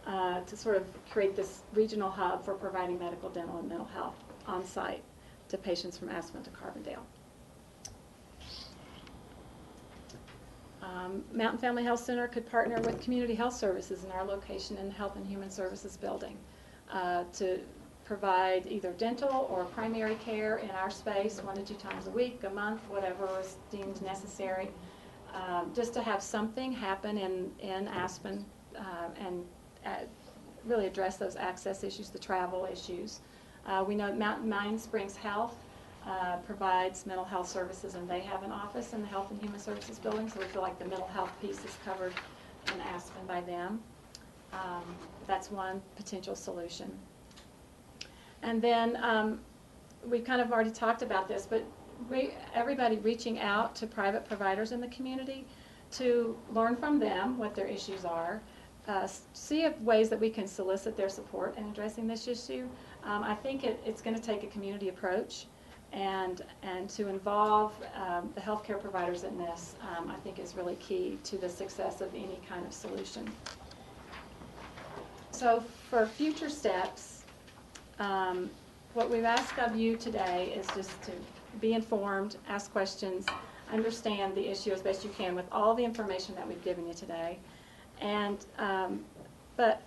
to sort of create this regional hub for providing medical, dental, and mental health on site to patients from Aspen to Carbondale. Mountain Family Health Center could partner with Community Health Services in our location in the Health and Human Services building to provide either dental or primary care in our space 1 to 2 times a week, a month, whatever is deemed necessary, just to have something happen in Aspen really address those access issues, the travel issues. We know Mine Springs Health provides mental health services, and they have an office in the Health and Human Services building, so we feel like the mental health piece is covered in Aspen by them. That's one potential solution. And then we've kind of already talked about this, but everybody reaching out to private providers in the community to learn from them what their issues are, see if ways that we can solicit their support in addressing this issue. I think it's going to take a community approach, and to involve the healthcare providers in this, I think is really key to the success of any kind of solution. So for future steps, what we've asked of you today is just to be informed, ask questions, understand the issue as best you can with all the information that we've given you today. And but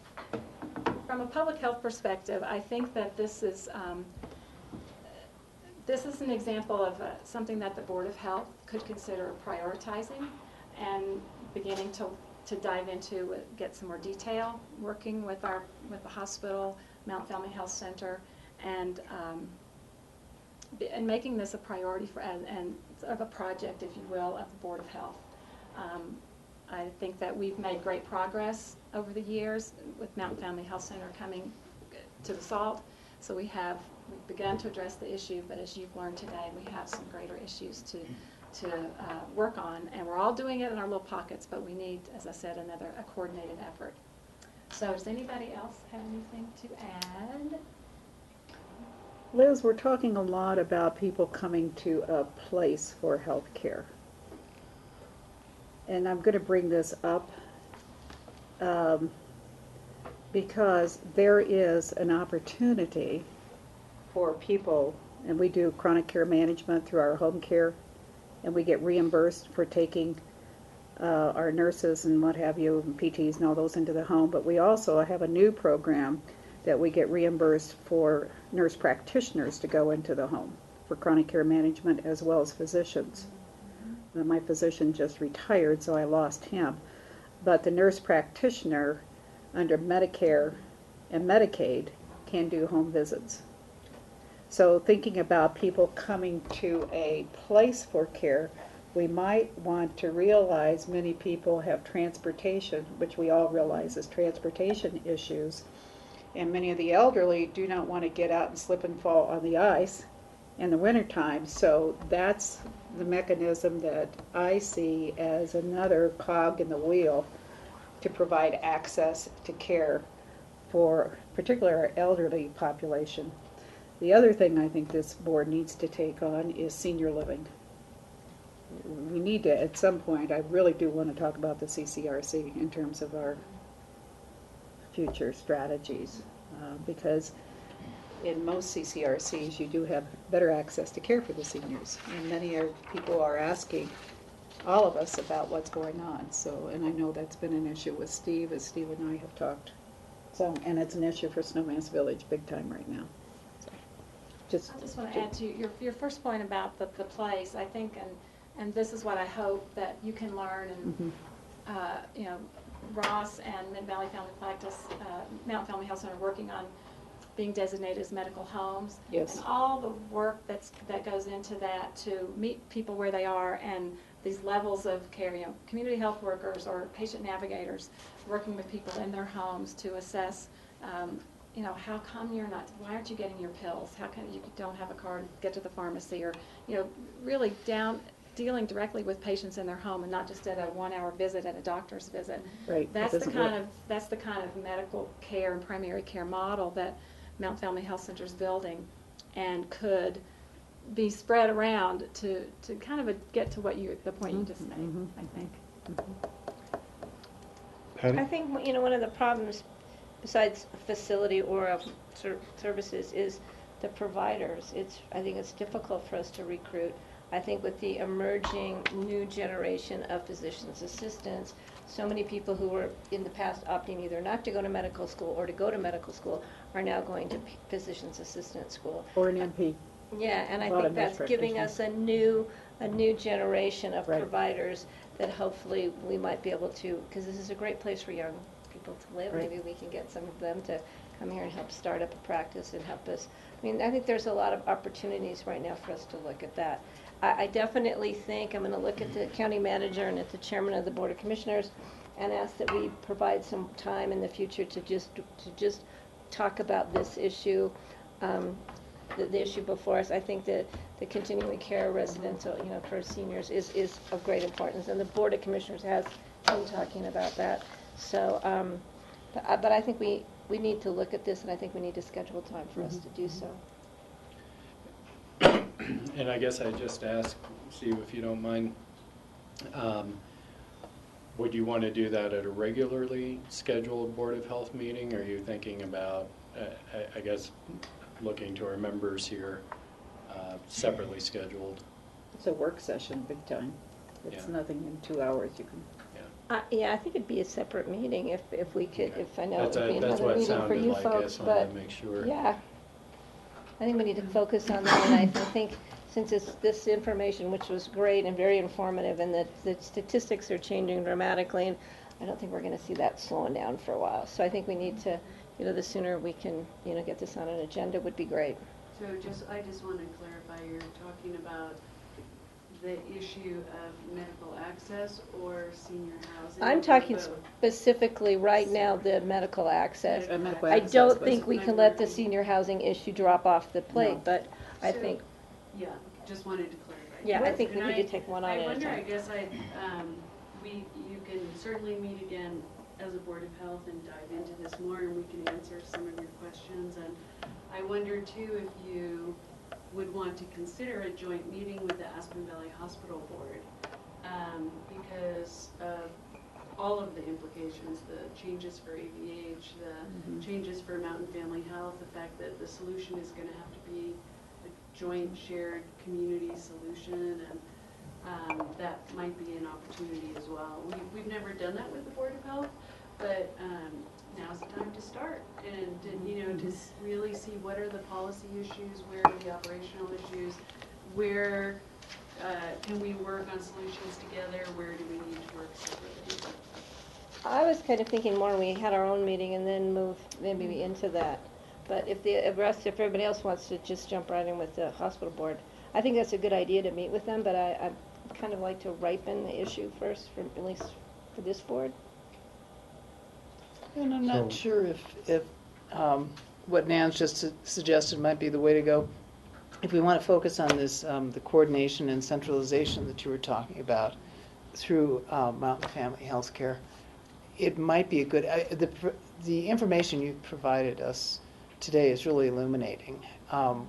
from a public health perspective, I think that this is an example of something that the Board of Health could consider prioritizing and beginning to dive into, get some more detail, working with the hospital, Mount Family Health Center, and making this a priority and sort of a project, if you will, of the Board of Health. I think that we've made great progress over the years with Mount Family Health Center coming to the SALT. So we've begun to address the issue, but as you've learned today, we have some greater issues to work on, and we're all doing it in our little pockets, but we need, as I said, a coordinated effort. So does anybody else have anything to add? Liz, we're talking a lot about people coming to a place for health care. And I'm going to bring this up because there is an opportunity for people, and we do chronic care management through our home care, and we get reimbursed for taking our nurses and what have you, and PTs and all those into the home, but we also have a new program that we get reimbursed for nurse practitioners to go into the home for chronic care management as well as physicians. My physician just retired, so I lost him. But the nurse practitioner under Medicare and Medicaid can do home visits. So thinking about people coming to a place for care, we might want to realize many people have transportation, which we all realize is transportation issues. And many of the elderly do not want to get out and slip and fall on the ice in the wintertime. So that's the mechanism that I see as another cog in the wheel to provide access to care for particularly our elderly population. The other thing I think this board needs to take on is senior living. We need to, at some point, I really do want to talk about the CCRC in terms of our future strategies, because in most CCRCs you do have better access to care for the seniors, and many people are asking all of us about what's going on. So, and I know that's been an issue with Steve, as Steve and I have talked. So, and it's an issue for Snowmass Village big time right now. So, I just want to add to your first point about the place. I think, and this is what I hope that you can learn, and you know, Ross and Mid-Valley Family Practice, Mount Family Health Center, working on being designated as medical homes. Yes. And all the work that goes into that to meet people where they are, and these levels of care, you know, community health workers or patient navigators working with people in their homes to assess, you know, how come why aren't you getting your pills? How come you don't have a card to get to the pharmacy? Or, you know, really dealing directly with patients in their home, and not just at a 1-hour visit at a doctor's visit. Right. That's the kind of medical care and primary care model that Mount Family Health Center is building, and could be spread around to kind of get to the point you just made, I think. Patty? I think, you know, one of the problems besides facility or services is the providers. I think it's difficult for us to recruit. I think with the emerging new generation of physician's assistants, so many people who were in the past opting either not to go to medical school or to go to medical school are now going to physician's assistant school. Or an MP. Yeah, and I think that's giving us a new generation of providers that hopefully we might be able to, because this is a great place for young people to live. Right. Maybe we can get some of them to come here and help start up a practice and help us. I mean, I think there's a lot of opportunities right now for us to look at that. I definitely think I'm going to look at the county manager and at the chairman of the Board of Commissioners and ask that we provide some time in the future to just talk about this issue, the issue before us. I think that the continuing care residential, for seniors is of great importance, and the Board of Commissioners has been talking about that. So, but I think we need to look at this, and I think we need to schedule time for us to do so. And I guess I just ask, Steve, if you don't mind, would you want to do that at a regularly scheduled Board of Health meeting? Or are you thinking about, I guess, looking to our members here, separately scheduled? It's a work session, big time. It's Yeah. nothing in 2 hours you can. Yeah, I think it'd be a separate meeting if we could, if I know it would be That's another what it meeting for sounded you like. I folks, just wanted but to make sure. yeah. I think we need to focus on that, and I think since this information, which was great and very informative, and that the statistics are changing dramatically, and I don't think we're going to see that slowing down for a while. So I think we need to, the sooner we can, get this on an agenda would be great. So I just want to clarify, you're talking about the issue of medical access or senior housing? I'm or talking both? specifically right now the medical access. Medical I access, don't but- think we can let the senior housing issue drop off the plate, No. but I So- think, Yeah, just wanted to clarify. yeah, I think we And need to take one on I at a wonder, I time. guess you can certainly meet again as a Board of Health and dive into this more, and we can answer some of your questions. And I wonder too if you would want to consider a joint meeting with the Aspen Valley Hospital Board, because of all of the implications, the changes for AVH, the changes for Mountain Family Health, the fact that the solution is going to have to be a joint shared community solution, and that might be an opportunity as well. We've never done that with the Board of Health, but now's the time to start and to really see what are the policy issues, where are the operational issues, where can we work on solutions together, where do we need to work separately. I was kind of thinking more we had our own meeting and then move maybe into that. But if if everybody else wants to just jump right in with the hospital board, I think that's a good idea to meet with them, but I kind of like to ripen the issue first, at least for this board. And I'm not sure if what Nan's just suggested might be the way to go. If we want to focus on this, the coordination and centralization that you were talking about through Mountain Family Healthcare, it might be a good, the information you provided us today is really illuminating.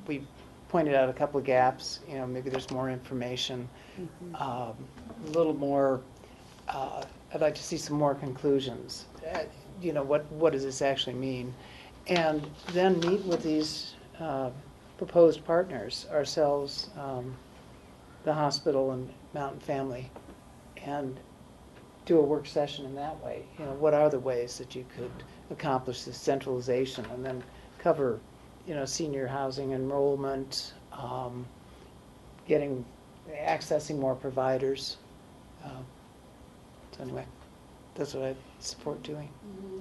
We pointed out a couple of gaps, maybe there's more information, a little more, I'd like to see some more conclusions. What does this actually mean? And then meet with these proposed partners, ourselves, the hospital and Mountain Family, and do a work session in that way. What are the ways that you could accomplish this centralization and then cover, senior housing enrollment, accessing more providers. So anyway, that's what I support doing.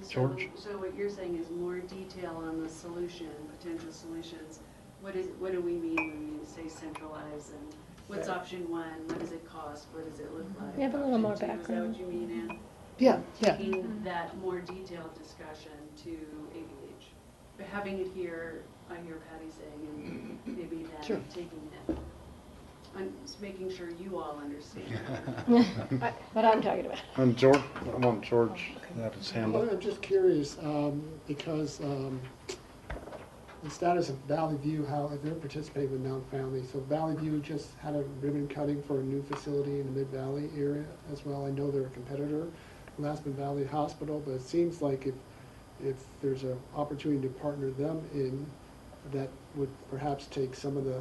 George? So what you're saying is more detail on the solution, potential solutions. What do we mean when we say centralize, and what's option one? What does it cost? What does it look like? We have a little more Option two, background. Is that what you mean, Ann? Yeah. Taking that more detailed discussion to AVH. But having it here, I hear Patty saying, and maybe then Sure. taking it. I'm just making sure you all understand. What I'm talking about. And George, I want George to have his hand Well, up. I'm just curious, because the status of Valley View, how they're participating with Mountain Family. So Valley View just had a ribbon cutting for a new facility in the Mid-Valley area as well. I know they're a competitor, Aspen Valley Hospital, but it seems like if there's an opportunity to partner them in, that would perhaps take some of the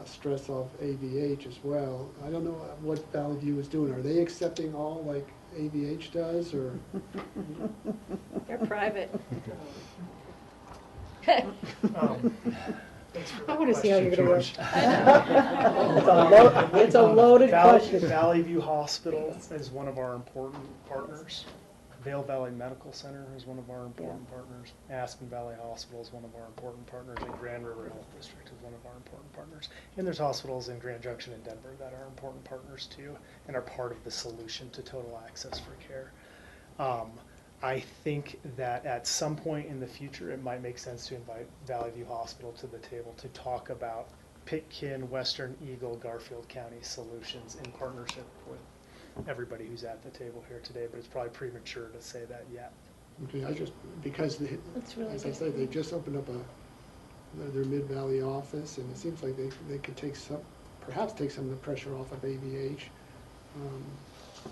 stress off AVH as well. I don't know what Valley View is doing. Are they accepting all like AVH does, or? They're private. Thanks for I that want to see how you're question, going to work. George. It's a loaded question. Valley View Hospital is one of our important partners. Vail Valley Medical Center is one of our important partners. Aspen Valley Hospital is one of our important partners, and Grand River Health District is one of our important partners. And there's hospitals in Grand Junction and Denver that are important partners too, and are part of the solution to total access for care. I think that at some point in the future, it might make sense to invite Valley View Hospital to the table to talk about Pitkin, Western Eagle, Garfield County solutions in partnership with everybody who's at the table here today, but it's probably premature to say that yet. Okay, because as I say, they just opened up their Mid-Valley office, and it seems like they could perhaps take some of the pressure off of AVH,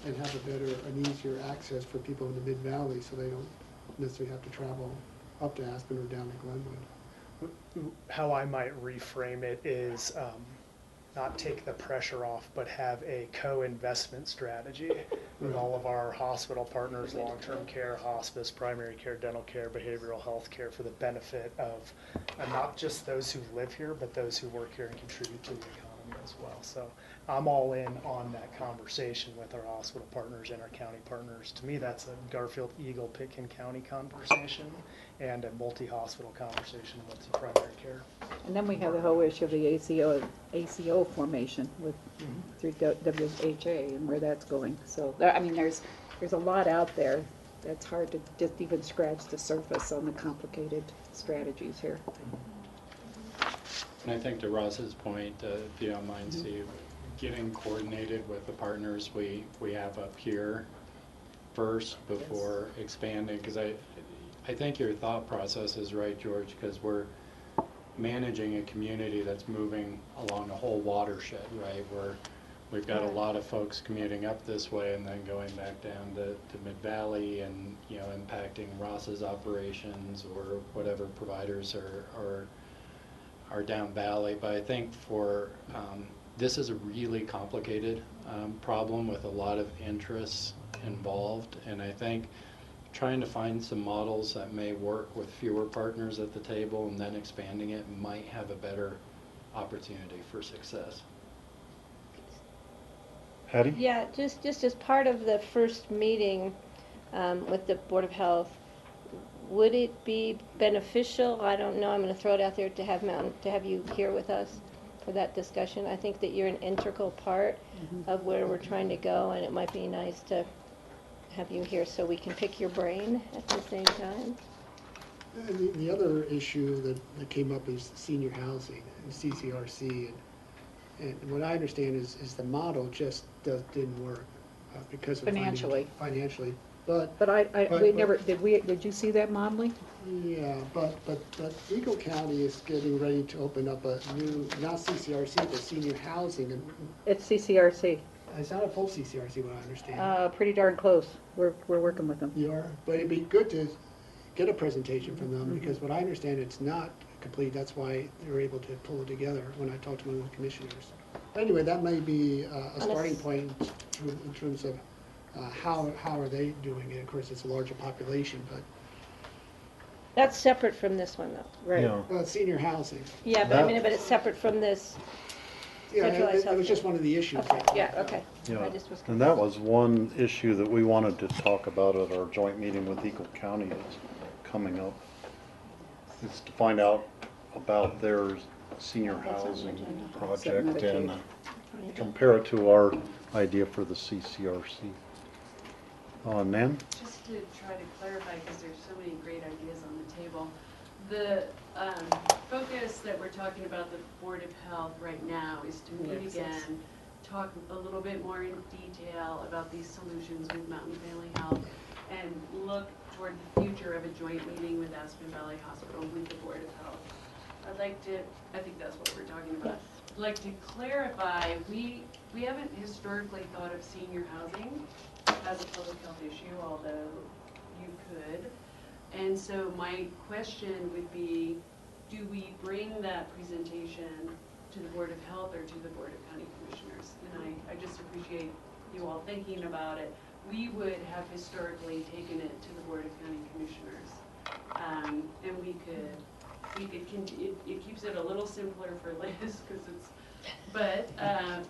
and have an easier access for people in the Mid-Valley, so they don't necessarily have to travel up to Aspen or down to Glenwood. How I might reframe it is not take the pressure off, but have a co-investment strategy with all of our hospital partners, long-term care, hospice, primary care, dental care, behavioral health care, for the benefit of not just those who live here, but those who work here and contribute to the economy as well. So I'm all in on that conversation with our hospital partners and our county partners. To me, that's a Garfield, Eagle, Pitkin County conversation and a multi-hospital conversation, multi-primary care. And then we have the whole issue of the ACO formation with through WHA and where that's going. So I mean, there's a lot out there that's hard to just even scratch the surface on the complicated strategies here. And I think to Ross's point, if you don't mind, Steve, getting coordinated with the partners we have up here first before expanding, because I think your thought process is right, George, because we're managing a community that's moving along a whole watershed, right? We've got a lot of folks commuting up this way and then going back down to Mid-Valley and, impacting Ross's operations or whatever providers are down Valley. But I think this is a really complicated problem with a lot of interests involved, and I think trying to find some models that may work with fewer partners at the table and then expanding it might have a better opportunity for success. Hattie? Yeah, just as part of the first meeting with the Board of Health, would it be beneficial, I don't know, I'm going to throw it out there, to have you here with us for that discussion? I think that you're an integral part of where we're trying to go, and it might be nice to have you here so we can pick your brain at the same time. And the other issue that came up is senior housing and CCRC, and what I understand is the model just didn't work because of financially. But did you see that modeling? Yeah, but Eagle County is getting ready to open up a new, not CCRC, but senior housing. And it's CCRC. It's not a full CCRC, what I understand. Pretty darn close. We're working with them. You are? But it'd be good to get a presentation from them, because what I understand, it's not complete. That's why they were able to pull it together when I talked to one of the commissioners. But anyway, that may be a starting point in terms of how are they doing it. Of course, it's a larger population, but... That's separate from this one, though. Right. Yeah. Well, it's senior housing. Yeah, but but it's separate from this. Yeah, it was just one of the issues. Okay. Yeah, okay. Yeah, I just was and that was one issue that we wanted to talk about at our joint meeting with Eagle County that's coming up. It's to find out about their senior housing project and compare it to our idea for the CCRC. Nan? Just to try to clarify, because there's so many great ideas on the table. The focus that we're talking about, the Board of Health right now, is to meet again, talk a little bit more in detail about these solutions with Mountain Family Health, and look toward the future of a joint meeting with Aspen Valley Hospital with the Board of Health. I think that's what we're talking about. I'd like to clarify, we haven't historically thought of senior housing as a public health issue, although you could. And so my question would be, do we bring that presentation to the Board of Health or to the Board of County Commissioners? And I just appreciate you all thinking about it. We would have historically taken it to the Board of County Commissioners. And it keeps it a little simpler for Liz, because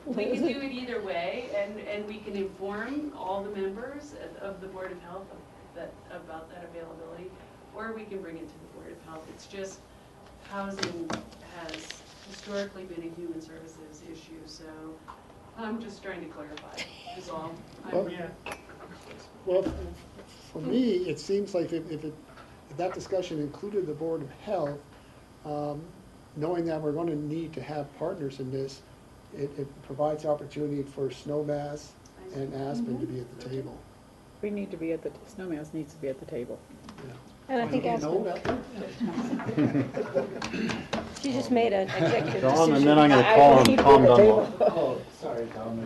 we can do it either way, and we can inform all the members of the Board of Health about that availability, or we can bring it to the Board of Health. It's just housing has historically been a human services issue, so I'm just trying to clarify, is all. Well, Well, for me, it seems like if that discussion included the Board of Health, knowing that we're going to need to have partners in this, it provides opportunity for Snowmass and Aspen to be at the table. We need to be at the, Snowmass needs to be at the table. And I think Do you know Aspen, about that? she just made an executive Don, decision. and then I'm going to call him Tom Dunlop. Oh, sorry, Tom.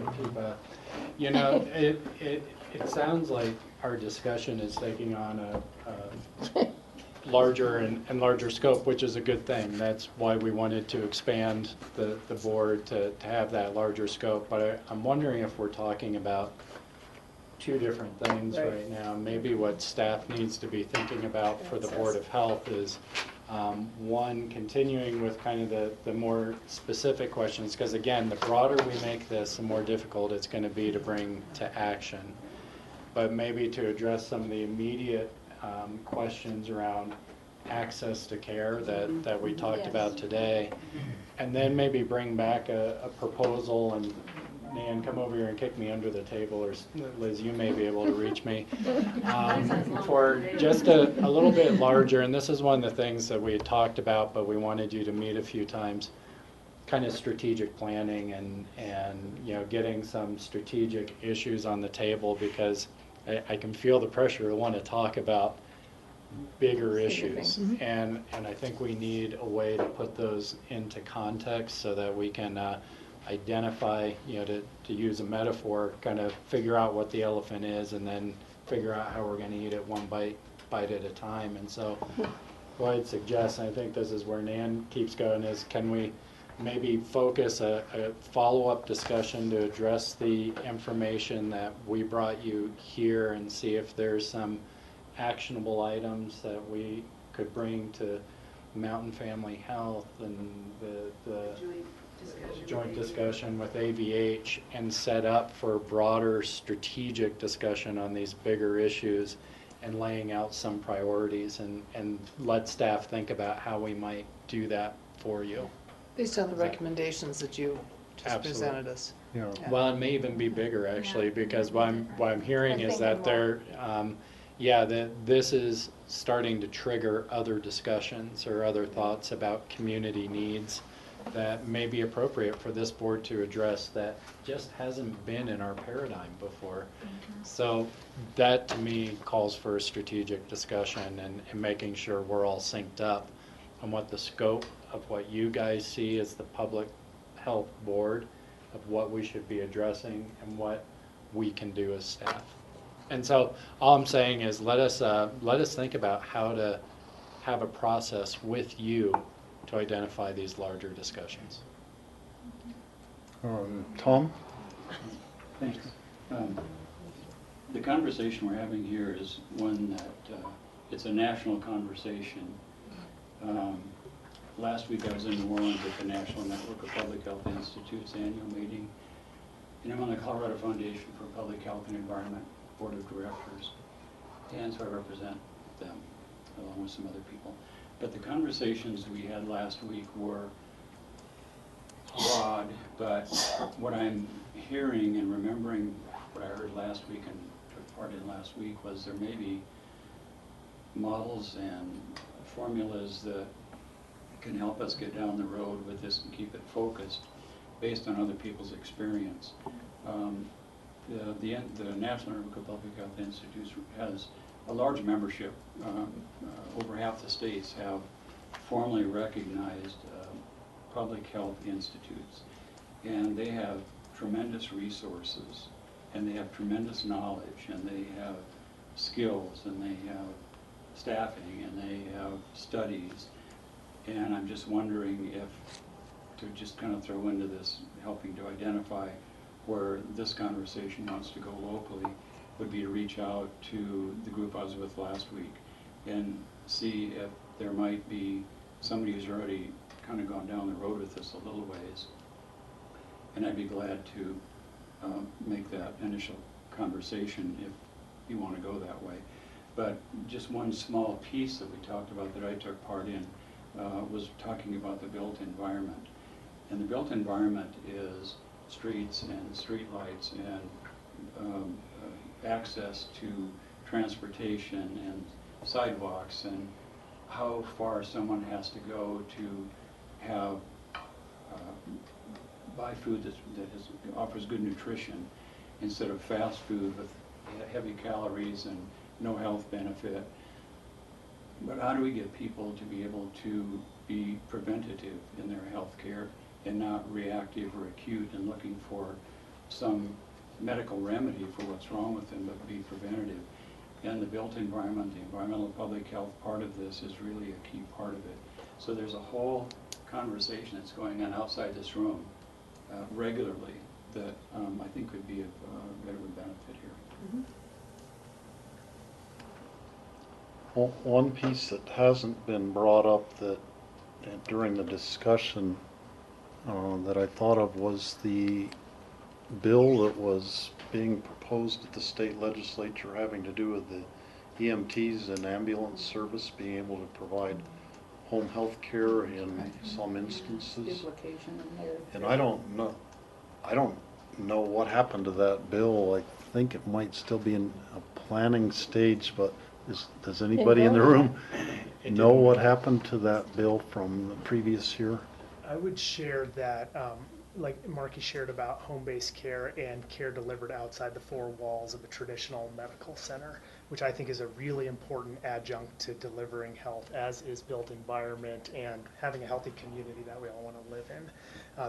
You know, it sounds like our discussion is taking on a larger and larger scope, which is a good thing. That's why we wanted to expand the board to have that larger scope. But I'm wondering if we're talking about two different things right now. Maybe what staff needs to be thinking about for the Board of Health is one, continuing with kind of the more specific questions, because again, the broader we make this, the more difficult it's going to be to bring to action. But maybe to address some of the immediate questions around access to care that we talked about today, and then maybe bring back a proposal, and Nan, come over here and kick me under the table, or Liz, you may be able to reach me, for just a little bit larger, and this is one of the things that we had talked about, but we wanted you to meet a few times, kind of strategic planning and you know, getting some strategic issues on the table, because I can feel the pressure to want to talk about bigger issues, and I think we need a way to put those into context so that we can identify, you know, to use a metaphor, kind of figure out what the elephant is, and then figure out how we're going to eat it one bite at a time. And so what I'd suggest, and I think this is where Nan keeps going, is can we maybe focus a follow-up discussion to address the information that we brought you here, and see if there's some actionable items that we could bring to Mountain Family Health and the joint discussion with AVH, and set up for a broader strategic discussion on these bigger issues, and laying out some priorities, and let staff think about how we might do that for you. Based on the recommendations that you just presented us. Yeah. Well, it may even be bigger, actually, because what I'm hearing is that there, that this is starting to trigger other discussions or other thoughts about community needs that may be appropriate for this board to address, that just hasn't been in our paradigm before. So that, to me, calls for a strategic discussion, and making sure we're all synced up on what the scope of what you guys see as the public health board, of what we should be addressing and what we can do as staff. And so all I'm saying is let us think about how to have a process with you to identify these larger discussions. Tom? Thanks. The conversation we're having here is one that it's a national conversation. Last week I was in New Orleans at the National Network of Public Health Institutes annual meeting, and I'm on the Colorado Foundation for Public Health and Environment Board of Directors, and so I represent them along with some other people. But the conversations we had last week were broad, but what I'm hearing and remembering what I heard last week and took part in last week was there may be models and formulas that can help us get down the road with this and keep it focused based on other people's experience. The National Network of Public Health Institutes has a large membership. Over half the states have formally recognized public health institutes, and they have tremendous resources, and they have tremendous knowledge, and they have skills, and they have staffing, and they have studies. And I'm just wondering if, to just kind of throw into this, helping to identify where this conversation wants to go locally, would be to reach out to the group I was with last week and see if there might be somebody who's already kind of gone down the road with this a little ways. And I'd be glad to make that initial conversation if you want to go that way. But just one small piece that we talked about that I took part in was talking about the built environment. And the built environment is streets and streetlights and access to transportation and sidewalks and how far someone has to go to have buy food that offers good nutrition instead of fast food with heavy calories and no health benefit. But how do we get people to be able to be preventative in their health care and not reactive or acute and looking for some medical remedy for what's wrong with them, but be preventative? And the built environment, the environmental public health part of this is really a key part of it. So there's a whole conversation that's going on outside this room regularly that I think could be of better benefit here. Well, one piece that hasn't been brought up that during the discussion that I thought of was the bill that was being proposed at the state legislature having to do with the EMTs and ambulance service being able to provide home health care in some instances. Duplication in there. And I don't know what happened to that bill. I think it might still be in a planning stage, but does anybody in the room know what happened to that bill from the previous year? I would share that, like Marky shared about home-based care and care delivered outside the four walls of a traditional medical center, which I think is a really important adjunct to delivering health, as is built environment and having a healthy community that we all want to live in.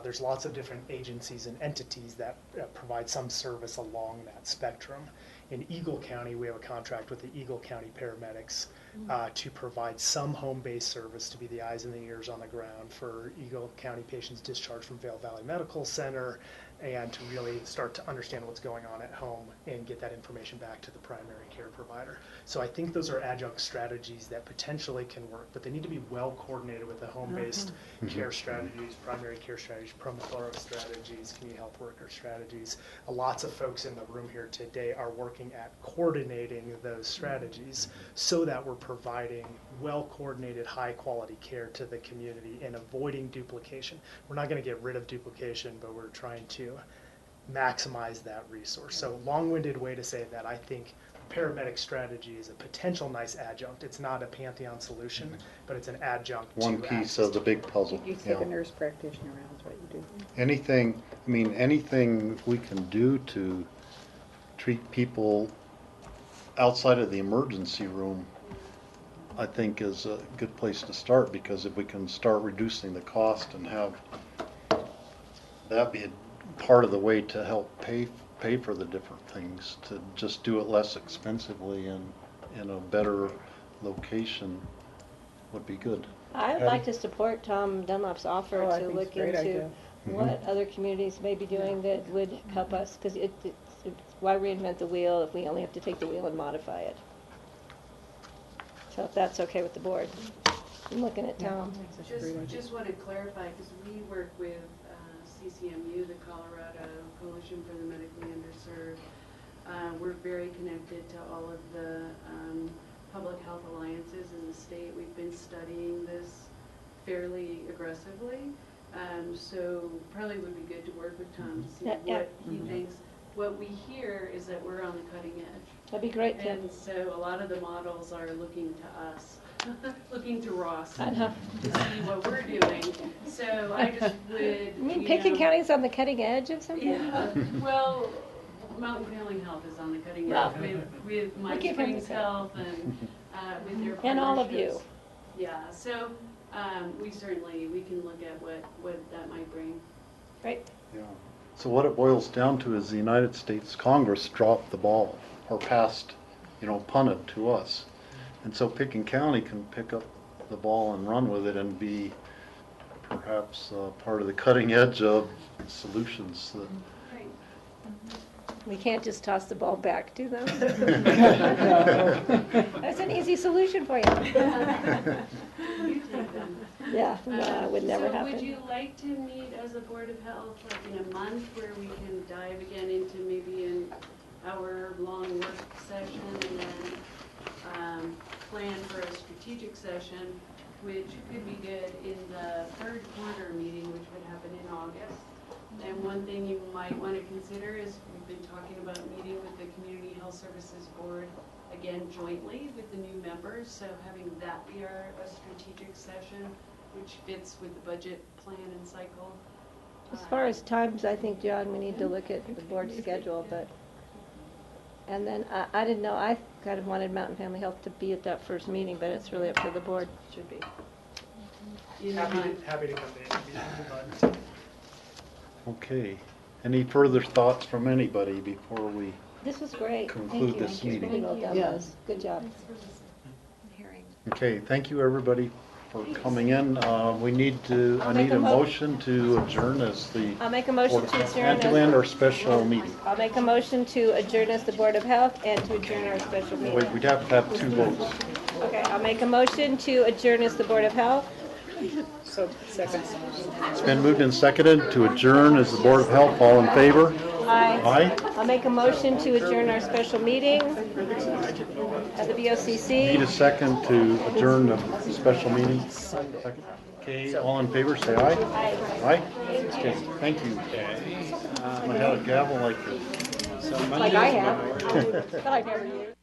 There's lots of different agencies and entities that provide some service along that spectrum. In Eagle County, we have a contract with the Eagle County paramedics to provide some home-based service to be the eyes and the ears on the ground for Eagle County patients discharged from Vail Valley Medical Center, and to really start to understand what's going on at home and get that information back to the primary care provider. So I think those are adjunct strategies that potentially can work, but they need to be well coordinated with the home-based care strategies, primary care strategies, promotorial strategies, community health worker strategies. Lots of folks in the room here today are working at coordinating those strategies so that we're providing well-coordinated, high-quality care to the community and avoiding duplication. We're not going to get rid of duplication, but we're trying to maximize that resource. So long-winded way to say that I think paramedic strategy is a potential nice adjunct. It's not a pantheon solution, but it's an adjunct One to piece of the big puzzle. You take a nurse practitioner around is what you do. Anything we can do to treat people outside of the emergency room, I think is a good place to start, because if we can start reducing the cost and have that be a part of the way to help pay for the different things, to just do it less expensively and in a better location would be good. I'd like to support Tom Dunlap's offer I to think look it's a great into idea. what other communities may be doing that would help us, because it's why reinvent the wheel if we only have to take the wheel and modify it. So if that's okay with the board. I'm looking at Tom. Just want to clarify, because we work with CCMU, the Colorado Coalition for the Medically Underserved. We're very connected to all of the public health alliances in the state. We've been studying this fairly aggressively. So probably would be good to work with Tom to see what he thinks. What we hear is that we're on the cutting edge. That'd be great, Tim. And so a lot of the models are looking to us, looking to Ross I know. to see what we're doing. So I just would, You mean Pickett County's on the cutting edge of something? Yeah, well, Mountain Family Health is on the cutting edge with My Springs Health and with their partnerships. And all of you. Yeah, so we can look at what that might bring. Right. Yeah. So what it boils down to is the United States Congress dropped the ball, or passed, punted to us. And so Pickett County can pick up the ball and run with it and be perhaps part of the cutting edge of solutions. We can't just toss the ball back to them. That's an easy solution for you. You take them. Yeah, no, it would never happen. Would you like to meet as a Board of Health like in a month where we can dive again into maybe an hour-long work session and then plan for a strategic session, which could be good in the third quarter meeting, which would happen in August. And one thing you might want to consider is we've been talking about meeting with the Community Health Services Board, again jointly with the new members, so having that be a strategic session, which fits with the budget plan and cycle. As far as times, I think, John, we need to look at the board schedule, but, and then I didn't know, I kind of wanted Mountain Family Health to be at that first meeting, but it's really up to the board. Should be. Happy to come to any meeting. Okay. Any further thoughts from anybody before we This was great. conclude this meeting? Really well done, Yeah. Liz. Good job. Okay, thank you, everybody, for coming in. We need to, I I'll make need a a mo- motion to adjourn as the I'll make a motion Board of to Health, adjourn and to as- end our special meeting. I'll make a motion to adjourn as the Board of Health and to adjourn our special meeting. Wait, we'd have to have two votes. Okay, I'll make a motion to adjourn as the Board of Health. So, second. It's been moved and seconded to adjourn as the Board of Health. All in favor? Aye. Aye. I'll make a motion to adjourn our special meeting at the Need a BOCC. second to adjourn the special meeting? Second. Okay, all in favor, say aye. Aye. Aye? Okay, thank you. I had a gavel like this. Like I have, but I never used.